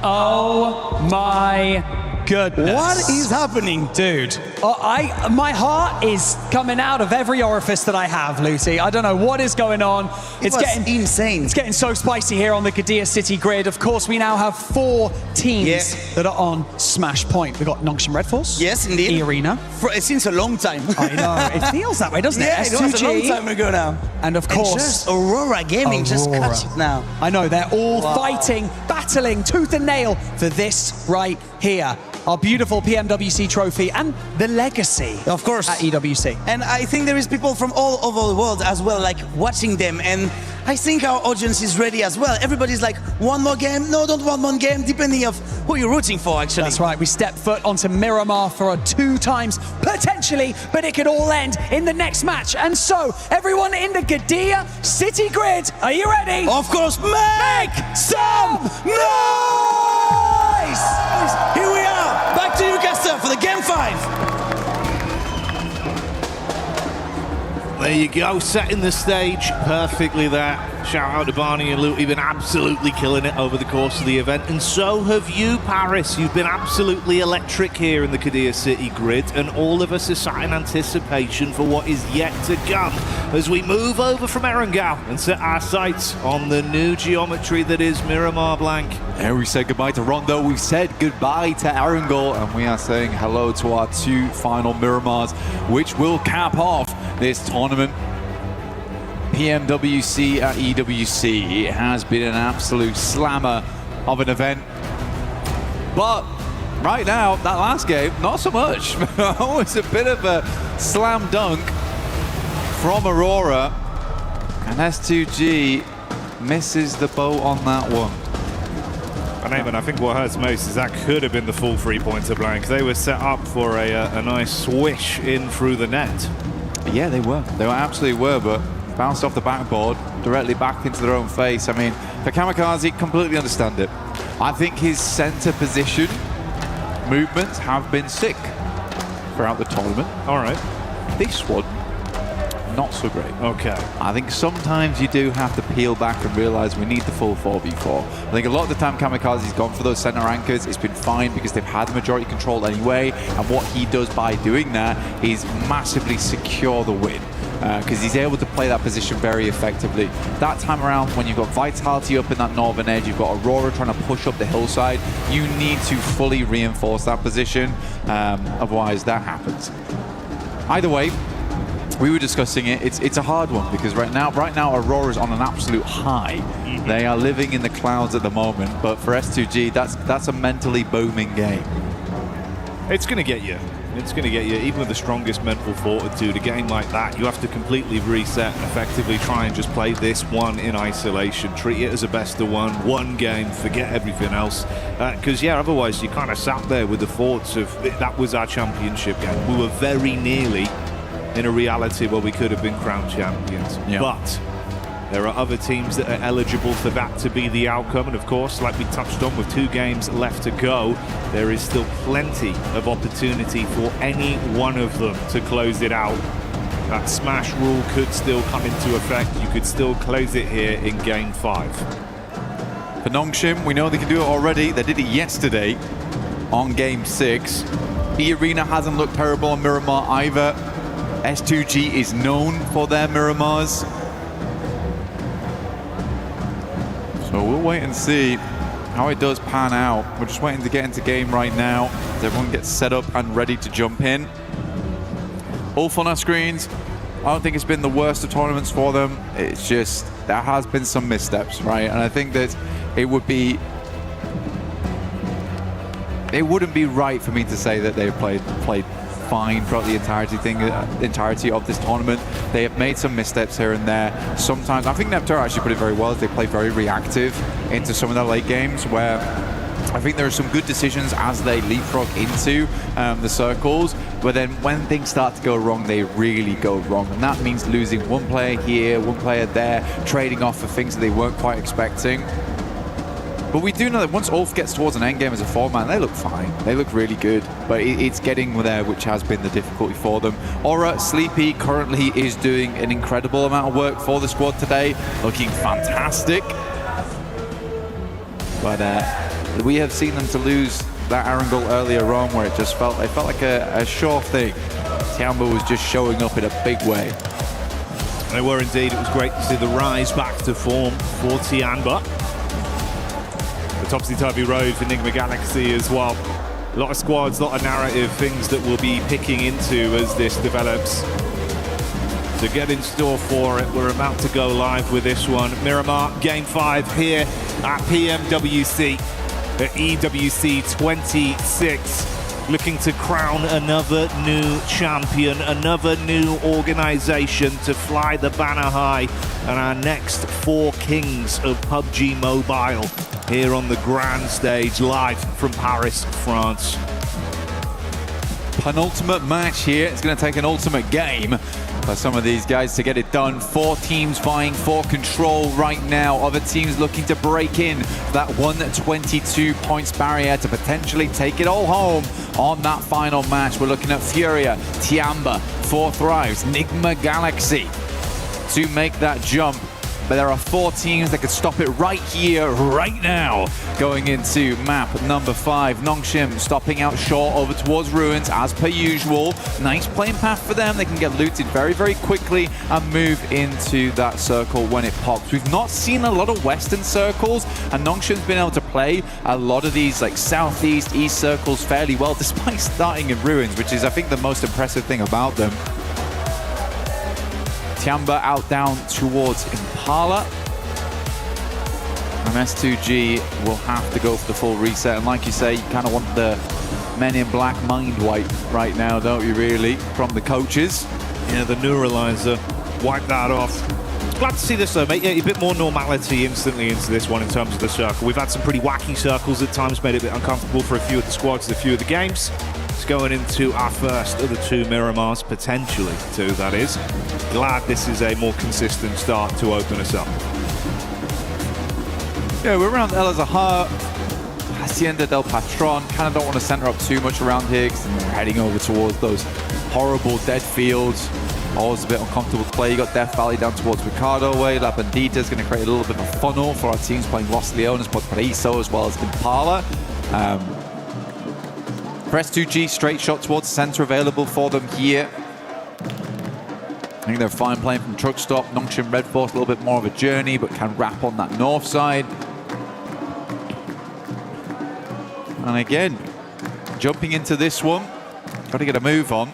Oh my goodness. What is happening? Dude, my heart is coming out of every orifice that I have, Lucy. I don't know what is going on. It's getting insane. It's getting so spicy here on the Qadir City grid. Of course, we now have 4 teams that are on Smash Point. We've got Nongshim Red Force. Yes, indeed. E-Arena. Since a long time. I know. It feels that way, doesn't it? Yeah, S2G. it was a long time ago now. And of course, and just Aurora Gaming just cuts it now. I know, they're all fighting, battling tooth and nail for this right here. our beautiful PMWC trophy and the legacy of course at EWC. And I think there is people from all over the world as well, like watching them, and I think our audience is ready as well. Everybody's like, one more game? No, don't want one game, depending of who you're rooting for, actually. That's right, we step foot onto Miramar for 2 times, potentially, but it could all end in the next match. And so, everyone in the Gadea City Grid, are you ready? Of course, make some noise! Here we are, back to Newcastle for the game 5. There you go, setting the stage perfectly there. Shout out to Barney and Luke, you've been absolutely killing it over the course of the event. And so have you, Paris. You've been absolutely electric here in the Gadea City Grid, and all of us are sat in anticipation for what is yet to come as we move over from Erangel and set our sights on the new geometry that is Miramar Blank. And we said goodbye to Rondo, we've said goodbye to Erangel, and we are saying hello to our 2 final Miramars, which will cap off this tournament. PMWC at EWC. It has been an absolute slammer of an event. But right now, that last game, not so much. It was a bit of a slam dunk from Aurora. And S2G misses the boat on that one. And Eamon, I think what hurts most is that could have been the full 3-pointer Blank. They were set up for a nice swish in through the net. Yeah, they were. They absolutely were, but bounced off the backboard, directly back into their own face. I mean, for Kamikaze, completely understand it. I think his center position movements have been sick throughout the tournament. All right. This one, not so great. Okay. I think sometimes you do have to peel back and realize we need the full 4v4. I think a lot of the time Kamikaze's gone for those center anchors. It's been fine because they've had the majority control anyway. And what he does by doing that is massively secure the win. Because he's able to play that position very effectively. That time around, when you've got Vitality up in that northern edge, you've got Aurora trying to push up the hillside, you need to fully reinforce that position, otherwise that happens. Either way, we were discussing it, it's a hard one, because right now Aurora's on an absolute high. They are living in the clouds at the moment, but for S2G, that's a mentally booming game. It's going to get you. It's going to get you, even with the strongest mental fortitude, a game like that, you have to completely reset and effectively try and just play this one in isolation. Treat it as a best of one game, forget everything else. Because, yeah, otherwise you kind of sat there with the thoughts of, that was our championship game. We were very nearly in a reality where we could have been crowned champions. Yeah. But there are other teams that are eligible for that to be the outcome, and of course, like we touched on, with 2 games left to go, there is still plenty of opportunity for any one of them to close it out. That smash rule could still come into effect. You could still close it here in game 5. For Nongshim, we know they can do it already. They did it yesterday on game 6. The arena hasn't looked terrible on Miramar either. S2G is known for their Miramars. So we'll wait and see how it does pan out. We're just waiting to get into game right now as everyone gets set up and ready to jump in. All on our screens. I don't think it's been the worst of tournaments for them. It's just, there has been some missteps, right? And I think that it wouldn't be right for me to say that they played fine throughout the entirety of this tournament. They have made some missteps here and there. Sometimes, I think Neptune actually put it very well. They play very reactive into some of their late games, where I think there are some good decisions as they leapfrog into the circles, but then when things start to go wrong, they really go wrong. And that means losing one player here, one player there, trading off for things that they weren't quite expecting. But we do know that once Ulf gets towards an endgame as a 4-man, they look fine. They look really good. But it's getting there, which has been the difficulty for them. Aura, Sleepy currently is doing an incredible amount of work for the squad today. Looking fantastic. But we have seen them to lose that Erangel earlier on, where it felt like a sure thing. Tiamba was just showing up in a big way. They were indeed. It was great to see the rise back to form for Tiamba. The topsy-turvy road for Enigma Galaxy as well. A lot of squads, a lot of narrative, things that we'll be picking into as this develops. So get in store for it. We're about to go live with this one. Miramar, Game 5 here at PMWC, at EWC 26. looking to crown another new champion, another new organization to fly the banner high, and our next 4 kings of PUBG Mobile here on the grand stage, live from Paris, France. Penultimate match here. It's going to take an ultimate game for some of these guys to get it done. 4 teams vying for control right now. Other teams looking to break in that 122 points barrier to potentially take it all home on that final match. We're looking at Furia, Tiamba, 4 Thrives, Nigma Galaxy to make that jump. But there are 4 teams that could stop it right here, right now. Going into map number 5, Nongshim stopping out short over towards Ruins as per usual. Nice playing path for them. They can get looted very, very quickly and move into that circle when it pops. We've not seen a lot of western circles, and Nongshim's been able to play a lot of these like southeast, east circles fairly well, despite starting in Ruins, which is, I think, the most impressive thing about them. Tiamba out down towards Impala. And S2G will have to go for the full reset. And like you say, you kind of want the Men in Black mind wipe right now, don't you, really, from the coaches? Yeah, the neuralizer. Wipe that off. Glad to see this, though, mate. Yeah, a bit more normality instantly into this one in terms of the circle. We've had some pretty wacky circles at times, made it a bit uncomfortable for a few of the squads, a few of the games. It's going into our first of the 2 Miramars, potentially 2, that is. Glad this is a more consistent start to open us up. Yeah, we're around El Azahar, Hacienda del Patron. Kind of don't want to center up too much around here because we're heading over towards those horrible dead fields. Always a bit uncomfortable to play. You got Death Valley down towards Ricardo way. La Bandita is going to create a little bit of a funnel for our teams playing Los Leones, Podpariso, as well as Impala. Press 2G, straight shot towards the center available for them here. I think they're fine playing from truck stop. Nongshim Red Force, a little bit more of a journey, but can wrap on that north side. And again, jumping into this one, got to get a move on.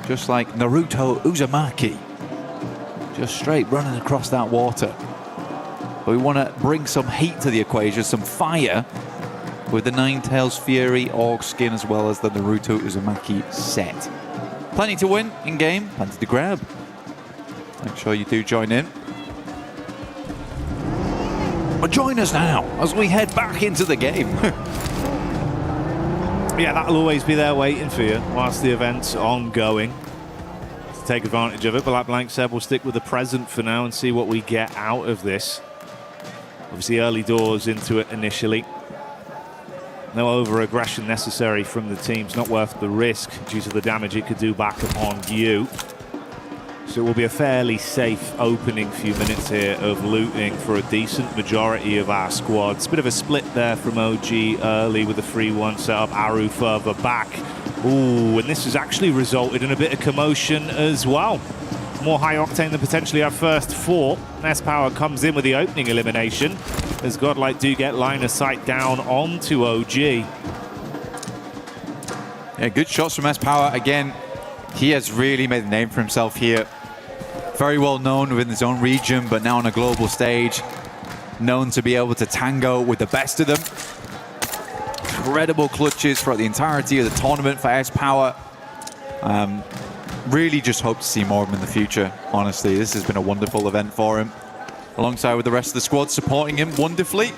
Just like Naruto Uzumaki. Just straight running across that water. But we want to bring some heat to the equation, some fire, with the Ninetales Fury Org skin as well as the Naruto Uzumaki set. Plenty to win in game, plenty to grab. Make sure you do join in. But join us now as we head back into the game. Yeah, that'll always be there waiting for you whilst the event's ongoing. To take advantage of it, but like Blank said, we'll stick with the present for now and see what we get out of this. Obviously early doors into it initially. No over-aggression necessary from the teams, not worth the risk due to the damage it could do back upon you. So it will be a fairly safe opening few minutes here of looting for a decent majority of our squads. Bit of a split there from OG early with a 3-1 setup, Aru further back. Ooh, and this has actually resulted in a bit of commotion as well. More high octane than potentially our first 4. S-Power comes in with the opening elimination as Godlike do get line of sight down onto OG. Yeah, good shots from S-Power. Again, he has really made a name for himself here. Very well known within his own region, but now on a global stage. Known to be able to tango with the best of them. Incredible clutches throughout the entirety of the tournament for S-Power. Really just hope to see more of him in the future, honestly. This has been a wonderful event for him. Alongside with the rest of the squad supporting him wonderfully.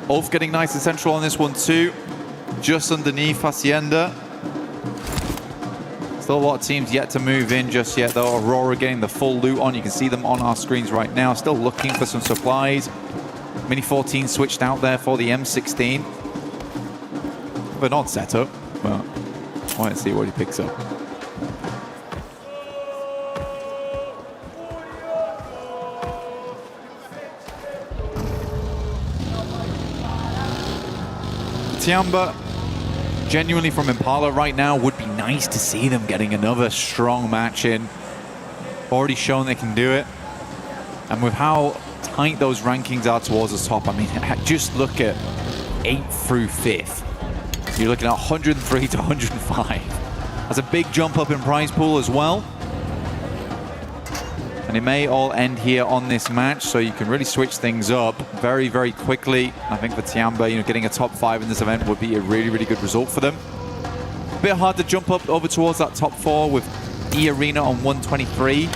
Ulf getting nice and central on this one too. Just underneath Hacienda. Still a lot of teams yet to move in just yet though. Aurora getting the full loot on. You can see them on our screens right now. Still looking for some supplies. Mini 14 switched out there for the M16. But not set up. But I want to see what he picks up. Tiamba, genuinely from Impala right now, would be nice to see them getting another strong match in. Already shown they can do it. And with how tight those rankings are towards the top, I mean, just look at 8th through 5th. You're looking at 103 to 105. That's a big jump up in prize pool as well. And it may all end here on this match, so you can really switch things up very, very quickly. I think for Tiamba, getting a top 5 in this event would be a really, really good result for them. A bit hard to jump up over towards that top 4 with E-Arena on 123.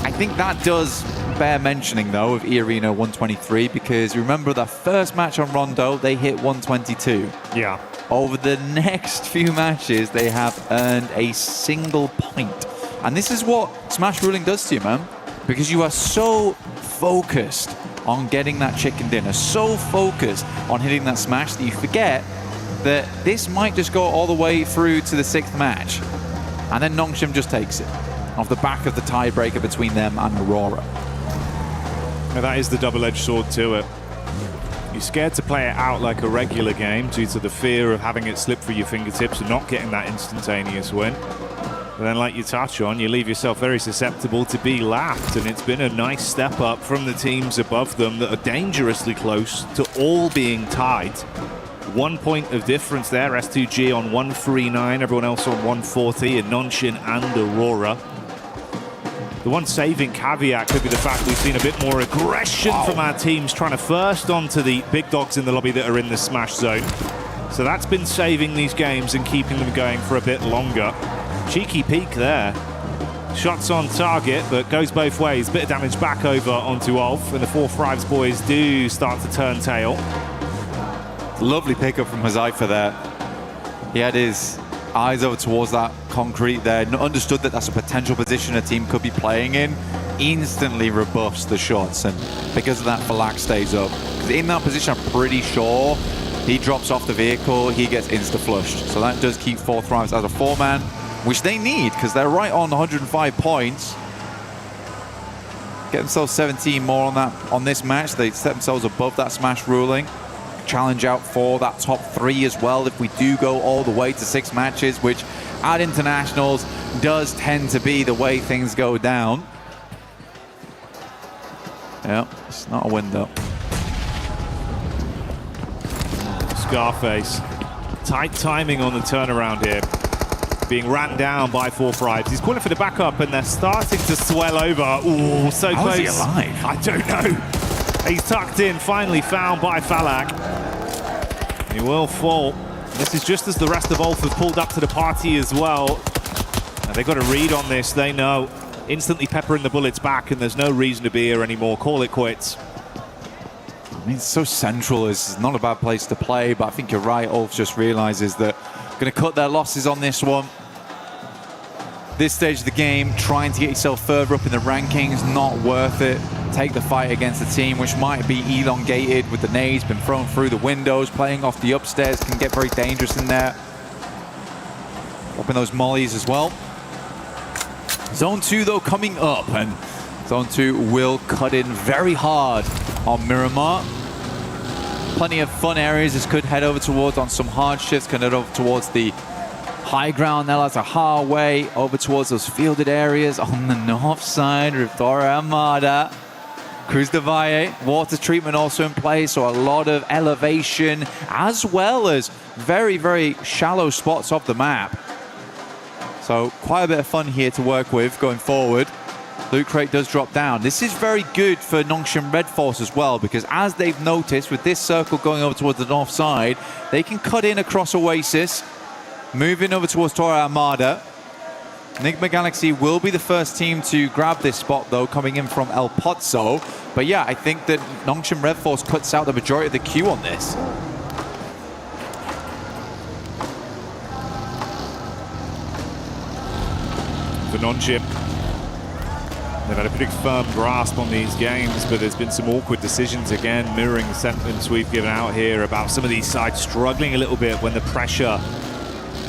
I think that does bear mentioning, though, of E-Arena 123, because remember the first match on Rondo, they hit 122. Yeah. Over the next few matches, they have earned a single point. And this is what Smash ruling does to you, man. Because you are so focused on getting that chicken dinner, so focused on hitting that smash that you forget that this might just go all the way through to the 6th match. And then Nongshim just takes it off the back of the tiebreaker between them and Aurora. Now that is the double-edged sword to it. You're scared to play it out like a regular game due to the fear of having it slip through your fingertips and not getting that instantaneous win. But then, like you touch on, you leave yourself very susceptible to be laughed, and it's been a nice step up from the teams above them that are dangerously close to all being tied. 1 point of difference there, S2G on 139, everyone else on 140, and Nongshim and Aurora. The one saving caveat could be the fact we've seen a bit more aggression from our teams trying to first onto the big dogs in the lobby that are in the smash zone. So that's been saving these games and keeping them going for a bit longer. Cheeky peek there. Shots on target, but goes both ways. Bit of damage back over onto Ulf, and the 4 Thrives boys do start to turn tail. Lovely pickup from Hazaifa there. He had his eyes over towards that concrete there, understood that that's a potential position a team could be playing in, instantly rebuffs the shots, and because of that, Falak stays up. Because in that position, I'm pretty sure he drops off the vehicle, he gets insta-flushed. So that does keep 4 Thrives as a 4-man, which they need, because they're right on 105 points. Get themselves 17 more on this match. They set themselves above that smash ruling. Challenge out for that top 3 as well if we do go all the way to 6 matches, which at internationals does tend to be the way things go down. Yeah, it's not a win though. Scarface. Tight timing on the turnaround here. Being ran down by 4 Thrives. He's calling for the backup, and they're starting to swell over. Ooh, so How close. is he alive? I don't know. He's tucked in, finally found by Falak. He will fall. This is just as the rest of Ulf have pulled up to the party as well. And they've got a read on this, they know. Instantly peppering the bullets back, and there's no reason to be here anymore. Call it quits. I mean, it's so central. It's not a bad place to play, but I think you're right. Ulf just realizes that going to cut their losses on this one. This stage of the game, trying to get yourself further up in the rankings, not worth it. Take the fight against a team which might be elongated with the nades, been thrown through the windows, playing off the upstairs, can get very dangerous in there. Dropping those mollies as well. Zone 2 though coming up, and Zone 2 will cut in very hard on Miramar. Plenty of fun areas this could head over towards on some hard shifts, can head over towards the high ground, now that's a highway over towards those fielded areas on the north side. Torre Armada, Cruz de Valle, water treatment also in place, so a lot of elevation as well as very, very shallow spots off the map. So quite a bit of fun here to work with going forward. Loot crate does drop down. This is very good for Nongshim Red Force as well, because as they've noticed with this circle going over towards the north side, they can cut in across Oasis, moving over towards Torre Armada. Enigma Galaxy will be the first team to grab this spot though, coming in from El Pozo. But yeah, I think that Nongshim Red Force cuts out the majority of the queue on this. For Nongshim, they've had a pretty firm grasp on these games, but there's been some awkward decisions again, mirroring the sentiments we've given out here about some of these sides struggling a little bit when the pressure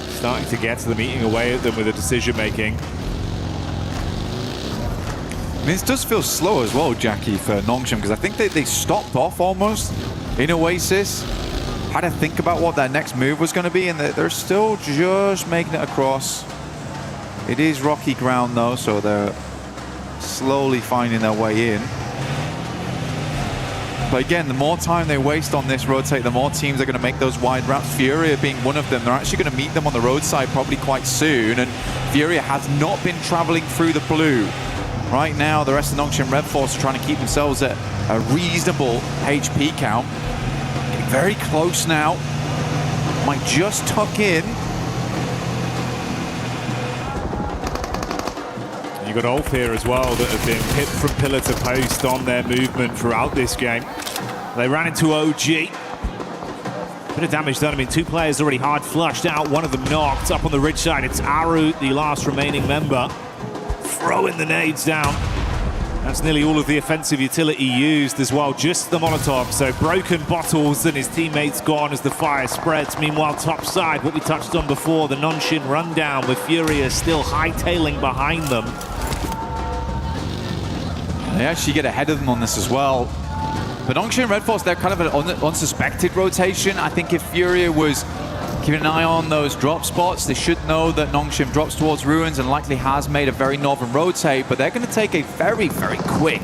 starting to get to them, eating away at them with the decision making. This does feel slow as well, Jackie, for Nongshim, because I think they stopped off almost in Oasis. Had to think about what their next move was going to be, and they're still just making it across. It is rocky ground though, so they're slowly finding their way in. But again, the more time they waste on this rotate, the more teams are going to make those wide routes. Furia being one of them. They're actually going to meet them on the roadside probably quite soon. And Furia has not been traveling through the blue Right now, the rest of Nongshim Red Force are trying to keep themselves at a reasonable HP count. Getting very close now. Might just tuck in. You've got Ulf here as well that have been hit from pillar to post on their movement throughout this game. They ran into OG. Bit of damage done. I mean, 2 players already hard flushed out. One of them knocked up on the ridge side. It's Aru, the last remaining member, throwing the nades down. That's nearly all of the offensive utility used as well, just the Molotov. So broken bottles and his teammates gone as the fire spreads. Meanwhile, top side, what we touched on before, the Nongshim rundown with Furia still hightailing behind them. They actually get ahead of them on this as well. But Nongshim Red Force, they're kind of an unsuspected rotation. I think if Furia was keeping an eye on those drop spots, they should know that Nongshim drops towards Ruins and likely has made a very northern rotate, but they're going to take a very, very quick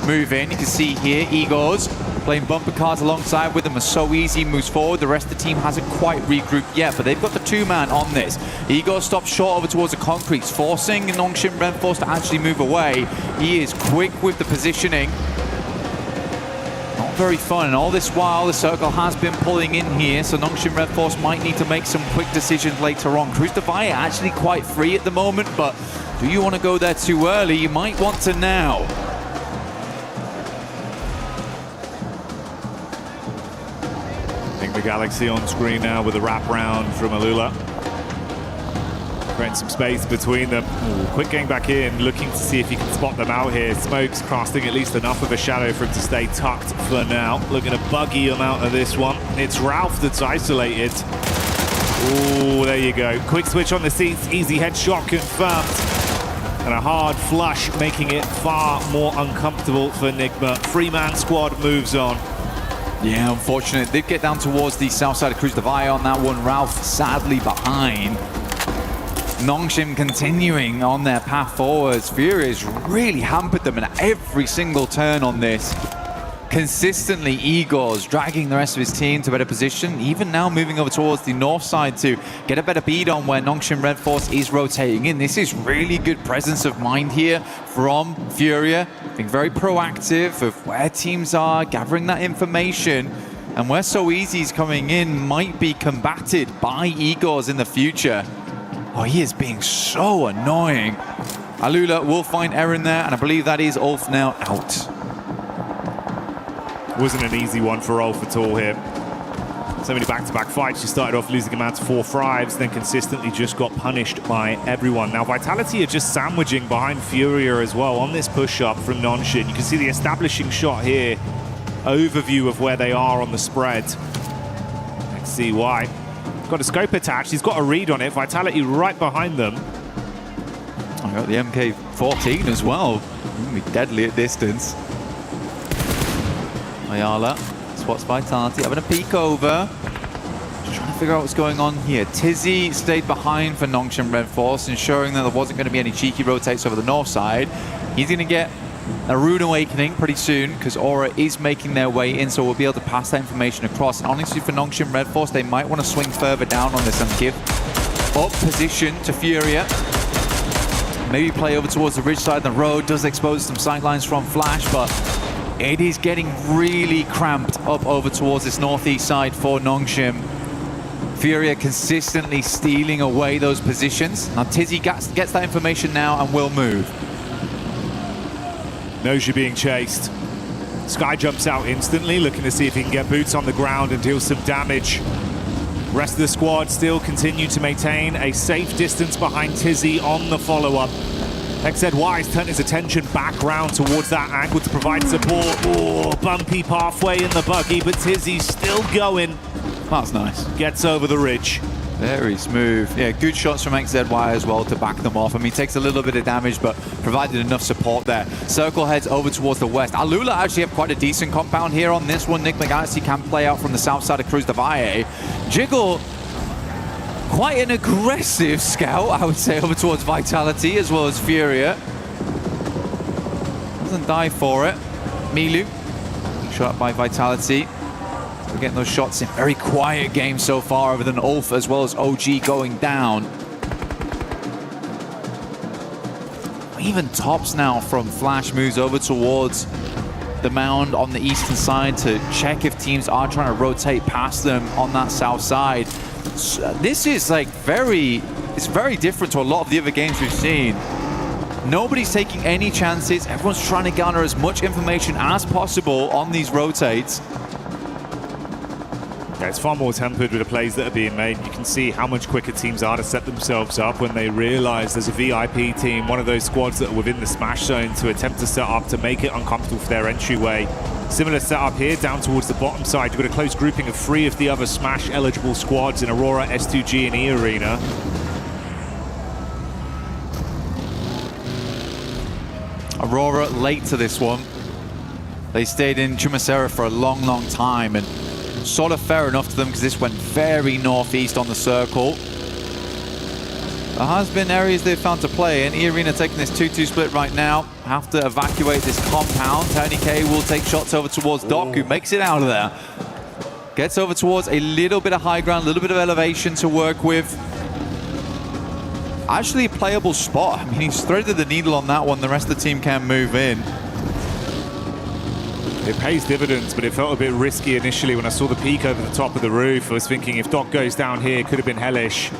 move in. You can see here, Igor's playing bumper cars alongside with them. Are so easy, moves forward. The rest of the team hasn't quite regrouped yet, but they've got the 2-man on this. Igor stops short over towards the concretes, forcing Nongshim Red Force to actually move away. He is quick with the positioning. Not very fun, and all this while the circle has been pulling in here, so Nongshim Red Force might need to make some quick decisions later on. Cruz Defy actually quite free at the moment, but do you want to go there too early? You might want to now. The Galaxy on screen now with a wraparound from Alula. Creating some space between them. Ooh, quick getting back in, looking to see if he can spot them out here. Smoke's casting at least enough of a shadow for him to stay tucked for now. Looking to buggy him out of this one. It's Ralph that's isolated. Oh, there you go. Quick switch on the seats, easy headshot confirmed. And a hard flush, making it far more uncomfortable for Nigma. 3-man squad moves on. Yeah, unfortunate. They get down towards the south side of Cruz Defy on that one. Ralph sadly behind. Nongshim continuing on their path forwards. Furia's really hampered them in every single turn on this. Consistently, Igor's dragging the rest of his team to better position, even now moving over towards the north side to get a better beat on where Nongshim Red Force is rotating in. This is really good presence of mind here from Furia, being very proactive of where teams are, gathering that information, and where So Easy's coming in might be combated by Igor's in the future. Oh, he is being so annoying. Alula will find Eren there, and I believe that is Ulf now out. Wasn't an easy one for Ulf at all here. So many back-to-back fights. She started off losing a man to 4 thrives, then consistently just got punished by everyone. Now, Vitality are just sandwiching behind Furia as well on this push-up from Nongshim. You can see the establishing shot here. Overview of where they are on the spread. Let's see why. Got a scope attached. He's got a read on it. Vitality right behind them. I got the MK14 as well. Be deadly at distance. Ayala spots Vitality, having a peek over. Just trying to figure out what's going on here. Tizzy stayed behind for Nongshim Red Force, ensuring that there wasn't going to be any cheeky rotates over the north side. He's going to get a Rune Awakening pretty soon, because Aura is making their way in, so we'll be able to pass that information across. And honestly, for Nongshim Red Force, they might want to swing further down on this and give up position to Furia. Maybe play over towards the ridge side. The road does expose some sightlines from Flash, but it is getting really cramped up over towards this northeast side for Nongshim. Furia consistently stealing away those positions. Now Tizzy gets that information now and will move. Knows you're being chased. Sky jumps out instantly, looking to see if he can get boots on the ground and deal some damage. Rest of the squad still continue to maintain a safe distance behind Tizzy on the follow-up. XZY has turned his attention back round towards that angle to provide support. Oh, bumpy pathway in the buggy, but Tizzy's still going. That's nice. Gets over the ridge. Very smooth. Yeah, good shots from XZY as well to back them off. I mean, takes a little bit of damage, but provided enough support there. Circle heads over towards the west. Alula actually have quite a decent compound here on this one. Nick McGarcy can play out from the south side of Cruz Defy. Jiggle, quite an aggressive scout, I would say, over towards Vitality as well as Furia. Doesn't die for it. Milu, shot by Vitality. We're getting those shots in. Very quiet game so far, other than Ulf as well as OG going down. Even Tops now from Flash moves over towards the mound on the eastern side to check if teams are trying to rotate past them on that south side. So this is like it's very different to a lot of the other games we've seen. Nobody's taking any chances. Everyone's trying to garner as much information as possible on these rotates. Yeah, it's far more tempered with the plays that are being made. You can see how much quicker teams are to set themselves up when they realize there's a VIP team, one of those squads that are within the smash zone, to attempt to set up to make it uncomfortable for their entryway. Similar setup here down towards the bottom side. You've got a close grouping of 3 of the other smash eligible squads in Aurora, S2G and E Arena. Aurora late to this one. They stayed in Chumacera for a long, long time, and sort of fair enough to them because this went very northeast on the circle. There has been areas they've found to play in. E Arena taking this 2-2 split right now. Have to evacuate this compound. Tony K will take shots over towards Doc, who makes it out of there. Gets over towards a little bit of high ground, a little bit of elevation to work with. Actually a playable spot. I mean, he's threaded the needle on that one. The rest of the team can move in. It pays dividends, but it felt a bit risky initially when I saw the peak over the top of the roof. I was thinking if Doc goes down here, it could have been hellish.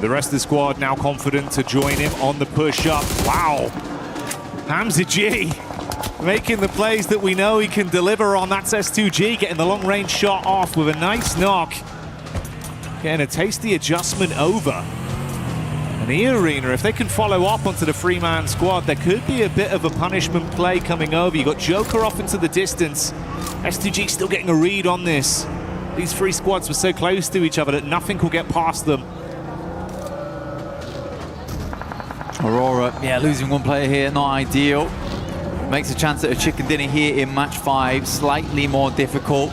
The rest of the squad now confident to join him on the push-up. Wow. Hamza G making the plays that we know he can deliver on. That's S2G getting the long-range shot off with a nice knock. Getting a tasty adjustment over. And E Arena, if they can follow up onto the 3-man squad, there could be a bit of a punishment play coming over. You got Joker off into the distance. S2G still getting a read on this. These 3 squads were so close to each other that nothing will get past them. Aurora, yeah, losing one player here, not ideal. Makes a chance at a chicken dinner here in match 5, slightly more difficult.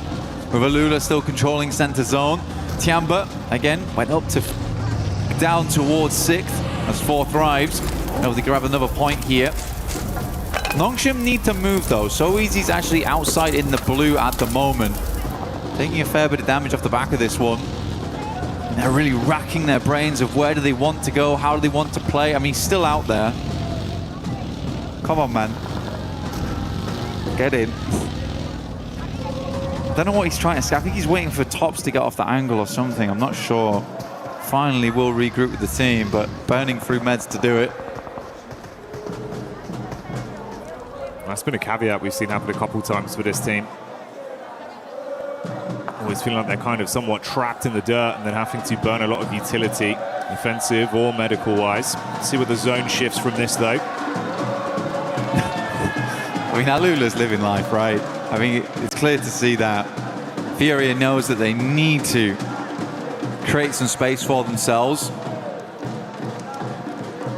With Alula still controlling center zone. Tiamba, again, went up to down towards 6th as 4 thrives. Able to grab another point here. Nongshim need to move though. So Easy's actually outside in the blue at the moment. Taking a fair bit of damage off the back of this one. And they're really racking their brains of where do they want to go, how do they want to play. I mean, he's still out there. Come on, man. Get in. Don't know what he's trying to say. I think he's waiting for Tops to get off the angle or something. I'm not sure. Finally will regroup with the team, but burning through meds to do it. That's been a caveat we've seen happen a couple times for this team. Always feeling like they're kind of somewhat trapped in the dirt and then having to burn a lot of utility, offensive or medical-wise. See what the zone shifts from this, though. I mean, Alula's living life, right? I mean, it's clear to see that. Furia knows that they need to create some space for themselves.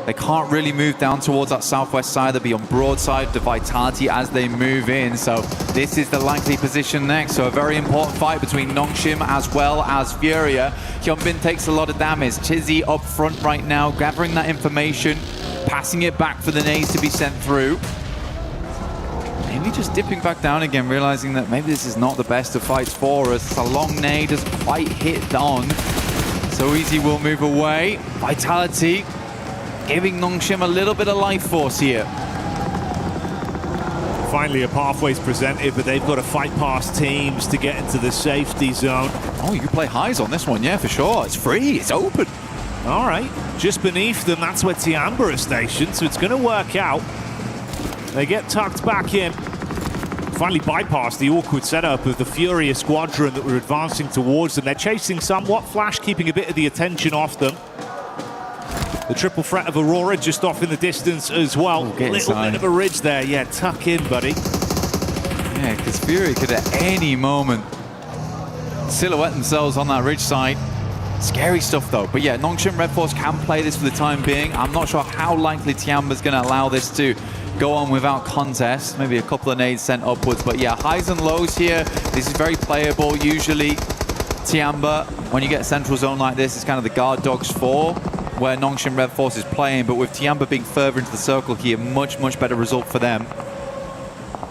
They can't really move down towards that southwest side. They'll be on broadside to Vitality as they move in. So this is the likely position next. So a very important fight between Nongshim as well as Furia. Hyunbin takes a lot of damage. Chizzy up front right now, gathering that information, passing it back for the nades to be sent through. Maybe just dipping back down again, realizing that maybe this is not the best of fights for us. It's a long nade, doesn't quite hit on. So Easy will move away. Vitality giving Nongshim a little bit of life force here. Finally, a pathway's presented, but they've got to fight past teams to get into the safety zone. Oh, you can play highs on this one, yeah, for sure. It's free, it's open. All right, just beneath them, that's where Tiamba is stationed, so it's going to work out. They get tucked back in. Finally bypass the awkward setup of the Furia squadron that were advancing towards them. They're chasing somewhat. Flash keeping a bit of the attention off them. The triple threat of Aurora just off in the distance as well. Little bit of a ridge there. Yeah, tuck in, buddy. Yeah, because Fury could at any moment silhouette themselves on that ridge side. Scary stuff though. But yeah, Nongshim Red Force can play this for the time being. I'm not sure how likely Tiamba's going to allow this to go on without contest. Maybe a couple of nades sent upwards. But yeah, highs and lows here. This is very playable. Usually Tiamba, when you get a central zone like this, it's kind of the guard dogs for where Nongshim Red Force is playing. But with Tiamba being further into the circle here, much, much better result for them.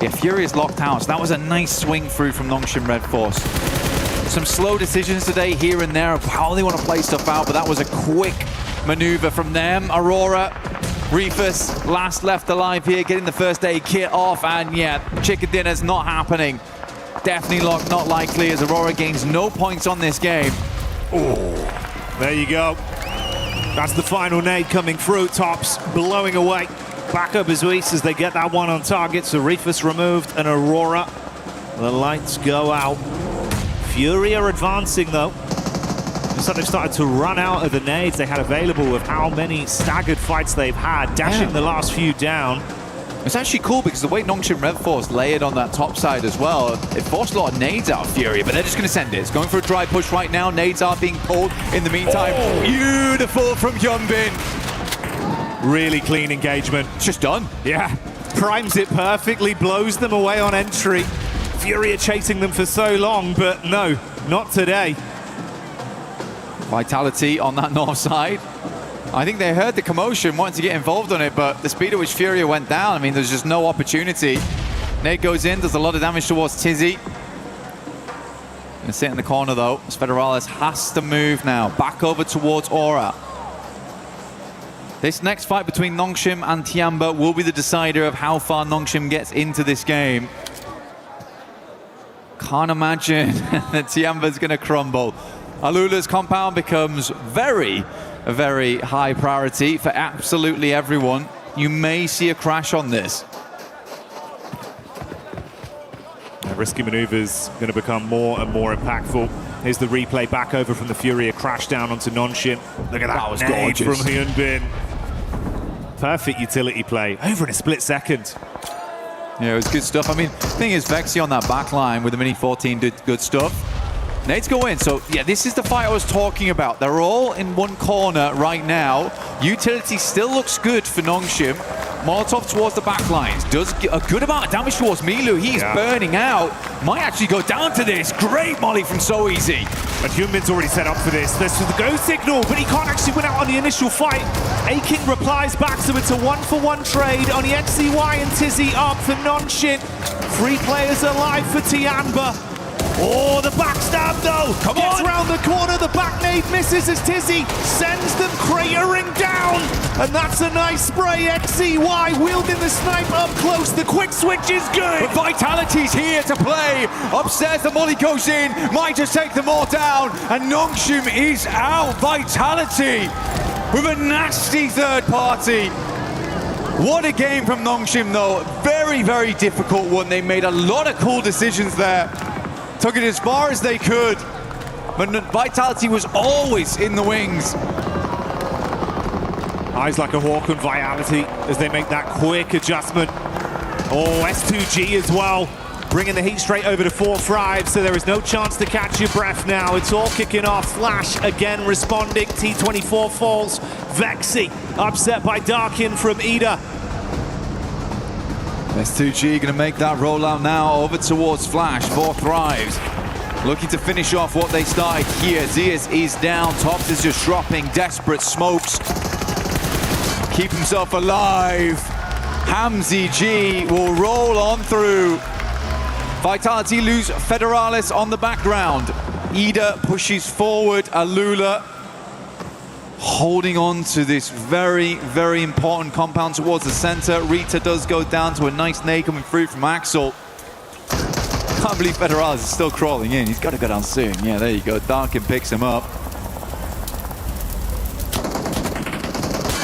Yeah, Fury is locked out. So that was a nice swing through from Nongshim Red Force. Some slow decisions today here and there of how they want to play stuff out, but that was a quick maneuver from them. Aurora Rufus, last left alive here, getting the first aid kit off, and yeah, chicken dinner's not happening. Definitely not likely, as Aurora gains no points on this game. Oh, there you go. That's the final nade coming through. Tops blowing away. Back up as Luis as they get that one on target. So Rufus removed and Aurora. The lights go out. Fury are advancing though. Looks like they've started to run out of the nades they had available with how many staggered fights they've had, dashing the last few down. It's actually cool because the way Nongshim Red Force layered on that top side as well, it forced a lot of nades out of Fury, but they're just going to send it. It's going for a dry push right now. Nades are being pulled in the meantime. Oh. Beautiful from Hyunbin. Really clean engagement. It's just done. Yeah. Primes it perfectly, blows them away on entry. Fury are chasing them for so long, but no, not today. Vitality on that north side. I think they heard the commotion, wanted to get involved on it, but the speed at which Furia went down, I mean, there's just no opportunity. Nate goes in, does a lot of damage towards Tizzy. Gonna sit in the corner though, as Federales has to move now, back over towards Aura. This next fight between Nongshim and Tiamba will be the decider of how far Nongshim gets into this game. Can't imagine that Tiamba's gonna crumble. Alula's compound becomes very high priority for absolutely everyone. You may see a crash on this. Risky maneuvers going to become more and more impactful. Here's the replay back over from the Furia crash down onto Nongshim. Look at that was nade from Hyunbin. Perfect utility play over in a split second. Yeah, it was good stuff. I mean, the thing is, Vexy on that back line with the Mini 14 did good stuff. Nades go in, so yeah, this is the fight I was talking about. They're all in one corner right now. Utility still looks good for Nongshim. Molotov towards the back lines. Does a good amount of damage towards Milu. He's burning out. Might actually go down to this. Great molly from So Easy. And Hyunbin's already set up for this. This is the go signal, but he can't actually win out on the initial fight. A-King replies back, so it's a 1-for-1 trade on the XCY and Tizzy up for Nongshim. 3 players alive for Tiamba. Oh, the backstab though! Gets around the corner, the back nade misses as Tizzy sends them cratering down! And that's a nice spray, XCY wielding the snipe up close, the quick switch is good! But Vitality's here to play! Upstairs the molly goes in, might just take them all down, and Nongshim is out! Vitality with a nasty third party! What a game from Nongshim though, very difficult one. They made a lot of cool decisions there. Took it as far as they could, but Vitality was always in the wings. Eyes like a hawk on Vitality as they make that quick adjustment. Oh, S2G as well, bringing the heat straight over to 4-5, so there is no chance to catch your breath now. It's all kicking off. Flash again responding. T24 falls. Vexy upset by Darkin from Ida. S2G gonna make that rollout now over towards Flash. 4 thrives. Looking to finish off what they started here. Zias is down. Tops is just dropping desperate smokes. Keep himself alive. Hamzy G will roll on through. Vitality lose Federales on the background. Ida pushes forward. Alula holding on to this very important compound towards the center. Rita does go down to a nice nade coming through from Axel. Can't believe Federales is still crawling in. He's got to go down soon. Yeah, there you go. Darkin picks him up.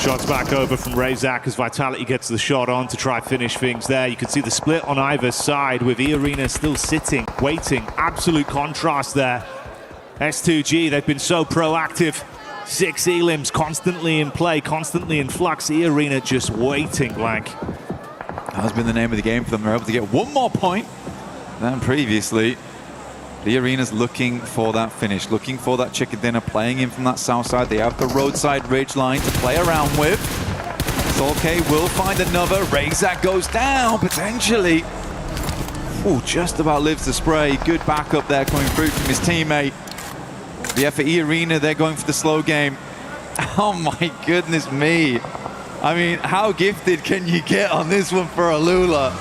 Shots back over from Razak as Vitality gets the shot on to try finish things there. You can see the split on either side with E-Arena still sitting, waiting. Absolute contrast there. S2G, they've been so proactive. 6 elims constantly in play, constantly in flux. E-Arena just waiting blank. That has been the name of the game for them. They're able to get one more point than previously. The Arena's looking for that finish, looking for that chicken dinner, playing in from that south side. They have the roadside ridge line to play around with. Solke will find another. Razak goes down, potentially. Oh, just about lives the spray. Good backup there coming through from his teammate. Yeah, for E-Arena, they're going for the slow game. Oh my goodness me. I mean, how gifted can you get on this one for Alula?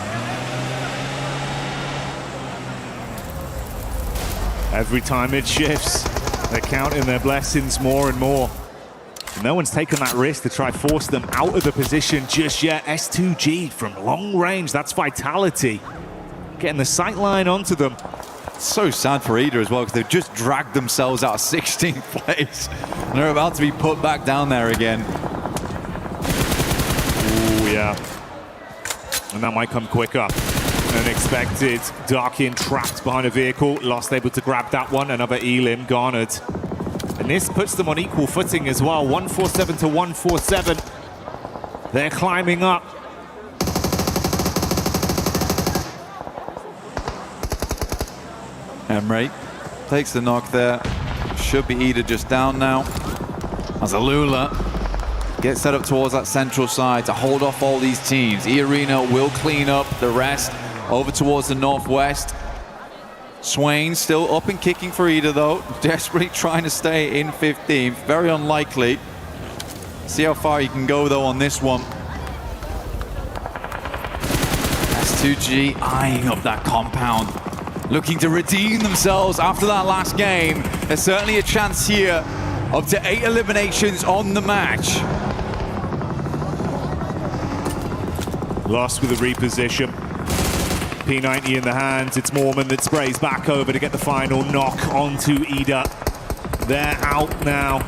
Every time it shifts, they're counting their blessings more and more. No one's taken that risk to try force them out of the position just yet. S2G from long range, that's Vitality. Getting the sight line onto them. So sad for Ida as well, because they've just dragged themselves out of 16th place. And they're about to be put back down there again. Ooh, yeah. And that might come quicker than expected. Darkin trapped behind a vehicle. Lost able to grab that one. Another Elim garnered. And this puts them on equal footing as well. 147 to 147. They're climbing up. Emre takes the knock there. Should be Ida just down now. As Alula gets set up towards that central side to hold off all these teams. E-Arena will clean up the rest over towards the northwest. Swain still up and kicking for Ida though. Desperately trying to stay in 15th. Very unlikely. See how far you can go though on this one. S2G eyeing up that compound. Looking to redeem themselves after that last game. There's certainly a chance here. Up to 8 eliminations on the match. Lost with a reposition. P90 in the hands. It's Mormon that sprays back over to get the final knock onto Ida. They're out now.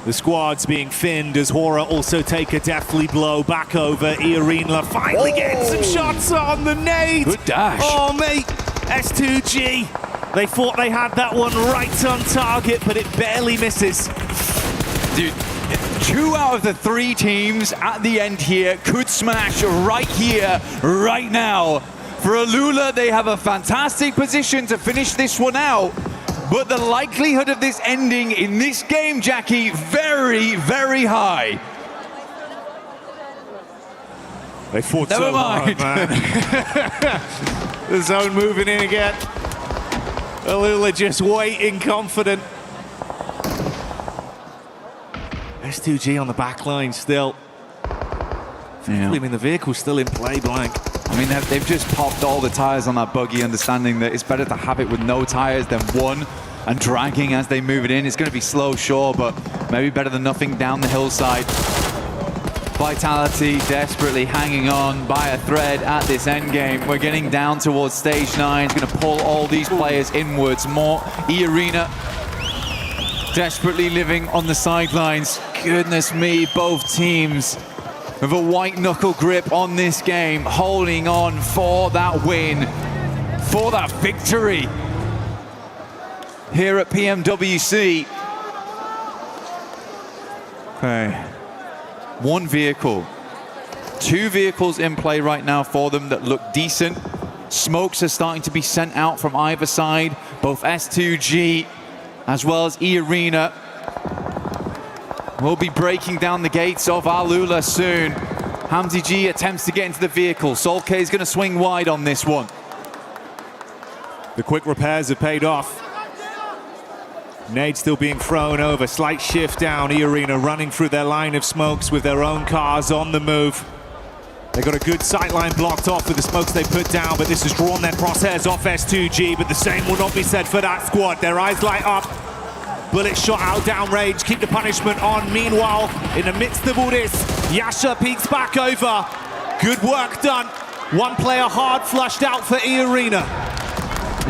The squad's being thinned as Hora also take a deathly blow back over. E-Arena finally getting some shots on the nade. Good dash. Oh, mate. S2G. They thought they had that one right on target, but it barely misses. Dude, 2 out of the 3 teams at the end here could smash right here, right now. For Alula, they have a fantastic position to finish this one out. But the likelihood of this ending in this game, Jackie, very, very high. They fought so hard, man. The zone moving in again. Alula just waiting, confident. S2G on the back line still. Yeah. I mean, the vehicle's still in play, Blank. I mean, they've just popped all the tires on that buggy, understanding that it's better to have it with no tires than one and dragging as they move it in. It's going to be slow, sure, but maybe better than nothing down the hillside. Vitality desperately hanging on by a thread at this end game. We're getting down towards stage 9. It's going to pull all these players inwards more. E-Arena desperately living on the sidelines. Goodness me, both teams with a white knuckle grip on this game, holding on for that win, for that victory here at PMWC. Okay, 1 vehicle, 2 vehicles in play right now for them that look decent. Smokes are starting to be sent out from either side, both S2G as well as E-Arena. We'll be breaking down the gates of Alula soon. Hamzy G attempts to get into the vehicle. Solke is going to swing wide on this one. The quick repairs have paid off. Nade still being thrown over. Slight shift down. E-Arena running through their line of smokes with their own cars on the move. They got a good sightline blocked off with the smokes they put down, but this has drawn their crosshairs off S2G, but the same will not be said for that squad. Their eyes light up. Bullet shot out downrange, keep the punishment on. Meanwhile, in the midst of all this, Yasha peeks back over. Good work done. 1 player hard flushed out for E-Arena.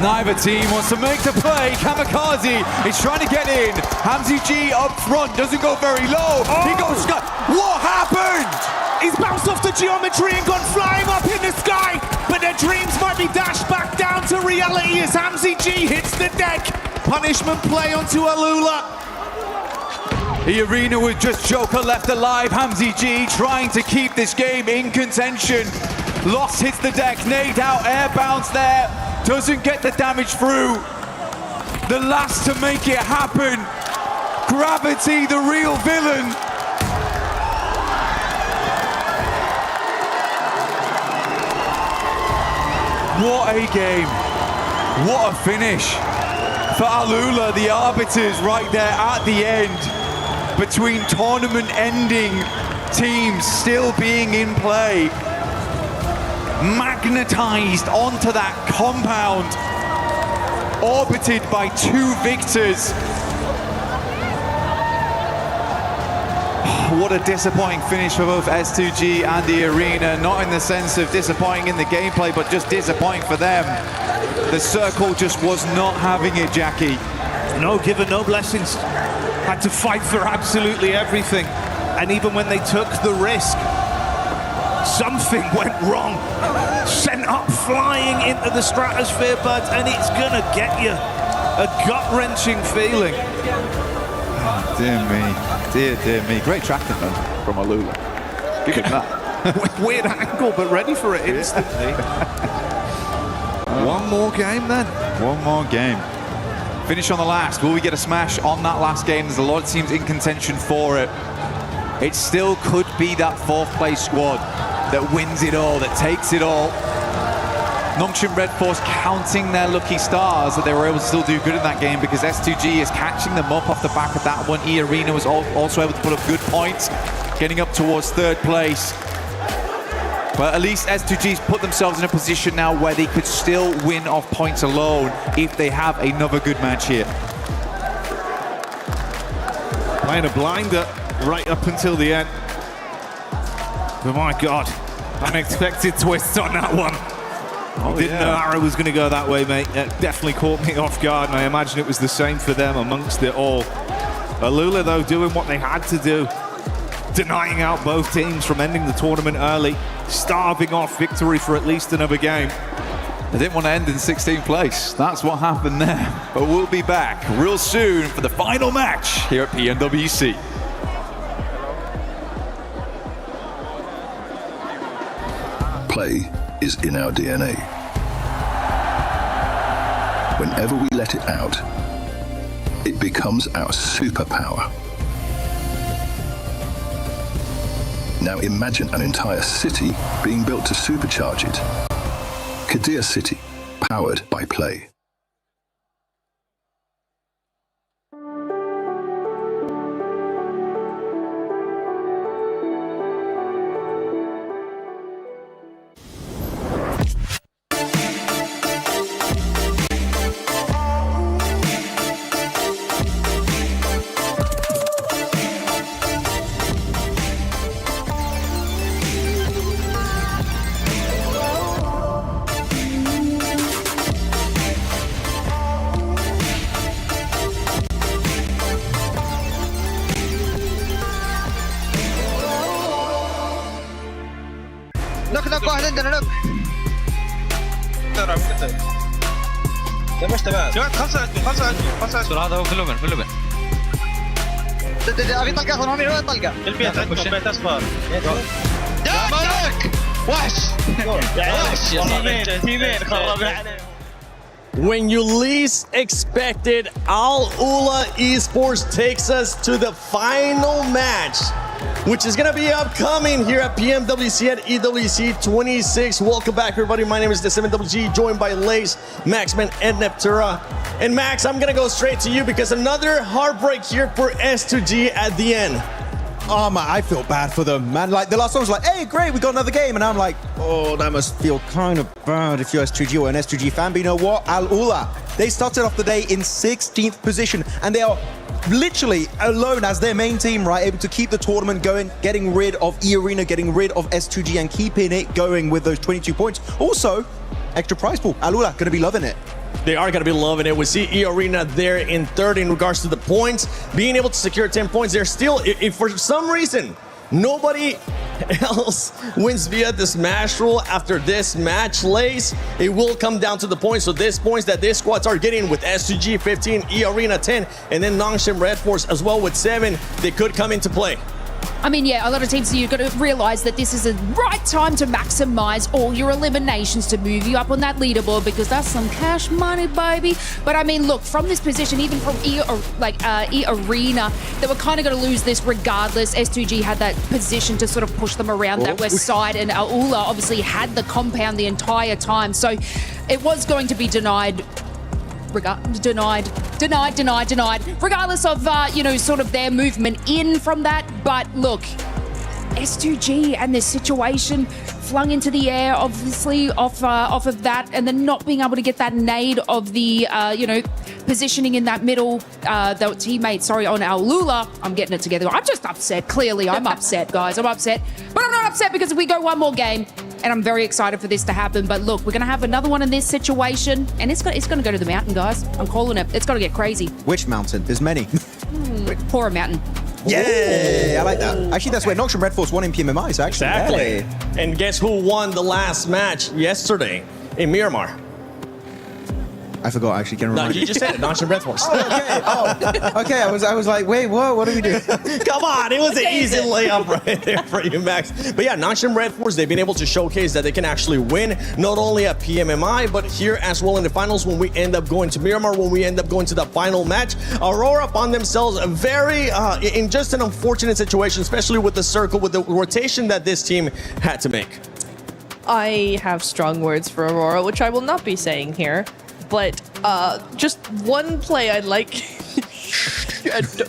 Neither team wants to make the play. Kamikaze is trying to get in. Hamzy G up front, doesn't go very low. He goes, what happened? He's bounced off the geometry and gone flying up in the sky, but their dreams might be dashed back down to reality as Hamzy G hits the deck. Punishment play onto Alula. E-Arena with just Joker left alive. Hamzy G trying to keep this game in contention. Lost hits the deck, nade out, air bounce there. Doesn't get the damage through. The last to make it happen. Gravity, the real villain. What a game. What a finish. For Alula, the arbiters right there at the end, between tournament-ending teams still being in play. Magnetized onto that compound, orbited by 2 victors. What a disappointing finish for both S2G and the Arena. Not in the sense of disappointing in the gameplay, but just disappointing for them. The circle just was not having it, Jackie. No given, no blessings. Had to fight for absolutely everything. And even when they took the risk, something went wrong. Sent up flying into the stratosphere, buds, and it's gonna get you. A gut-wrenching feeling. Oh, dear me, dear me. Great tracking though from Alula. Give him that. Weird angle, but ready for it instantly. One more game then. One more game. Finish on the last. Will we get a smash on that last game? There's a lot of teams in contention for it. It still could be that fourth place squad that wins it all, that takes it all. Nongshim Red Force counting their lucky stars that they were able to still do good in that game, because S2G is catching them up off the back of that one. E-Arena was also able to put up good points, getting up towards third place. But at least S2G's put themselves in a position now where they could still win off points alone if they have another good match here. Playing a blinder right up until the end. But my God, unexpected twist on that one. Didn't know Arrow was going to go that way, mate. It definitely caught me off guard, and I imagine it was the same for them amongst it all. Alula, though, doing what they had to do, denying out both teams from ending the tournament early, starving off victory for at least another game. They didn't want to end in 16th place. That's what happened there. But we'll be back real soon for the final match here at PMWC. Play is in our DNA. Whenever we let it out, it becomes our superpower. Now imagine an entire city being built to supercharge it. Kadir City, powered by Play. نوك واحد عندنا نوك ترى كنت تبغى شباب خمسة عندي هذا هو في اللبن ابي طلقة اخذ رامي وين طلقة البيت عندكم بيت اصفر يا مالك وحش تيمين خربنا عليه. When you least expected, Al-Ula Esports takes us to the final match, which is going to be upcoming here at PMWC at EWC 26. Welcome back, everybody. My name is the 7WG, joined by Lace, Maxman, and Neptura. And Max, I'm going to go straight to you because another heartbreak here for S2G at the end. Oh man, I feel bad for them, man. Like the last one was like, hey, great, we got another game. And I'm like, oh, that must feel kind of bad if you're S2G or an S2G fan. But you know what? Al-Ula, they started off the day in 16th position and they are literally alone as their main team, right? Able to keep the tournament going, getting rid of E-Arena, getting rid of S2G and keeping it going with those 22 points. Also, extra prize pool. Al-Ula gonna be loving it. They are going to be loving it. We see E-Arena there in third in regards to the points. Being able to secure 10 points, they're still, if for some reason, nobody else wins via the smash rule after this match, Lace, it will come down to the points. So these points that these squads are getting with S2G 15, E-Arena 10, and then Nongshim Red Force as well with 7, they could come into play. I mean, yeah, a lot of teams, you've got to realise that this is the right time to maximise all your eliminations to move you up on that leaderboard because that's some cash money, baby. But I mean, look, from this position, even from E-Arena, they were kind of going to lose this regardless. S2G had that position to sort of push them around that west side, and Al-Ula obviously had the compound the entire time. So it was going to be denied. Denied. Regardless of, you know, sort of their movement in from that. But look, S2G and this situation flung into the air, obviously off of that, and then not being able to get that nade of the, positioning in that middle, the teammate, on Alula. I'm getting it together. I'm just upset. Clearly, I'm upset, guys. I'm upset. But I'm not upset because we go one more game, and I'm very excited for this to happen. But look, we're going to have another one in this situation, and it's going to go to the mountain, guys. I'm calling it. It's going to get crazy. Which mountain? There's many. Horror Mountain. Yeah, I like that. Actually, that's where Noxian Red Force won in PMMI, so actually. Exactly. Yeah. And guess who won the last match yesterday in Miramar? I forgot, actually. Can No, remind you just said it, Noxian Red Force. Okay, I was like, wait, what do we do? Come on, it was an easy layup right there for you, Max. But yeah, Noxian Red Force, they've been able to showcase that they can actually win, not only at PMMI, but here as well in the finals when we end up going to Miramar, when we end up going to the final match. Aurora found themselves very, in just an unfortunate situation, especially with the circle, with the rotation that this team had to make. I have strong words for Aurora, which I will not be saying here. But just one play I'd like.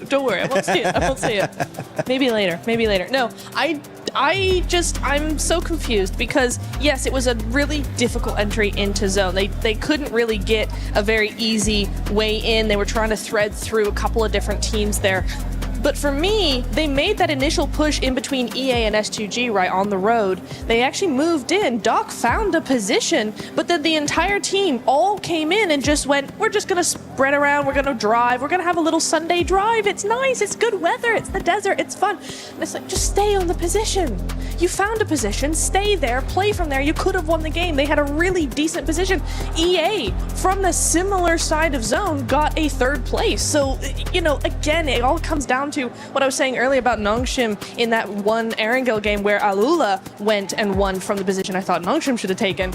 Don't worry, I won't say it. I won't say it. Maybe later. Maybe later. No, I'm so confused because yes, it was a really difficult entry into zone. They couldn't really get a very easy way in. They were trying to thread through a couple of different teams there. But for me, they made that initial push in between EA and S2G right on the road. They actually moved in. Doc found a position, but then the entire team all came in and just went, we're just going to spread around. We're going to drive. We're going to have a little Sunday drive. It's nice. It's good weather. It's the desert. It's fun. And it's like, just stay on the position. You found a position. Stay there. Play from there. You could have won the game. They had a really decent position. EA, from the similar side of zone, got a third place. So, again, it all comes down to what I was saying earlier about Nongshim in that one Erangel game where Alula went and won from the position I thought Nongshim should have taken.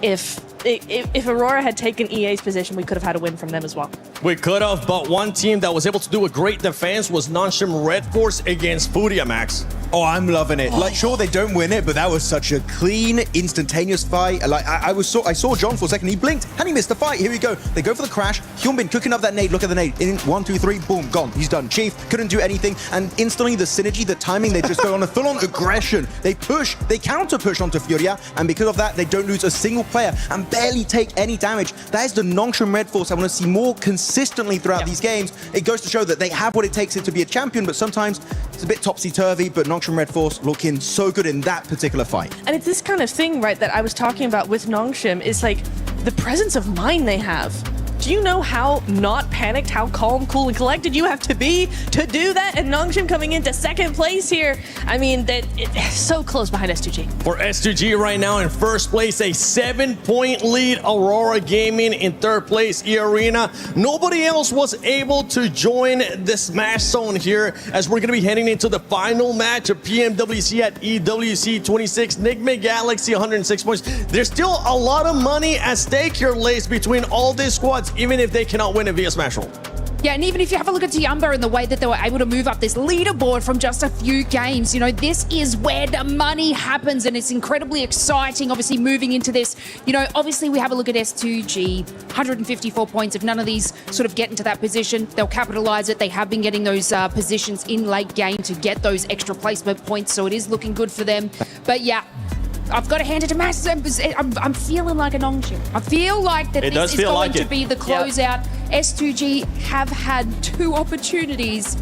If Aurora had taken EA's position, we could have had a win from them as well. We could have, but one team that was able to do a great defense was Nongshim Red Force against Furia, Max. Oh, I'm loving it. Like, sure, they don't win it, but that was such a clean, instantaneous fight. Like, I saw John for a second. He blinked and he missed the fight. Here we go. They go for the crash. Hyunbin cooking up that nade. Look at the nade. In 1, 2, 3, boom, gone. He's done. Chief couldn't do anything. And instantly, the synergy, the timing, they just go on a full-on aggression. They push. They counter-push onto Furia. And because of that, they don't lose a single player and barely take any damage. That is the Nongshim Red Force I want to see more consistently throughout these games. It goes to show that they have what it takes to be a champion, but sometimes it's a bit topsy-turvy, but Nongshim Red Force looking so good in that particular fight. And it's this kind of thing, right, that I was talking about with Nongshim is like the presence of mind they have. Do you know how not panicked, how calm, cool, and collected you have to be to do that? And Nongshim coming into second place here. I mean, it's so close behind S2G. For S2G right now in first place, a 7-point lead. Aurora Gaming in third place, E-Arena. Nobody else was able to join the Smash Zone here as we're going to be heading into the final match of PMWC at EWC 26. Nigma Galaxy, 106 points. There's still a lot of money at stake here, Lace, between all these squads, even if they cannot win it via Smash Roll. Yeah, and even if you have a look at Tiamba and the way that they were able to move up this leaderboard from just a few games, this is where the money happens, and it's incredibly exciting, obviously, moving into this. Obviously, we have a look at S2G, 154 points. If none of these sort of get into that position, they'll capitalize it. They have been getting those positions in late game to get those extra placement points, so it is looking good for them. But yeah, I've got to hand it to Max. I'm feeling like a Nongshim. I feel like that this is going to be the closeout. S2G have had 2 opportunities,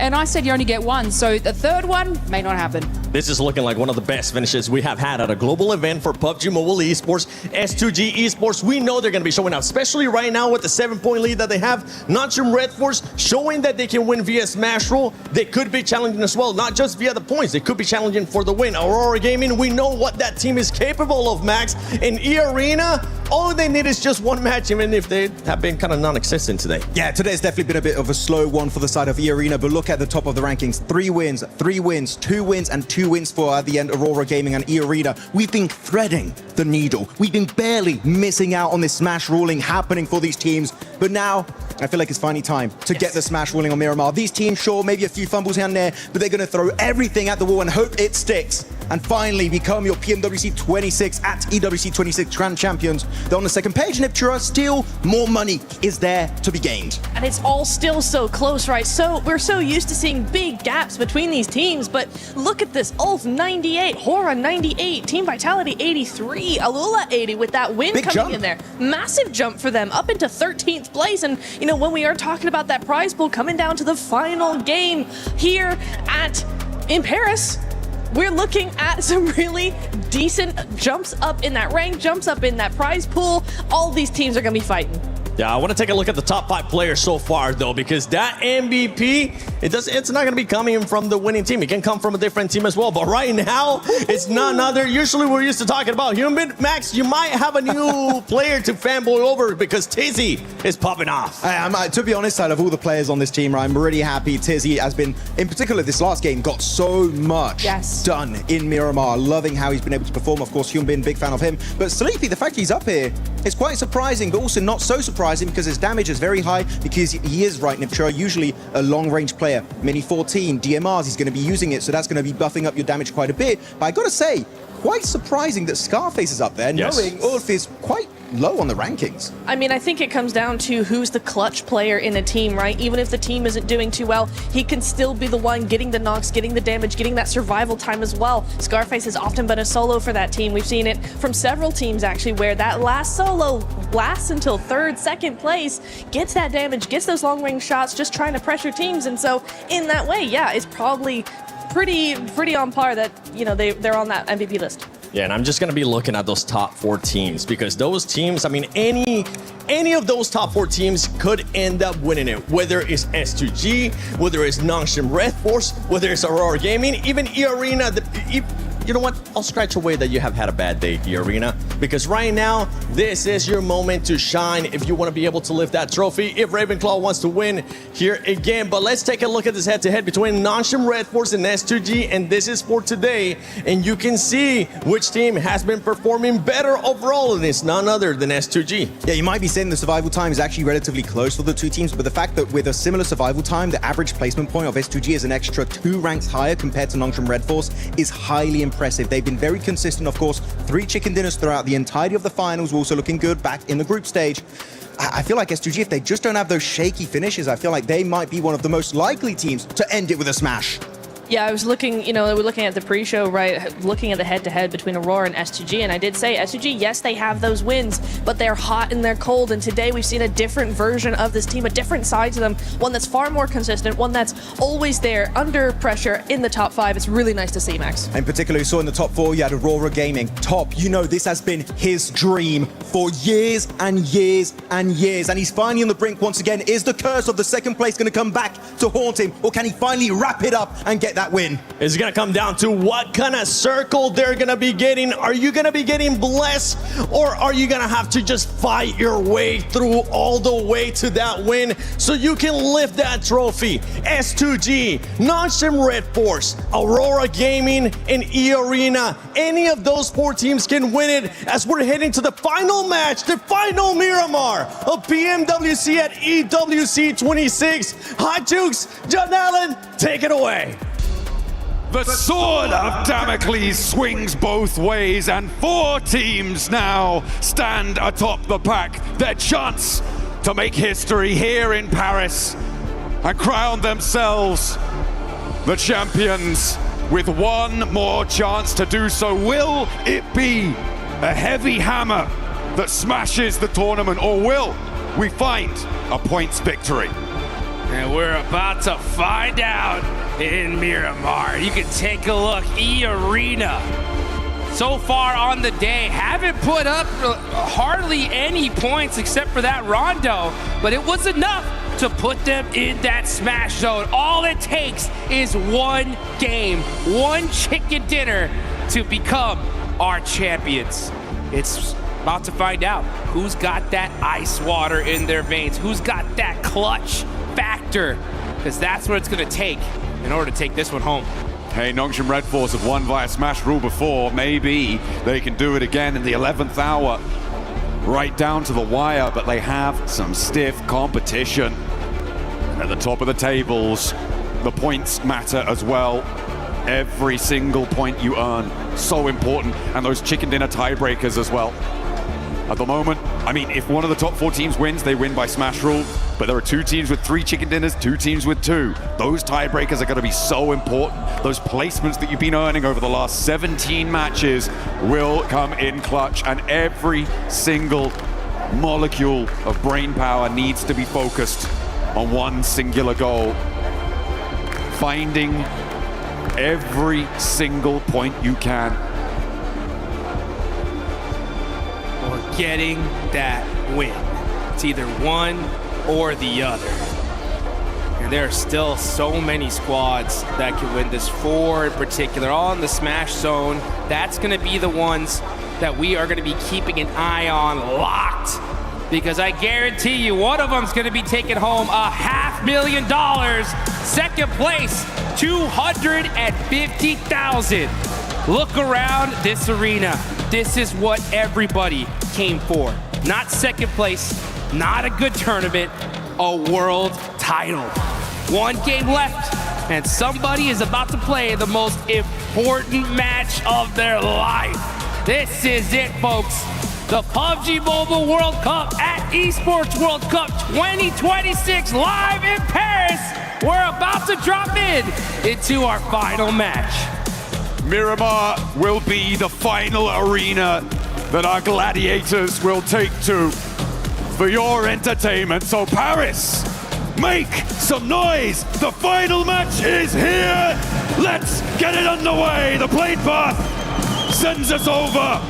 and I said you only get 1, so the third one may not happen. This is looking like one of the best finishes we have had at a global event for PUBG Mobile Esports. S2G Esports, we know they're going to be showing out, especially right now with the 7-point lead that they have. Nongshim Red Force showing that they can win via Smash Roll. They could be challenging as well, not just via the points. They could be challenging for the win. Aurora Gaming, we know what that team is capable of, Max. In E-Arena, all they need is just one match, even if they have been kind of non-existent today. Yeah, today's definitely been a bit of a slow one for the side of E-Arena, but look at the top of the rankings. 3 wins, 3 wins, 2 wins, and 2 wins for at the end Aurora Gaming and E-Arena. We've been threading the needle. We've been barely missing out on this smash ruling happening for these teams, but now I feel like it's finally time to get the smash ruling on Miramar. These teams, sure, maybe a few fumbles here and there, but they're going to throw everything at the wall and hope it sticks. and finally become your PMWC 26 at EWC 26 Grand Champions. They're on the second page, Niptura. Still more money is there to be gained. And it's all still so close, right? So we're so used to seeing big gaps between these teams, but look at this. Ulf 98, Hora 98, Team Vitality 83, Alula 80 with that win Big coming jump. in there. Massive jump for them, up into 13th place. And, you know, when we are talking about that prize pool coming down to the final game here in Paris, we're looking at some really decent jumps up in that rank, jumps up in that prize pool. All these teams are going to be fighting. Yeah, I want to take a look at the top 5 players so far, though, because that MVP, it's not going to be coming from the winning team. It can come from a different team as well. But right now, it's none other. Usually, we're used to talking about Human. Max, you might have a new player to fanboy over because Tizzy is popping off. To be honest, out of all the players on this team, I'm really happy Tizzy has been, in particular this last game, got so much done in Miramar. Loving how he's been able to perform. Of course, Hyunbin, big fan of him. But Sleepy, the fact he's up here is quite surprising, but also not so surprising because his damage is very high because he is right, Niptura, usually a long-range player. Mini 14, DMRs, he's going to be using it, so that's going to be buffing up your damage quite a bit. But I got to say, quite surprising that Scarface is up there, knowing Ulf is quite low on the rankings. I mean, I think it comes down to who's the clutch player in a team, right? Even if the team isn't doing too well, he can still be the one getting the knocks, getting the damage, getting that survival time as well. Scarface has often been a solo for that team. We've seen it from several teams, actually, where that last solo lasts until third, second place, gets that damage, gets those long-range shots, just trying to pressure teams. And so, in that way, yeah, it's probably pretty on par that, you know, they're on that MVP list. Yeah, and I'm just going to be looking at those top 4 teams because those teams, I mean, any of those top 4 teams could end up winning it, whether it's S2G, whether it's Nongshim Red Force, whether it's Aurora Gaming, even E-Arena. You know what? I'll scratch away that you have had a bad day, E-Arena, because right now, this is your moment to shine if you want to be able to lift that trophy, if Ravenclaw wants to win here again. But let's take a look at this head-to-head between Nongshim Red Force and S2G, and this is for today. And you can see which team has been performing better overall, and it's none other than S2G. Yeah, you might be saying the survival time is actually relatively close for the two teams, but the fact that with a similar survival time, the average placement point of S2G is an extra 2 ranks higher compared to Nongshim Red Force is highly impressive. They've been very consistent, of course. 3 chicken dinners throughout the entirety of the finals, were also looking good back in the group stage. I feel like S2G, if they just don't have those shaky finishes, I feel like they might be one of the most likely teams to end it with a smash. Yeah, I was looking, you know, we're looking at the pre-show, right, looking at the head-to-head between Aurora and S2G, and I did say S2G, yes, they have those wins, but they're hot and they're cold, and today we've seen a different version of this team, a different side to them, one that's far more consistent, one that's always there, under pressure, in the top 5. It's really nice to see, Max. In particular, you saw in the top 4, you had Aurora Gaming. Top, you know, this has been his dream for years and years and years, and he's finally on the brink once again. Is the curse of the second place going to come back to haunt him, or can he finally wrap it up and get that win? It's going to come down to what kind of circle they're going to be getting. Are you going to be getting blessed, or are you going to have to just fight your way through all the way to that win so you can lift that trophy? S2G, Nongshim Red Force, Aurora Gaming, and E-Arena. Any of those 4 teams can win it as we're heading to the final match, the final Miramar of PMWC at EWC 26. Hot Jukes, John Allen, take it away. The sword of Damocles swings both ways, and 4 teams now stand atop the pack. Their chance to make history here in Paris and crown themselves the champions with one more chance to do so. Will it be a heavy hammer that smashes the tournament, or will we find a points victory? And we're about to find out in Miramar. You can take a look. E-Arena, so far on the day, haven't put up hardly any points except for that rondo, but it was enough to put them in that smash zone. All it takes is one game, one chicken dinner to become our champions. It's about to find out who's got that ice water in their veins, who's got that clutch factor, because that's what it's going to take in order to take this one home. Hey, Nongshim Red Force have won via smash rule before. Maybe they can do it again in the 11th hour, right down to the wire, but they have some stiff competition. And at the top of the tables, the points matter as well. Every single point you earn, so important. And those chicken dinner tiebreakers as well. At the moment, I mean, if one of the top 4 teams wins, they win by smash rule. But there are 2 teams with 3 chicken dinners, 2 teams with 2. Those tiebreakers are going to be so important. Those placements that you've been earning over the last 17 matches will come in clutch. And every single molecule of brain power needs to be focused on one singular goal. Finding every single point you can. Or getting that win. It's either one or the other. And there are still so many squads that can win this. 4 in particular, all in the smash zone. That's going to be the ones that we are going to be keeping an eye on locked. Because I guarantee you, one of them's going to be taking home $500,000. Second place, $250,000. Look around this arena. This is what everybody came for. Not second place, not a good tournament, a world title. 1 game left, and somebody is about to play the most important match of their life. This is it, folks. The PUBG Mobile World Cup at ESPORTS World Cup 2026 live in Paris. We're about to drop into our final match. Miramar will be the final arena that our gladiators will take to for your entertainment. So Paris, make some noise. The final match is here. Let's get it underway. The plane path sends us over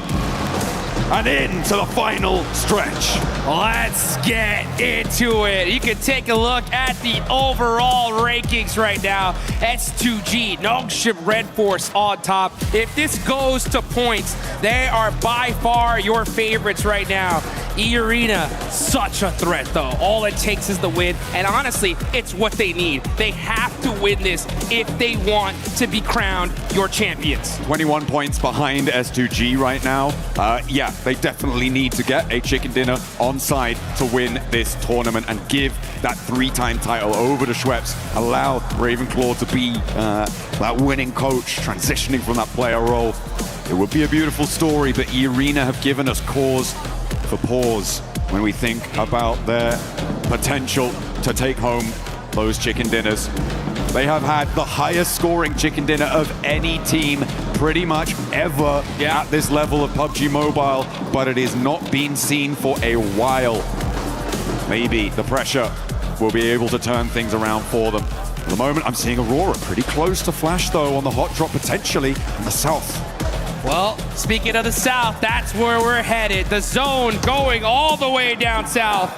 and into the final stretch. Let's get into it. You can take a look at the overall rankings right now. S2G, Nongshim Red Force on top. If this goes to points, they are by far your favorites right now. E-Arena, such a threat though. All it takes is the win, and honestly, it's what they need. They have to win this if they want to be crowned your champions. 21 points behind S2G right now. Yeah, they definitely need to get a chicken dinner on side to win this tournament and give that 3-time title over to Schweppes. Allow Ravenclaw to be that winning coach, transitioning from that player role. It would be a beautiful story, but E-Arena have given us cause for pause when we think about their potential to take home those chicken dinners. They have had the highest scoring chicken dinner of any team pretty much ever at this level of PUBG Mobile, but it has not been seen for a while. Maybe the pressure will be able to turn things around for them. At the moment, I'm seeing Aurora pretty close to Flash, though, on the hot drop, potentially in the south. Well, speaking of the south, that's where we're headed. The zone going all the way down south.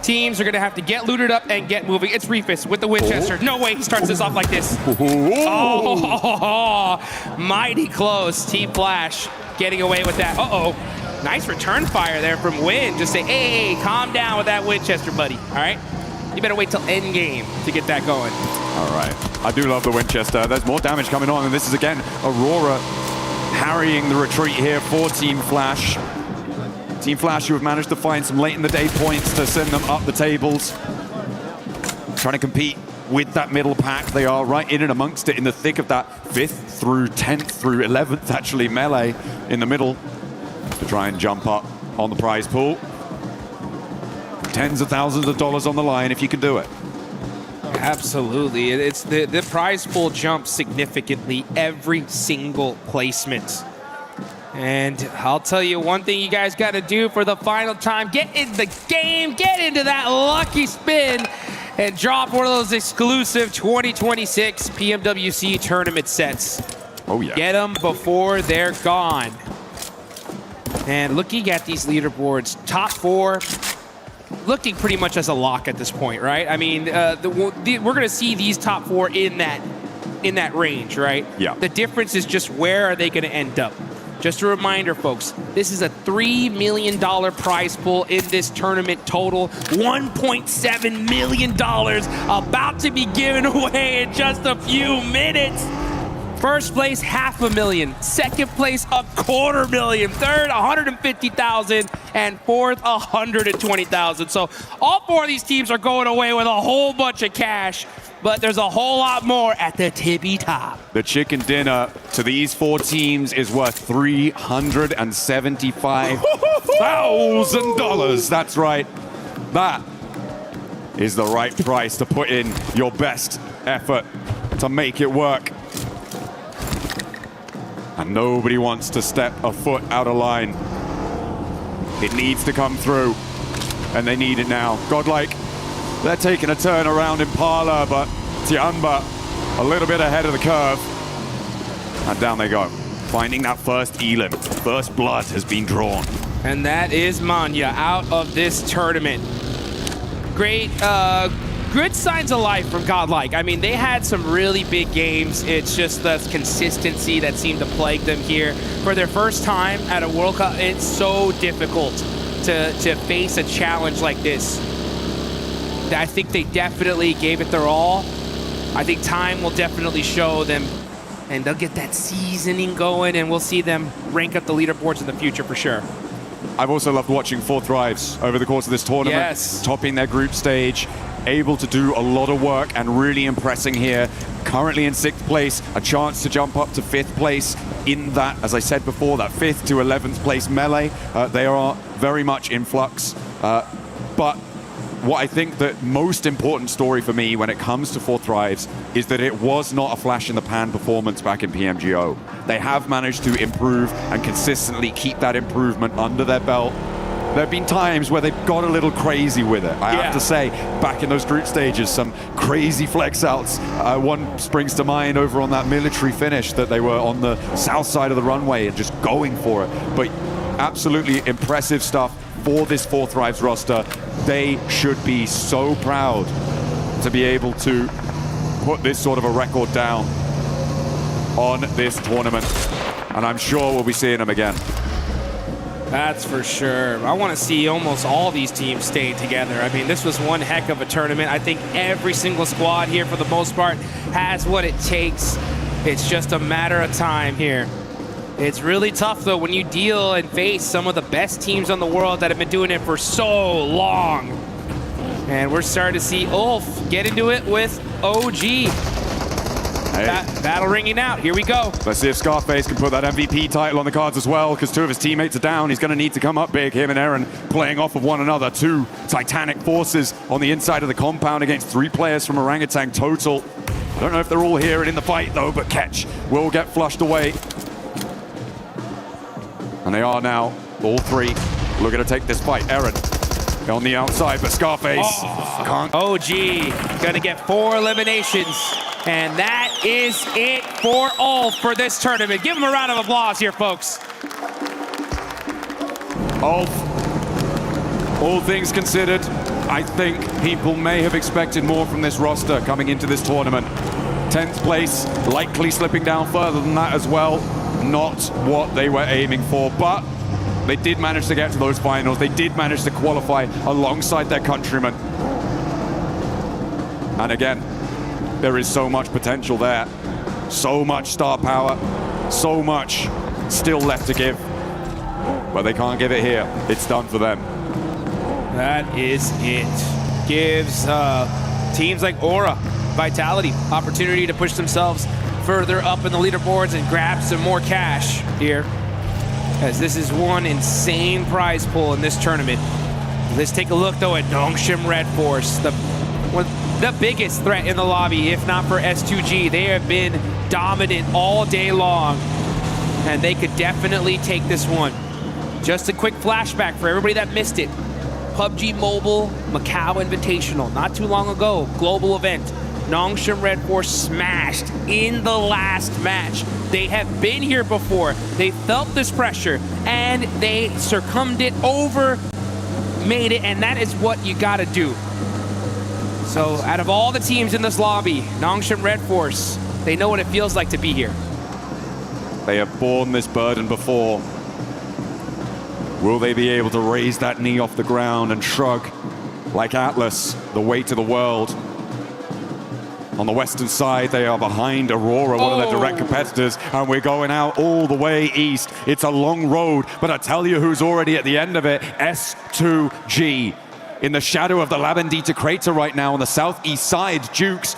Teams are going to have to get looted up and get moving. It's Reefus with the Winchester. No way he starts this off like this. Oh, mighty close. Team Flash getting away with that. Uh-oh. Nice return fire there from Win. Just say, hey, calm down with that Winchester, buddy. All right? You better wait till end game to get that going. All right. I do love the Winchester. There's more damage coming on, and this is, again, Aurora harrying the retreat here for Team Flash. Team Flash, who have managed to find some late in the day points to send them up the tables. Trying to compete with that middle pack. They are right in and amongst it in the thick of that 5th through 10th through 11th, actually, melee in the middle to try and jump up on the prize pool. Tens of thousands of dollars on the line if you can do it. Absolutely. It's the prize pool jumps significantly every single placement. And I'll tell you one thing you guys got to do for the final time. Get in the game, get into that lucky spin, and drop one of those exclusive 2026 PMWC tournament sets. Oh, yeah. Get them before they're gone. And looking at these leaderboards, top 4, looking pretty much as a lock at this point, right? I mean, we're going to see these top 4 in that range, right? Yeah. The difference is just where are they going to end up. Just a reminder, folks, this is a $3 million prize pool in this tournament total. $1.7 million about to be given away in just a few minutes. First place, $500,000. Second place, $250,000. Third, $150,000. And fourth, $120,000. So all 4 of these teams are going away with a whole bunch of cash. but there's a whole lot more at the tippy top. The chicken dinner to these 4 teams is worth $375,000. That's right. That is the right price to put in your best effort to make it work. And nobody wants to step a foot out of line. It needs to come through, and they need it now. Godlike, they're taking a turn around Impala, but Tianba a little bit ahead of the curve. And down they go, finding that first elim. First blood has been drawn. And that is Manya out of this tournament. Great, good signs of life from Godlike. I mean, they had some really big games. It's just the consistency that seemed to plague them here. For their first time at a World Cup, it's so difficult to face a challenge like this. I think they definitely gave it their all. I think time will definitely show them, and they'll get that seasoning going, and we'll see them rank up the leaderboards in the future for sure. I've also loved watching 4Thrives over the course of this tournament. Yes. Topping their group stage, able to do a lot of work and really impressing here. Currently in 6th place, a chance to jump up to 5th place in that, as I said before, that 5th to 11th place melee. They are very much in flux. But what I think the most important story for me when it comes to 4Thrives is that it was not a flash-in-the-pan performance back in PMGO. They have managed to improve and consistently keep that improvement under their belt. There have been times where they've got a little crazy with it. I have to say, back in those group stages, some crazy flex outs. One springs to mind over on that military finish that they were on the south side of the runway and just going for it. But absolutely impressive stuff for this 4Thrives roster. They should be so proud to be able to put this sort of a record down on this tournament. And I'm sure we'll be seeing them again. That's for sure. I want to see almost all these teams staying together. I mean, this was one heck of a tournament. I think every single squad here, for the most part, has what it takes. It's just a matter of time here. It's really tough, though, when you deal and face some of the best teams on the world that have been doing it for so long. And we're starting to see Ulf get into it with OG. Battle ringing out. Here we go. Let's see if Scarface can put that MVP title on the cards as well, because 2 of his teammates are down. He's going to need to come up big. Him and Aaron playing off of one another. 2 titanic forces on the inside of the compound against 3 players from Orangutan total. I don't know if they're all here and in the fight, though, but Ketch will get flushed away. And they are now, all 3, looking to take this fight. Aaron on the outside, but Scarface can't. OG gonna get 4 eliminations. And that is it for Ulf for this tournament. Give him a round of applause here, folks. Ulf, all things considered, I think people may have expected more from this roster coming into this tournament. 10th place, likely slipping down further than that as well. Not what they were aiming for, but they did manage to get to those finals. They did manage to qualify alongside their countrymen. And again, there is so much potential there. So much star power. So much still left to give. But they can't give it here. It's done for them. That is it. Gives teams like Aura, Vitality, opportunity to push themselves further up in the leaderboards and grab some more cash here, as this is one insane prize pool in this tournament. Let's take a look, though, at Nongshim Red Force, the biggest threat in the lobby, if not for S2G. They have been dominant all day long, and they could definitely take this one. Just a quick flashback for everybody that missed it. PUBG Mobile Macau Invitational, not too long ago, global event. Nongshim Red Force smashed in the last match. They have been here before. They felt this pressure, and they succumbed it over, made it, and that is what you gotta do. So out of all the teams in this lobby, Nongshim Red Force, they know what it feels like to be here. They have borne this burden before. Will they be able to raise that knee off the ground and shrug like Atlas, the weight of the world? On the western side, they are behind Aurora, one of their direct competitors, and we're going out all the way east. It's a long road, but I tell you who's already at the end of it, S2G. In the shadow of the Labendita crater right now on the southeast side, Jukes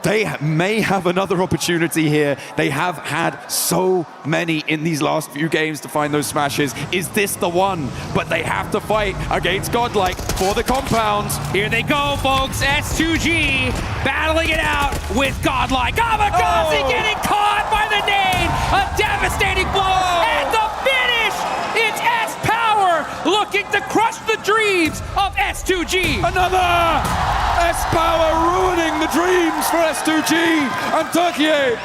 They may have another opportunity here. They have had so many in these last few games to find those smashes. Is this the one? But they have to fight against Godlike for the compound. Here they go, folks. S2G battling it out with Godlike. Kamikaze getting caught by the nade. A devastating blow. And the finish. It's S-Power looking to crush the dreams of S2G. Another S-Power ruining the dreams for S2G. And Turkey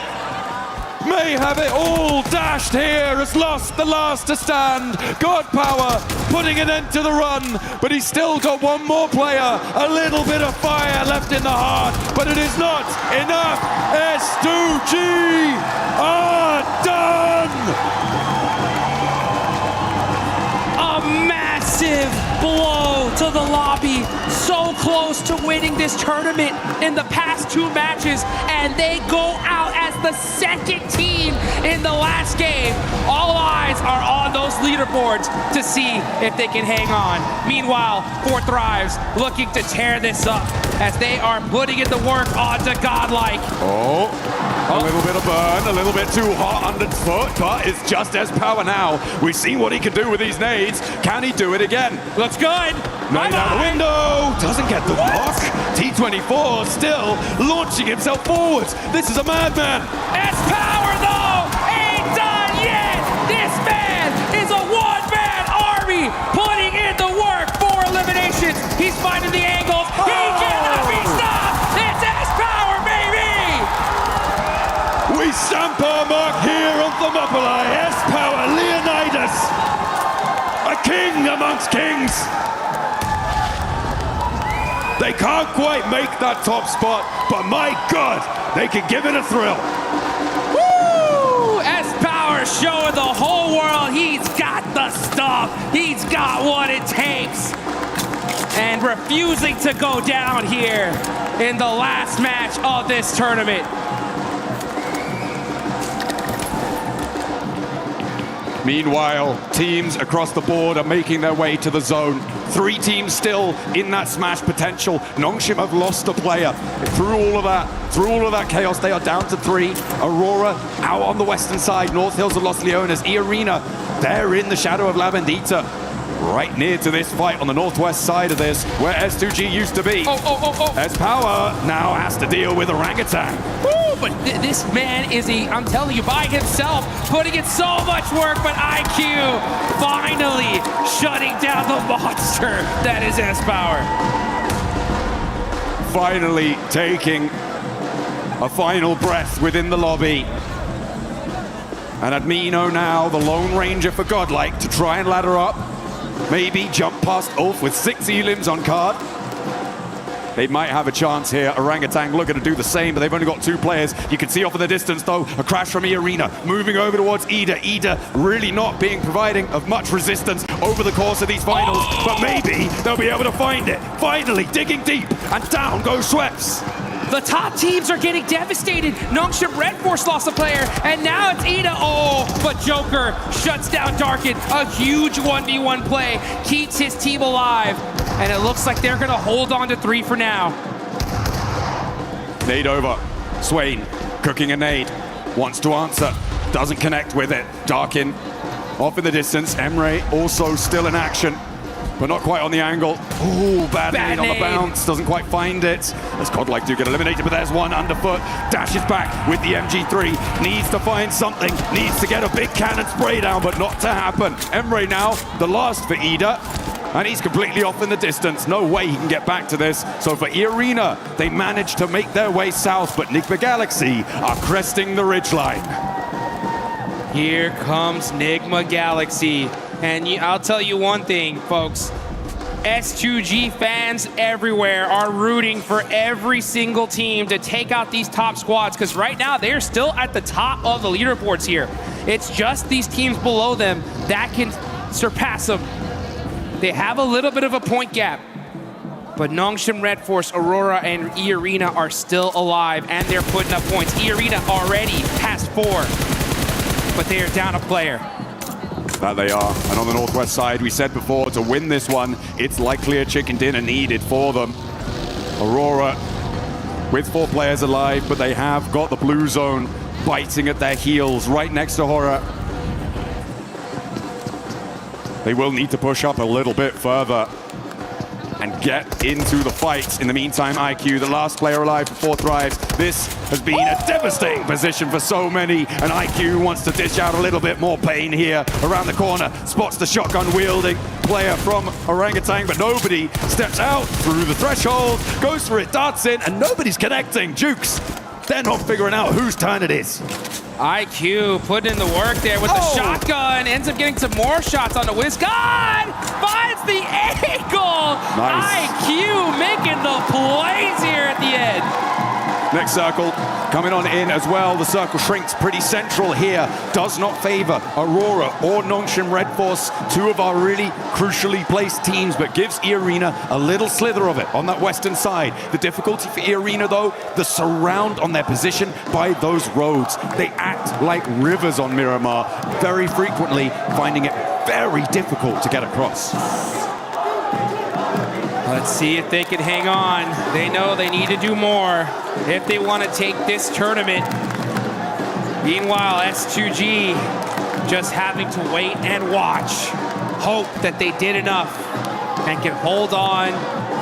may have it all dashed here, has lost the last to stand. God Power putting an end to the run, but he's still got one more player. A little bit of fire left in the heart, but it is not enough. S2G are done. A massive blow to the lobby. So close to winning this tournament in the past 2 matches, and they go out as the second team in the last game. All eyes are on those leaderboards to see if they can hang on. Meanwhile, 4 Thrives looking to tear this up as they are putting in the work onto Godlike. A little bit of burn, a little bit too hot underfoot, but it's just S-Power now. We've seen what he can do with these nades. Can he do it again? Looks good. Nade out the window, doesn't get the block. T24 still launching himself forwards. This is a madman. S-Power though, ain't done yet. This man is a one-man army putting in the work for eliminations. He's finding the angles. He cannot be stopped. It's S-Power, baby. We stamp our mark here on Thermopylae. S-Power, Leonidas, a king amongst kings. They can't quite make that top spot, but my God, they can give it a thrill. Woo! S-Power showing the whole world he's got the stuff. He's got what it takes. And refusing to go down here in the last match of this tournament. Meanwhile, teams across the board are making their way to the zone. 3 teams still in that smash potential. Nongshim have lost a player. Through all of that chaos, they are down to 3. Aurora out on the western side. North Hills of Los Leones. E-Arena, they're in the shadow of La Bendita. Right near to this fight on the northwest side of this, where S2G used to be. S-Power now has to deal with Orangutan. Woo, but this man is I'm telling you, by himself, putting in so much work, but IQ finally shutting down the monster that is S-Power. Finally taking a final breath within the lobby. And Admino now, the Lone Ranger for Godlike, to try and ladder up. Maybe jump past Ulf with 6 elims on card. They might have a chance here. Orangutan looking to do the same, but they've only got 2 players. You can see off in the distance, though, a crash from E-Arena. Moving over towards Ida. Ida really not providing of much resistance over the course of these finals, but maybe they'll be able to find it. Finally, digging deep, and down goes Schweppes. The top teams are getting devastated. Nongshim Red Force lost a player, and now it's Ida. But Joker shuts down Darkin. A huge 1v1 play, keeps his team alive, and it looks like they're gonna hold on to 3 for now. Nade over. Swain cooking a nade. Wants to answer. Doesn't connect with it. Darkin off in the distance. Emre also still in action, but not quite on the angle. Ooh, bad nade on the bounce. Doesn't quite find it. As Godlike do get eliminated, but there's one underfoot. Dashes back with the MG3. Needs to find something. Needs to get a big cannon spray down, but not to happen. Emre now, the last for Ida. And he's completely off in the distance. No way he can get back to this. So for E-Arena, they managed to make their way south, but Nigma Galaxy are cresting the ridgeline. Here comes Nigma Galaxy. And I'll tell you one thing, folks. S2G fans everywhere are rooting for every single team to take out these top squads, because right now they're still at the top of the leaderboards here. It's just these teams below them that can surpass them. They have a little bit of a point gap, but Nongshim Red Force, Aurora, and E-Arena are still alive, and they're putting up points. E-Arena already has 4, but they are down a player. That they are. And on the northwest side, we said before, to win this one, it's likely a chicken dinner needed for them. Aurora with 4 players alive, but they have got the blue zone biting at their heels right next to Horror. They will need to push up a little bit further and get into the fight. In the meantime, IQ, the last player alive for 4 Thrives. This has been a devastating position for so many, and IQ wants to dish out a little bit more pain here. Around the corner, spots the shotgun-wielding player from Orangutan, but nobody steps out through the threshold, goes for it, darts in, and nobody's connecting. Jukes, they're not figuring out whose turn it is. IQ putting in the work there with the shotgun, ends up getting some more shots on the WizCon, finds the angle! Nice. IQ making the plays here at the end. Next circle coming on in as well. The circle shrinks pretty central here. Does not favor Aurora or Nongshim Red Force, 2 of our really crucially placed teams, but gives E-Arena a little slither of it on that western side. The difficulty for E-Arena, though, the surround on their position by those roads. They act like rivers on Miramar, very frequently finding it very difficult to get across. Let's see if they can hang on. They know they need to do more if they want to take this tournament. Meanwhile, S2G just having to wait and watch. Hope that they did enough and can hold on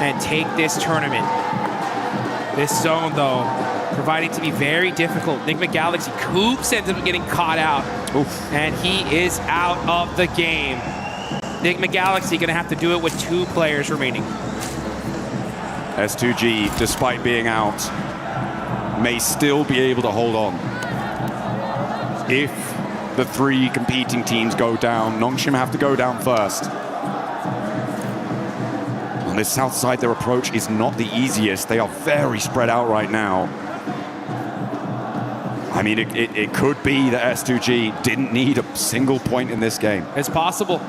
and take this tournament. This zone, though, proving to be very difficult. Enigma Galaxy, Coops ends up getting caught out. Oof. And he is out of the game. Enigma Galaxy gonna have to do it with 2 players remaining. S2G, despite being out, may still be able to hold on. If the 3 competing teams go down, Nongshim have to go down first. On this south side, their approach is not the easiest. They are very spread out right now. I mean, it could be that S2G didn't need a single point in this game. It's possible,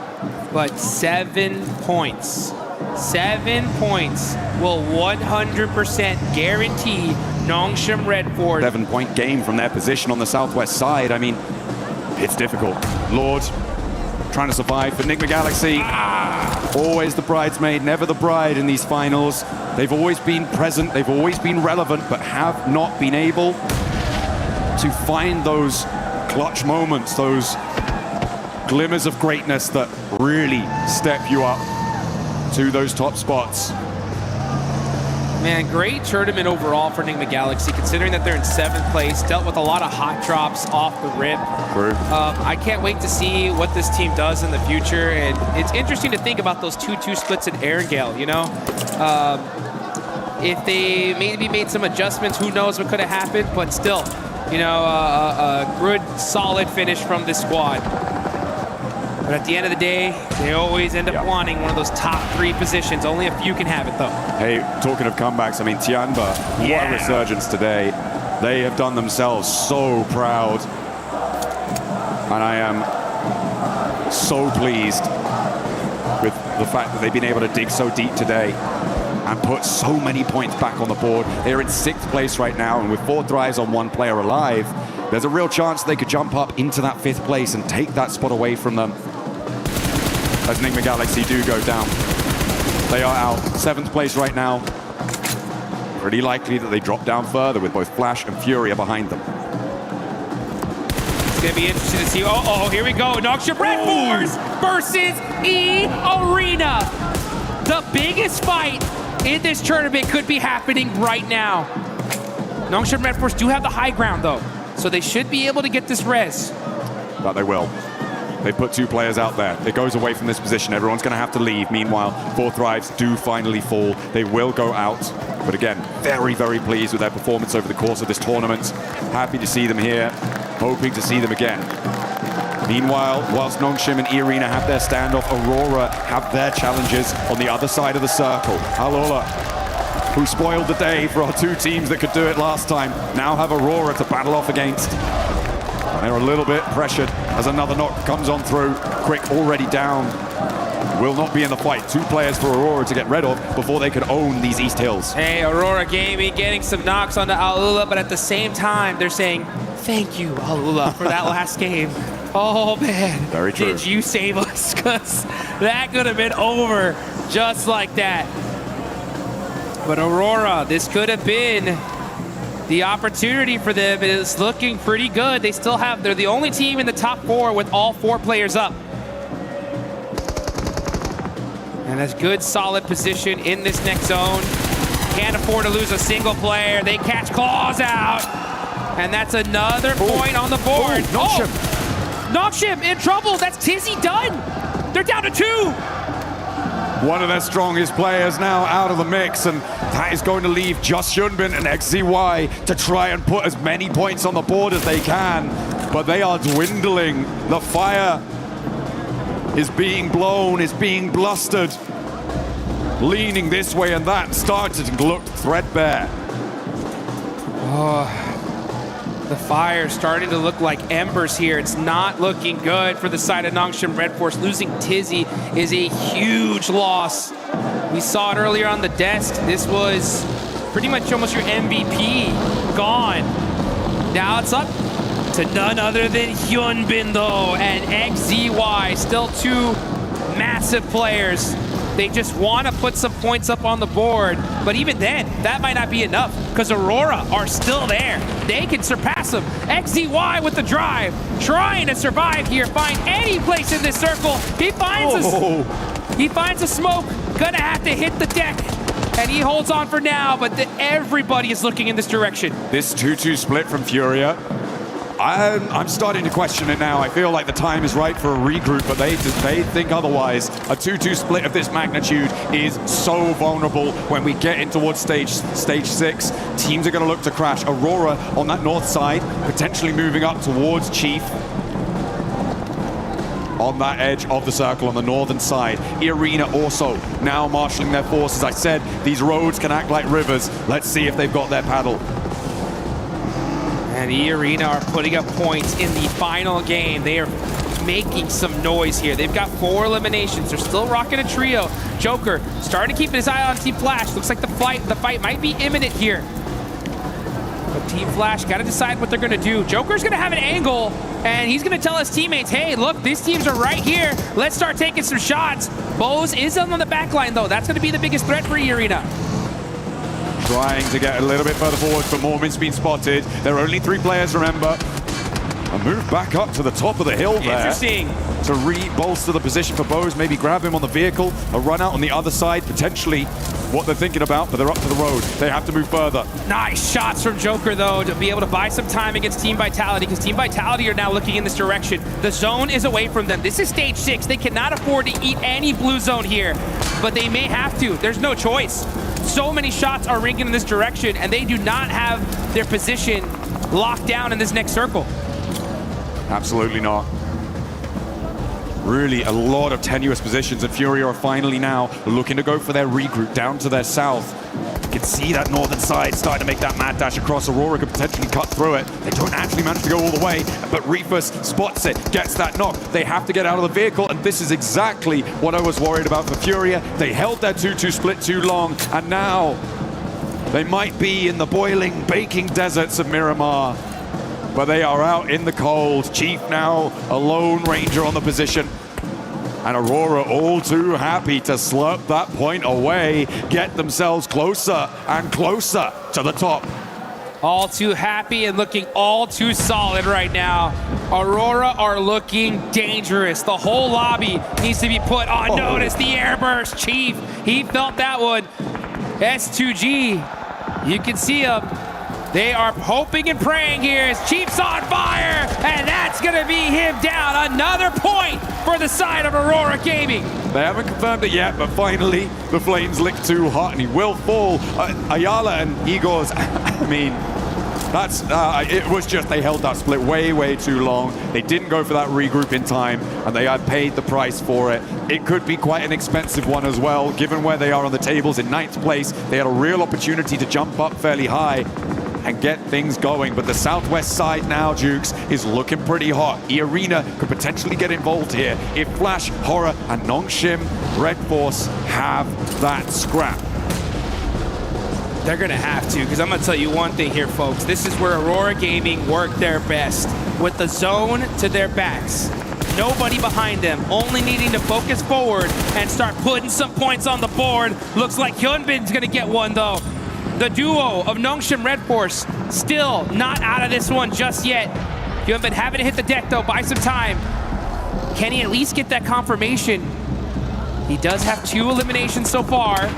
but 7 points. 7 points will 100% guarantee Nongshim Red Force. 7-point game from their position on the southwest side. I mean, it's difficult. Lord trying to survive for Enigma Galaxy. Always the bridesmaid, never the bride in these finals. They've always been present, they've always been relevant, but have not been able to find those clutch moments, those glimmers of greatness that really step you up to those top spots. Man, great tournament overall for Enigma Galaxy, considering that they're in 7th place, dealt with a lot of hot drops off the rip. True. I can't wait to see what this team does in the future, and it's interesting to think about those 2-2 splits in Erangel, you know? If they maybe made some adjustments, who knows what could have happened, but still, you know, a good, solid finish from this squad. But at the end of the day, they always end up wanting one of those top 3 positions. Only a few can have it, though. Hey, talking of comebacks, I mean, Tianba, what a resurgence today. They have done themselves so proud. And I am so pleased with the fact that they've been able to dig so deep today and put so many points back on the board. They're in 6th place right now, and with 4 Thrives on 1 player alive, there's a real chance they could jump up into that 5th place and take that spot away from them. As Enigma Galaxy do go down. They are out 7th place right now. Pretty likely that they drop down further with both Flash and Furia behind them. It's going to be interesting to see. Oh, here we go. Nongshim Red Force versus E-Arena. The biggest fight in this tournament could be happening right now. Nongshim Red Force do have the high ground, though, so they should be able to get this res. But they will. They put 2 players out there. It goes away from this position. Everyone's going to have to leave. Meanwhile, 4 Thrives do finally fall. They will go out. But again, very, very pleased with their performance over the course of this tournament. Happy to see them here. Hoping to see them again. Meanwhile, whilst Nongshim and E-Arena have their standoff, Aurora have their challenges on the other side of the circle. Alola, who spoiled the day for our 2 teams that could do it last time, now have Aurora to battle off against. They're a little bit pressured as another knock comes on through. Quick already down. Will not be in the fight. 2 players for Aurora to get rid of before they can own these East Hills. Hey, Aurora Gaming getting some knocks on the Alula, but at the same time, they're saying, thank you, Alula, for that last game. Oh, man. Very true. Did you save us? Because that could have been over just like that. But Aurora, this could have been The opportunity for them is looking pretty good. They still have, they're the only team in the top 4 with all 4 players up. And that's good, solid position in this next zone. Can't afford to lose a single player. They catch Claws out. And that's another point on the board. Nongshim in trouble. That's Tizzy done. They're down to 2. One of their strongest players now out of the mix, and that is going to leave just Hyunbin and XZY to try and put as many points on the board as they can. But they are dwindling. The fire is being blown, is being blustered, leaning this way and that, started to look threadbare. Oh. The fire starting to look like embers here. It's not looking good for the side of Nongshim Red Force. Losing Tizzy is a huge loss. We saw it earlier on the desk. This was pretty much almost your MVP gone. Now it's up to none other than Hyunbin though, and XZY, still 2 massive players. They just want to put some points up on the board, but even then, that might not be enough, because Aurora are still there. They can surpass them. XZY with the drive, trying to survive here, find any place in this circle. He finds a smoke, gonna have to hit the deck, and he holds on for now, but everybody is looking in this direction. This 2-2 split from Furia, I'm starting to question it now. I feel like the time is right for a regroup, but they think otherwise. A 2-2 split of this magnitude is so vulnerable when we get in towards stage 6. Teams are going to look to crash. Aurora on that north side, potentially moving up towards Chief. On that edge of the circle on the northern side. E-Arena also now marshalling their forces. I said, these roads can act like rivers. Let's see if they've got their paddle. And E-Arena are putting up points in the final game. They are making some noise here. They've got 4 eliminations. They're still rocking a trio. Joker starting to keep his eye on Team Flash. Looks like the fight might be imminent here. But Team Flash got to decide what they're going to do. Joker's going to have an angle, and he's going to tell his teammates, hey, look, these teams are right here. Let's start taking some shots. Bose is on the back line, though. That's going to be the biggest threat for E-Arena. Trying to get a little bit further forward, but Mormon's been spotted. There are only 3 players, remember. A move back up to the top of the hill there. Interesting. To re-bolster the position for Bose, maybe grab him on the vehicle, a run out on the other side, potentially what they're thinking about, but they're up to the road. They have to move further. Nice shots from Joker, though, to be able to buy some time against Team Vitality, because Team Vitality are now looking in this direction. The zone is away from them. This is stage 6. They cannot afford to eat any blue zone here, but they may have to. There's no choice. So many shots are ringing in this direction, and they do not have their position locked down in this next circle. Absolutely not. Really a lot of tenuous positions, and Fury are finally now looking to go for their regroup down to their south. You can see that northern side starting to make that mad dash across. Aurora could potentially cut through it. They don't actually manage to go all the way, but Reefus spots it, gets that knock. They have to get out of the vehicle, and this is exactly what I was worried about for Furia. They held their 2-2 split too long, and now they might be in the boiling, baking deserts of Miramar. But they are out in the cold. Chief now a lone ranger on the position. And Aurora all too happy to slurp that point away, get themselves closer and closer to the top. All too happy and looking all too solid right now. Aurora are looking dangerous. The whole lobby needs to be put on notice. The airburst, Chief, he felt that one. S2G, you can see him. They are hoping and praying here as Chief's on fire, and that's gonna be him down. Another point for the side of Aurora Gaming. They haven't confirmed it yet, but finally the flames lick too hot and he will fall. Ayala and Igor's, I mean, that's, it was just they held that split way too long. They didn't go for that regroup in time, and they had paid the price for it. It could be quite an expensive one as well, given where they are on the tables in 9th place. They had a real opportunity to jump up fairly high and get things going, but the southwest side now, Jukes, is looking pretty hot. E-Arena could potentially get involved here if Flash, Horror, and Nongshim Red Force have that scrap. They're gonna have to, because I'm gonna tell you one thing here, folks. This is where Aurora Gaming work their best, with the zone to their backs. Nobody behind them, only needing to focus forward and start putting some points on the board. Looks like Hyunbin's gonna get one, though. The duo of Nongshim Red Force still not out of this one just yet. You have been having to hit the deck though, buy some time. Can he at least get that confirmation? He does have 2 eliminations so far,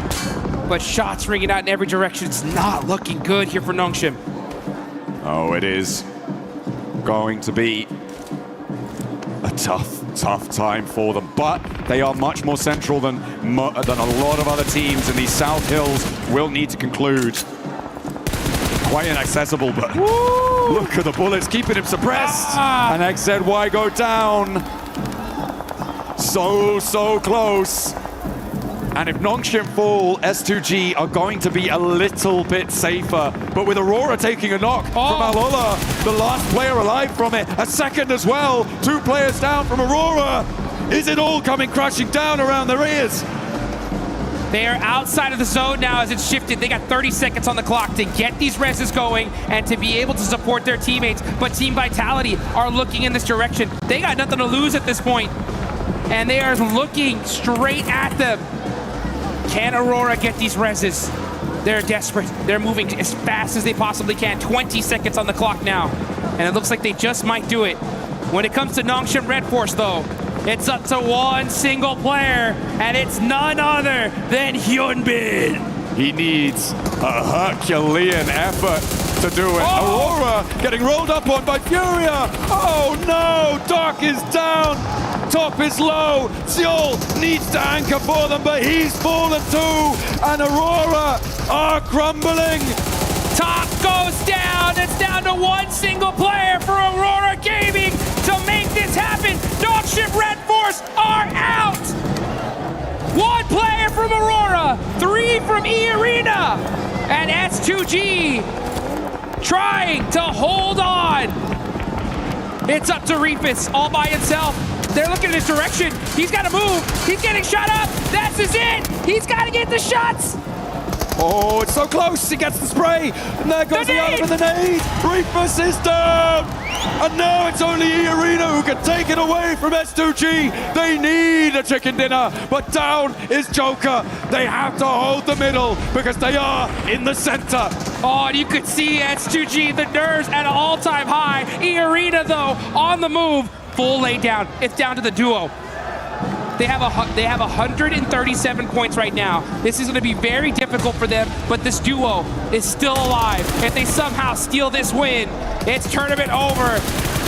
but shots ringing out in every direction. It's not looking good here for Nongshim. Oh, it is going to be a tough time for them, but they are much more central than a lot of other teams, and these South Hills will need to conclude. Quite inaccessible, but look at the bullets keeping him suppressed. And XZY go down. So close. And if Nongshim fall, S2G are going to be a little bit safer. But with Aurora taking a knock from Alola, the last player alive from it, a second as well. 2 players down from Aurora. Is it all coming crashing down around their ears? They are outside of the zone now as it's shifted. They got 30 seconds on the clock to get these reses going and to be able to support their teammates. But Team Vitality are looking in this direction. They got nothing to lose at this point, and they are looking straight at them. Can Aurora get these reses? They're desperate. They're moving as fast as they possibly can. 20 seconds on the clock now, and it looks like they just might do it. When it comes to Nongshim Red Force, though, it's up to one single player, and it's none other than Hyunbin. He needs a Herculean effort to do it. Aurora getting rolled up on by Furia. Oh no, Dark is down. Top is low. Seoul needs to anchor for them, but he's fallen too. And Aurora are crumbling. Top goes down. It's down to one single player for Aurora Gaming to make this happen. Nongshim Red Force are out. 1 player from Aurora, 3 from E Arena, and S2G trying to hold on. It's up to Reefus all by himself. They're looking in his direction. He's got to move. He's getting shot up. That's his it. He's got to get the shots. Oh, it's so close. He gets the spray. And there goes the other with the nade. Reefus is down. And now it's only E Arena who can take it away from S2G. They need a chicken dinner. But down is Joker. They have to hold the middle because they are in the center. Oh, and you could see S2G, the nerves at an all-time high. E Arena, though, on the move. Full lay down. It's down to the duo. They have 137 points right now. This is going to be very difficult for them, but this duo is still alive. If they somehow steal this win, it's tournament over,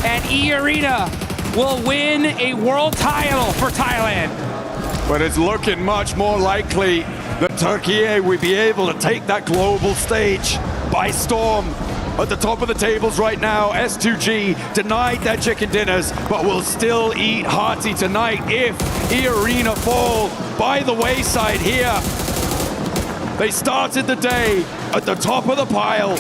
and E Arena will win a world title for Thailand. But it's looking much more likely that Turkey will be able to take that global stage by storm. At the top of the tables right now, S2G denied their chicken dinners, but will still eat hearty tonight if E Arena fall by the wayside here. They started the day at the top of the pile,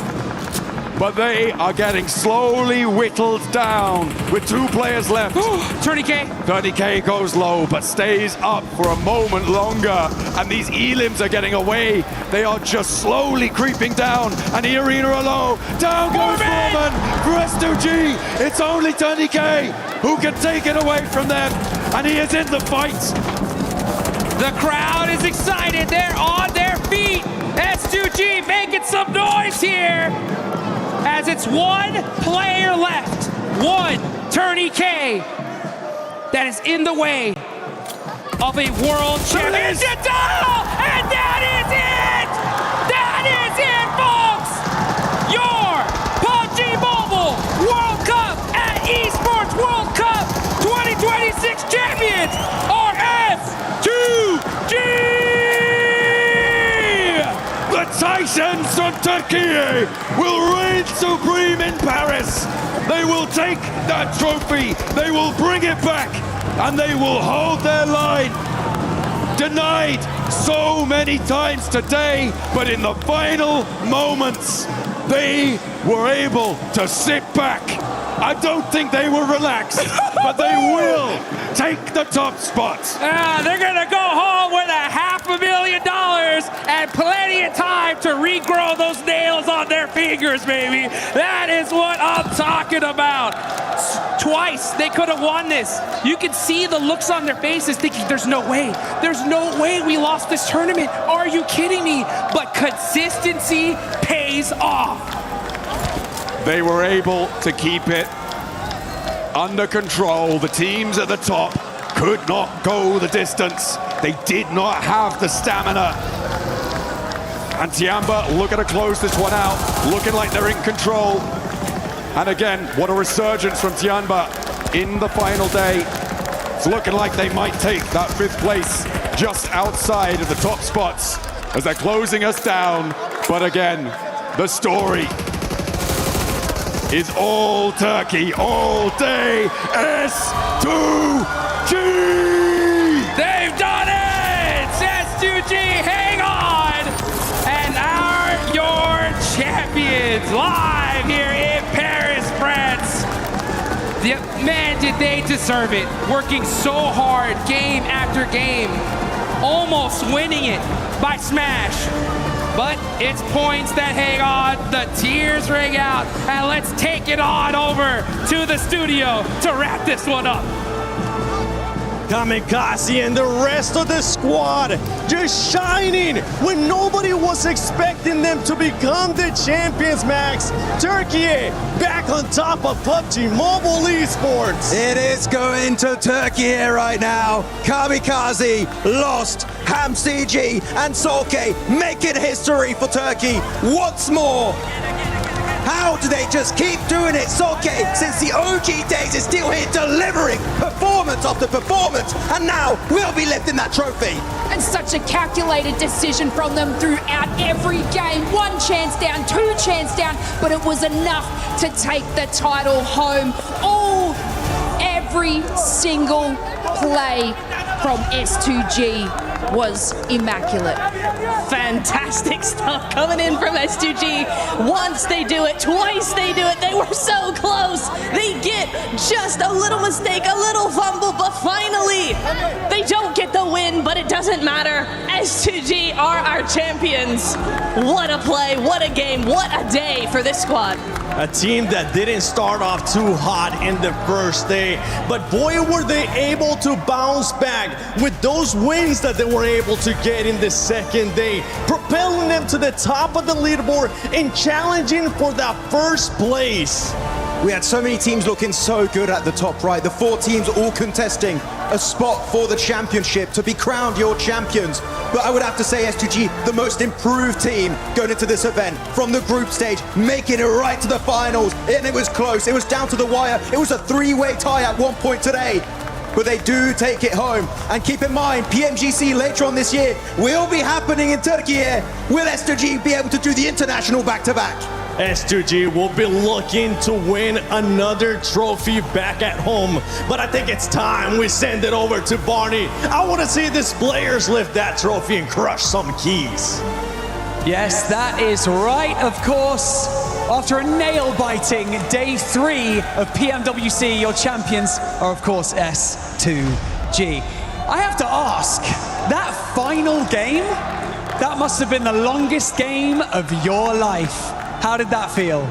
but they are getting slowly whittled down with 2 players left. 30K. 30K goes low, but stays up for a moment longer. And these elims are getting away. They are just slowly creeping down. And E Arena are low. Down goes Foreman for S2G. It's only 30K who can take it away from them. And he is in the fight. The crowd is excited. They're on their feet. S2G making some noise here, as it's 1 player left. 1 Tourney K that is in the way of a world championship title, and that is it! That is it, folks! Your PUBG Mobile World Cup at ESPORTS World Cup 2026 champions are S2G! The Titans from Turkey will reign supreme in Paris. They will take that trophy, they will bring it back, and they will hold their line. Denied so many times today, but in the final moments, they were able to sit back. I don't think they were relaxed, but they will take the top spot. They're gonna go home with $500,000 hours and plenty of time to regrow those nails on their fingers, baby. That is what I'm talking about. Twice they could have won this. You can see the looks on their faces thinking there's no way we lost this tournament. Are you kidding me? But consistency pays off. They were able to keep it under control. The teams at the top could not go the distance. They did not have the stamina. And Tiamba looking to close this one out, looking like they're in control. And again, what a resurgence from Tiamba in the final day. It's looking like they might take that 5th place just outside of the top spots as they're closing us down. But again, the story is all Turkey, all day, S2G! They've done it! S2G, hang on! And your champions live here in Paris, France. Man, did they deserve it. Working so hard, game after game. Almost winning it by Smash. But it's points that hang on, the tears ring out, and let's take it on over to the studio to wrap this one up. Kamikaze and the rest of the squad just shining when nobody was expecting them to become the champions, Max. Turkey back on top of PUBG Mobile Esports. It is going to Turkey here right now. Kamikaze lost. HamCG and Solke making history for Turkey once more. How do they just keep doing it? Solke, since the OG days, is still here delivering performance after performance, and now we'll be lifting that trophy. And such a calculated decision from them throughout every game. 1 chance down, 2 chance down, but it was enough to take the title home. Every single play from S2G was immaculate. Fantastic stuff coming in from S2G. Once they do it, twice they do it. They were so close. They get just a little mistake, a little fumble, but finally they don't get the win, but it doesn't matter. S2G are our champions. What a play, what a game, what a day for this squad. A team that didn't start off too hot in the first day, but boy were they able to bounce back with those wins that they were able to get in the second day, propelling them to the top of the leaderboard and challenging for that 1st place. We had so many teams looking so good at the top right. The 4 teams all contesting a spot for the championship to be crowned your champions. But I would have to say S2G, the most improved team going into this event from the group stage, making it right to the finals. And it was close. It was down to the wire. It was a 3-way tie at one point today. But they do take it home. And keep in mind, PMGC later on this year will be happening in Turkey here. Will S2G be able to do the international back-to-back? S2G will be looking to win another trophy back at home. But I think it's time we send it over to Barney. I want to see these players lift that trophy and crush some keys. Yes, that is right, of course. After a nail-biting day 3 of PMWC, your champions are, of course, S2G. I have to ask, that final game, that must have been the longest game of your life. How did that feel?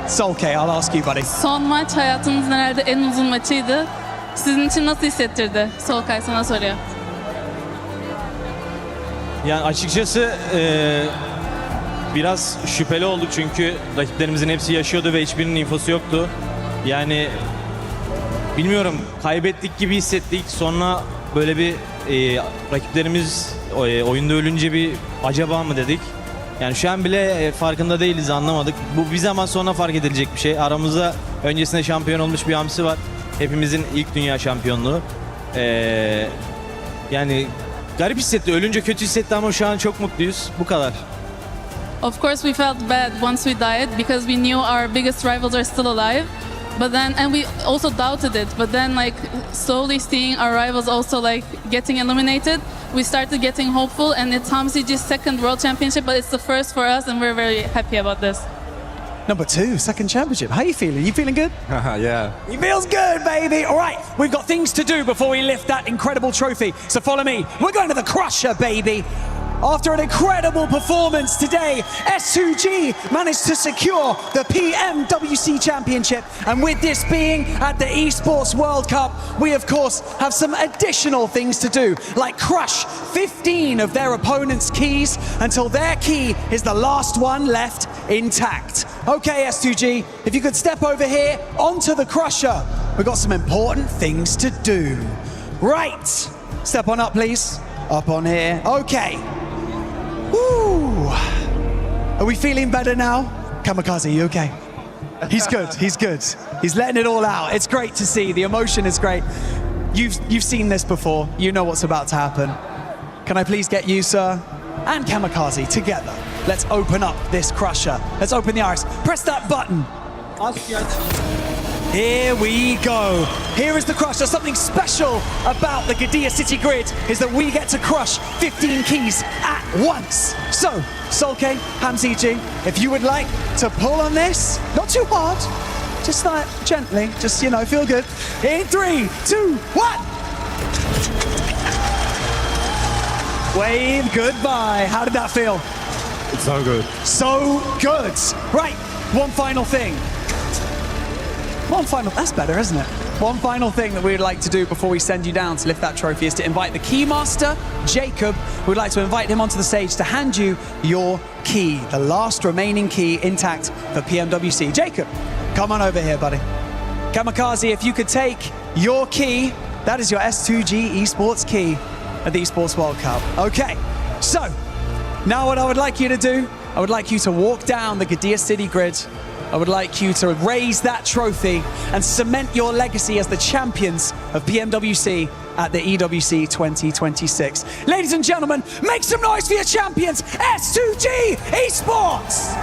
Solke, I'll ask you, buddy. Son maç hayatımızın herhalde en uzun maçıydı. Sizin için nasıl hissettirdi? Solkay sana soruyor. Yani açıkçası biraz şüpheli olduk çünkü rakiplerimizin hepsi yaşıyordu ve hiçbirinin infosu yoktu. Yani bilmiyorum, kaybettik gibi hissettik. Sonra böyle bir rakiplerimiz oyunda ölünce bir acaba mı dedik. Yani şu an bile farkında değiliz, anlamadık. Bu bir zaman sonra fark edilecek bir şey. Aramızda öncesinde şampiyon olmuş bir hamsi var. Hepimizin ilk dünya şampiyonluğu. Yani garip hissetti, ölünce kötü hissetti ama şu an çok mutluyuz. Bu kadar. Of course we felt bad once we died because we knew our biggest rivals are still alive. But then, and we also doubted it, but then like slowly seeing our rivals also like getting eliminated, we started getting hopeful, and it's HamCG's 2nd World Championship, but it's the 1st for us, and we're very happy about this. Number 2, 2nd championship. How are you feeling? You feeling good? Yeah. He feels good, baby. All right, we've got things to do before we lift that incredible trophy. So follow me. We're going to the Crusher, baby. After an incredible performance today, S2G managed to secure the PMWC Championship. And with this being at the Esports World Cup, we of course have some additional things to do, like crush 15 of their opponent's keys until their key is the last one left intact. Okay, S2G, if you could step over here onto the crusher. We've got some important things to do. Right, step on up, please. Up on here. Okay. Woo! Are we feeling better now? Kamikaze, you okay? He's good, he's good. He's letting it all out. It's great to see, the emotion is great. You've seen this before, you know what's about to happen. Can I please get you, sir, and Kamikaze together? Let's open up this crusher. Let's open the iris. Press that button. Here we go. Here is the crusher. Something special about the Gadia City Grid is that we get to crush 15 keys at once. So, Solke, Hamziji, if you would like to pull on this, not too hard, just like gently, just, you know, feel good. In 3, 2, 1. Wave goodbye. How did that feel? It's so good. So good. Right, one final thing. That's better, isn't it? One final thing that we'd like to do before we send you down to lift that trophy is to invite the Keymaster, Jacob. We'd like to invite him onto the stage to hand you your key, the last remaining key intact for PMWC. Jacob, come on over here, buddy. Kamikaze, if you could take your key, that is your S2G Esports key at the Esports World Cup. Okay, so now what I would like you to do, I would like you to walk down the Gadia City Grid. I would like you to raise that trophy and cement your legacy as the champions of PMWC at the EWC 2026. Ladies and gentlemen, make some noise for your champions, S2G Esports!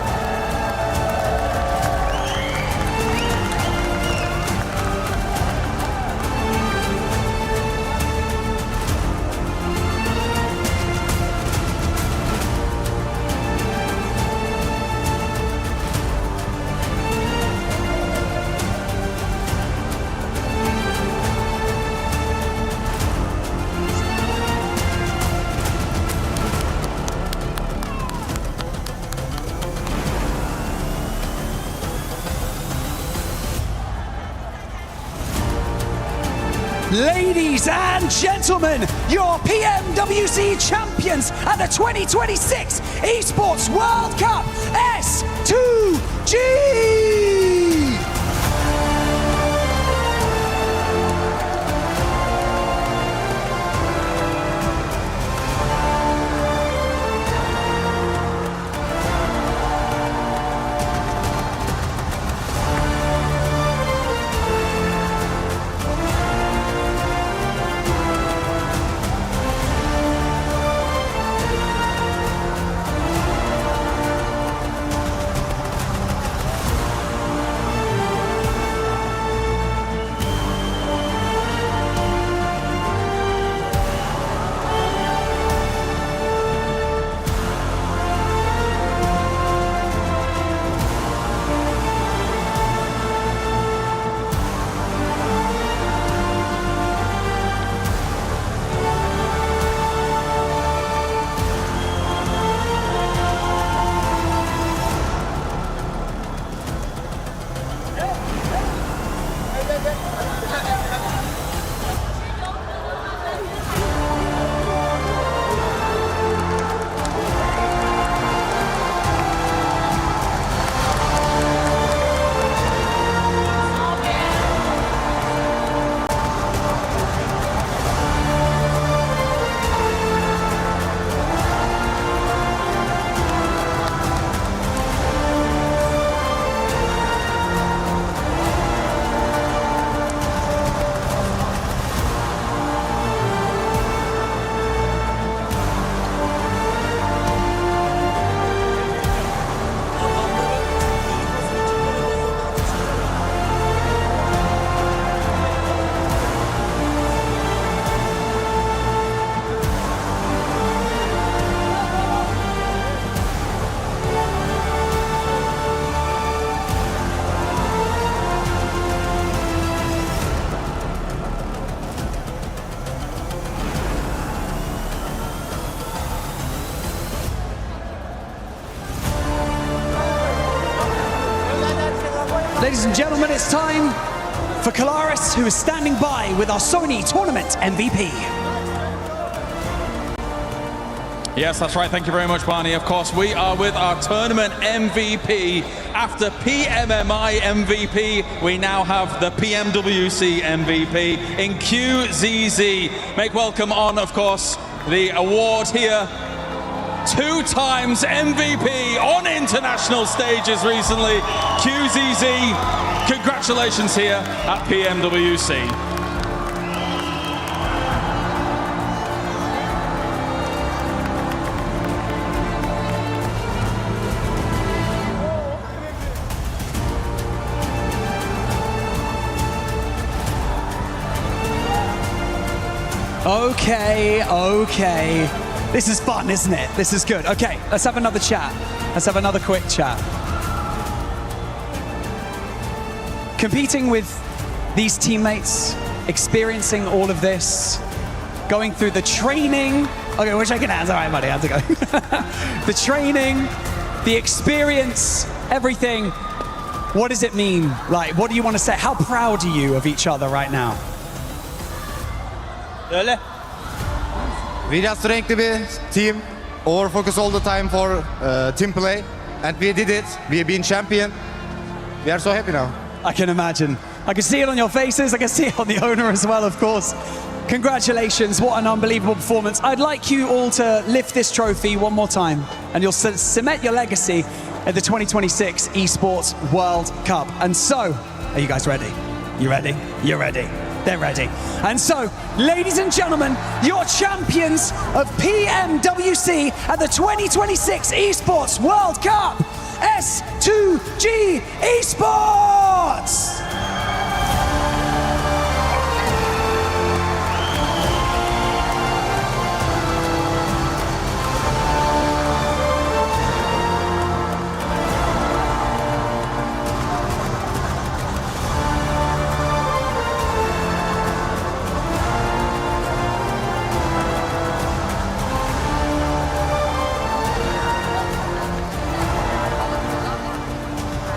Ladies and gentlemen, your PMWC champions at the 2026 Esports World Cup, S2G! Ladies and gentlemen, it's time for Kalaris, who is standing by with our Sony Tournament MVP. Yes, that's right. Thank you very much, Barney. Of course, we are with our tournament MVP. After PMMI MVP, we now have the PMWC MVP in QZZ. Make welcome on, of course, the award here. 2 times MVP on international stages recently. QZZ, congratulations here at PMWC. Okay. This is fun, isn't it? This is good. Okay, let's have another chat. Let's have another quick chat. Competing with these teammates, experiencing all of this, going through the training. Okay, we're shaking hands. All right, buddy, how's it going? The training, the experience, everything. What does it mean? Like, what do you want to say? How proud are you of each other right now? We just renkli bir team, over focus all the time for team play, and we did it. We have been champion. We are so happy now. I can imagine. I can see it on your faces. I can see it on the owner as well, of course. Congratulations, what an unbelievable performance. I'd like you all to lift this trophy one more time, and you'll cement your legacy at the 2026 ESPORTS World Cup. And so, are you guys ready? You ready? You're ready. They're ready. And so, ladies and gentlemen, your champions of PMWC at the 2026 ESPORTS World Cup, S2G Esports!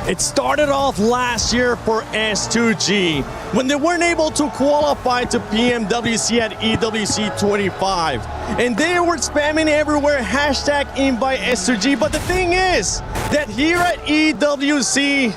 It started off last year for S2G when they weren't able to qualify to PMWC at EWC 25. And they were spamming everywhere, hashtag invite S2G. But the thing is that here at EWC,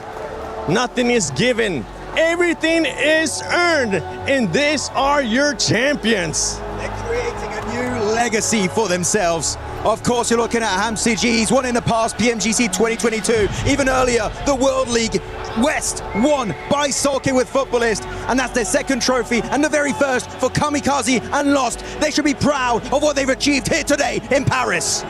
nothing is given. Everything is earned. And these are your champions. They're creating a new legacy for themselves. Of course, you're looking at Hamsi G. He's won in the past PMGC 2022. Even earlier, the World League West won by Solke with Footballist. And that's their second trophy and the very first for Kamikaze and Lost. They should be proud of what they've achieved here today in Paris.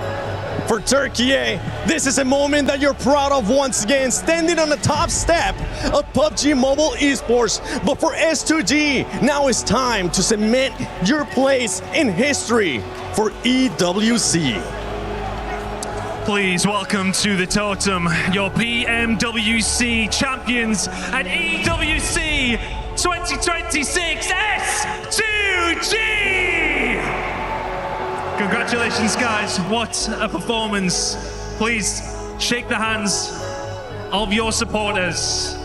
For Turkey, this is a moment that you're proud of once again, standing on the top step of PUBG Mobile Esports. But for S2G, now it's time to cement your place in history for EWC. Please welcome to the totem your PMWC champions at EWC 2026 S2G! Congratulations, guys. What a performance. Please shake the hands of your supporters.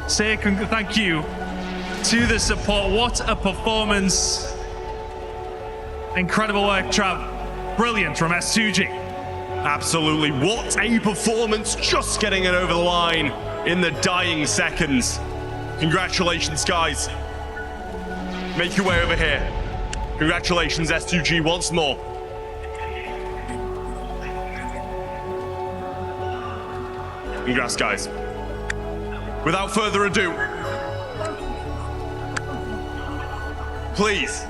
Say thank you to the support. What a performance. Incredible work, Trav. Brilliant from S2G. Absolutely. What a performance. Just getting it over the line in the dying seconds. Congratulations, guys. Make your way over here. Congratulations, S2G, once more. Congrats, guys. Without further ado, please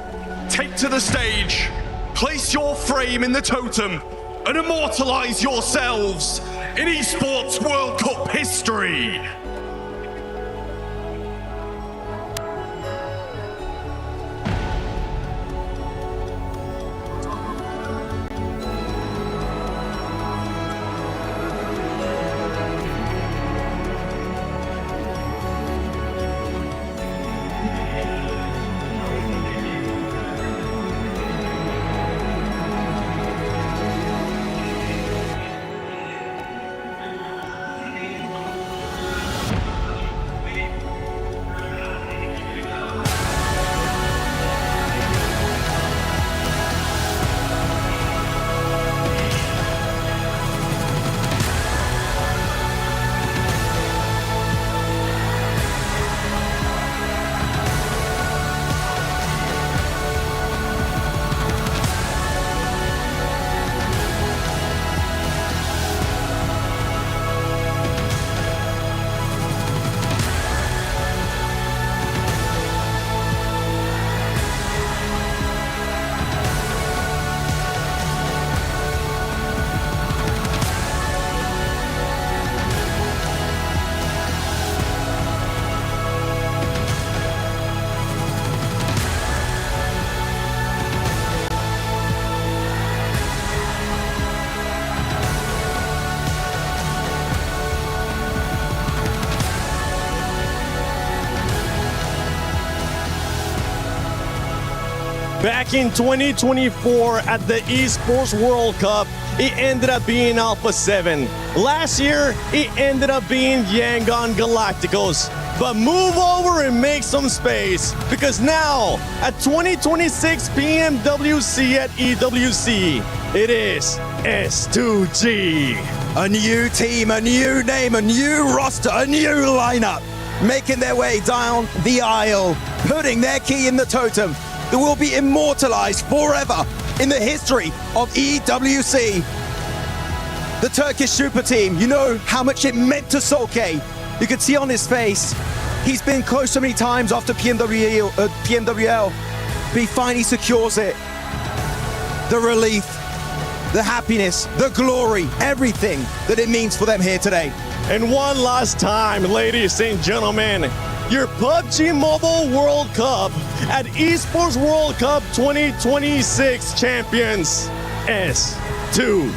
take to the stage, place your frame in the totem, and immortalize yourselves in Esports World Cup history. Back in 2024 at the ESPORTS World Cup, it ended up being Alpha 7. Last year, it ended up being Yangon Galacticos. But move over and make some space, because now at 2026 PMWC at EWC, it is S2G. A new team, a new name, a new roster, a new lineup, making their way down the aisle, putting their key in the totem that will be immortalized forever in the history of EWC. The Turkish super team, you know how much it meant to Solke. You could see on his face, he's been close so many times after PMWL, but he finally secures it. The relief, the happiness, the glory, everything that it means for them here today. And one last time, ladies and gentlemen, your PUBG Mobile World Cup at ESPORTS World Cup 2026 champions, S2G.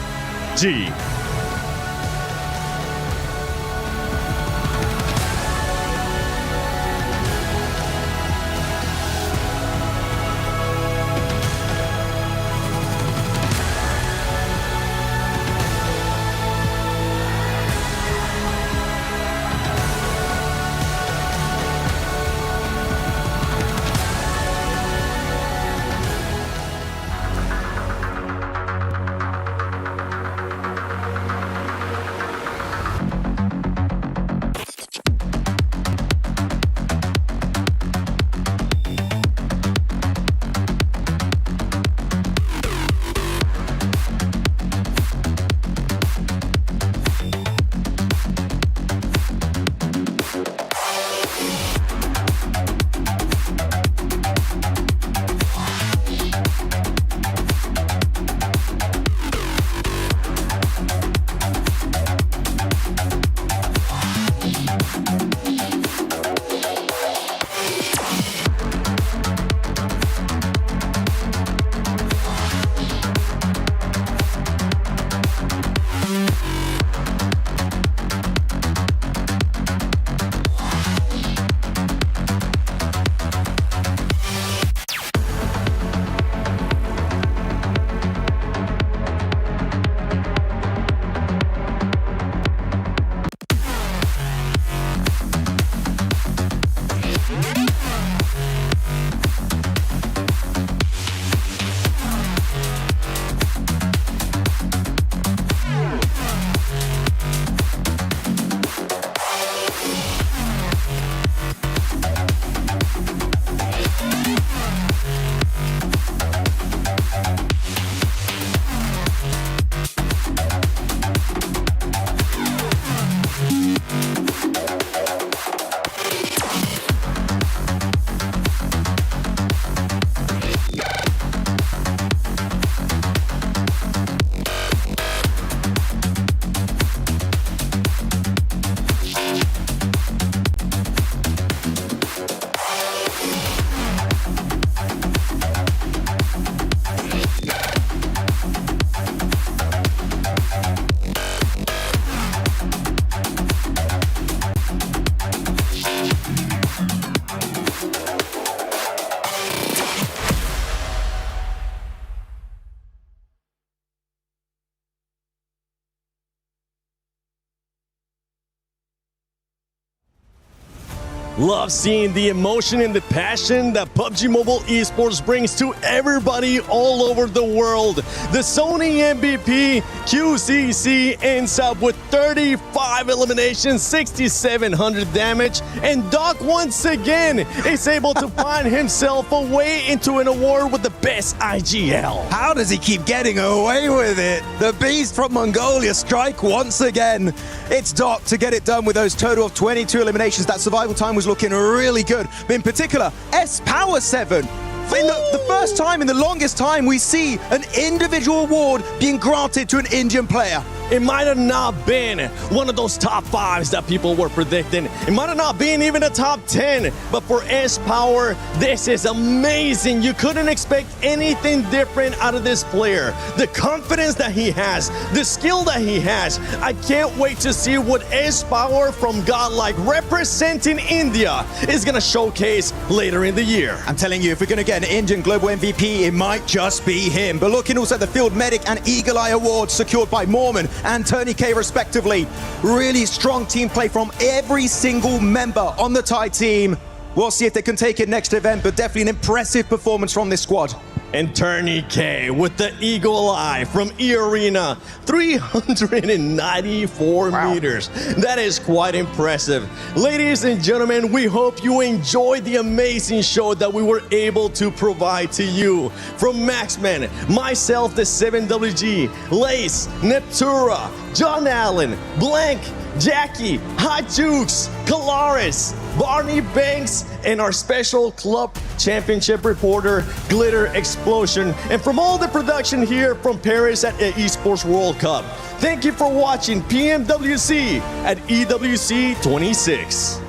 Love seeing the emotion and the passion that PUBG Mobile Esports brings to everybody all over the world. The Sony MVP QCC ends up with 35 eliminations, 6,700 damage, and Doc once again is able to find himself a way into an award with the best IGL. How does he keep getting away with it? The beast from Mongolia strike once again. It's Doc to get it done with those total of 22 eliminations. That survival time was looking really good. But in particular, S-Power 7. In the first time in the longest time we see an individual award being granted to an Indian player. It might have not been one of those top 5s that people were predicting. It might have not been even a top 10, but for S-Power, this is amazing. You couldn't expect anything different out of this player. The confidence that he has, the skill that he has. I can't wait to see what S-Power from Godlike representing India is gonna showcase later in the year. I'm telling you, if we're going to get an Indian Global MVP, it might just be him. But looking also at the Field Medic and Eagle Eye Awards secured by Mormon and Tony K respectively. Really strong team play from every single member on the Thai team. We'll see if they can take it next event, but definitely an impressive performance from this squad. And Turney K with the Eagle Eye from E-Arena, 394 meters. That is quite impressive. Ladies and gentlemen, we hope you enjoyed the amazing show that we were able to provide to you. From Maxman, myself, the 7WG, Lace, Neptura, John Allen, Blank, Jackie, Hot Jukes, Kalaris, Barney Banks, and our special club championship reporter, Glitter Explosion. And from all the production here from Paris at ESPORTS World Cup, thank you for watching PMWC at EWC 26.